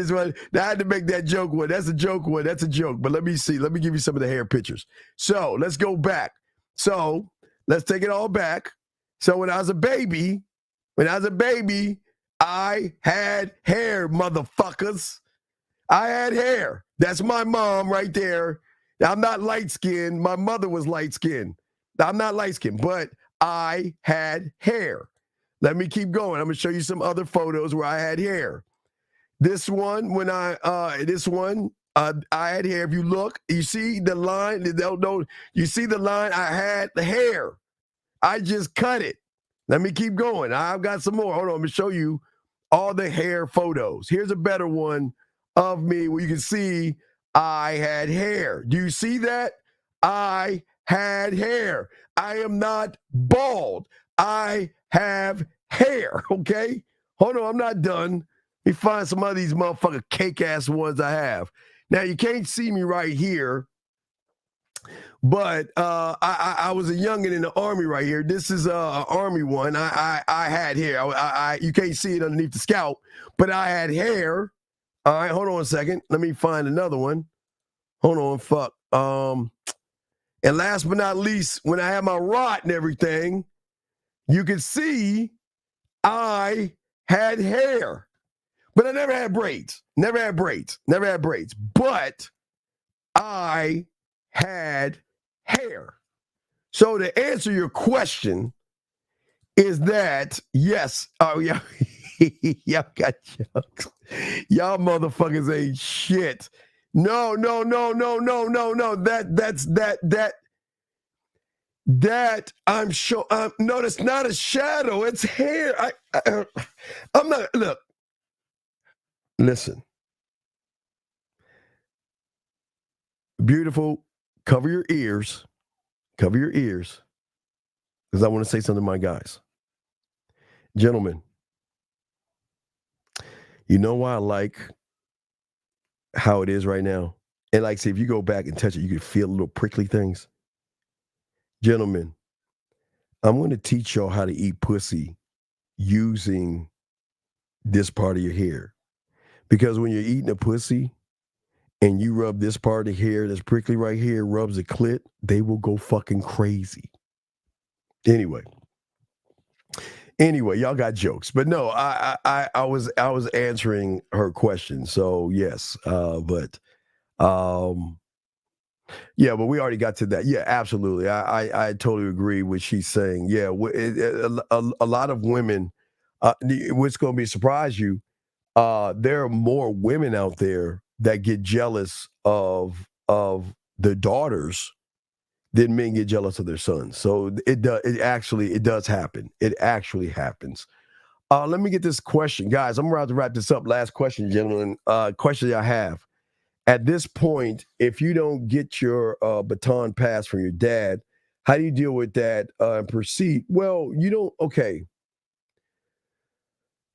had to make that joke one. That's a joke one. That's a joke. But let me see. Let me give you some of the hair pictures. So let's go back. So let's take it all back. So when I was a baby, I had hair, motherfuckers. I had hair. That's my mom right there. I'm not light-skinned. My mother was light-skinned. I'm not light-skinned, but I had hair. Let me keep going. I'm going to show you some other photos where I had hair. This one, when I had hair. If you look, you see the line. You see the line. I had the hair. I just cut it. Let me keep going. I've got some more. Hold on. Let me show you all the hair photos. Here's a better one of me where you can see I had hair. Do you see that? I had hair. I am not bald. I have hair. Okay? Hold on. I'm not done. Let me find some of these motherfucking cake-ass ones I have. Now, you can't see me right here, but I was a youngin' in the Army right here. This is an Army one. I had hair. You can't see it underneath the scalp, but I had hair. All right, hold on a second. Let me find another one. Hold on, fuck. And last but not least, when I had my rot and everything, you can see I had hair. But I never had braids. Never had braids. But I had hair. So to answer your question is that, yes. Oh, yeah. Y'all got jokes. Y'all motherfuckers ain't shit. No. That I'm sure. No, that's not a shadow. It's hair. I'm not. Look. Listen. Beautiful. Cover your ears. Cover your ears. Because I want to say something to my guys. Gentlemen, you know why I like how it is right now? And like, say, if you go back and touch it, you can feel little prickly things. Gentlemen, I'm going to teach y'all how to eat pussy using this part of your hair. Because when you're eating a pussy and you rub this part of hair that's prickly right here, rubs the clit, they will go fucking crazy. Anyway, y'all got jokes, but no, I was answering her question. So yes, but yeah, but we already got to that. Yeah, absolutely. I totally agree with she's saying. Yeah, a lot of women. What's going to be surprise you? There are more women out there that get jealous of their daughters than men get jealous of their sons. So it does happen. It actually happens. Let me get this question, guys. I'm about to wrap this up. Last question, gentlemen. Question I have. At this point, if you don't get your baton passed from your dad, how do you deal with that and proceed? Well, you don't. Okay.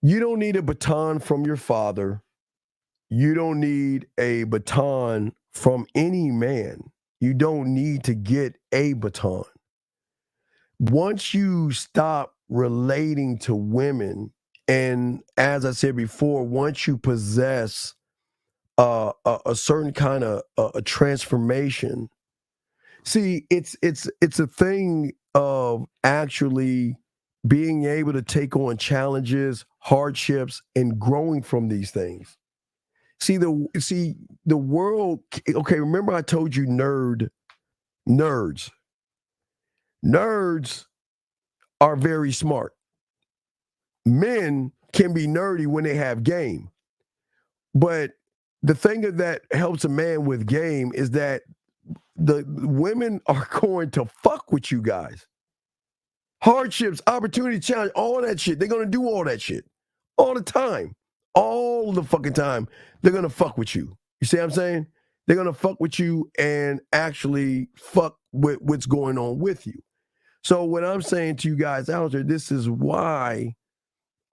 You don't need a baton from your father. You don't need a baton from any man. You don't need to get a baton. Once you stop relating to women, and as I said before, once you possess a certain kind of a transformation, see, it's a thing of actually being able to take on challenges, hardships, and growing from these things. See the world. Okay, remember I told you nerds are very smart. Men can be nerdy when they have game, but the thing that helps a man with game is that the women are going to fuck with you guys. Hardships, opportunity, challenge, all that shit. They're going to do all that shit all the time. All the fucking time. They're going to fuck with you. You see what I'm saying? They're going to fuck with you and actually fuck with what's going on with you. So what I'm saying to you guys out there, this is why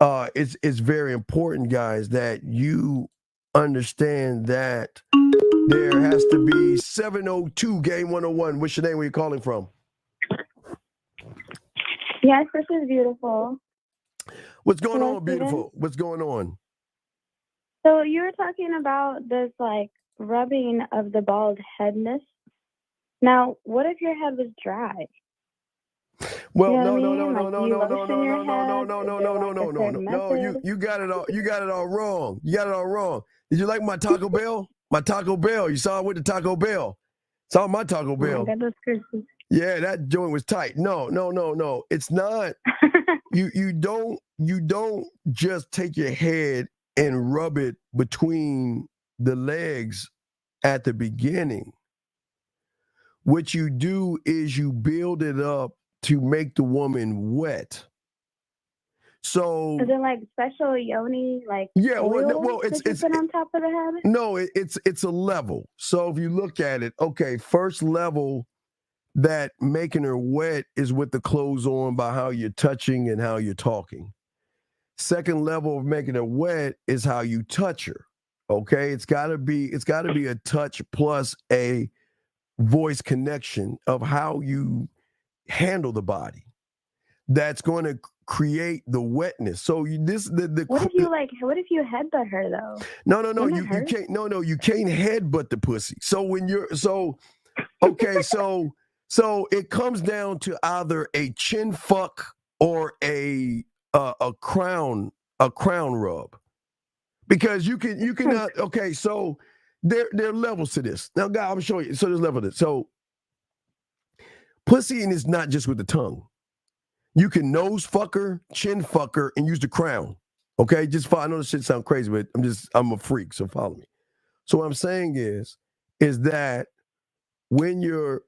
it's very important, guys, that you understand that there has to be 702 Game 101. What's your name? Where you calling from? Yes, this is beautiful. What's going on, beautiful? What's going on? So you were talking about this like rubbing of the bald headness. Now, what if your head was dry? Well, You got it all. You got it all wrong. You got it all wrong. Did you like my Taco Bell? My Taco Bell. You saw it with the Taco Bell. Saw my Taco Bell. Yeah, that joint was tight. No. It's not. You don't just take your head and rub it between the legs at the beginning, what you do is you build it up to make the woman wet. So is it like special yoni, like oil that you put on top of the head? No, it's a level. So if you look at it, okay, first level that making her wet is with the clothes on by how you're touching and how you're talking. Second level of making her wet is how you touch her. Okay, it's got to be a touch plus a voice connection of how you handle the body. That's going to create the wetness. So what if you headbutt her though? No, you can't. No, you can't headbutt the pussy. So when you're so it comes down to either a chin fuck or a crown rub, because you cannot. Okay, so there are levels to this. Now, God, I'm showing you. So there's level to this. So pussy is not just with the tongue. You can nose fuck her, chin fuck her, and use the crown. Okay, just follow. I know this shit sounds crazy, but I'm a freak, so follow me. So what I'm saying is that when you're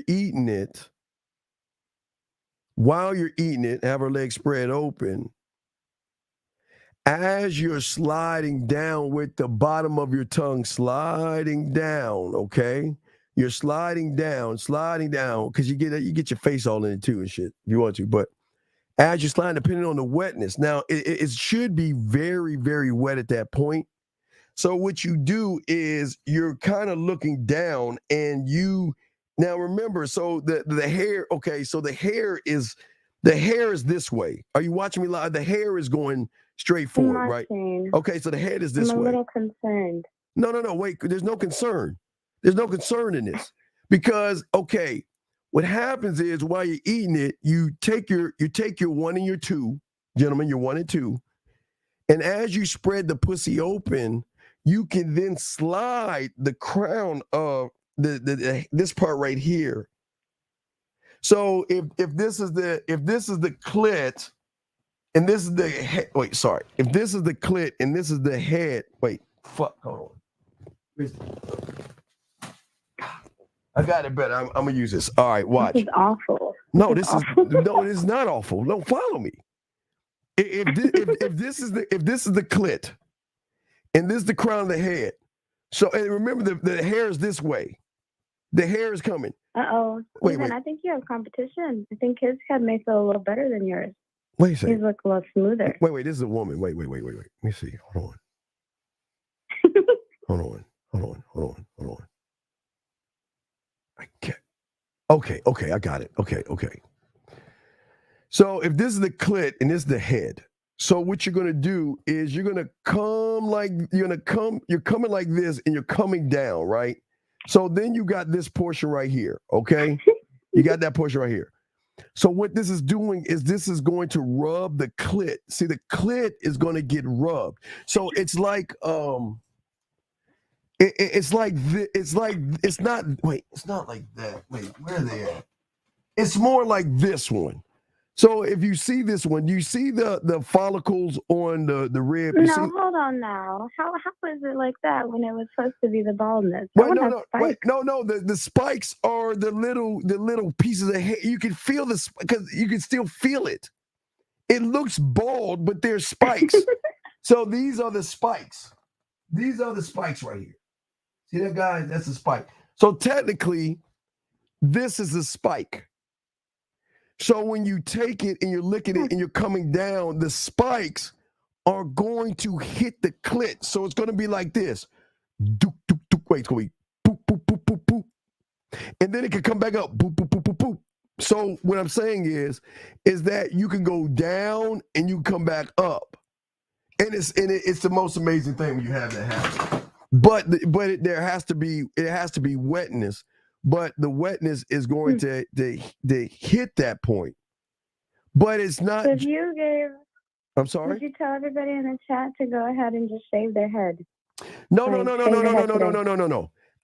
eating it, while you're eating it, have her legs spread open, as you're sliding down with the bottom of your tongue sliding down, okay? You're sliding down, because you get your face all in it too and shit if you want to, but as you're sliding, depending on the wetness. Now, it should be very, very wet at that point. So what you do is you're kind of looking down, and now remember, so the hair, okay, so the hair is this way. Are you watching me live? The hair is going straight forward, right? Okay, so the head is this way. I'm a little concerned. No, wait, there's no concern. There's no concern in this, because, okay, what happens is while you're eating it, you take your 1 and your 2, gentlemen, your 1 and 2, and as you spread the pussy open, you can then slide the crown of this part right here. So if this is the clit, and this is the head, if this is the clit and this is the head, hold on. I got it better. I'm gonna use this. All right, watch. This is awful. No, this is not awful. Don't follow me. If this is the clit, and this is the crown of the head. So, and remember, the hair is this way. The hair is coming. Uh-oh. Wait. I think you have competition. I think his head may feel a little better than yours. Wait a second. His look a little smoother. Wait. This is a woman. Wait. Let me see. Hold on. Hold on. I can't. Okay. I got it. Okay. So if this is the clit and this is the head, so what you're gonna do is you're coming like this, and you're coming down, right? So then you got this portion right here, okay? You got that portion right here. So what this is doing is this is going to rub the clit. See, the clit is going to get rubbed. So it's like it's not like that. Wait, where are they at? It's more like this one. So if you see this one, you see the follicles on the rib. Hold on now. How is it like that when it was supposed to be the baldness? No. The spikes are the little pieces of hair. You can feel this because you can still feel it. It looks bald, but there's spikes. So these are the spikes. These are the spikes right here. See that, guys? That's a spike. So technically, this is a spike. So when you take it and you're licking it and you're coming down, the spikes are going to hit the clit. So it's going to be like this. Doop, doop, doop. Wait, it's going to be boop, boop, boop, boop, boop. And then it can come back up. Boop, boop, boop, boop, boop. So what I'm saying is that you can go down and you come back up. And it's the most amazing thing when you have that happen. But there has to be wetness. But the wetness is going to hit that point. But it's not. So if you gave. I'm sorry? Would you tell everybody in the chat to go ahead and just shave their head? No.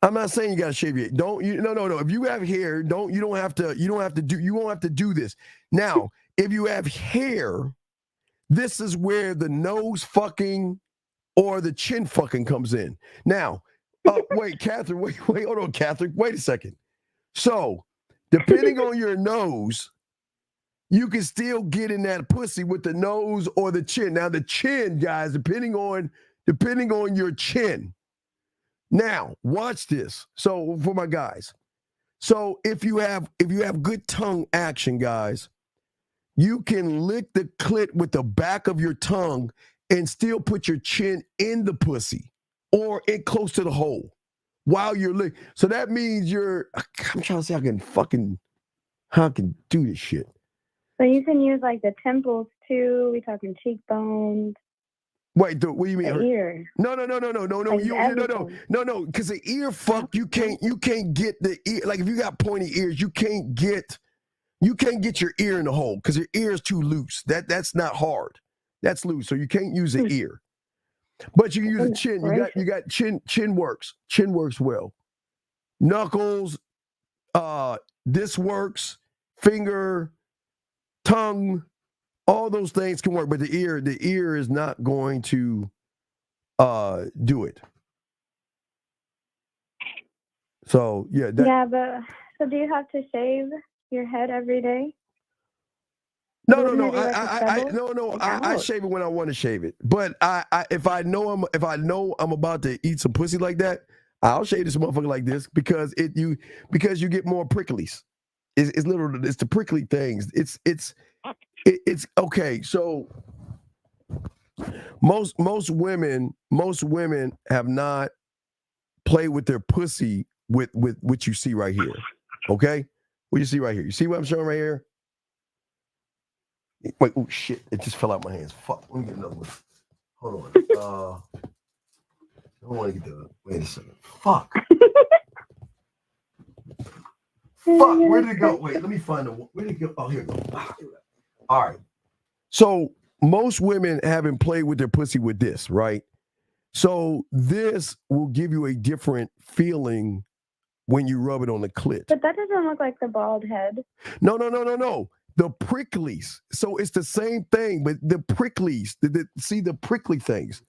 I'm not saying you got to shave your head. No. If you have hair, you won't have to do this. Now, if you have hair, this is where the nose fucking or the chin fucking comes in. Now, wait, Catherine, wait, hold on, Catherine, wait a second. So, depending on your nose, you can still get in that pussy with the nose or the chin. Now, the chin, guys, depending on your chin. Now, watch this. So, for my guys, so if you have good tongue action, guys, you can lick the clit with the back of your tongue and still put your chin in the pussy or close to the hole while you're licking. So that means I'm trying to say how I can do this shit. So you can use like the temples too. We talking cheekbones. Wait, what do you mean? The ear. No. Like because the ear fuck, you can't get the ear. Like if you got pointy ears, you can't get your ear in the hole because your ear is too loose. That's not hard. That's loose. So you can't use the ear. But you can use the chin. You got chin works. Chin works well. Knuckles, this works, finger, tongue, all those things can work, but the ear is not going to do it. So yeah. But so do you have to shave your head every day? No. I shave it when I want to shave it. But if I know I'm about to eat some pussy like that, I'll shave this motherfucker like this because you get more pricklies. It's literally the prickly things. It's okay. So most women have not played with their pussy with what you see right here. Okay, what you see right here? You see what I'm showing right here? Wait, oh shit! It just fell out my hands. Fuck. Let me get another one. Hold on. I don't want to get the. Wait a second. Fuck. Fuck. Where did it go? Wait. Let me find the. Where did it go? Oh, here it goes. All right. So most women haven't played with their pussy with this, right? So this will give you a different feeling when you rub it on the clit. But that doesn't look like the bald head. No. The pricklies. So it's the same thing, but the pricklies. See the prickly things.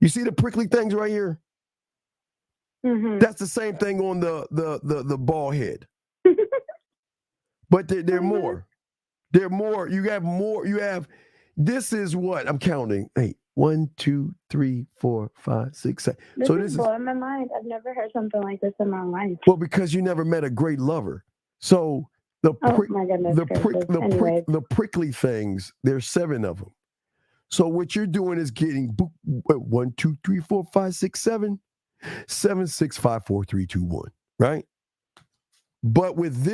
You see the prickly things right here? Mm-hmm. That's the same thing on the bald head. But they're more. They're more. You have more. You have. This is what I'm counting. 8, 1, 2, 3, 4, 5, 6, 7. This So is blowing my mind. I've never heard something like this in my life. Well, because you never met a great lover. So the prickly things, there's 7 of them. So what you're doing is getting 1, 2, 3, 4, 5, 6, 7, 7, 6, 5, 4, 3, 2, 1. Right? But with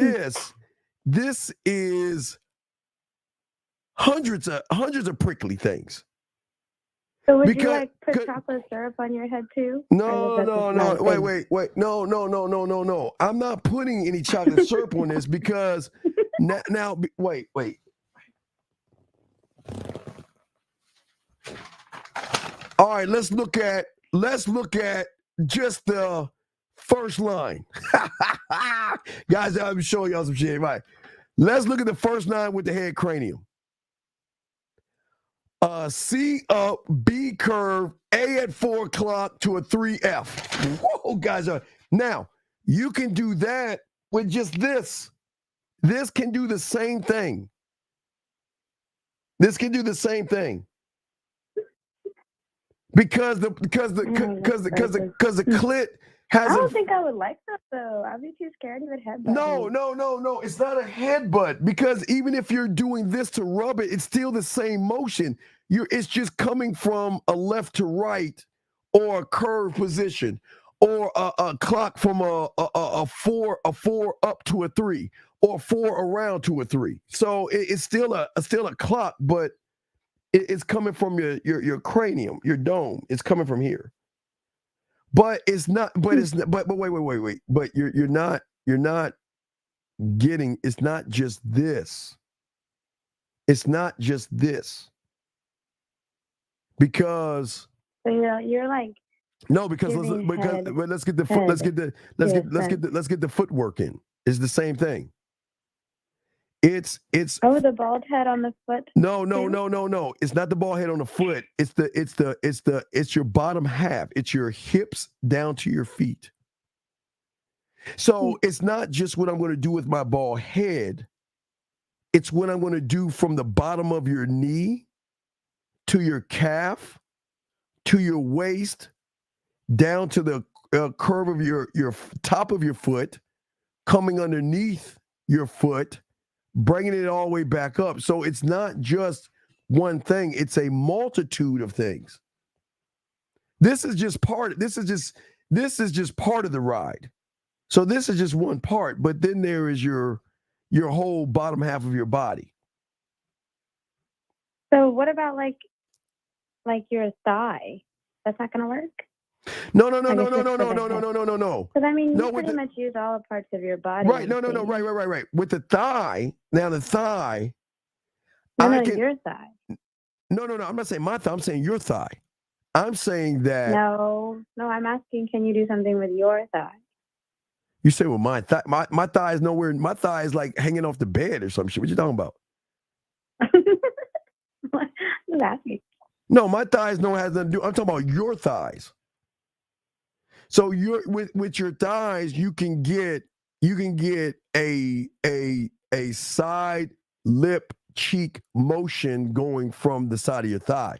this is hundreds of prickly things. So would you like put chocolate syrup on your head too? No. Wait. No. I'm not putting any chocolate syrup on this because now wait. All right, let's look at just the first line. Guys, I'm showing y'all some shit. Right. Let's look at the first line with the head cranium. C up, B curve, A at 4 o'clock to a 3F. Whoa, guys. Now, you can do that with just this. This can do the same thing. Because the clit has. I don't think I would like that though. I'd be too scared of it headbutt. No. It's not a headbutt because even if you're doing this to rub it, it's still the same motion. It's just coming from a left to right or a curved position or a clock from a 4 up to a 3 or 4 around to a 3. So it's still a clock, but it's coming from your cranium, your dome. It's coming from here. But it's not. But wait. But you're not getting. It's not just this. It's not just this. Because. So you're like. No, because let's get the footwork in. It's the same thing. It's the bald head on the foot. No. It's not the bald head on the foot. It's your bottom half. It's your hips down to your feet. So it's not just what I'm going to do with my bald head. It's what I'm going to do from the bottom of your knee to your calf, to your waist, down to the curve of your top of your foot, coming underneath your foot, bringing it all the way back up. So it's not just one thing. It's a multitude of things. This is just part of the ride. So this is just one part, but then there is your whole bottom half of your body. So what about like your thigh? That's not going to work? No. Because I mean, you pretty much use all parts of your body. Right. No. Right. With the thigh, your thigh. No. I'm not saying my thigh. I'm saying your thigh. I'm saying that. No. I'm asking, can you do something with your thigh? You say, well, my thigh. My thigh is nowhere. My thigh is like hanging off the bed or some shit. What you talking about? I'm asking. No, my thighs has nothing to do. I'm talking about your thighs. So with your thighs, you can get a side lip cheek motion going from the side of your thigh.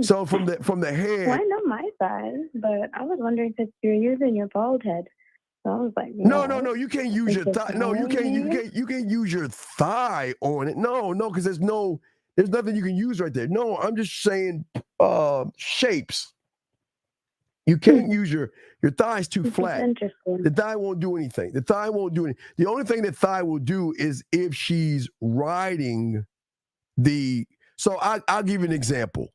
So from the head. Well, I know my thighs, but I was wondering because you're using your bald head. So I was like, no, you can't use your thigh. No, you can't use your thigh on it. No, because there's nothing you can use right there. No, I'm just saying shapes. You can't use your thigh's too flat. The thigh won't do anything. The only thing that thigh will do is if she's riding so I'll give you an example.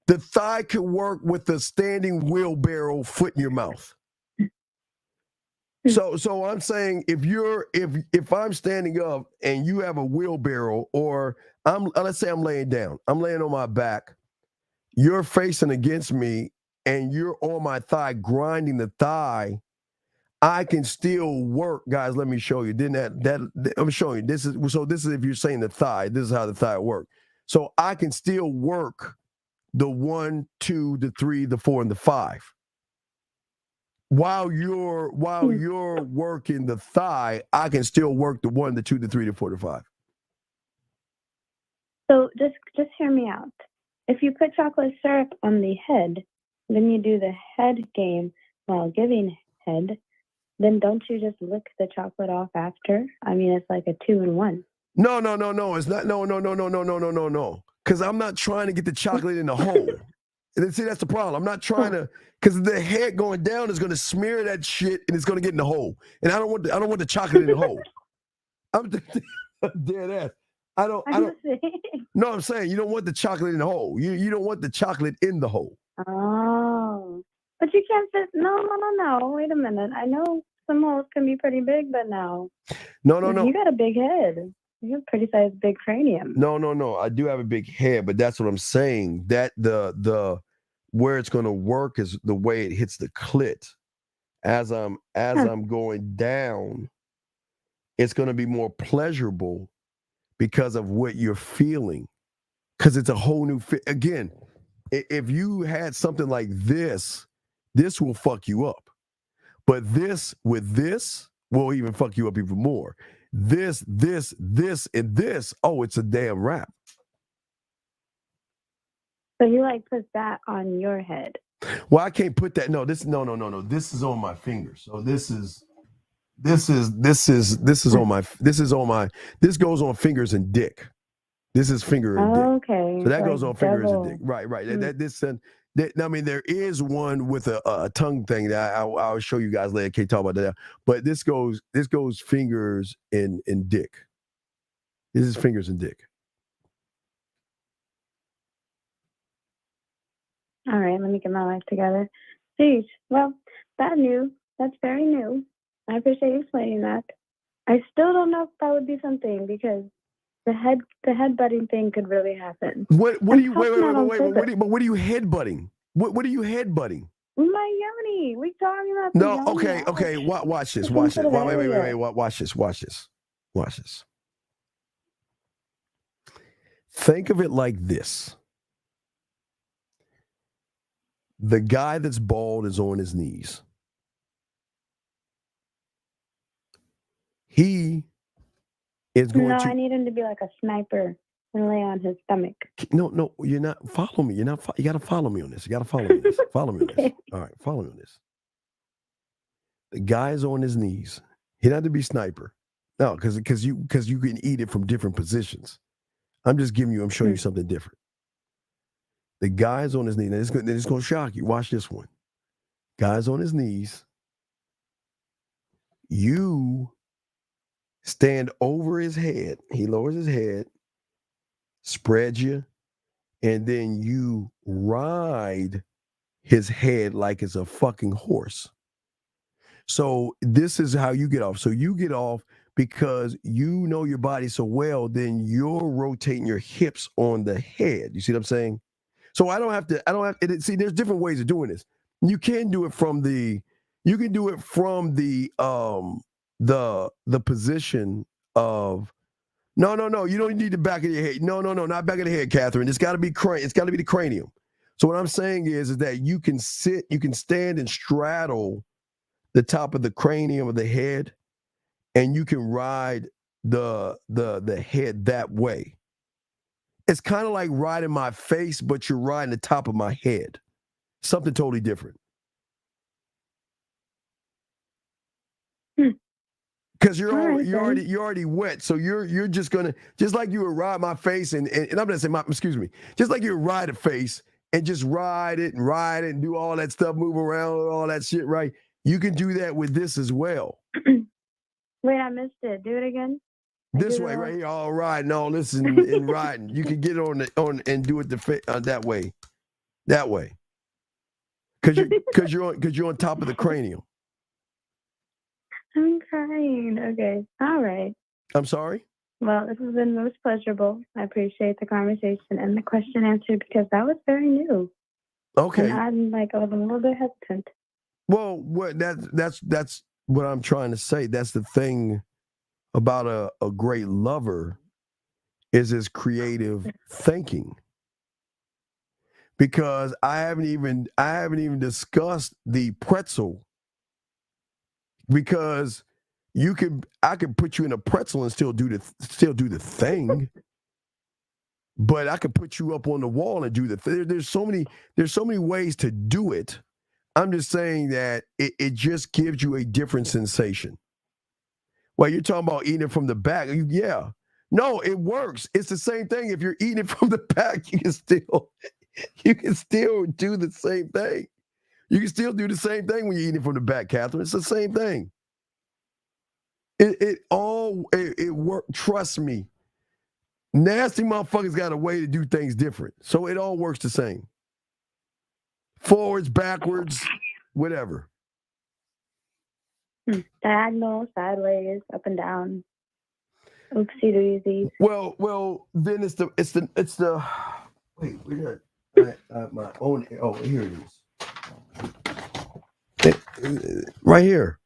The thigh could work with the standing wheelbarrow foot in your mouth. So I'm saying if I'm standing up and you have a wheelbarrow, or let's say I'm laying down, I'm laying on my back, you're facing against me and you're on my thigh grinding the thigh, I can still work. Guys, let me show you. I'm showing you. This is if you're saying the thigh, this is how the thigh works. So I can still work the 1, 2, the 3, the 4, and the 5. While you're working the thigh, I can still work the 1, the 2, the 3, the 4, the 5. So just hear me out. If you put chocolate syrup on the head, then you do the head game while giving head, then don't you just lick the chocolate off after? I mean, it's like a 2-in-1. No. It's not. No. Because I'm not trying to get the chocolate in the hole. And see, that's the problem. I'm not trying to, because the head going down is going to smear that shit and it's going to get in the hole. And I don't want the chocolate in the hole. I'm dead ass. I don't. No, I'm saying you don't want the chocolate in the hole. You don't want the chocolate in the hole. Oh, but you can't fit. No. Wait a minute. I know some holes can be pretty big, but no. No. You got a big head. You have a pretty sized big cranium. No. I do have a big head, but that's what I'm saying. That the where it's going to work is the way it hits the clit. As I'm going down, it's going to be more pleasurable because of what you're feeling. Because it's a whole new again. If you had something like this will fuck you up. But this will even fuck you up even more. This, and this, it's a damn wrap. So you put that on your head? Well, I can't put that. No. This is on my fingers. So this goes on fingers and dick. This is finger and dick. Okay. So that goes on fingers and dick. Right. I mean, there is one with a tongue thing that I'll show you guys later. Can't talk about that. But this goes fingers and dick. This is fingers and dick. All right, let me get my life together. Geez, well, that's very new. I appreciate you explaining that. I still don't know if that would be something because the headbutting thing could really happen. What are you headbutting? What are you headbutting? My yoni. We talking about okay. Watch this. Wait. Watch this. Think of it like this. The guy that's bald is on his knees. He is going No, to... I need him to be like a sniper and lay on his stomach. No, you're not. Follow me. You got to follow me on this. You got to follow me on this. Follow me on this. All right, follow me on this. The guy's on his knees. He had to be sniper. No, because you can eat it from different positions. I'm showing you something different. The guy's on his knees. Now, it's going to shock you. Watch this one. Guy's on his knees. You stand over his head. He lowers his head, spreads you, and then you ride his head like it's a fucking horse. So this is how you get off. So you get off because you know your body so well, then you're rotating your hips on the head. You see what I'm saying? So I don't have to, see, there's different ways of doing this. You can do it from the position of, no, you don't need the back of your head. No, not back of the head, Catherine. It's got to be the cranium. So what I'm saying is that you can stand and straddle the top of the cranium of the head, and you can ride the head that way. It's kind of like riding my face, but you're riding the top of my head. Something totally different. Because you're already wet, so you're just gonna, just like you would ride my face, and I'm gonna say just like you would ride a face and just ride it and do all that stuff, move around, all that shit, right? You can do that with this as well. Wait, I missed it. Do it again. This way, right here. All right, no, listen, in riding, you can get on and do it that way, because you're on top of the cranium. I'm crying. Okay. All right. I'm sorry? Well, this has been most pleasurable. I appreciate the conversation and the question answered because that was very new. Okay. And I'm like a little bit hesitant. Well, that's what I'm trying to say. That's the thing about a great lover is his creative thinking. Because I haven't even discussed the pretzel. Because I could put you in a pretzel and still do the thing, but I could put you up on the wall and do the thing. There's so many ways to do it. I'm just saying that it just gives you a different sensation. Well, you're talking about eating it from the back. Yeah, no, it works. It's the same thing. If you're eating it from the back, you can still do the same thing. You can still do the same thing when you're eating from the back, Catherine. It's the same thing. It works. Trust me. Nasty motherfuckers got a way to do things different. So it all works the same. Forwards, backwards, whatever. Diagonal, sideways, up and down. Oopsie daisy. Well, then it's the wait, where did my own, oh, here it is. Right here.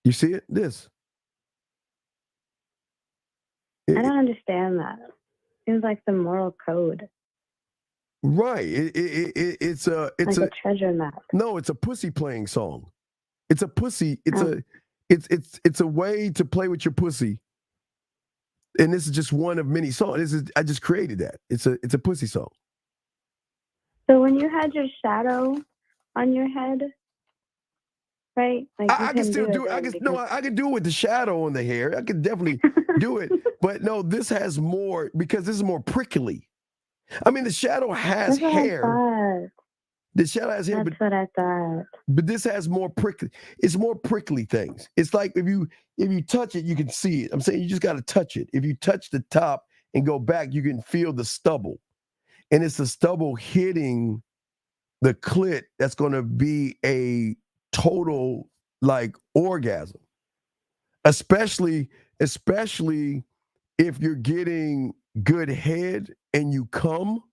You see it? This. I don't understand that. Seems like the moral code. Right. It's a treasure map. No, it's a pussy playing song. It's a pussy. It's a way to play with your pussy. And this is just one of many songs. I just created that. It's a pussy song. So when you had your shadow on your head, right? Like I can still do it. I can do it with the shadow on the hair. I can definitely do it. But no, this has more because this is more prickly. I mean, the shadow has hair. The shadow has hair. That's what I thought. But this has more prickly. It's more prickly things. It's like if you touch it, you can see it. I'm saying you just got to touch it. If you touch the top and go back, you can feel the stubble. And it's the stubble hitting the clit that's going to be a total like orgasm. Especially if you're getting good head and you come,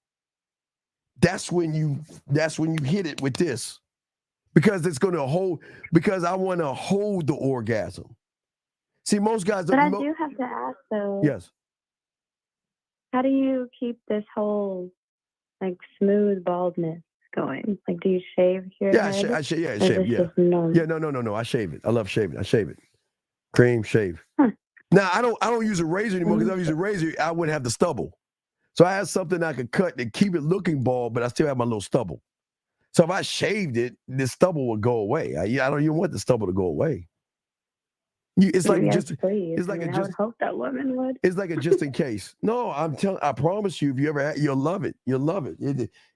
that's when you hit it with this. Because it's going to hold, because I want to hold the orgasm. See, most guys But I do have to ask though. Yes. How do you keep this whole like smooth baldness going? Like, do you shave your Yeah, head? I shave. Yeah, I Or shave. is this Yeah, just normal? yeah. No. I shave it. I love shaving. I shave it. Cream shave. Huh. Now I don't use a razor anymore because if I use a razor, I wouldn't have the stubble. So I have something I could cut to keep it looking bald, but I still have my little stubble. So if I shaved it, the stubble would go away. I don't even want the stubble to go away. It's like Yes, just please. it's like I a would just hope that women would. it's like a just in case. No, I promise you, if you ever had, you'll love it. You'll love it.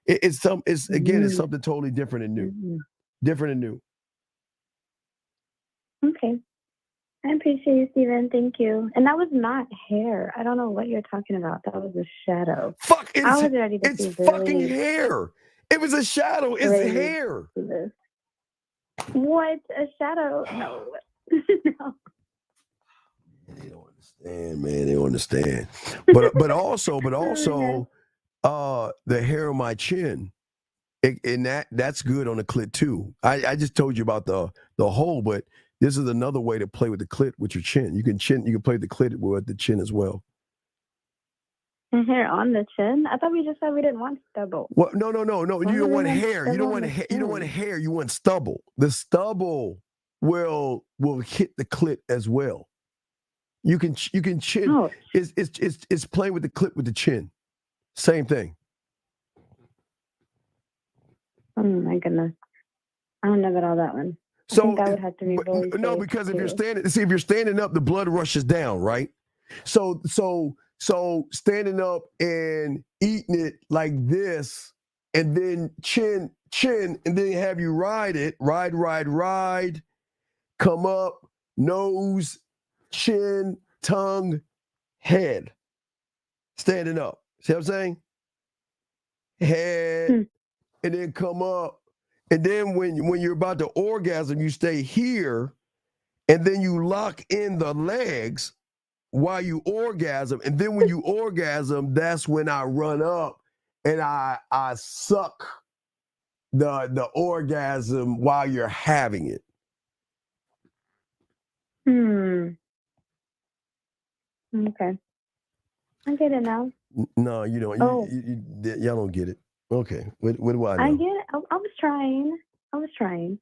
It's something totally different and new. Different and new. Okay. I appreciate you, Steven. Thank you. And that was not hair. I don't know what you're talking about. That was a shadow. Fuck, I was ready to it's see fucking really hair. It was a shadow. It's hair. What? A shadow? No. No. They don't understand, man. They don't understand. But also, the hair on my chin, and that's good on the clit too. I just told you about the hole, but this is another way to play with the clit with your chin. You can play with the clit with the chin as well. Hair on the chin? I thought we just said we didn't want stubble. Well, no. You don't want hair. You don't want hair. You don't want hair. You want stubble. The stubble will hit the clit as well. You can chin. Oh. It's playing with the clit with the chin. Same thing. Oh my goodness. I don't know about all that one. So I think I would have to be really no, because if you're standing up, the blood rushes down, right? So standing up and eating it like this, and then chin, and then have you ride, come up, nose, chin, tongue, head, standing up. See what I'm saying? Head, and then come up. And then when you're about to orgasm, you stay here, and then you lock in the legs while you orgasm. And then when you orgasm, that's when I run up and I suck the orgasm while you're having it. Okay. I get it now. No, you don't. Y'all don't get it. Okay. What do I know? I get it. I was trying.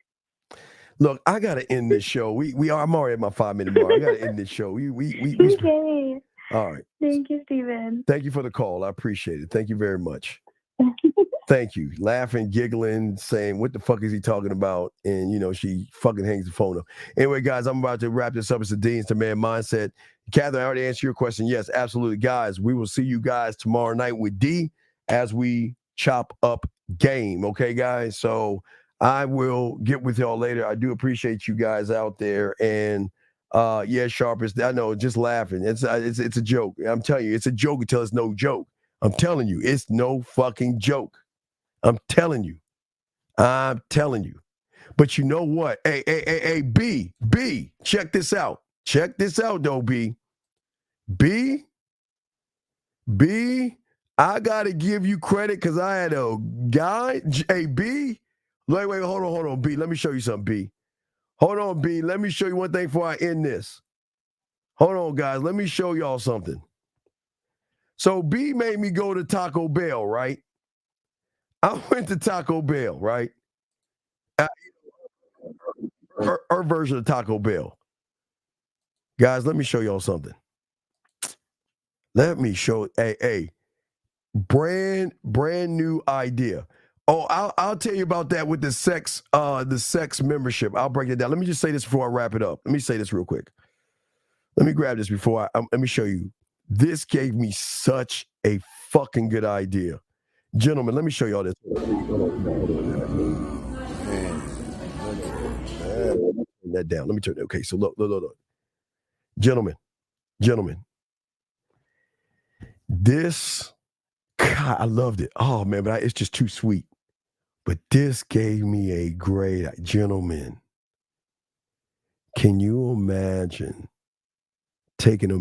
Look, I gotta end this show. I'm already at my 5-minute mark. I gotta end this show. Okay. All right. Thank you, Steven. Thank you for the call. I appreciate it. Thank you very much. Thank you. Laughing, giggling, saying, what the fuck is he talking about? And, she fucking hangs the phone up. Anyway, guys, I'm about to wrap this up. It's the Dean's to Man Mindset. Catherine, I already answered your question. Yes, absolutely. Guys, we will see you guys tomorrow night with D as we chop up game. Okay, guys? So I will get with y'all later. I do appreciate you guys out there. And Sharpest, I know, just laughing. It's a joke. I'm telling you, it's a joke until it's no joke. I'm telling you, it's no fucking joke. I'm telling you. But you know what? Hey, B, check this out. Check this out, though, B. B, I got to give you credit because I had a guy. Hey, B, wait, hold on, B. Let me show you something, B. Hold on, B. Let me show you one thing before I end this. Hold on, guys. Let me show y'all something. So B made me go to Taco Bell, right? I went to Taco Bell, right? Her version of Taco Bell. Guys, let me show y'all something. Let me show a brand new idea. Oh, I'll tell you about that with the sex membership. I'll break it down. Let me just say this before I wrap it up. Let me say this real quick. Let me grab this before let me show you. This gave me such a fucking good idea. Gentlemen, let me show y'all this. Turn that down. Let me turn it. Okay, so look. Gentlemen. This, God, I loved it. Oh, man, but it's just too sweet. But this gave me a great, gentleman. Can you imagine creating a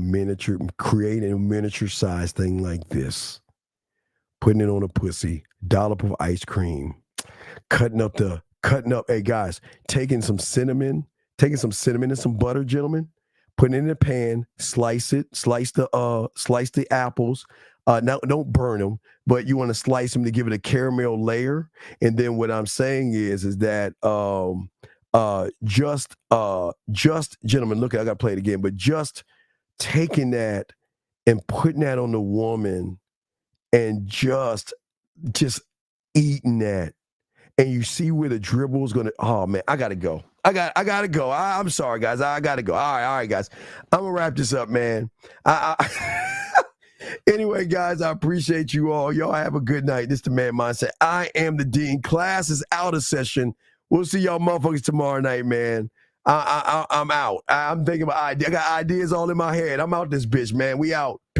miniature size thing like this, putting it on a pussy, dollop of ice cream, cutting up, hey guys, taking some cinnamon and some butter, gentlemen, put it in the pan, slice the apples. Now don't burn them, but you want to slice them to give it a caramel layer. And then what I'm saying is that just gentlemen, look, I got to play it again, but just taking that and putting that on the woman and just eating that. And you see where the dribble is going to, oh man, I got to go. I got to go. I'm sorry, guys. I got to go. All right, guys. I'm going to wrap this up, man. Anyway, guys, I appreciate you all. Y'all have a good night. This is the Man Mindset. I am the Dean. Class is out of session. We'll see y'all motherfuckers tomorrow night, man. I'm out. I'm thinking about ideas. I got ideas all in my head. I'm out this bitch, man. We out.